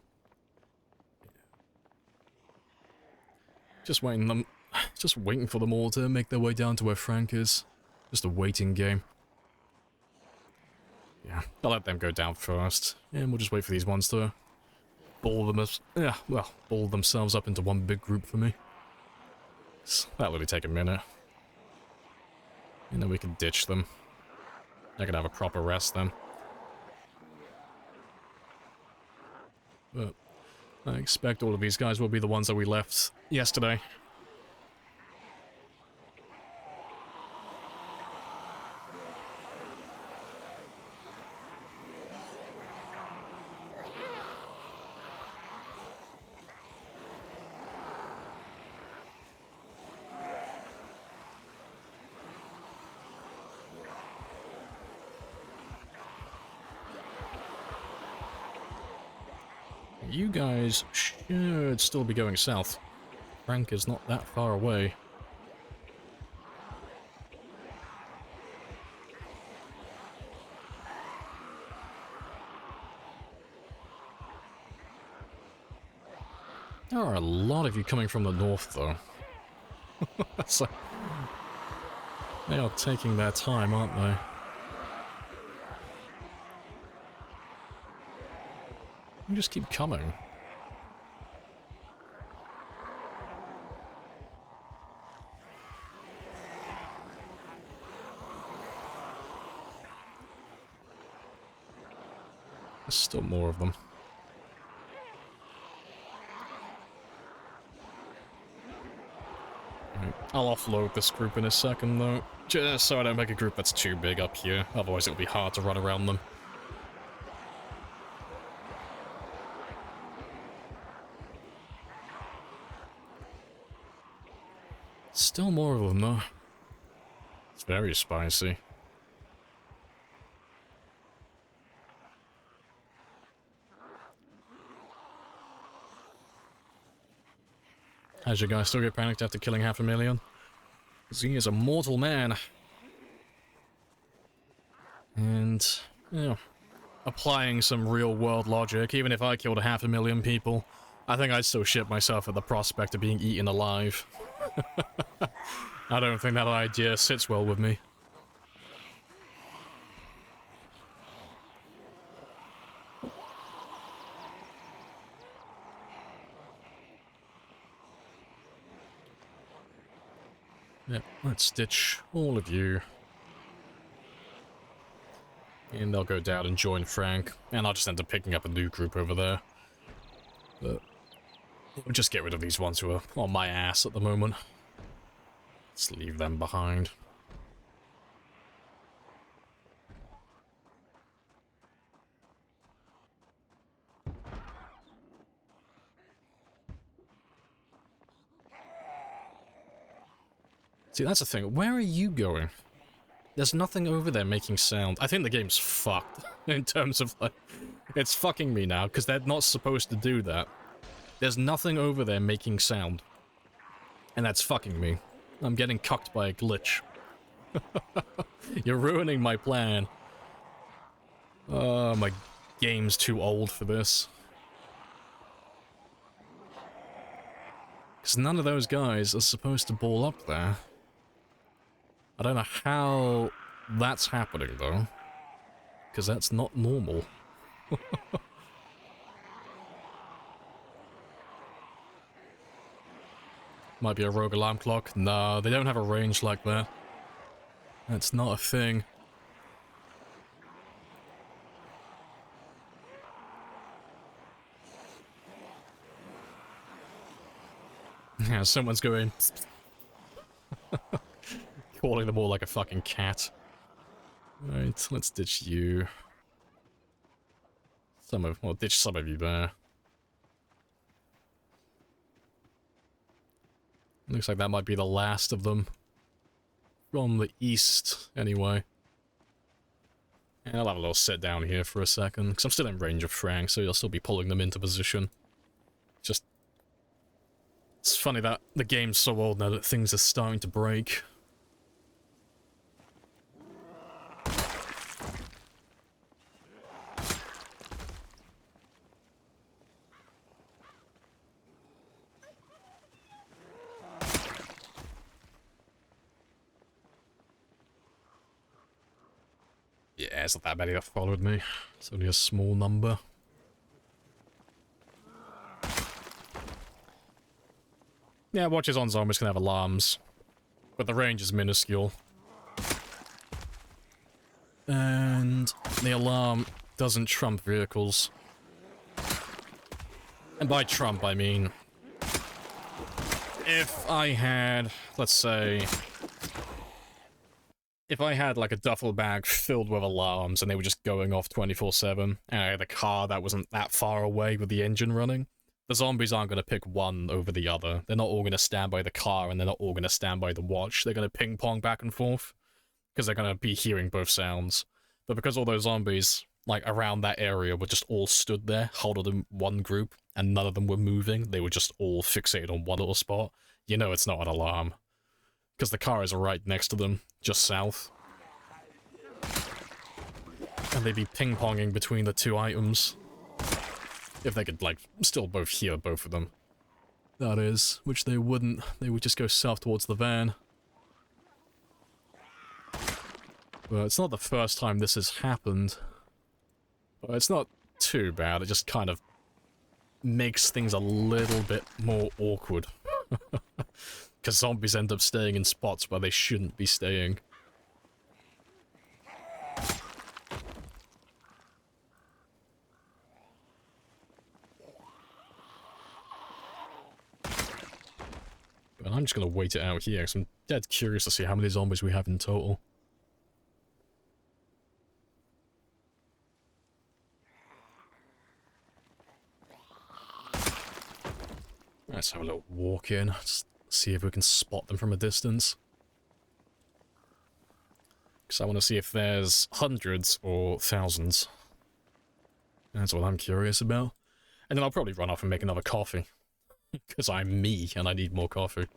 Just waiting for them all to make their way down to where Frank is. Just a waiting game. Yeah, I'll let them go down first, and we'll just wait for these ones to ball themselves up into one big group for me. That'll only take a minute. And then we can ditch them. I can have a proper rest then. But I expect all of these guys will be the ones that we left yesterday. You guys should still be going south. Frank is not that far away. There are a lot of you coming from the north, though. So, they are taking their time, aren't they? You just keep coming. There's still more of them. Right. I'll offload this group in a second, though, just so I don't make a group that's too big up here. Otherwise it'll be hard to run around them. Still more of them, though. It's very spicy. How's your guy still get panicked after killing 500,000? Because he is a mortal man. And, you know, applying some real-world logic, even if I killed 500,000 people, I think I'd still shit myself at the prospect of being eaten alive. I don't think that idea sits well with me. Yep, let's ditch all of you. And they'll go down and join Frank. And I'll just end up picking up a new group over there. But we'll just get rid of these ones who are on my ass at the moment. Let's leave them behind. See, that's the thing. Where are you going? There's nothing over there making sound. I think the game's fucked in terms of, like, it's fucking me now, because they're not supposed to do that. There's nothing over there making sound. And that's fucking me. I'm getting cucked by a glitch. You're ruining my plan. My game's too old for this. Because none of those guys are supposed to ball up there. I don't know how that's happening, though. Because that's not normal. Might be a rogue alarm clock. No, they don't have a range like that. That's not a thing. Yeah, someone's going... calling them all like a fucking cat. Right, let's ditch you. Well, ditch some of you there. Looks like that might be the last of them. From the east, anyway. And I'll have a little sit down here for a second, because I'm still in range of Frank, so you'll still be pulling them into position. Just... it's funny that the game's so old now that things are starting to break. Yeah, it's not that many that followed me. It's only a small number. Yeah, watches on zombies can have alarms, but the range is minuscule. And the alarm doesn't trump vehicles. And by trump, I mean... if I had, let's say... if I had, like, a duffel bag filled with alarms and they were just going off 24/7, and I had a car that wasn't that far away with the engine running, the zombies aren't going to pick one over the other. They're not all going to stand by the car, and they're not all going to stand by the watch. They're going to ping-pong back and forth, because they're going to be hearing both sounds. But because all those zombies, like, around that area were just all stood there, huddled in one group, and none of them were moving, they were just all fixated on one little spot, you know it's not an alarm. Because the car is right next to them, just south. And they'd be ping-ponging between the two items. If they could, like, still both hear both of them. That is, which they wouldn't. They would just go south towards the van. But it's not the first time this has happened. But it's not too bad, it just kind of makes things a little bit more awkward. Because zombies end up staying in spots where they shouldn't be staying. But I'm just gonna wait it out here, because I'm dead curious to see how many zombies we have in total. Let's have a little walk in. Just See if we can spot them from a distance. Because I want to see if there's hundreds or thousands. That's what I'm curious about. And then I'll probably run off and make another coffee. Because I'm me, and I need more coffee.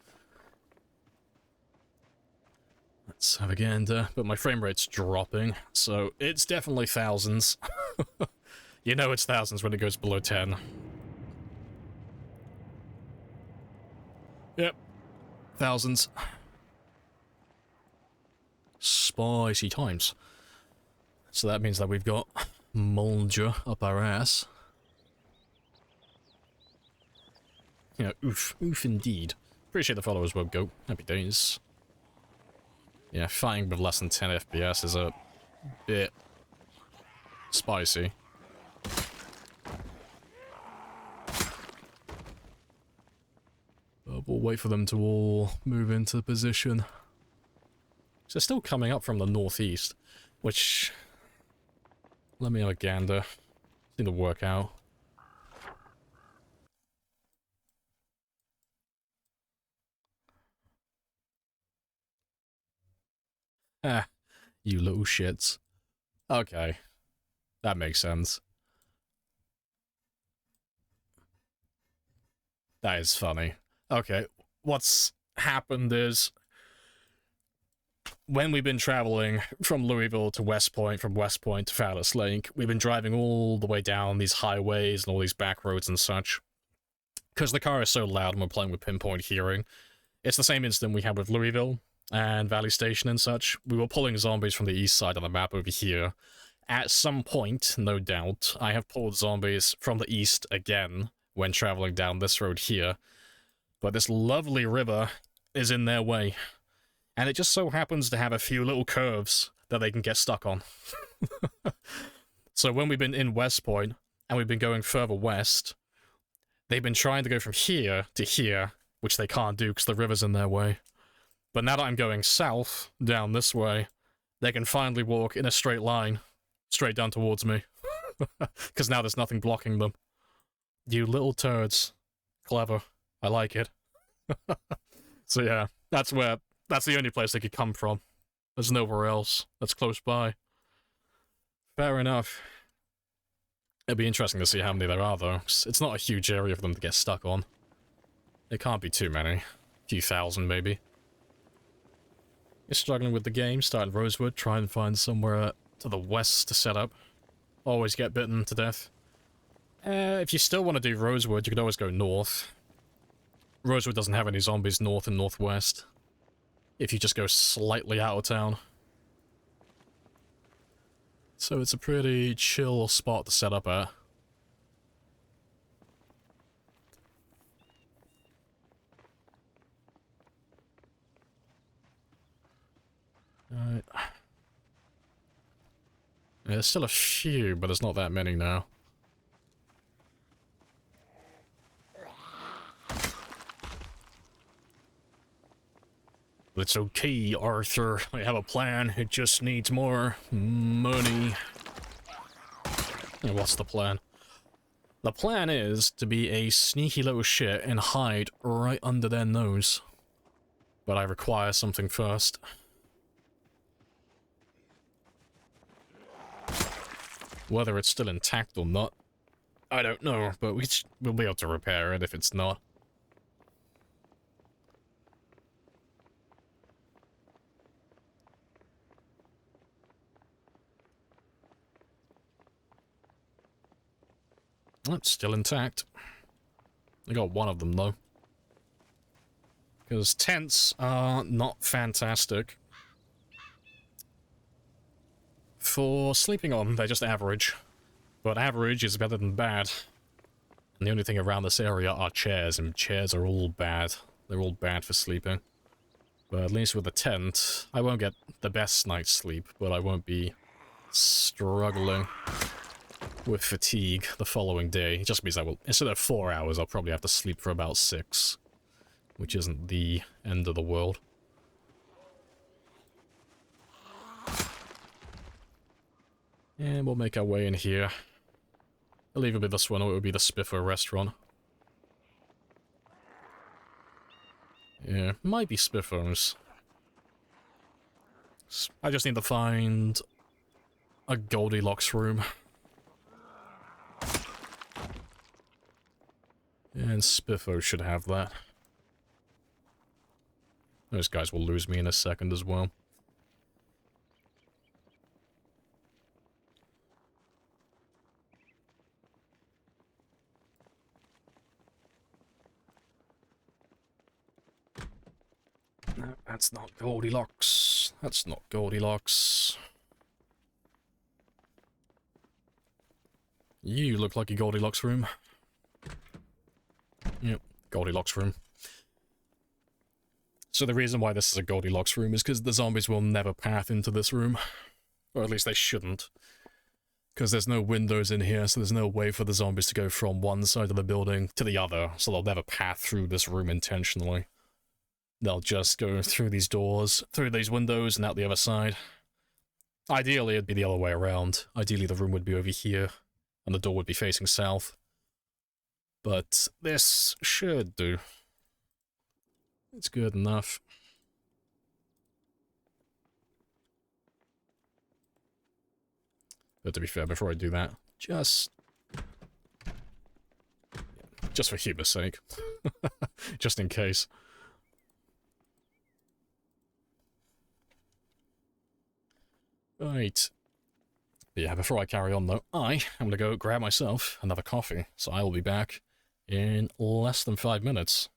Let's have a gander. But my frame rate's dropping, so it's definitely thousands. You know it's thousands when it goes below 10. Yep. Thousands. Spicy times. So that means that we've got Muldraugh up our ass. Yeah, oof. Oof indeed. Appreciate the followers, won't go. Happy days. Yeah, fighting with less than 10 FPS is a bit spicy. But we'll wait for them to all move into position. So they're still coming up from the northeast, which... Let me have a gander. Seem to work out. Ah, you little shits. Okay. That makes sense. That is funny. Okay, what's happened is... When we've been traveling from Louisville to West Point, from West Point to Phallus Lake, we've been driving all the way down these highways and all these back roads and such. Because the car is so loud and we're playing with pinpoint hearing. It's the same incident we had with Louisville and Valley Station and such. We were pulling zombies from the east side on the map over here. At some point, no doubt, I have pulled zombies from the east again when traveling down this road here. But this lovely river is in their way. And it just so happens to have a few little curves that they can get stuck on. So when we've been in West Point, and we've been going further west, they've been trying to go from here to here, which they can't do because the river's in their way. But now that I'm going south, down this way, they can finally walk in a straight line, straight down towards me. Because now there's nothing blocking them. You little turds. Clever. I like it. So yeah, that's the only place they could come from. There's nowhere else that's close by. Fair enough. It'd be interesting to see how many there are, though. It's not a huge area for them to get stuck on. There can't be too many. A few thousand, maybe. You're struggling with the game, start in Rosewood, try and find somewhere to the west to set up. Always get bitten to death. If you still want to do Rosewood, you could always go north. Rosewood doesn't have any zombies north and northwest. If you just go slightly out of town. So it's a pretty chill spot to set up at. Alright. Yeah, there's still a few, but there's not that many now. It's okay, Arthur. I have a plan. It just needs more money. And what's the plan? The plan is to be a sneaky little shit and hide right under their nose. But I require something first. Whether it's still intact or not, I don't know, but we'll be able to repair it if it's not. It's still intact. I got one of them, though. Because tents are not fantastic. For sleeping on, they're just average. But average is better than bad. And the only thing around this area are chairs, and chairs are all bad. They're all bad for sleeping. But at least with the tent, I won't get the best night's sleep, but I won't be struggling with fatigue the following day. It just means I will, instead of 4 hours, I'll probably have to sleep for about 6. Which isn't the end of the world. And we'll make our way in here. It'll either be this one or it will be the Spiffer restaurant. Yeah, might be Spiffos. I just need to find a Goldilocks room. And Spiffo should have that. Those guys will lose me in a second as well. No, that's not Goldilocks. That's not Goldilocks. You look like a Goldilocks room. Yep, Goldilocks room. So the reason why this is a Goldilocks room is because the zombies will never path into this room. Or at least they shouldn't. Because there's no windows in here, so there's no way for the zombies to go from one side of the building to the other, so they'll never path through this room intentionally. They'll just go through these doors, through these windows, and out the other side. Ideally, it'd be the other way around. Ideally, the room would be over here, and the door would be facing south. But this should do. It's good enough. But to be fair, before I do that, just for humor's sake. Just in case. Right. But yeah, before I carry on though, I am going to go grab myself another coffee, so I will be back in less than 5 minutes.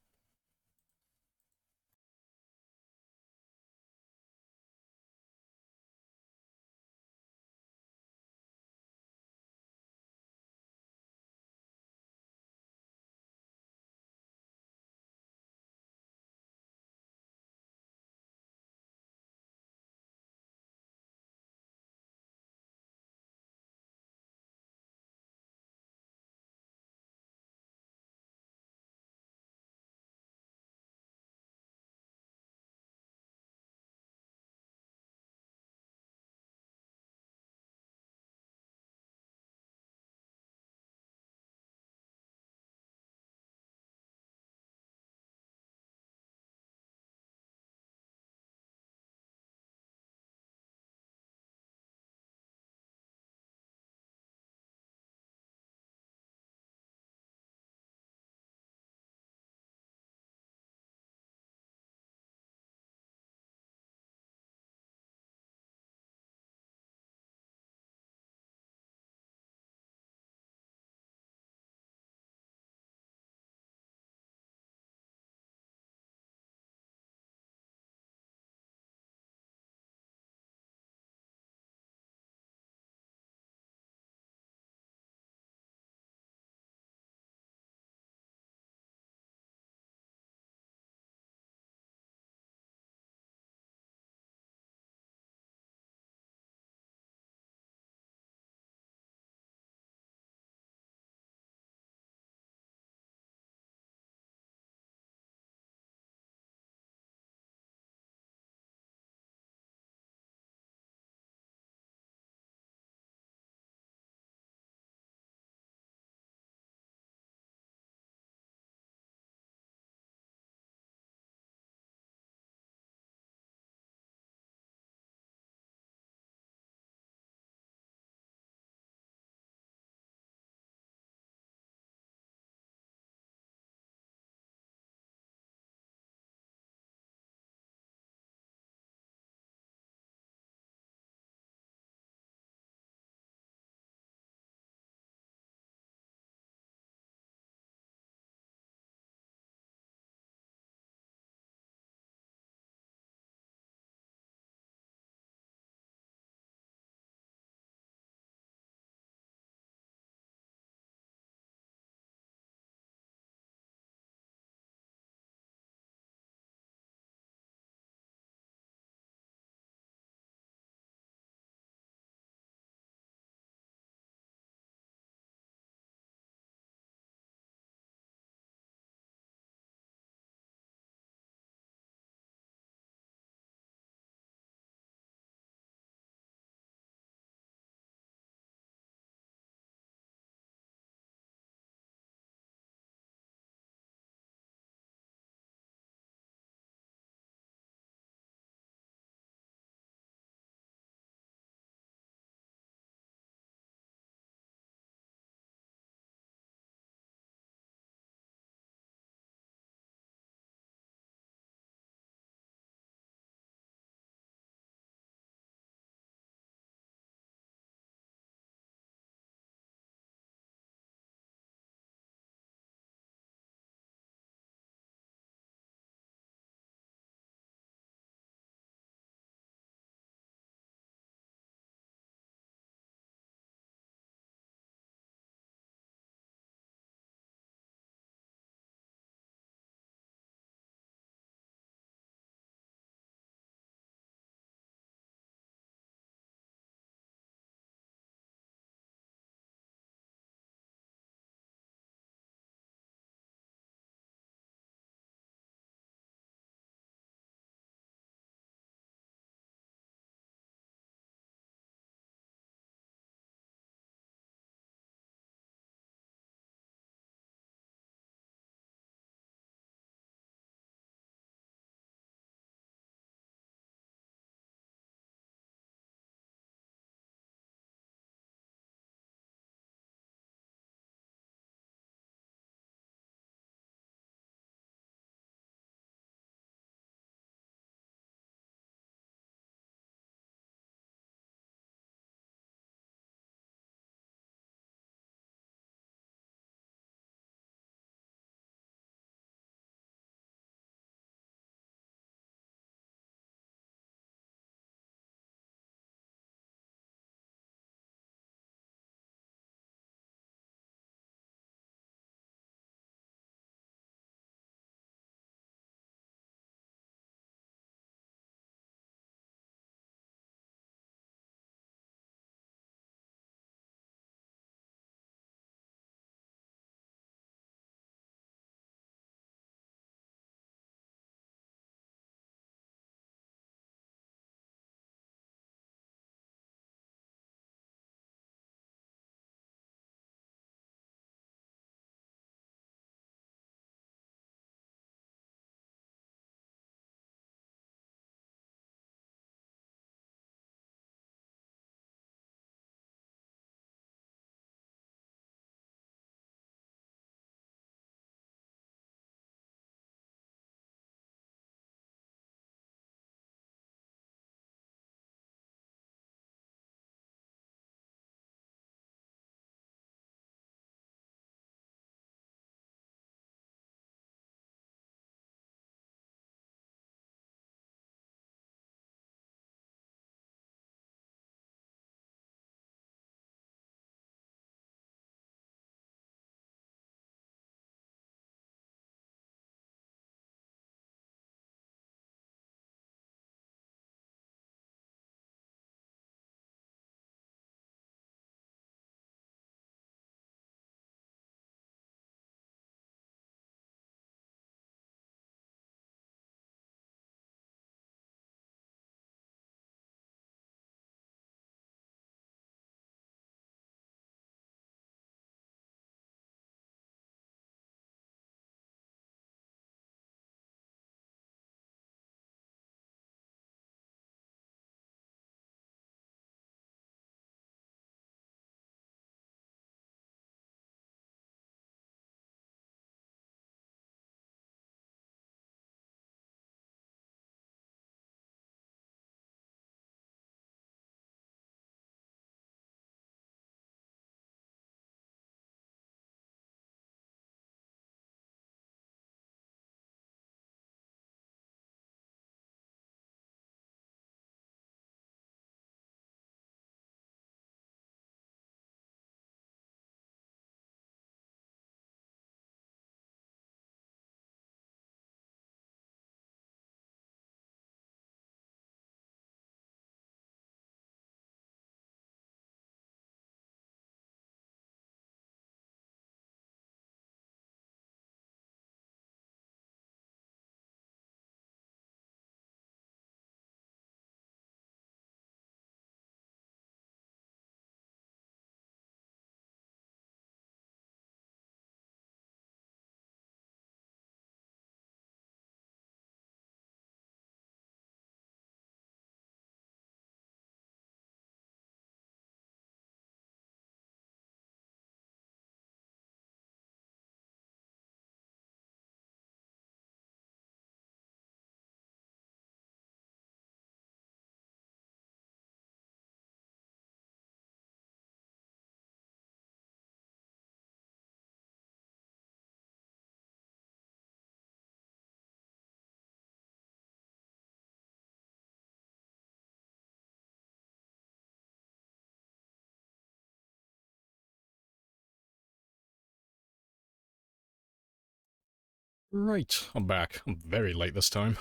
Right, I'm back. I'm very late this time.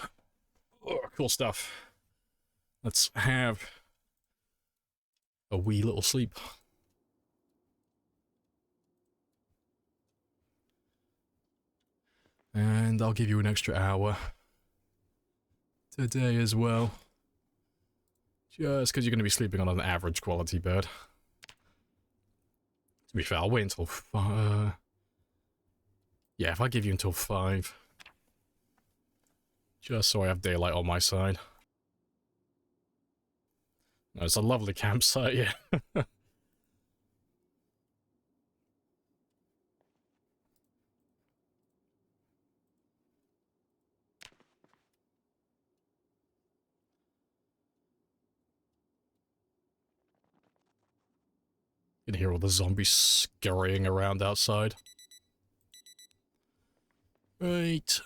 Oh, cool stuff. Let's have a wee little sleep. And I'll give you an extra hour today as well. Just because you're going to be sleeping on an average quality bed. To be fair, I'll wait until yeah, if I give you until 5. Just so I have daylight on my side. No, it's a lovely campsite, yeah. You can hear all the zombies scurrying around outside. Right.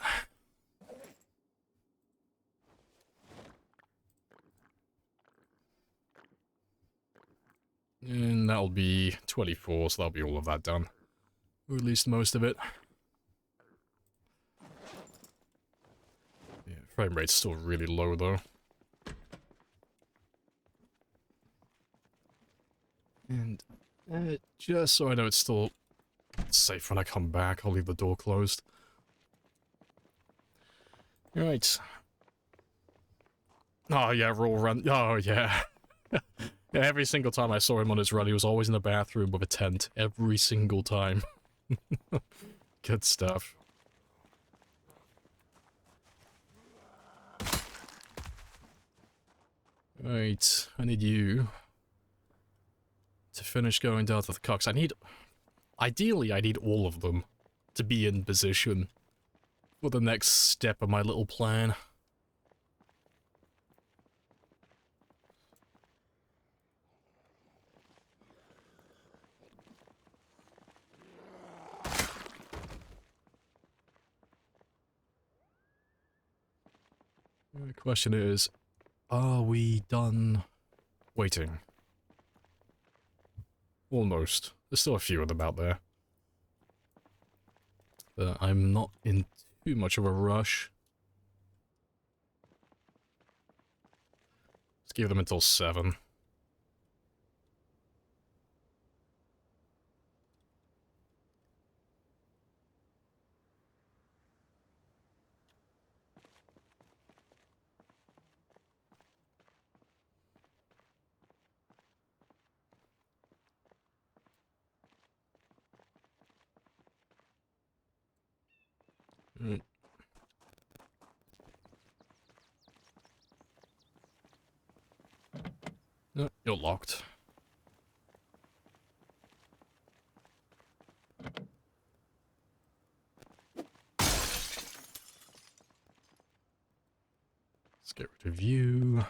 And that'll be 24, so that'll be all of that done. Or at least most of it. Yeah, frame rate's still really low though. And just so I know it's still safe when I come back, I'll leave the door closed. Right. Oh yeah, raw run. Oh yeah. Yeah, every single time I saw him on his run, he was always in the bathroom with a tent. Every single time. Good stuff. Right, I need you to finish going down to the cocks. Ideally, I need all of them to be in position for the next step of my little plan. The question is, are we done waiting? Almost. There's still a few of them out there. But I'm not in too much of a rush. Let's give them until 7. Right. No, you're locked. Let's get rid of you.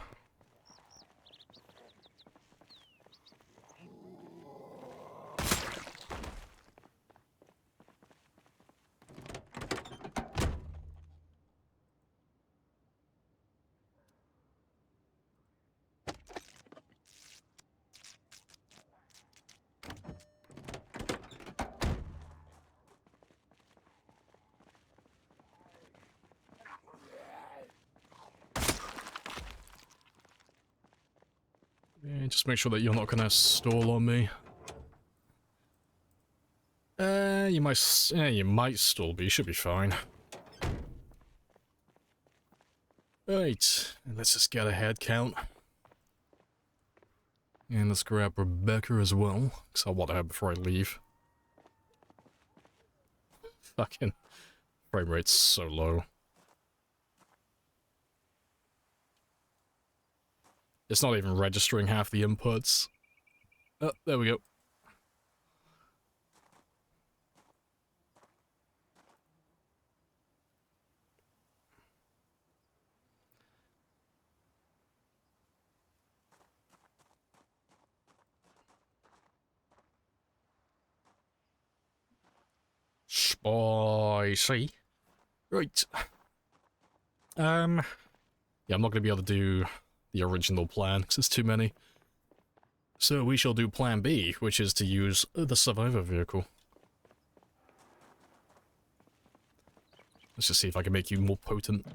Yeah, just make sure that you're not gonna stall on me. You might stall, but you should be fine. Right, and let's just get a head count. And let's grab Rebecca as well, because I want her before I leave. Fucking frame rate's so low. It's not even registering half the inputs. Oh, there we go. Spicy. Right. Yeah, I'm not going to be able to do the original plan, because there's too many. So we shall do plan B, which is to use the survivor vehicle. Let's just see if I can make you more potent.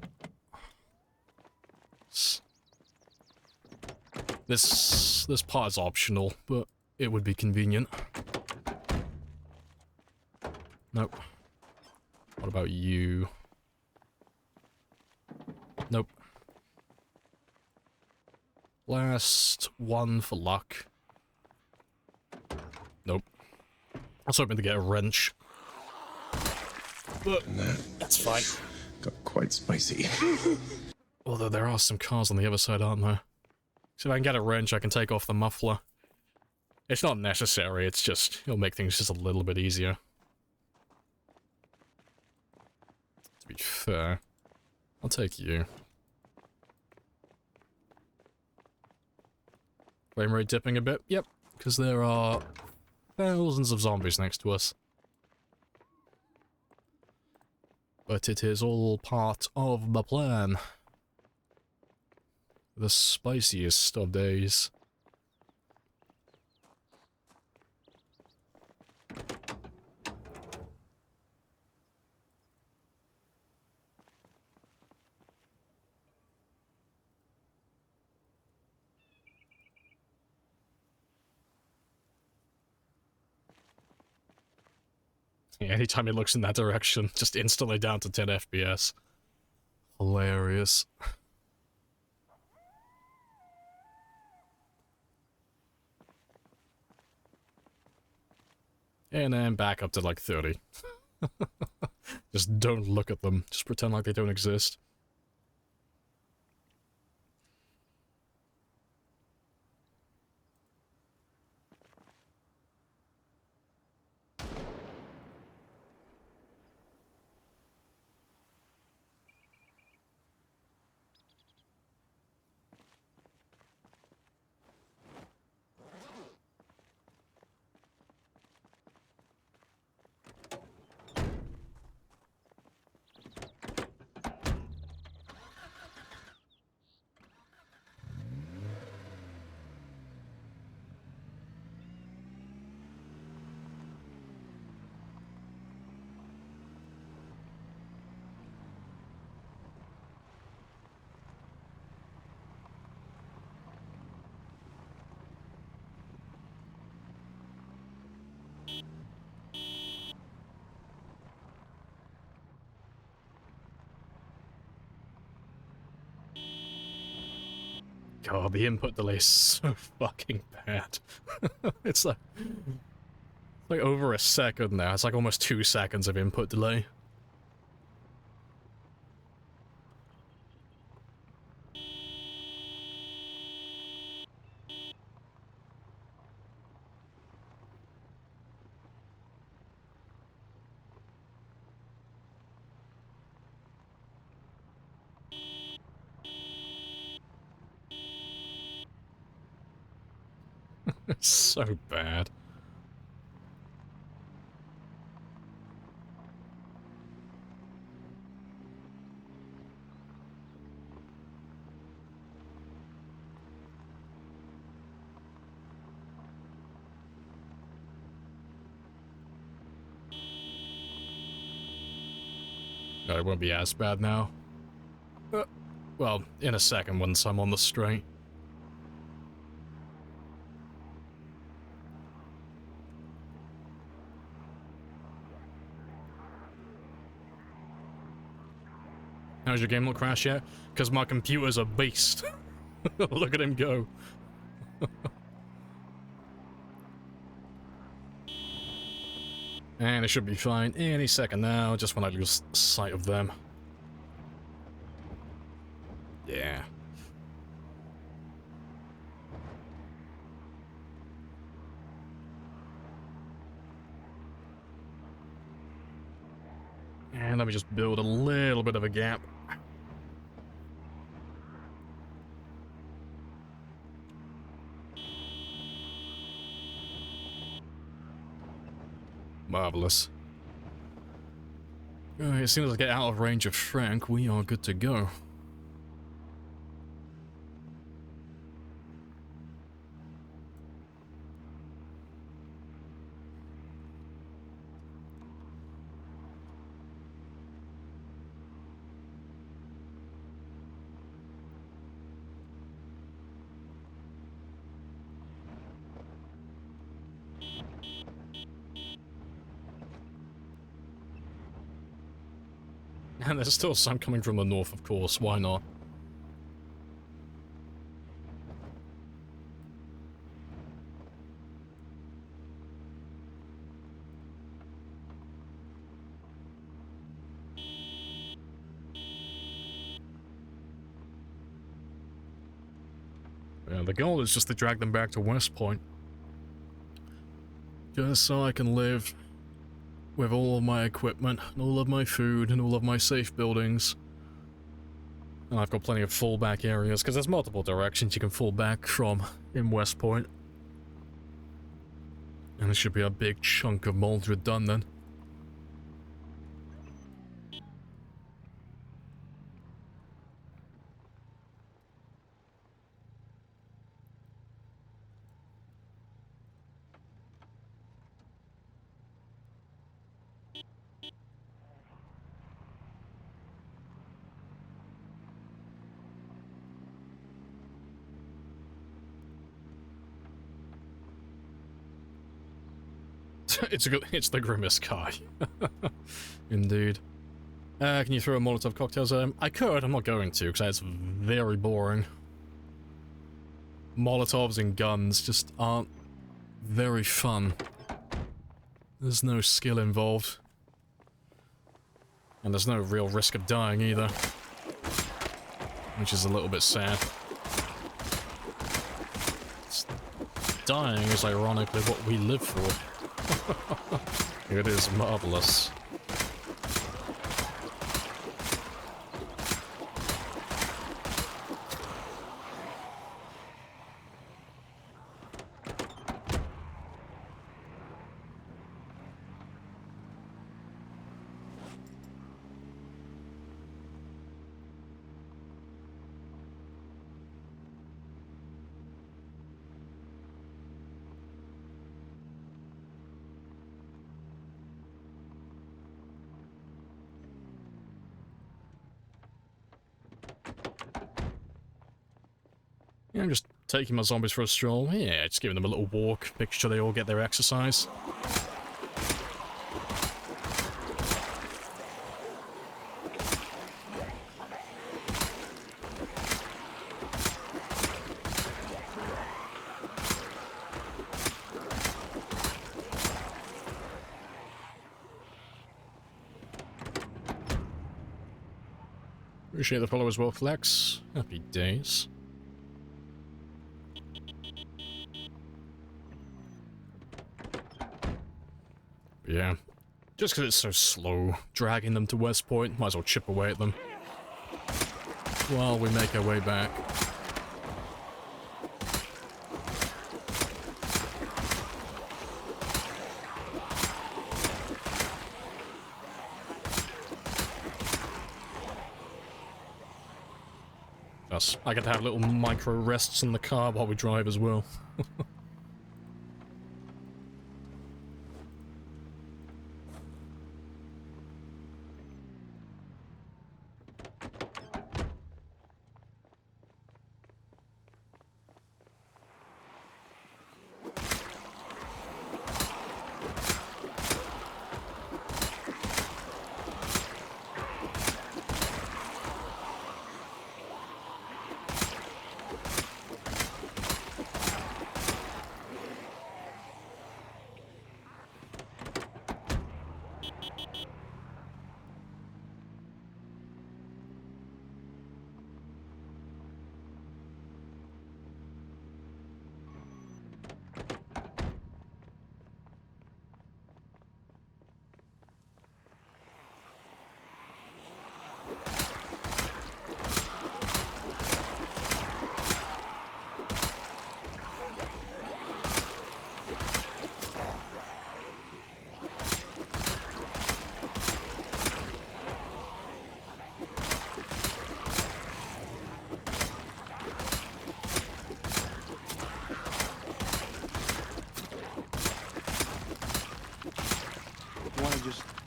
This part is optional, but it would be convenient. Nope. What about you? Nope. Last one for luck. Nope. I was hoping to get a wrench. But that's fine. Got quite spicy. Although there are some cars on the other side, aren't there? So if I can get a wrench, I can take off the muffler. It's not necessary, it's just, it'll make things just a little bit easier. To be fair, I'll take you. Frame rate dipping a bit? Yep, because there are thousands of zombies next to us. But it is all part of the plan. The spiciest of days. Yeah, anytime he looks in that direction, just instantly down to 10 FPS. Hilarious. And then back up to like 30. Just don't look at them. Just pretend like they don't exist. God, the input delay is so fucking bad. It's like over a second now. It's like almost 2 seconds of input delay. It's so bad. No, it won't be as bad now. Well, in a second once I'm on the straight. How's your game not crash yet? Because my computer's a beast. Look at him go. And it should be fine any second now, just when I lose sight of them. Yeah. And let me just build a little bit of a gap. Marvelous. As soon as I get out of range of Frank, we are good to go. And there's still some coming from the north, of course. Why not? Yeah, the goal is just to drag them back to West Point. Just so I can live with all of my equipment, and all of my food, and all of my safe buildings. And I've got plenty of fallback areas, because there's multiple directions you can fall back from in West Point. And it should be a big chunk of Muldraugh done then. It's the grimmest guy. Indeed. Can you throw a Molotov cocktails at him? I could, I'm not going to, because that's very boring. Molotovs and guns just aren't very fun. There's no skill involved. And there's no real risk of dying either. Which is a little bit sad. Dying is ironically what we live for. It is marvelous. Yeah, I'm just taking my zombies for a stroll. Yeah, just giving them a little walk, making sure they all get their exercise. Appreciate the follow as well, Flex. Happy days. Yeah, just because it's so slow, dragging them to West Point, might as well chip away at them while we make our way back. Thus, I get to have little micro rests in the car while we drive as well.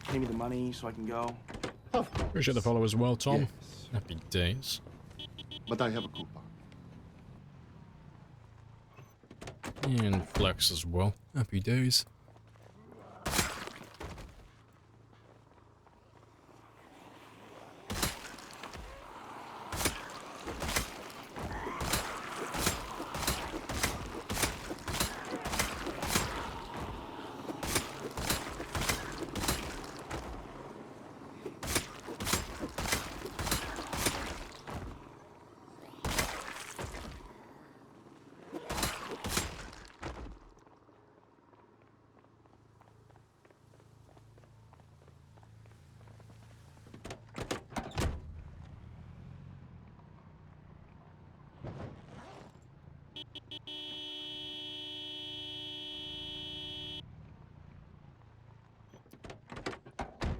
Pay me the money so I can go. Of course. Appreciate the follow as well, Tom. Yes. Happy days. But I have a coupon. And Flex as well. Happy days.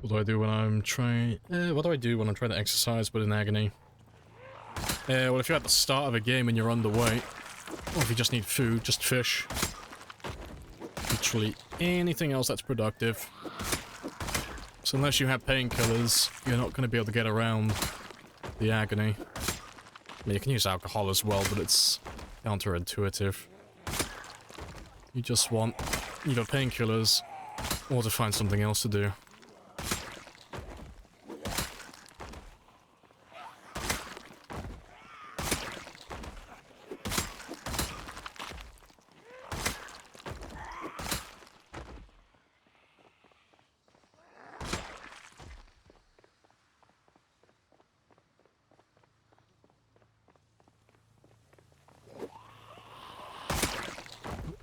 What do I do when I'm trying... what do I do when I'm trying to exercise but in agony? Well, if you're at the start of a game and you're underweight, or if you just need food, just fish. Literally anything else that's productive. So unless you have painkillers, you're not going to be able to get around the agony. I mean, you can use alcohol as well, but it's counterintuitive. You just want either painkillers or to find something else to do.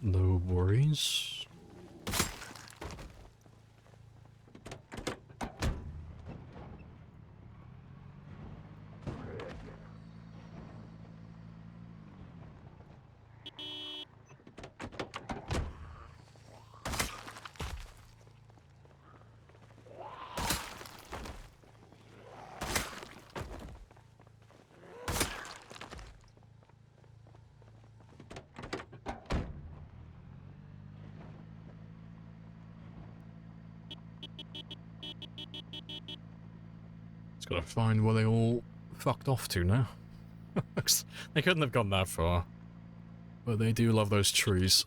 No worries. Just gotta find where they all fucked off to now. They couldn't have gone that far. But they do love those trees.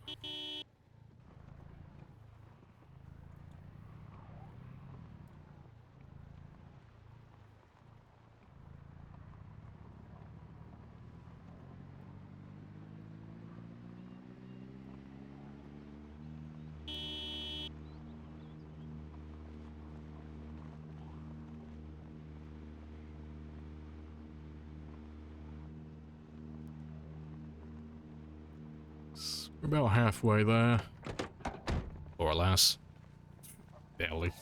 We're about halfway there. Or alas. Barely.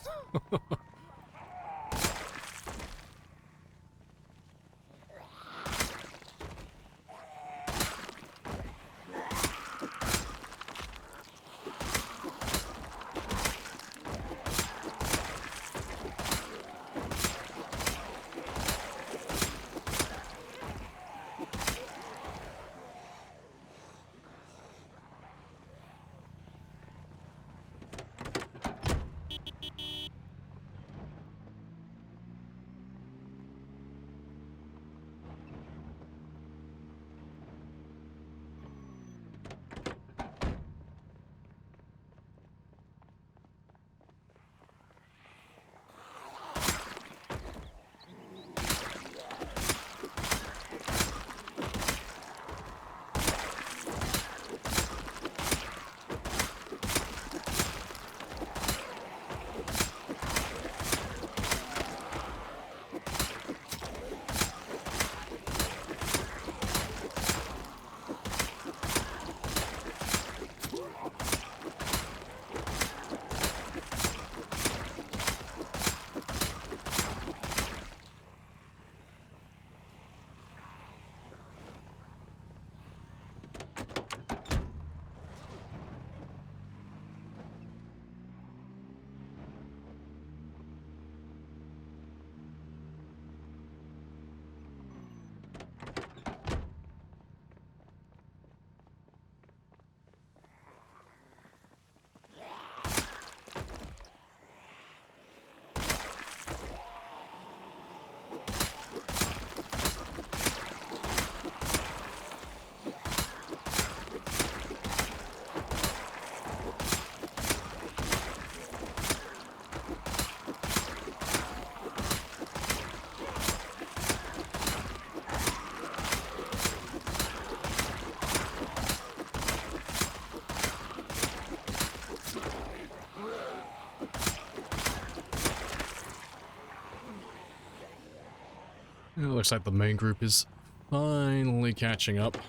It looks like the main group is finally catching up.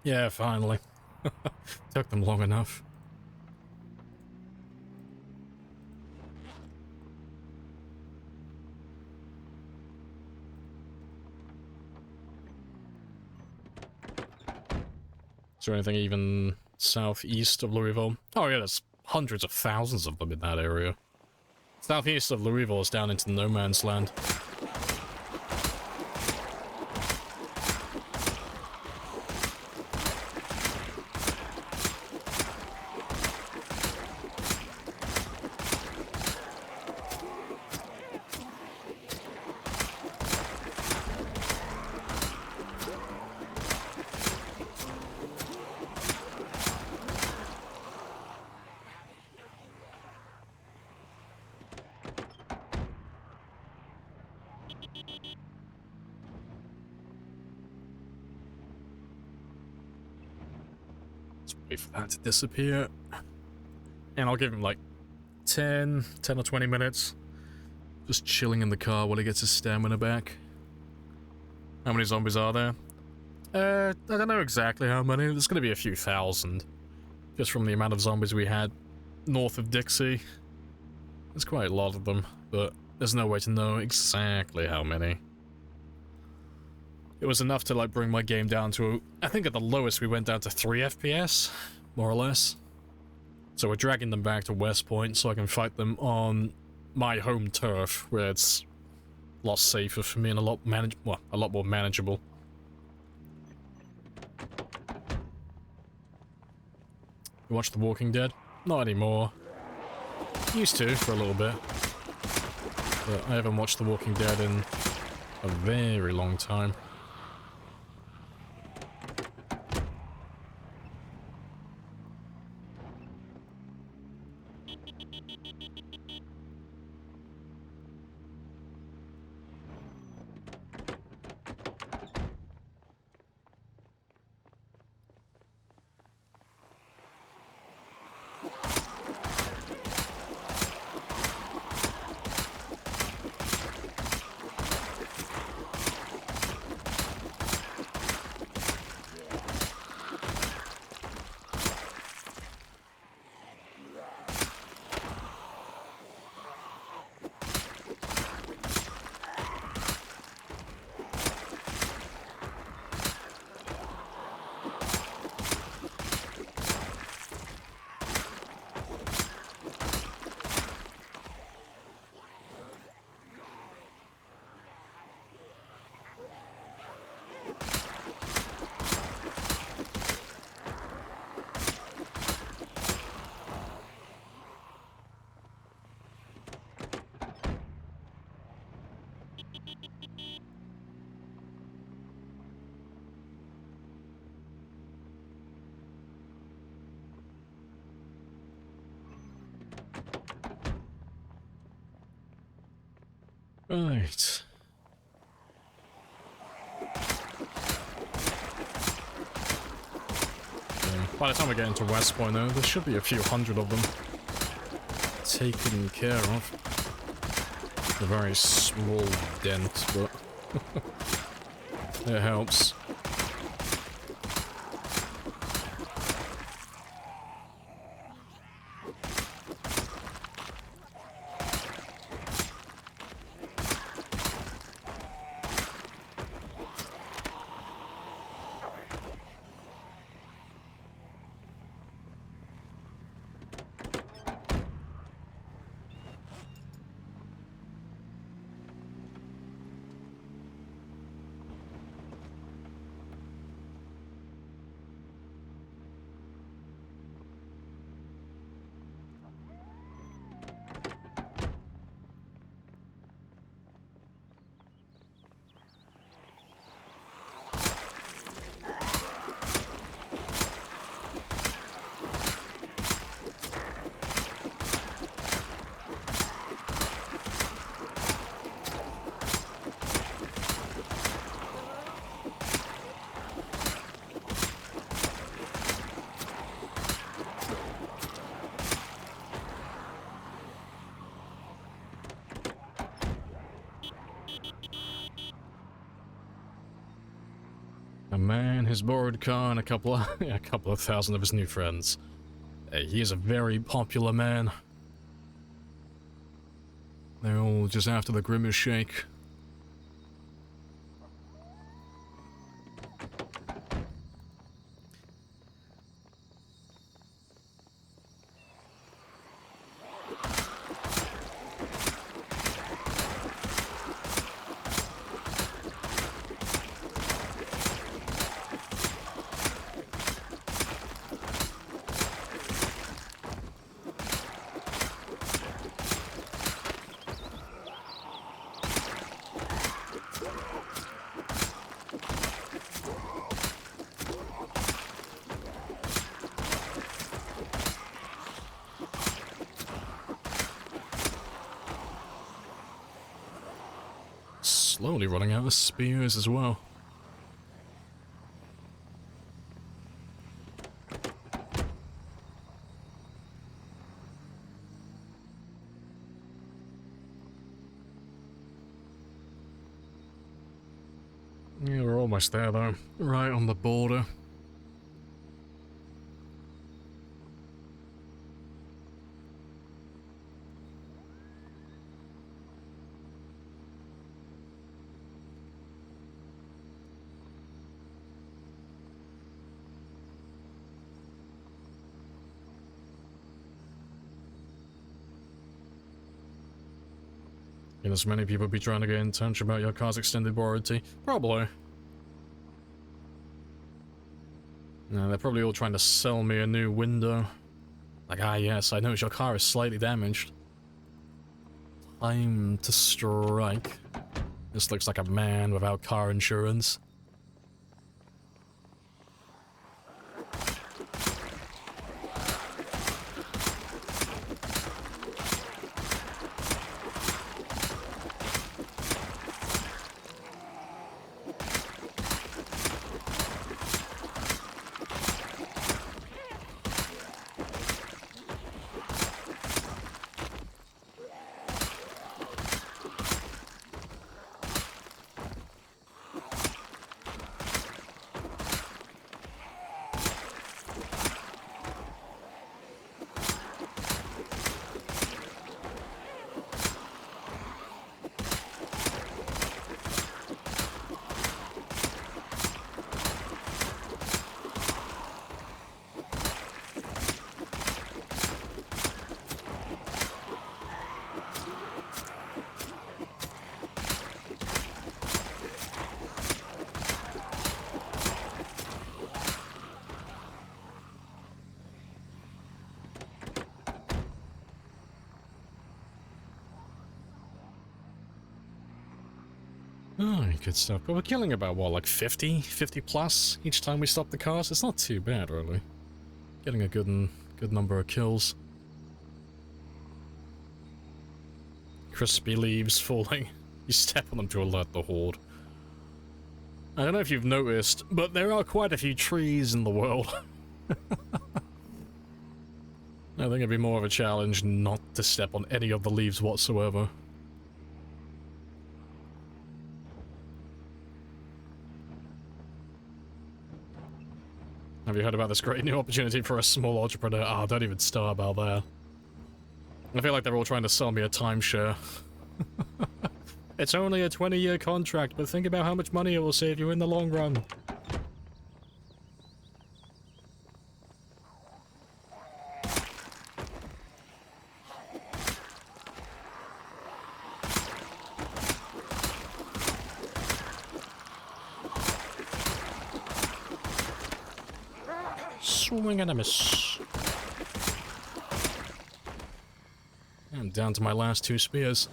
Yeah, finally. Took them long enough. Is there anything even southeast of Louisville? Oh yeah, there's hundreds of thousands of them in that area. Southeast of Louisville is down into no man's land. Wait for that to disappear. And I'll give him like 10 or 20 minutes. Just chilling in the car while he gets his stamina back. How many zombies are there? I don't know exactly how many. There's gonna be a few thousand. Just from the amount of zombies we had north of Dixie. There's quite a lot of them, but there's no way to know exactly how many. It was enough to like bring my game down to, I think at the lowest we went down to 3 FPS, more or less. So we're dragging them back to West Point so I can fight them on my home turf, where it's a lot safer for me and a lot more manageable. You watch The Walking Dead? Not anymore. Used to for a little bit, but I haven't watched The Walking Dead in a very long time. Right. By the time we get into West Point, though, there should be a few hundred of them taken care of. A very small dent, but it helps. A man, his borrowed car, and a couple of thousand of his new friends. He is a very popular man. They're all just after the Grimace Shake. slowly running out of spears as well. Yeah, we're almost there though. Right on the border. Can as many people be trying to get in touch about your car's extended warranty? Probably. No, they're probably all trying to sell me a new window. Like, ah yes, I noticed your car is slightly damaged. Time to strike. This looks like a man without car insurance. Oh, good stuff. But we're killing about, what, like 50 plus each time we stop the cars? It's not too bad, really. Getting a good number of kills. Crispy leaves falling. You step on them to alert the horde. I don't know if you've noticed, but there are quite a few trees in the world. I think it'd be more of a challenge not to step on any of the leaves whatsoever. Have you heard about this great new opportunity for a small entrepreneur? Oh, don't even start about that. I feel like they're all trying to sell me a timeshare. It's only a 20-year contract, but think about how much money it will save you in the long run. Swing and a miss. I'm down to my last 2 spears.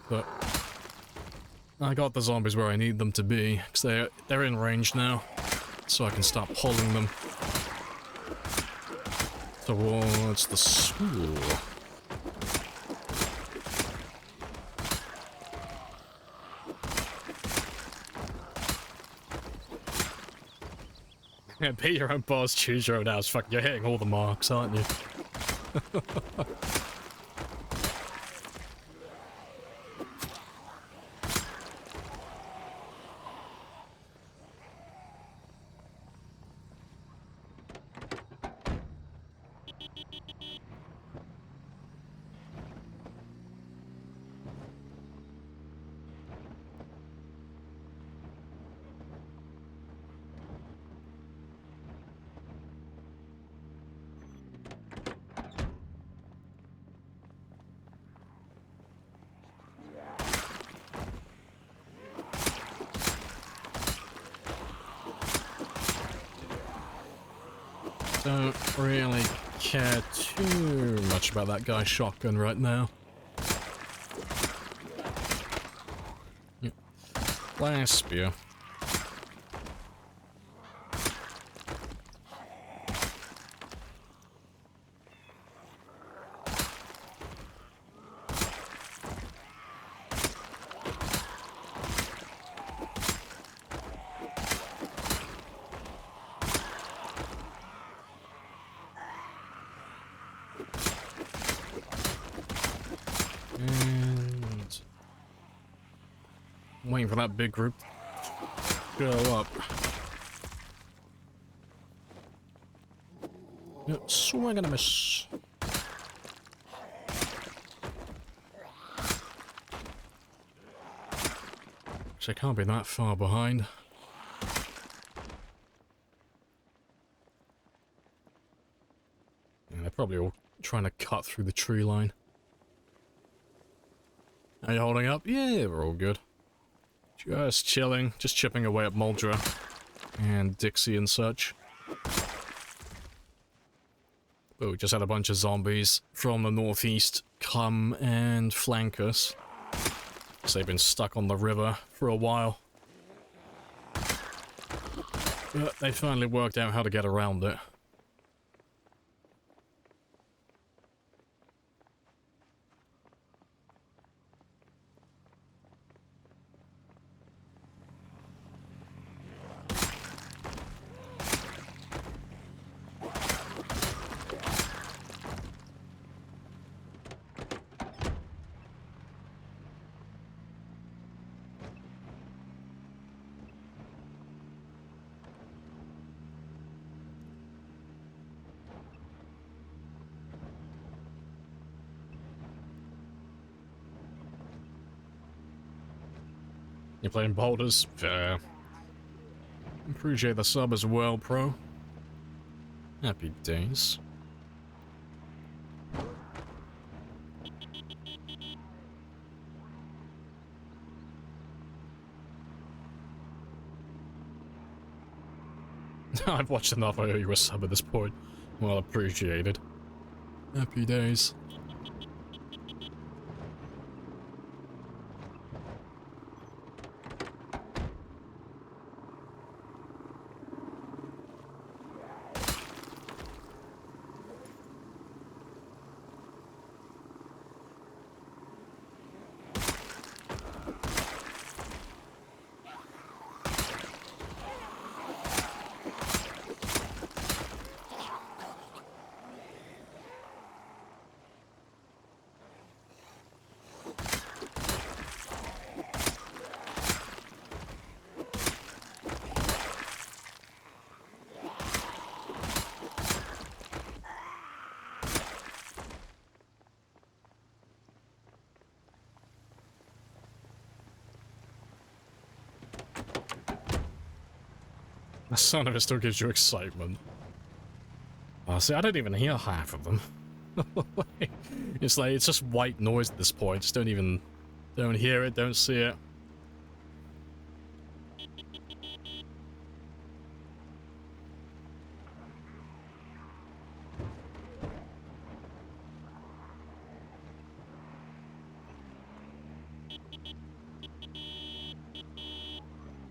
But I got the zombies where I need them to be, because they're in range now, so I can start pulling them towards the school. Yeah, be your own boss, choose your own house. Fuck, you're hitting all the marks, aren't you? Don't really care too much about that guy's shotgun right now. Yep. Last spear. waiting for that big group to go up. Yep, swing and a miss. So I can't be that far behind. Yeah, they're probably all trying to cut through the tree line. Are you holding up? Yeah, we're all good. Just chilling, just chipping away at Muldraugh and Dixie and such. But we just had a bunch of zombies from the northeast come and flank us. So they've been stuck on the river for a while. But they finally worked out how to get around it. You're playing boulders? Fair. Appreciate the sub as well, pro. Happy days. I've watched enough, I owe you a sub at this point. Well appreciated. Happy days. The sound of it still gives you excitement. Oh, see, I don't even hear half of them. It's like, it's just white noise at this point. Just don't hear it, don't see it.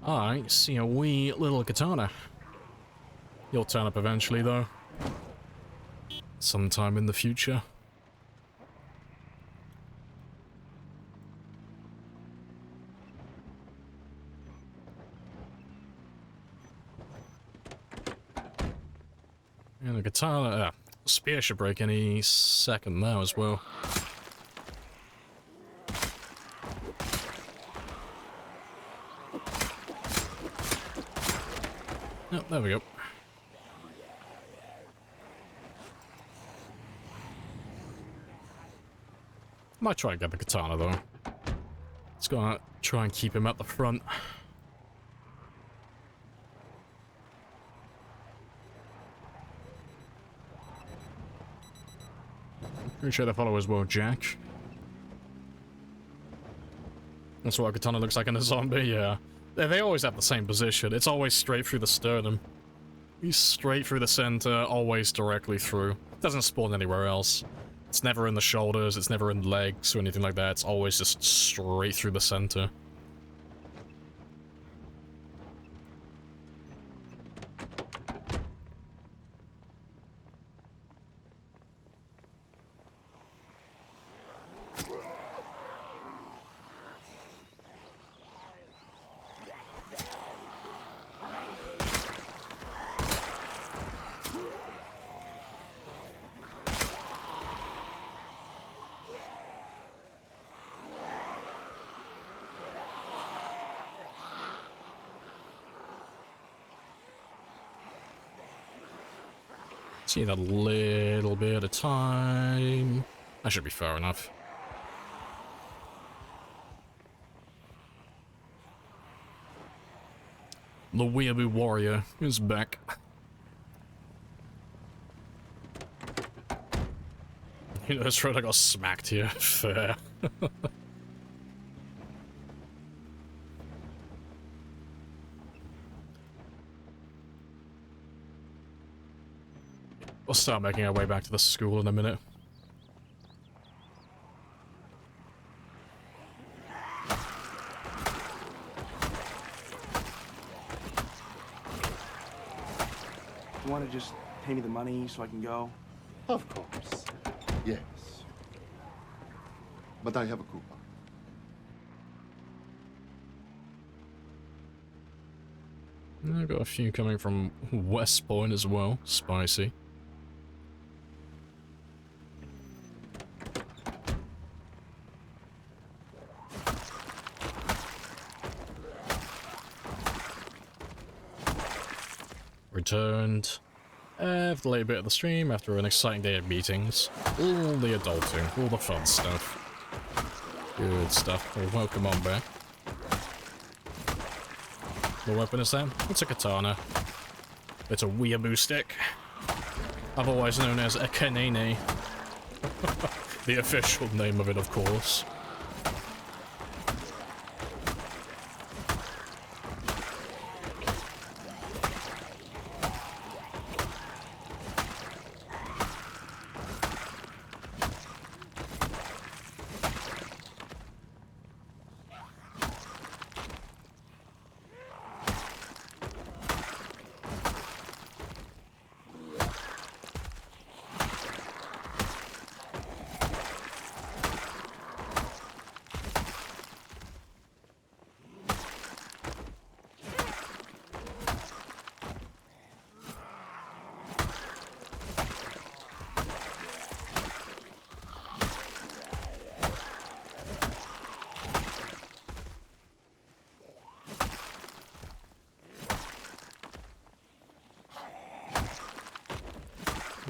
I see a wee little katana. You'll turn up eventually, though. Sometime in the future. And the katana, spear should break any second now as well. Oh, there we go. Might try and get the katana though. Just gonna try and keep him at the front. Appreciate the follow as well, Jack. That's what a katana looks like in a zombie, yeah. They always have the same position. It's always straight through the sternum. He's straight through the center, always directly through. Doesn't spawn anywhere else. It's never in the shoulders, it's never in the legs or anything like that. It's always just straight through the center. See that little bit of time. That should be fair enough. The Weeaboo Warrior is back. You know, that's right, I got smacked here. Fair. We'll start making our way back to the school in a minute. You want to just pay me the money so I can go? Of course. Yes. But I have a coupon. I've got a few coming from West Point as well. Spicy. Returned. After a late bit of the stream, after an exciting day of meetings. All the adulting, all the fun stuff. Good stuff. Well, welcome on back. What weapon is that? It's a katana. It's a weeaboo stick. Otherwise known as a kanene. The official name of it, of course.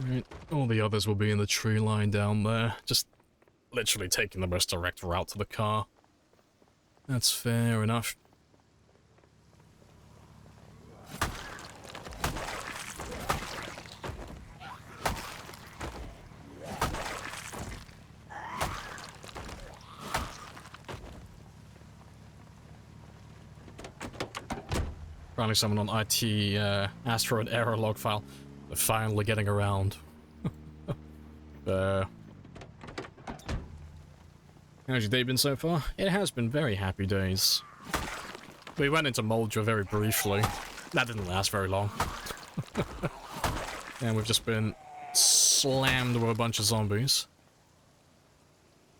Right, all the others will be in the tree line down there, just literally taking the most direct route to the car. That's fair enough. Apparently someone on IT asked for an error log file. They're finally getting around. How's your day been so far? It has been very happy days. We went into Muldraugh very briefly. That didn't last very long. And we've just been slammed with a bunch of zombies.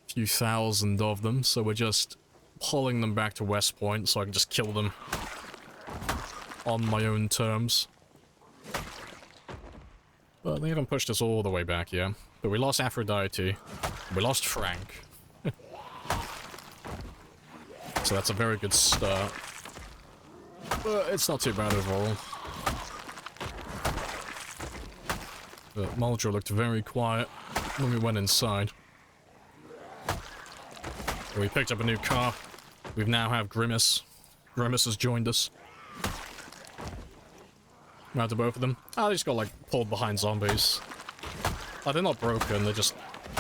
A few thousand of them, so we're just pulling them back to West Point so I can just kill them on my own terms. But they haven't pushed us all the way back yet. But we lost Aphrodite. We lost Frank. So that's a very good start. But it's not too bad overall. But Muldraugh looked very quiet when we went inside. We picked up a new car. We now have Grimace. Grimace has joined us. Round to both of them. Oh, they just got, like, pulled behind zombies. Oh, they're not broken, they're just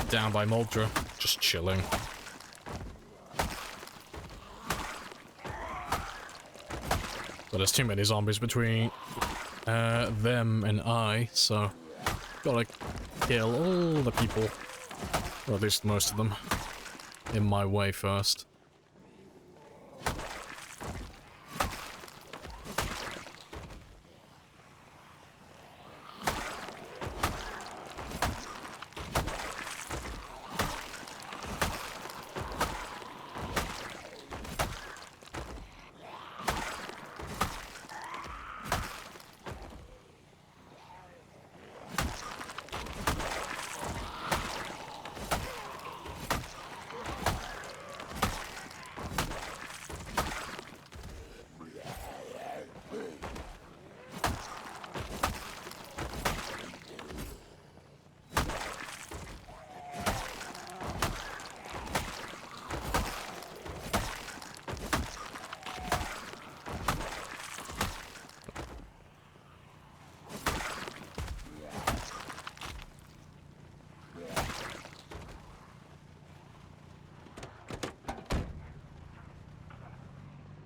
down by Muldraugh. Just chilling. But there's too many zombies between them and I, so gotta kill all the people, or at least most of them, in my way first.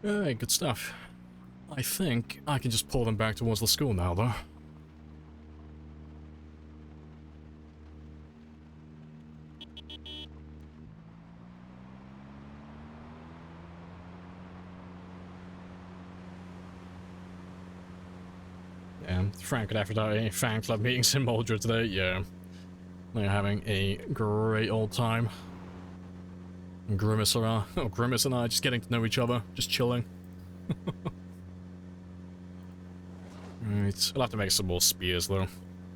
Alright, good stuff. I think I can just pull them back towards the school now, though. Yeah, Frank and Aphrodite fan club meetings in Muldraugh today, yeah. They're having a great old time. Grimace and I just getting to know each other, just chilling. Right, I'll have to make some more spears though,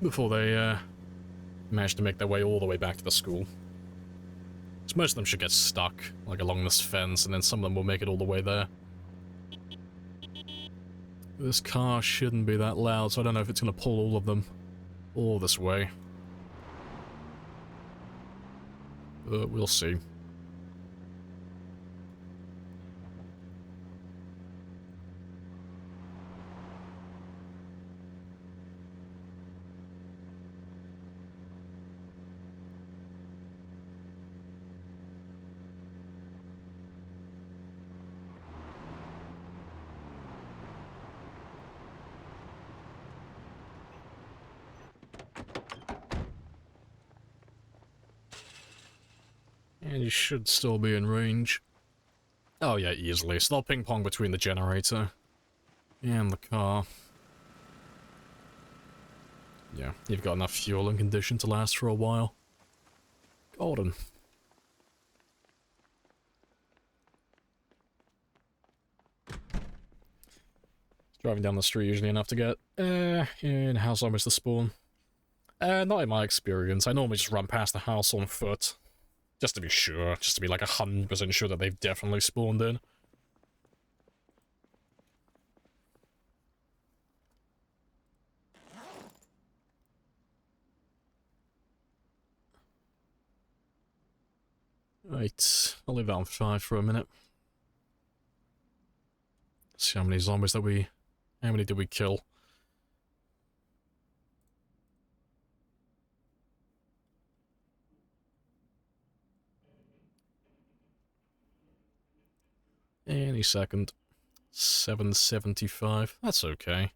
before they manage to make their way all the way back to the school. So most of them should get stuck, like along this fence, and then some of them will make it all the way there. This car shouldn't be that loud, so I don't know if it's going to pull all of them all this way. But we'll see. And you should still be in range. Oh yeah, easily. So they'll ping pong between the generator and the car. Yeah, you've got enough fuel and condition to last for a while. Golden. Driving down the street usually enough to get in house almost to spawn. Not in my experience. I normally just run past the house on foot. Just to be sure, just to be like 100% sure that they've definitely spawned in. Right, I'll leave that on 5 for a minute. See how many zombies that how many did we kill? Any second. 775. That's okay.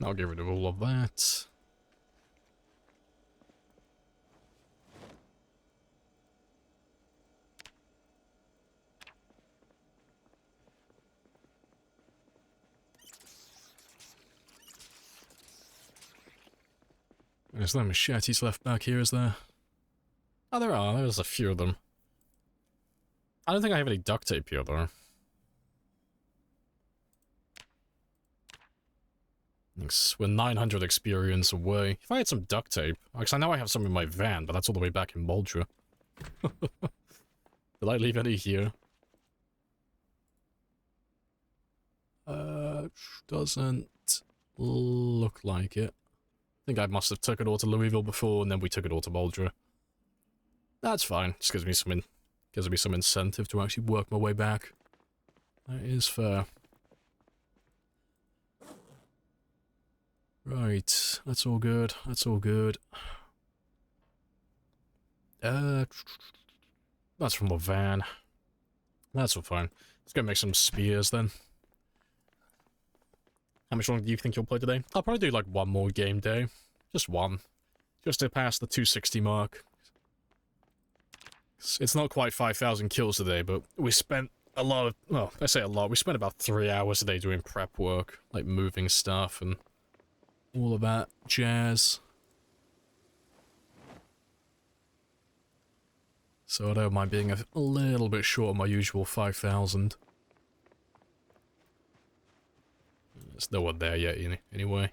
I'll get rid of all of that. There's no machetes left back here, is there? Oh, there are. There's a few of them. I don't think I have any duct tape here, though. We're 900 experience away. If I had some duct tape, because I know I have some in my van, but that's all the way back in Muldraugh. Did I leave any here? Doesn't look like it. I think I must have took it all to Louisville before, and then we took it all to Muldraugh. That's fine. Just gives me some incentive to actually work my way back. That is fair. Right, that's all good. That's all good. That's from the van. That's all fine. Let's go make some spears then. How much longer do you think you'll play today? I'll probably do like one more game day. Just one. Just to pass the 260 mark. It's not quite 5,000 kills today, but we spent a lot of... Well, I say a lot. We spent about 3 hours a day doing prep work. Like moving stuff and all of that jazz. So I don't mind being a little bit short of my usual 5,000. There's no one there yet, anyway.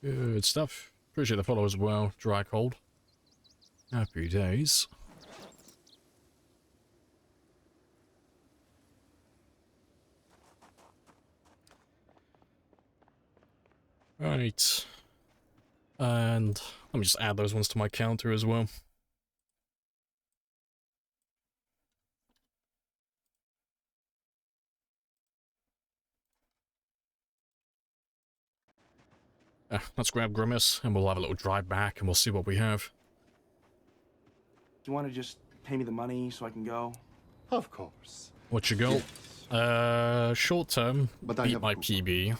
Good stuff. Appreciate the follow as well. Dry cold. Happy days. Right. And let me just add those ones to my counter as well. Let's grab Grimace, and we'll have a little drive back, and we'll see what we have. Do you want to just pay me the money so I can go? Of course. What's your goal? Yes. Short term, But I beat have my a coupon. PB.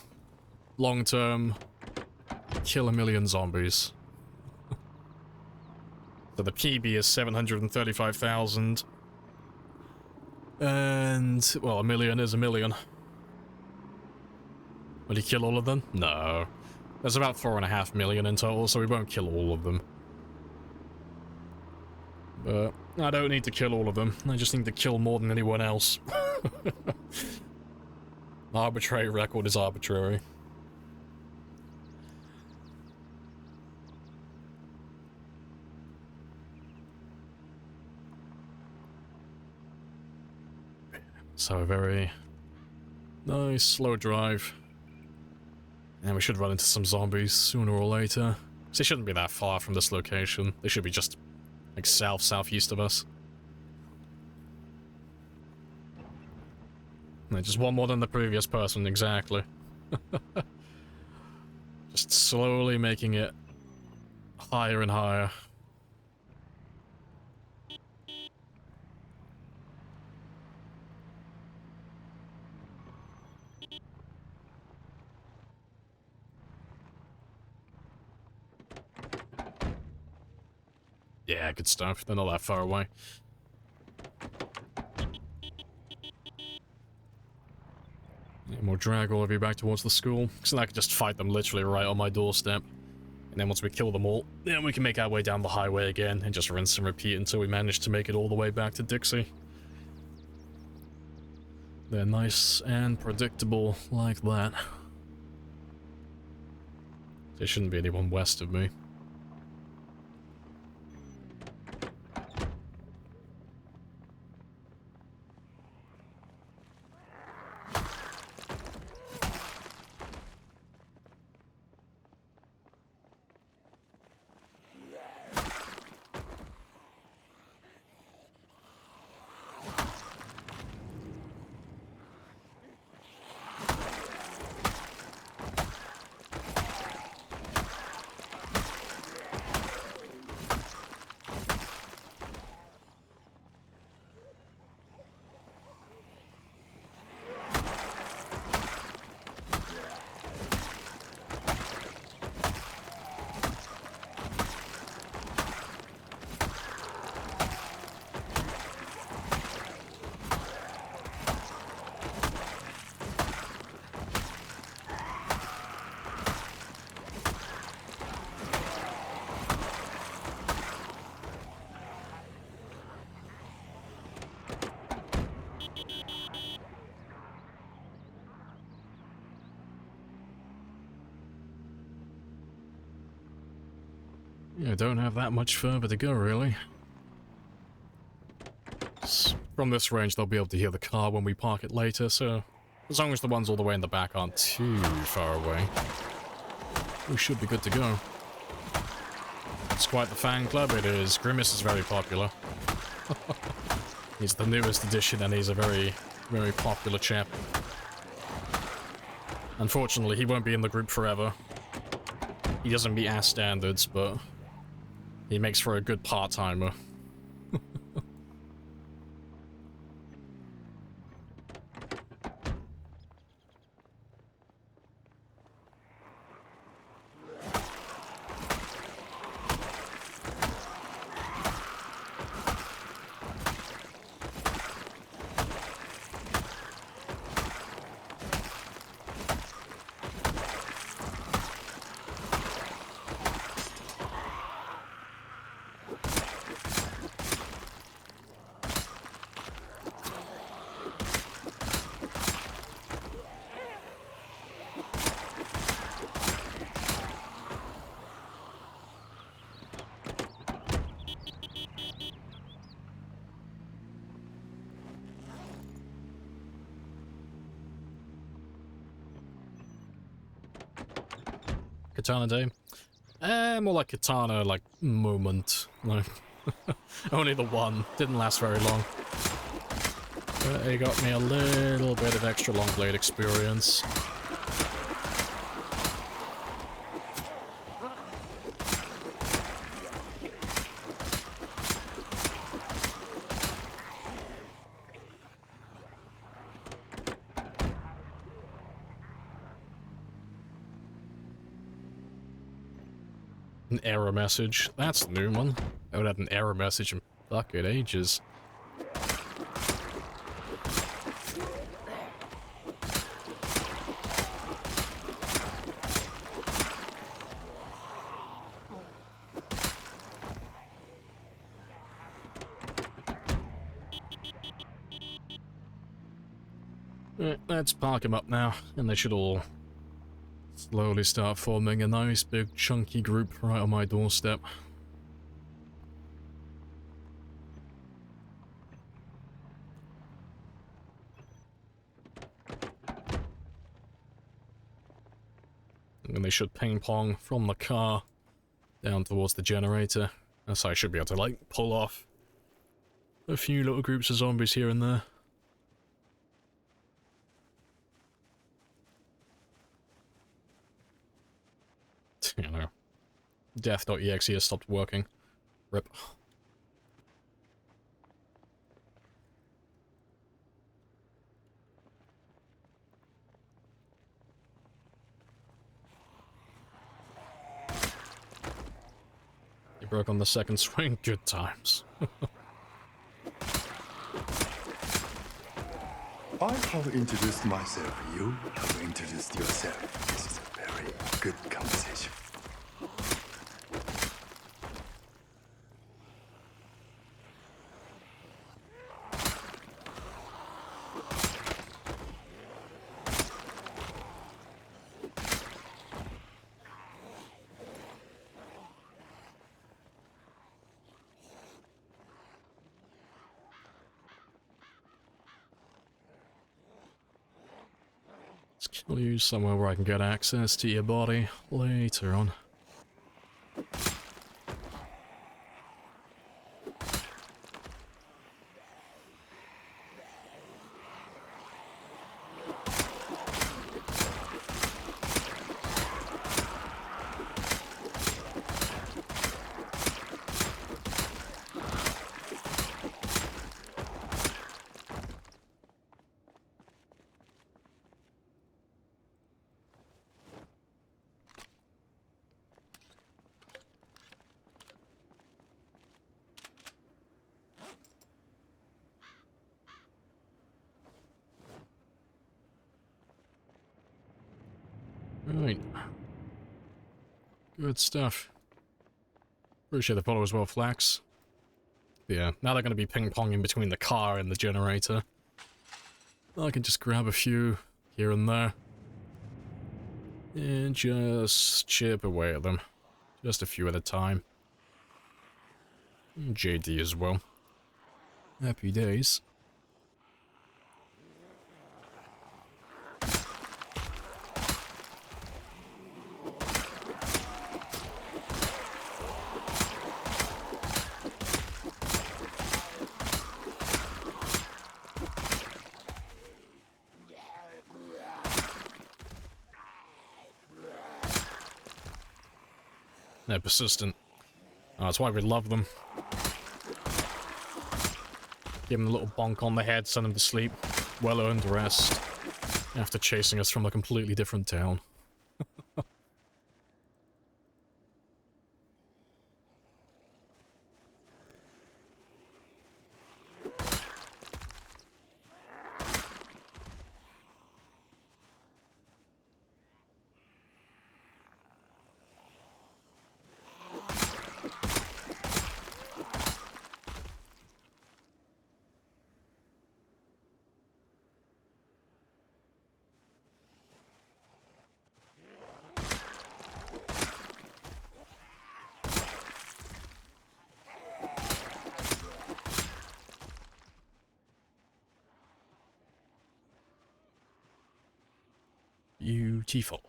Long term, kill 1 million zombies. So the PB is 735,000. And, well, 1 million is 1 million. Will you kill all of them? No. There's about 4.5 million in total, so we won't kill all of them. But I don't need to kill all of them. I just need to kill more than anyone else. Arbitrary record is arbitrary. So a very nice slow drive. And we should run into some zombies sooner or later. They shouldn't be that far from this location. They should be just like southeast of us. No, just one more than the previous person, exactly. Just slowly making it higher and higher. Yeah, good stuff. They're not that far away. And we'll drag all of you back towards the school. So I can just fight them literally right on my doorstep. And then once we kill them all, then we can make our way down the highway again and just rinse and repeat until we manage to make it all the way back to Dixie. They're nice and predictable like that. There shouldn't be anyone west of me. Yeah, don't have that much further to go, really. From this range, they'll be able to hear the car when we park it later, so as long as the ones all the way in the back aren't too far away, we should be good to go. It's quite the fan club, it is. Grimace is very popular. He's the newest addition, and he's a very, very popular chap. Unfortunately, he won't be in the group forever. He doesn't meet our standards, but he makes for a good part-timer. Katana Day? More like Katana, like, moment. Like, only the one. Didn't last very long. But it got me a little bit of extra long blade experience. An error message. That's the new one. I haven't had an error message in fucking ages. Right, let's park them up now, and they should all slowly start forming a nice big chunky group right on my doorstep. And they should ping pong from the car down towards the generator. So I should be able to, like, pull off a few little groups of zombies here and there. You know, death.exe has stopped working. Rip. You broke on the second swing. Good times. I have introduced myself. You have introduced yourself. This is a very good conversation. Let's kill you somewhere where I can get access to your body later on. Right. Good stuff. Appreciate the follow as well, Flax. Yeah, now they're going to be ping-ponging between the car and the generator. I can just grab a few here and there. And just chip away at them. Just a few at a time. And JD as well. Happy days. They're persistent. That's why we love them. Give them a little bonk on the head, send them to sleep. Well-earned rest. After chasing us from a completely different town. Beautiful.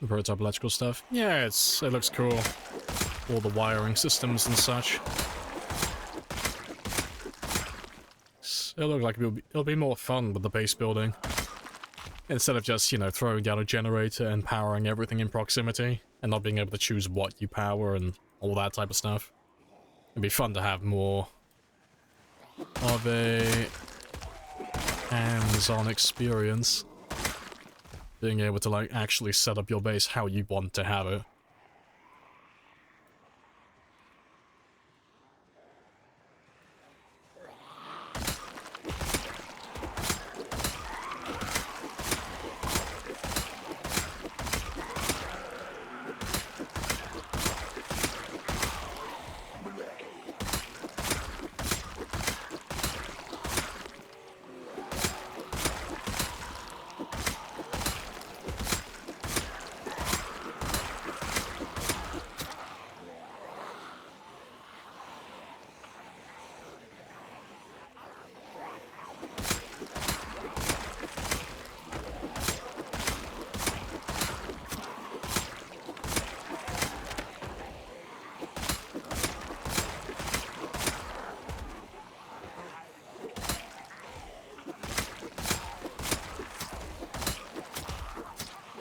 The prototype electrical stuff. Yeah, it looks cool. All the wiring systems and such. It'll look like it'll be more fun with the base building. Instead of just, you know, throwing down a generator and powering everything in proximity, and not being able to choose what you power and all that type of stuff. It'd be fun to have more of a hands-on experience. Being able to, like, actually set up your base how you want to have it.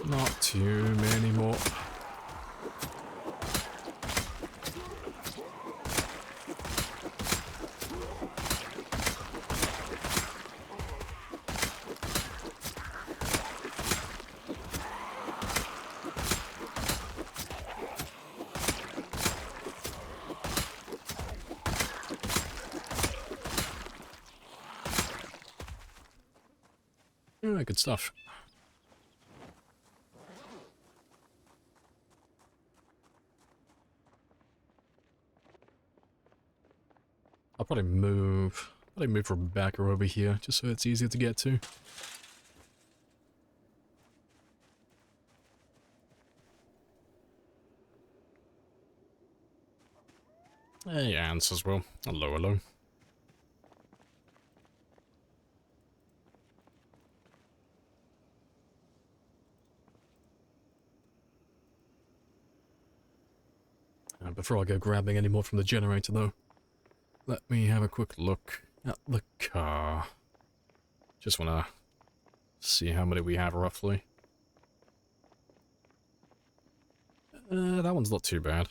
Not too many more. Yeah, good stuff. I'll probably move Rebecca over here, just so it's easier to get to. Hey, ants as well. Hello, hello. Before I go grabbing any more from the generator, though, let me have a quick look at the car. Just want to see how many we have roughly. That one's not too bad.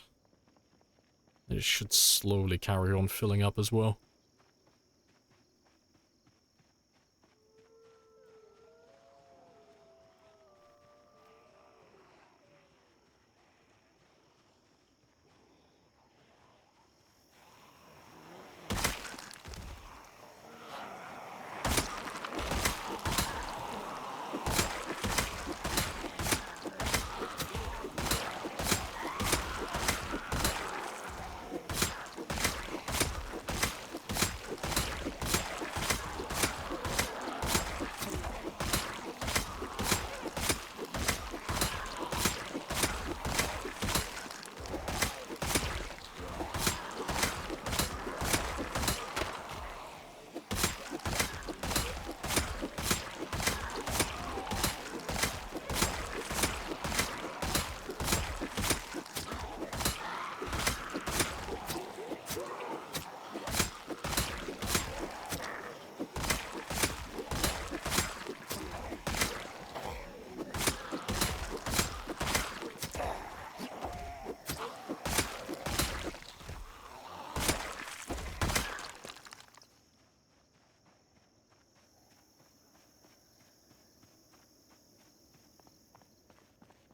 It should slowly carry on filling up as well.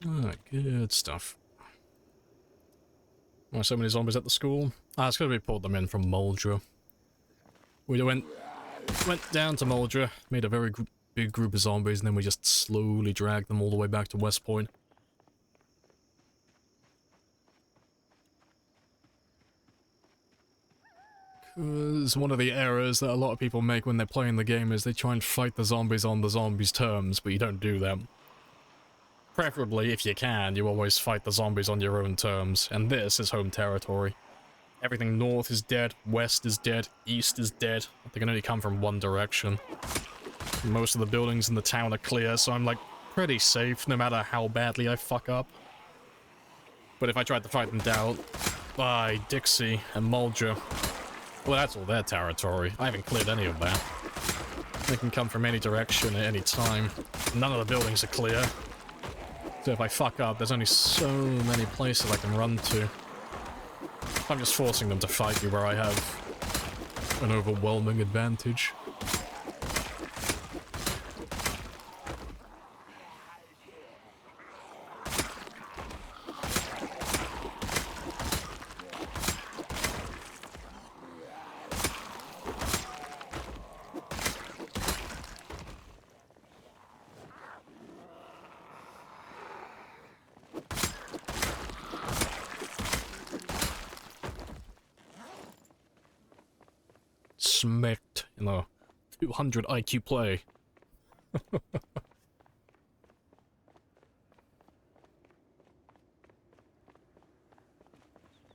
Alright, good stuff. Why so many zombies at the school? It's because we pulled them in from Muldraugh. We went down to Muldraugh, made a very big group of zombies, and then we just slowly dragged them all the way back to West Point. Because one of the errors that a lot of people make when they're playing the game is they try and fight the zombies on the zombies' terms, but you don't do that. Preferably, if you can, you always fight the zombies on your own terms, and this is home territory. Everything north is dead, west is dead, east is dead. They can only come from one direction. Most of the buildings in the town are clear, so I'm like pretty safe no matter how badly I fuck up. But if I tried to fight them down by Dixie and Muldraugh, well, that's all their territory. I haven't cleared any of that. They can come from any direction at any time. None of the buildings are clear. So if I fuck up, there's only so many places I can run to. I'm just forcing them to fight me where I have an overwhelming advantage. Smacked in a 200 IQ play.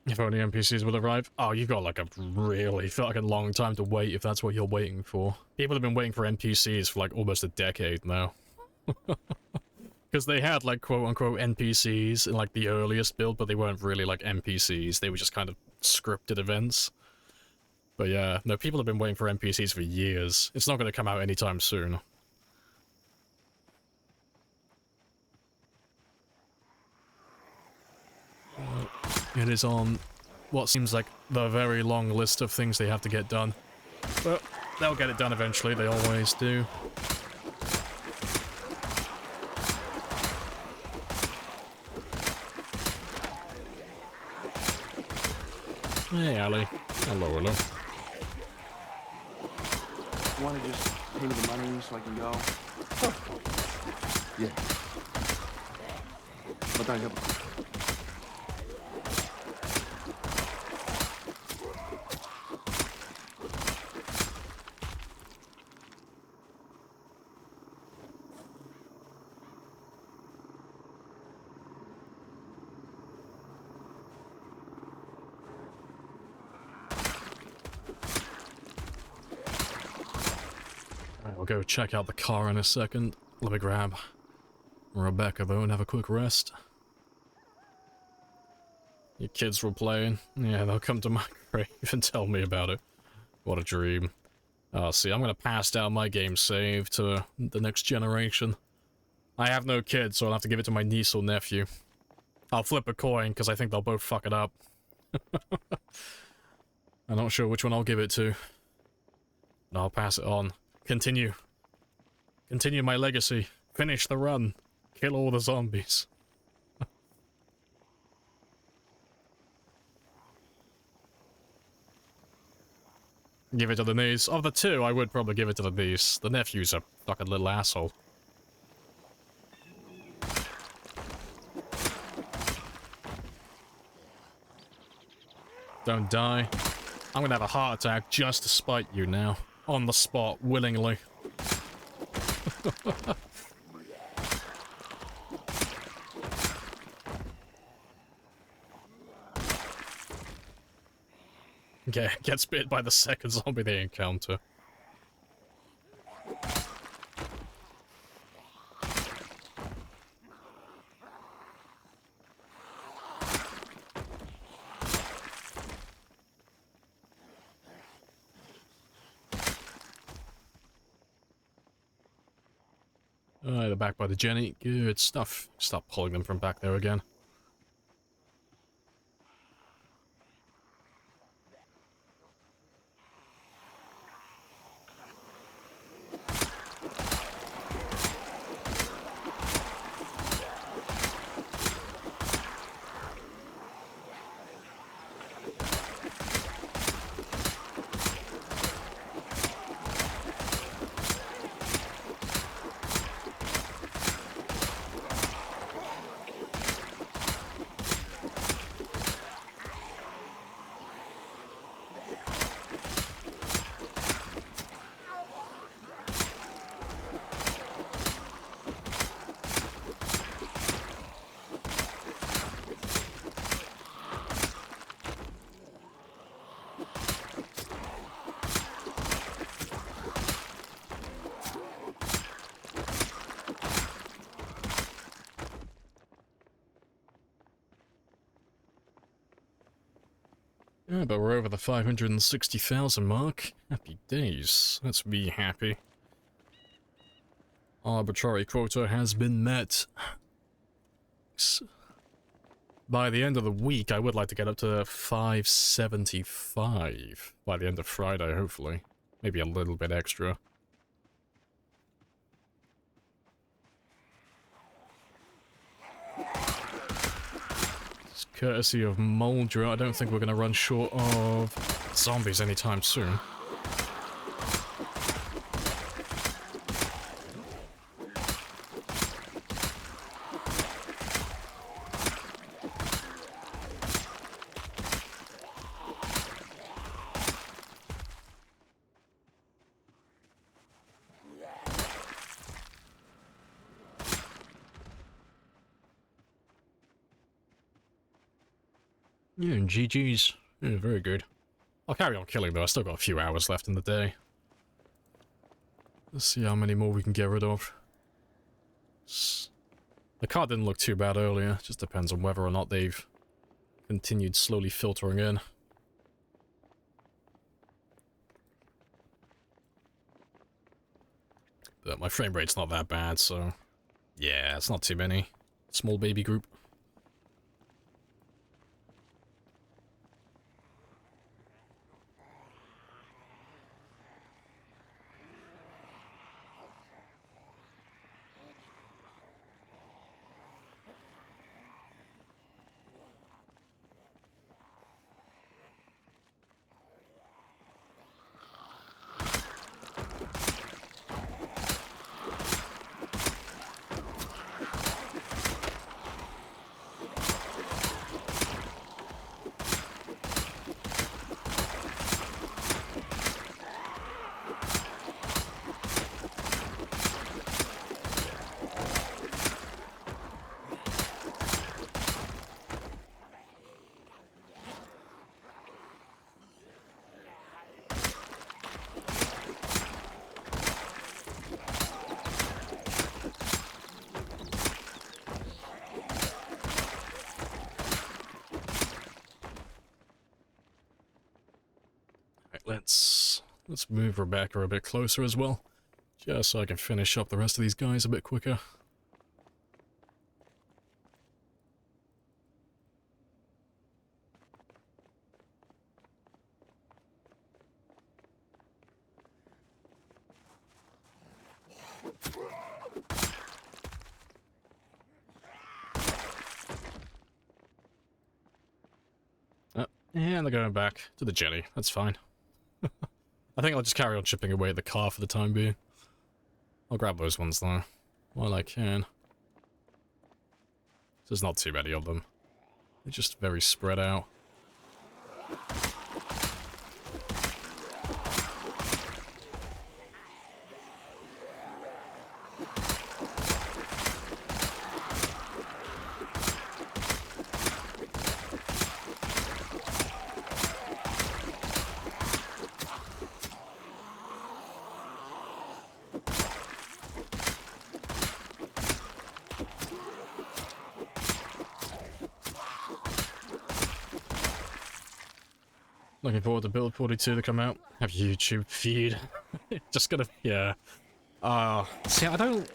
If only NPCs would arrive. Oh, you've got like a really fucking long time to wait if that's what you're waiting for. People have been waiting for NPCs for like almost a decade now. Because they had like quote-unquote NPCs in like the earliest build, but they weren't really like NPCs. They were just kind of scripted events. But yeah, no, people have been waiting for NPCs for years. It's not going to come out anytime soon. It is on what seems like the very long list of things they have to get done. But they'll get it done eventually, they always do. Hey, Ali. Hello, hello. You want to just pay me the money so I can go? Yes. But I have a coupon. We'll go check out the car in a second. Let me grab Rebecca though and have a quick rest. Your kids were playing. Yeah, they'll come to my grave and tell me about it. What a dream. Oh, see, I'm gonna pass down my game save to the next generation. I have no kids, so I'll have to give it to my niece or nephew. I'll flip a coin, because I think they'll both fuck it up. I'm not sure which one I'll give it to. And I'll pass it on. Continue. Continue my legacy. Finish the run. Kill all the zombies. Give it to the niece. Of the two, I would probably give it to the niece. The nephew's a fucking little asshole. Don't die. I'm gonna have a heart attack just to spite you now. On the spot, willingly. Okay, gets bit by the second zombie they encounter. They're back by the Jenny. Good stuff. Stop pulling them from back there again. Yeah, but we're over the 560,000 mark. Happy days. Let's be happy. Arbitrary quota has been met. By the end of the week, I would like to get up to 575. By the end of Friday, hopefully. Maybe a little bit extra. It's courtesy of Muldraugh. I don't think we're going to run short of zombies anytime soon. Yeah, and GG's. Yeah, very good. I'll carry on killing though, I still got a few hours left in the day. Let's see how many more we can get rid of. The card didn't look too bad earlier, just depends on whether or not they've continued slowly filtering in. But my frame rate's not that bad, so... yeah, it's not too many. Small baby group. Let's move Rebecca a bit closer as well, just so I can finish up the rest of these guys a bit quicker. And they're going back to the jelly. That's fine. I think I'll just carry on chipping away at the car for the time being. I'll grab those ones though, while I can. There's not too many of them. They're just very spread out. Looking forward to Build 42 to come out. Have YouTube feed. Just gonna, yeah. See, I'm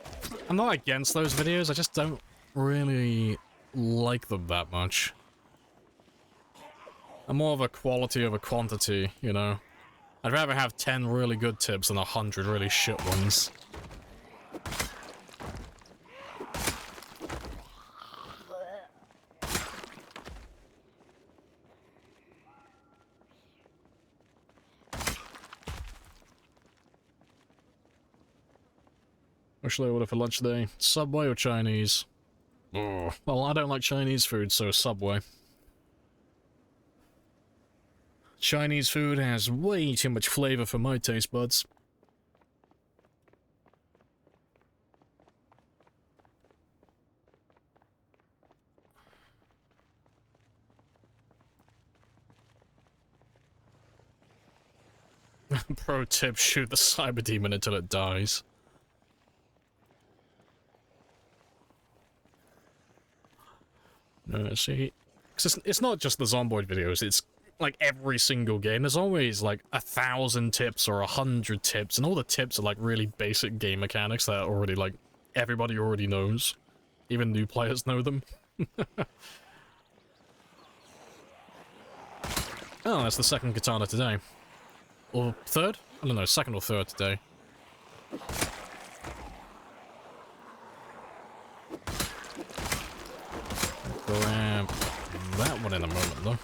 not against those videos, I just don't really like them that much. I'm more of a quality over quantity, you know? I'd rather have 10 really good tips than 100 really shit ones. What should I order for lunch today? Subway or Chinese? Oh, well, I don't like Chinese food, so Subway. Chinese food has way too much flavor for my taste buds. Pro tip, shoot the cyber demon until it dies. No, see, 'cause it's not just the Zomboid videos, it's like every single game, there's always like 1,000 tips or 100 tips, and all the tips are like really basic game mechanics that are already like everybody already knows. Even new players know them. Oh, that's the second katana today. Or third? I don't know, second or third today. Grab that one in a moment, though.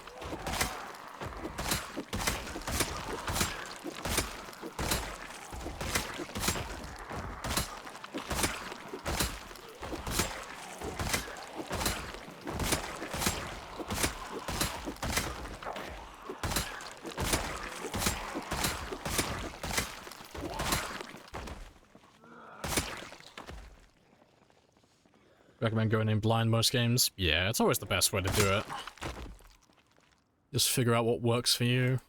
Recommend going in blind most games? Yeah, it's always the best way to do it. Just figure out what works for you.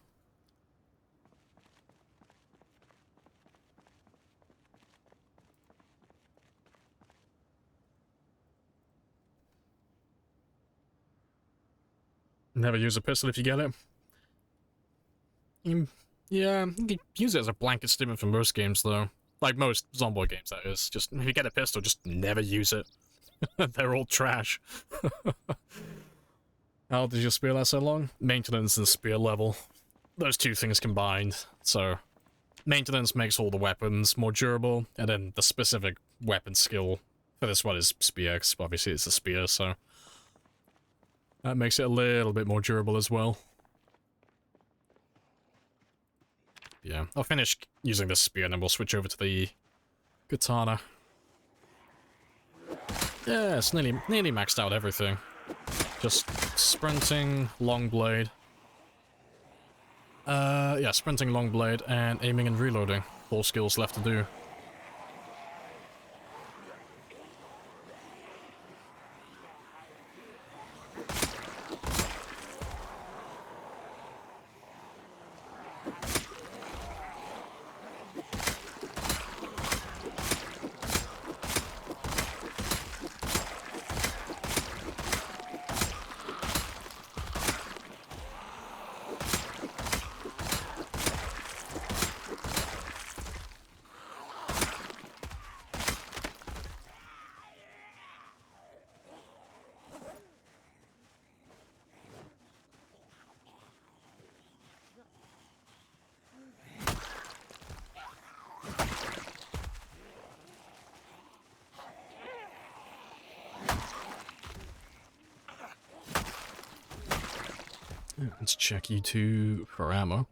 Never use a pistol if you get it. Yeah, you can use it as a blanket statement for most games, though. Like most Zomboid games, that is. Just, if you get a pistol, just never use it. They're all trash. How did your spear last so long? Maintenance and spear level. Those two things combined. So, maintenance makes all the weapons more durable, and then the specific weapon skill for this one is spear, 'cause obviously it's a spear, so... that makes it a little bit more durable as well. Yeah, I'll finish using this spear, and then we'll switch over to the katana. Yeah, it's nearly maxed out everything. Just sprinting, long blade. Yeah, sprinting, long blade, and aiming and reloading. 4 skills left to do. Let's check U2 for ammo.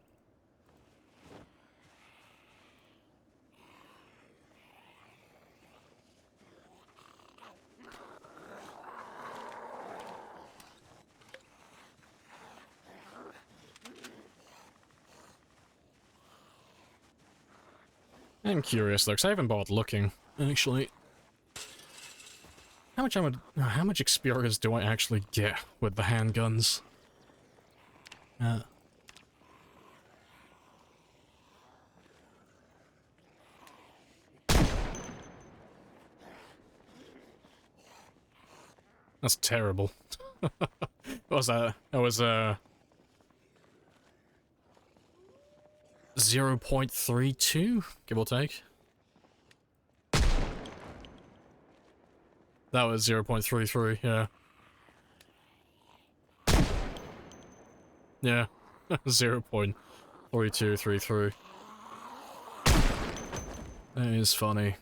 I'm curious though, because I haven't bothered looking, actually. How much experience do I actually get with the handguns? That's terrible. What was that? That was 0.32, give or take. That was 0.33, yeah. Yeah, 0.3233. That is funny.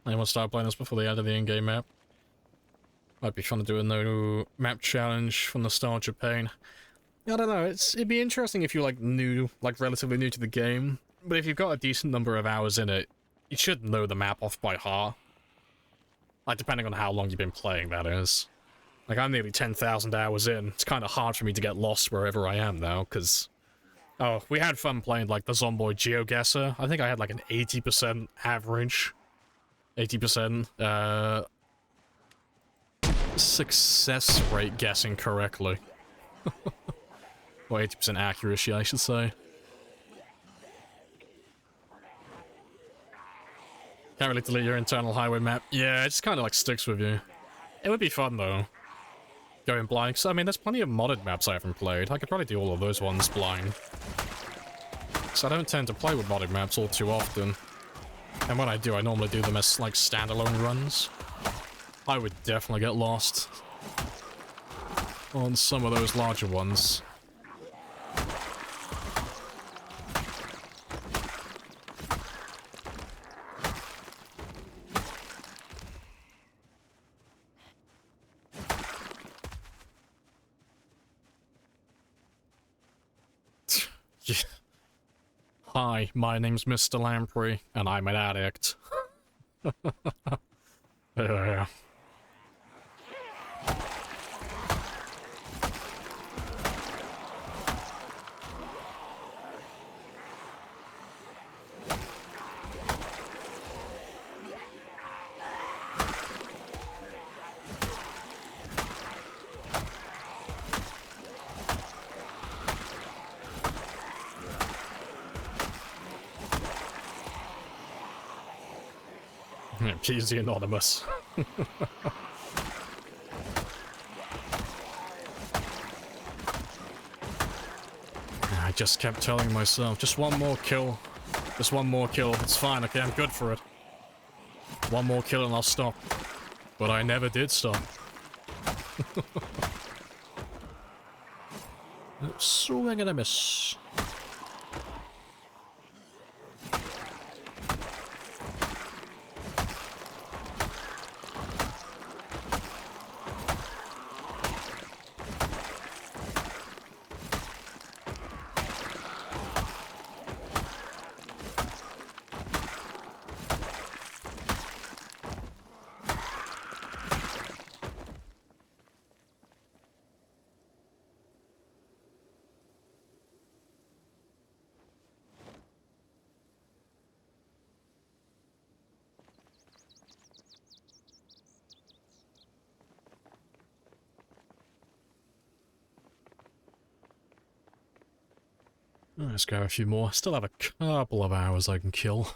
I want to start playing this before they added the in-game map. Might be fun to do a no map challenge for nostalgia pain. I don't know, it'd be interesting if you're like new, like relatively new to the game. But if you've got a decent number of hours in it, you should know the map off by heart. Like, depending on how long you've been playing, that is. Like, I'm nearly 10,000 hours in. It's kind of hard for me to get lost wherever I am now, because... oh, we had fun playing, like, the Zomboid GeoGuessr. I think I had, like, an 80% average. 80%, success rate guessing correctly. Or 80% accuracy, I should say. Can't really delete your internal highway map. Yeah, it just kind of like sticks with you. It would be fun though, going blind. So I mean, there's plenty of modded maps I haven't played. I could probably do all of those ones blind. So I don't tend to play with modded maps all too often. And when I do, I normally do them as like standalone runs. I would definitely get lost on some of those larger ones. Yeah. Hi, my name's Mr. Lamprey, and I'm an addict. Yeah. PZ Anonymous. I just kept telling myself, just one more kill. Just one more kill. It's fine, okay, I'm good for it. One more kill and I'll stop. But I never did stop. Swing and a miss. Let's go a few more. Still have a couple of hours I can kill.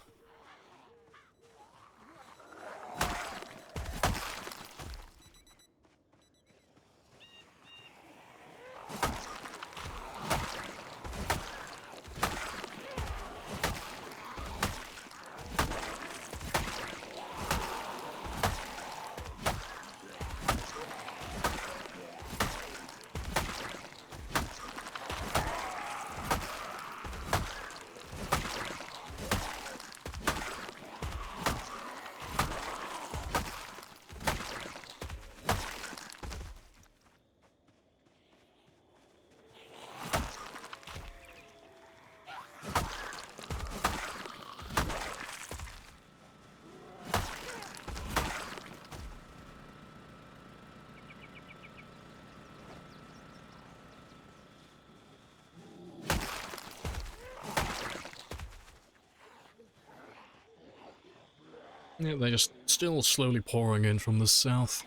Yeah, they're just still slowly pouring in from the south.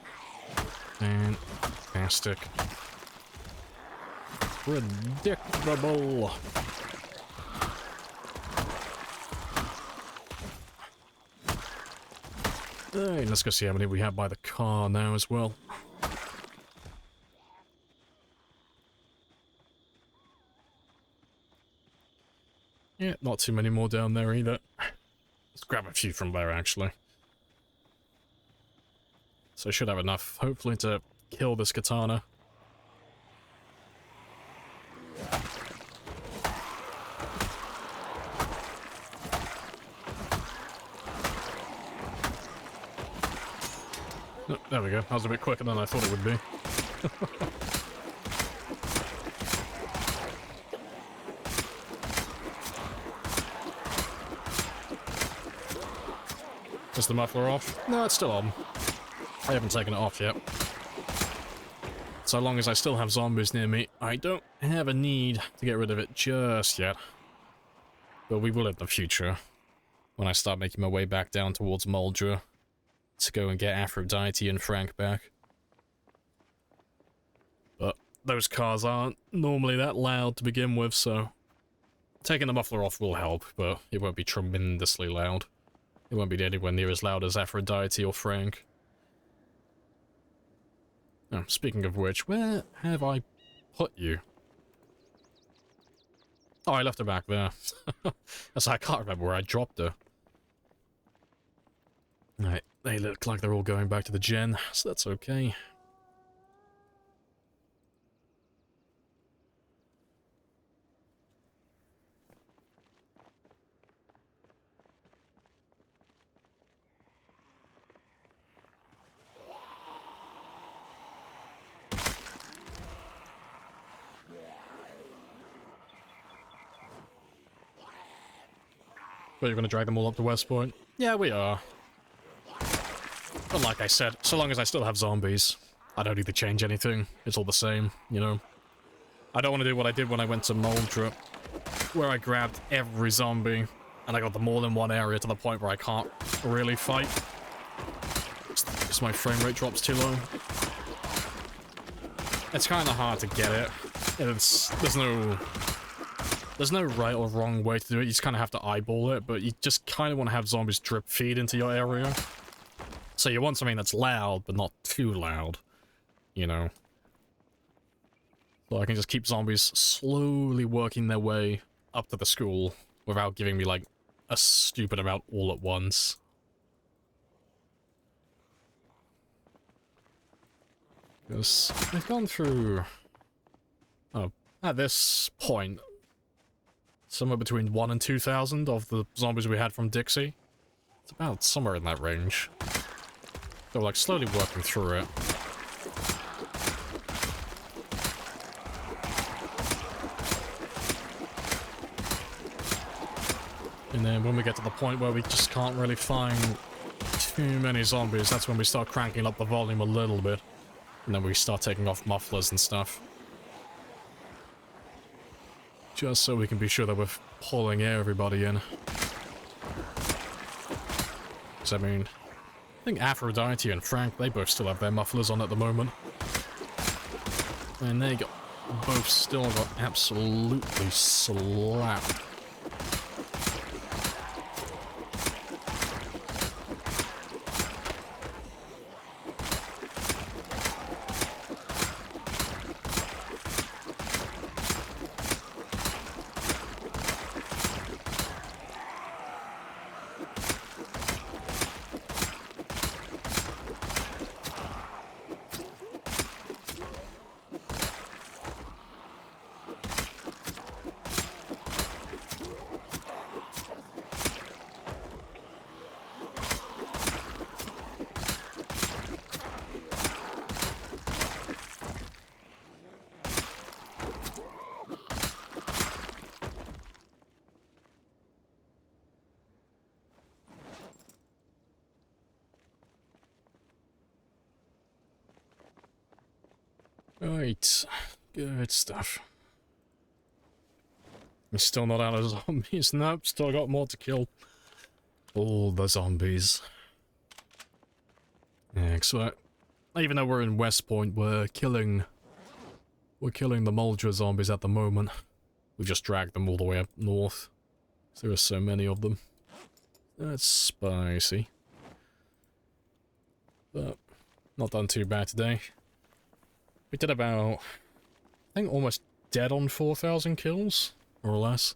Fantastic. Predictable. Alright, let's go see how many we have by the car now as well. Yeah, not too many more down there either. Let's grab a few from there, actually. So I should have enough, hopefully, to kill this katana. Oh, there we go. That was a bit quicker than I thought it would be. Is the muffler off? No, it's still on. I haven't taken it off yet. So long as I still have zombies near me, I don't have a need to get rid of it just yet. But we will in the future, when I start making my way back down towards Muldraugh, to go and get Aphrodite and Frank back. But those cars aren't normally that loud to begin with, so taking the muffler off will help, but it won't be tremendously loud. It won't be anywhere near as loud as Aphrodite or Frank. Oh, speaking of which, where have I put you? Oh, I left her back there. I can't remember where I dropped her. Alright, they look like they're all going back to the gen, so that's okay. But you're gonna drag them all up to West Point? Yeah, we are. But like I said, so long as I still have zombies, I don't need to change anything. It's all the same, you know? I don't want to do what I did when I went to Muldraugh, where I grabbed every zombie, and I got them all in one area to the point where I can't really fight. Just my frame rate drops too low. It's kind of hard to get it. There's no right or wrong way to do it. You just kind of have to eyeball it, but you just kind of want to have zombies drip feed into your area. So you want something that's loud, but not too loud, you know? So I can just keep zombies slowly working their way up to the school without giving me, like, a stupid amount all at once. Because we've gone through... Oh, at this point, somewhere between 1,000 and 2,000 of the zombies we had from Dixie. It's about somewhere in that range. So we're like slowly working through it. And then when we get to the point where we just can't really find too many zombies, that's when we start cranking up the volume a little bit. And then we start taking off mufflers and stuff. Just so we can be sure that we're pulling everybody in. Because, I mean, I think Aphrodite and Frank, they both still have their mufflers on at the moment. And they both still got absolutely slapped. Right, good stuff. We're still not out of zombies. Nope, still got more to kill. All the zombies. Excellent. Even though we're in West Point, we're killing the Muldraugh zombies at the moment. We've just dragged them all the way up north. There are so many of them. That's spicy. But not done too bad today. We did about, I think, almost dead on 4,000 kills, more or less.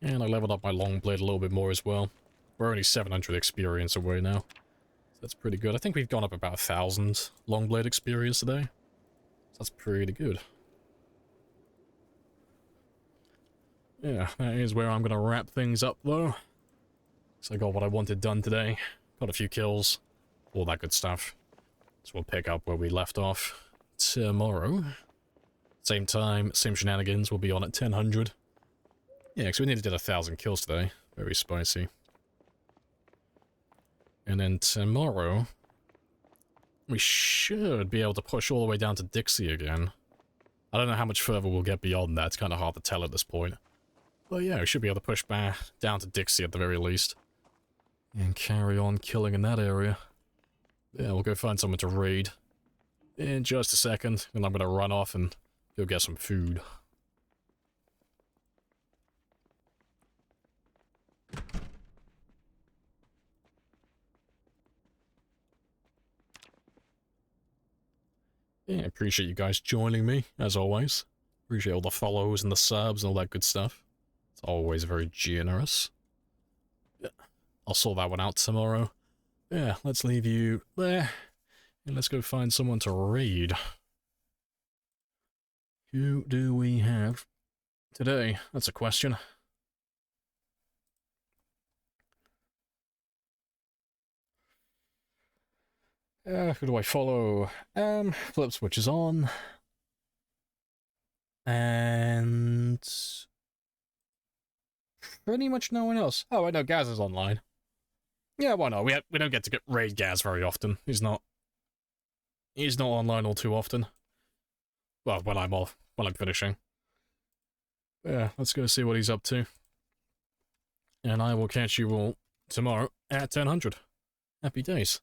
And I leveled up my long blade a little bit more as well. We're only 700 experience away now. So that's pretty good. I think we've gone up about 1,000 long blade experience today. So that's pretty good. Yeah, that is where I'm going to wrap things up, though. So I got what I wanted done today. Got a few kills. All that good stuff. So we'll pick up where we left off tomorrow. Same time, same shenanigans. We'll be on at 1000. Yeah, because we nearly did 1,000 kills today. Very spicy. And then tomorrow, we should be able to push all the way down to Dixie again. I don't know how much further we'll get beyond that. It's kind of hard to tell at this point. But yeah, we should be able to push back down to Dixie at the very least. And carry on killing in that area. Yeah, we'll go find someone to raid in just a second, and I'm going to run off and go get some food. Yeah, appreciate you guys joining me, as always. Appreciate all the follows and the subs and all that good stuff. It's always very generous. Yeah, I'll sort that one out tomorrow. Yeah, let's leave you there. And let's go find someone to raid. Who do we have today? That's a question. Who do I follow? Flip switch is on. And pretty much no one else. Oh, I know Gaz is online. Yeah, why not? We don't get to get raid Gaz very often. He's not online all too often. Well, when I'm off, when I'm finishing. Yeah, let's go see what he's up to. And I will catch you all tomorrow at 1000. Happy days.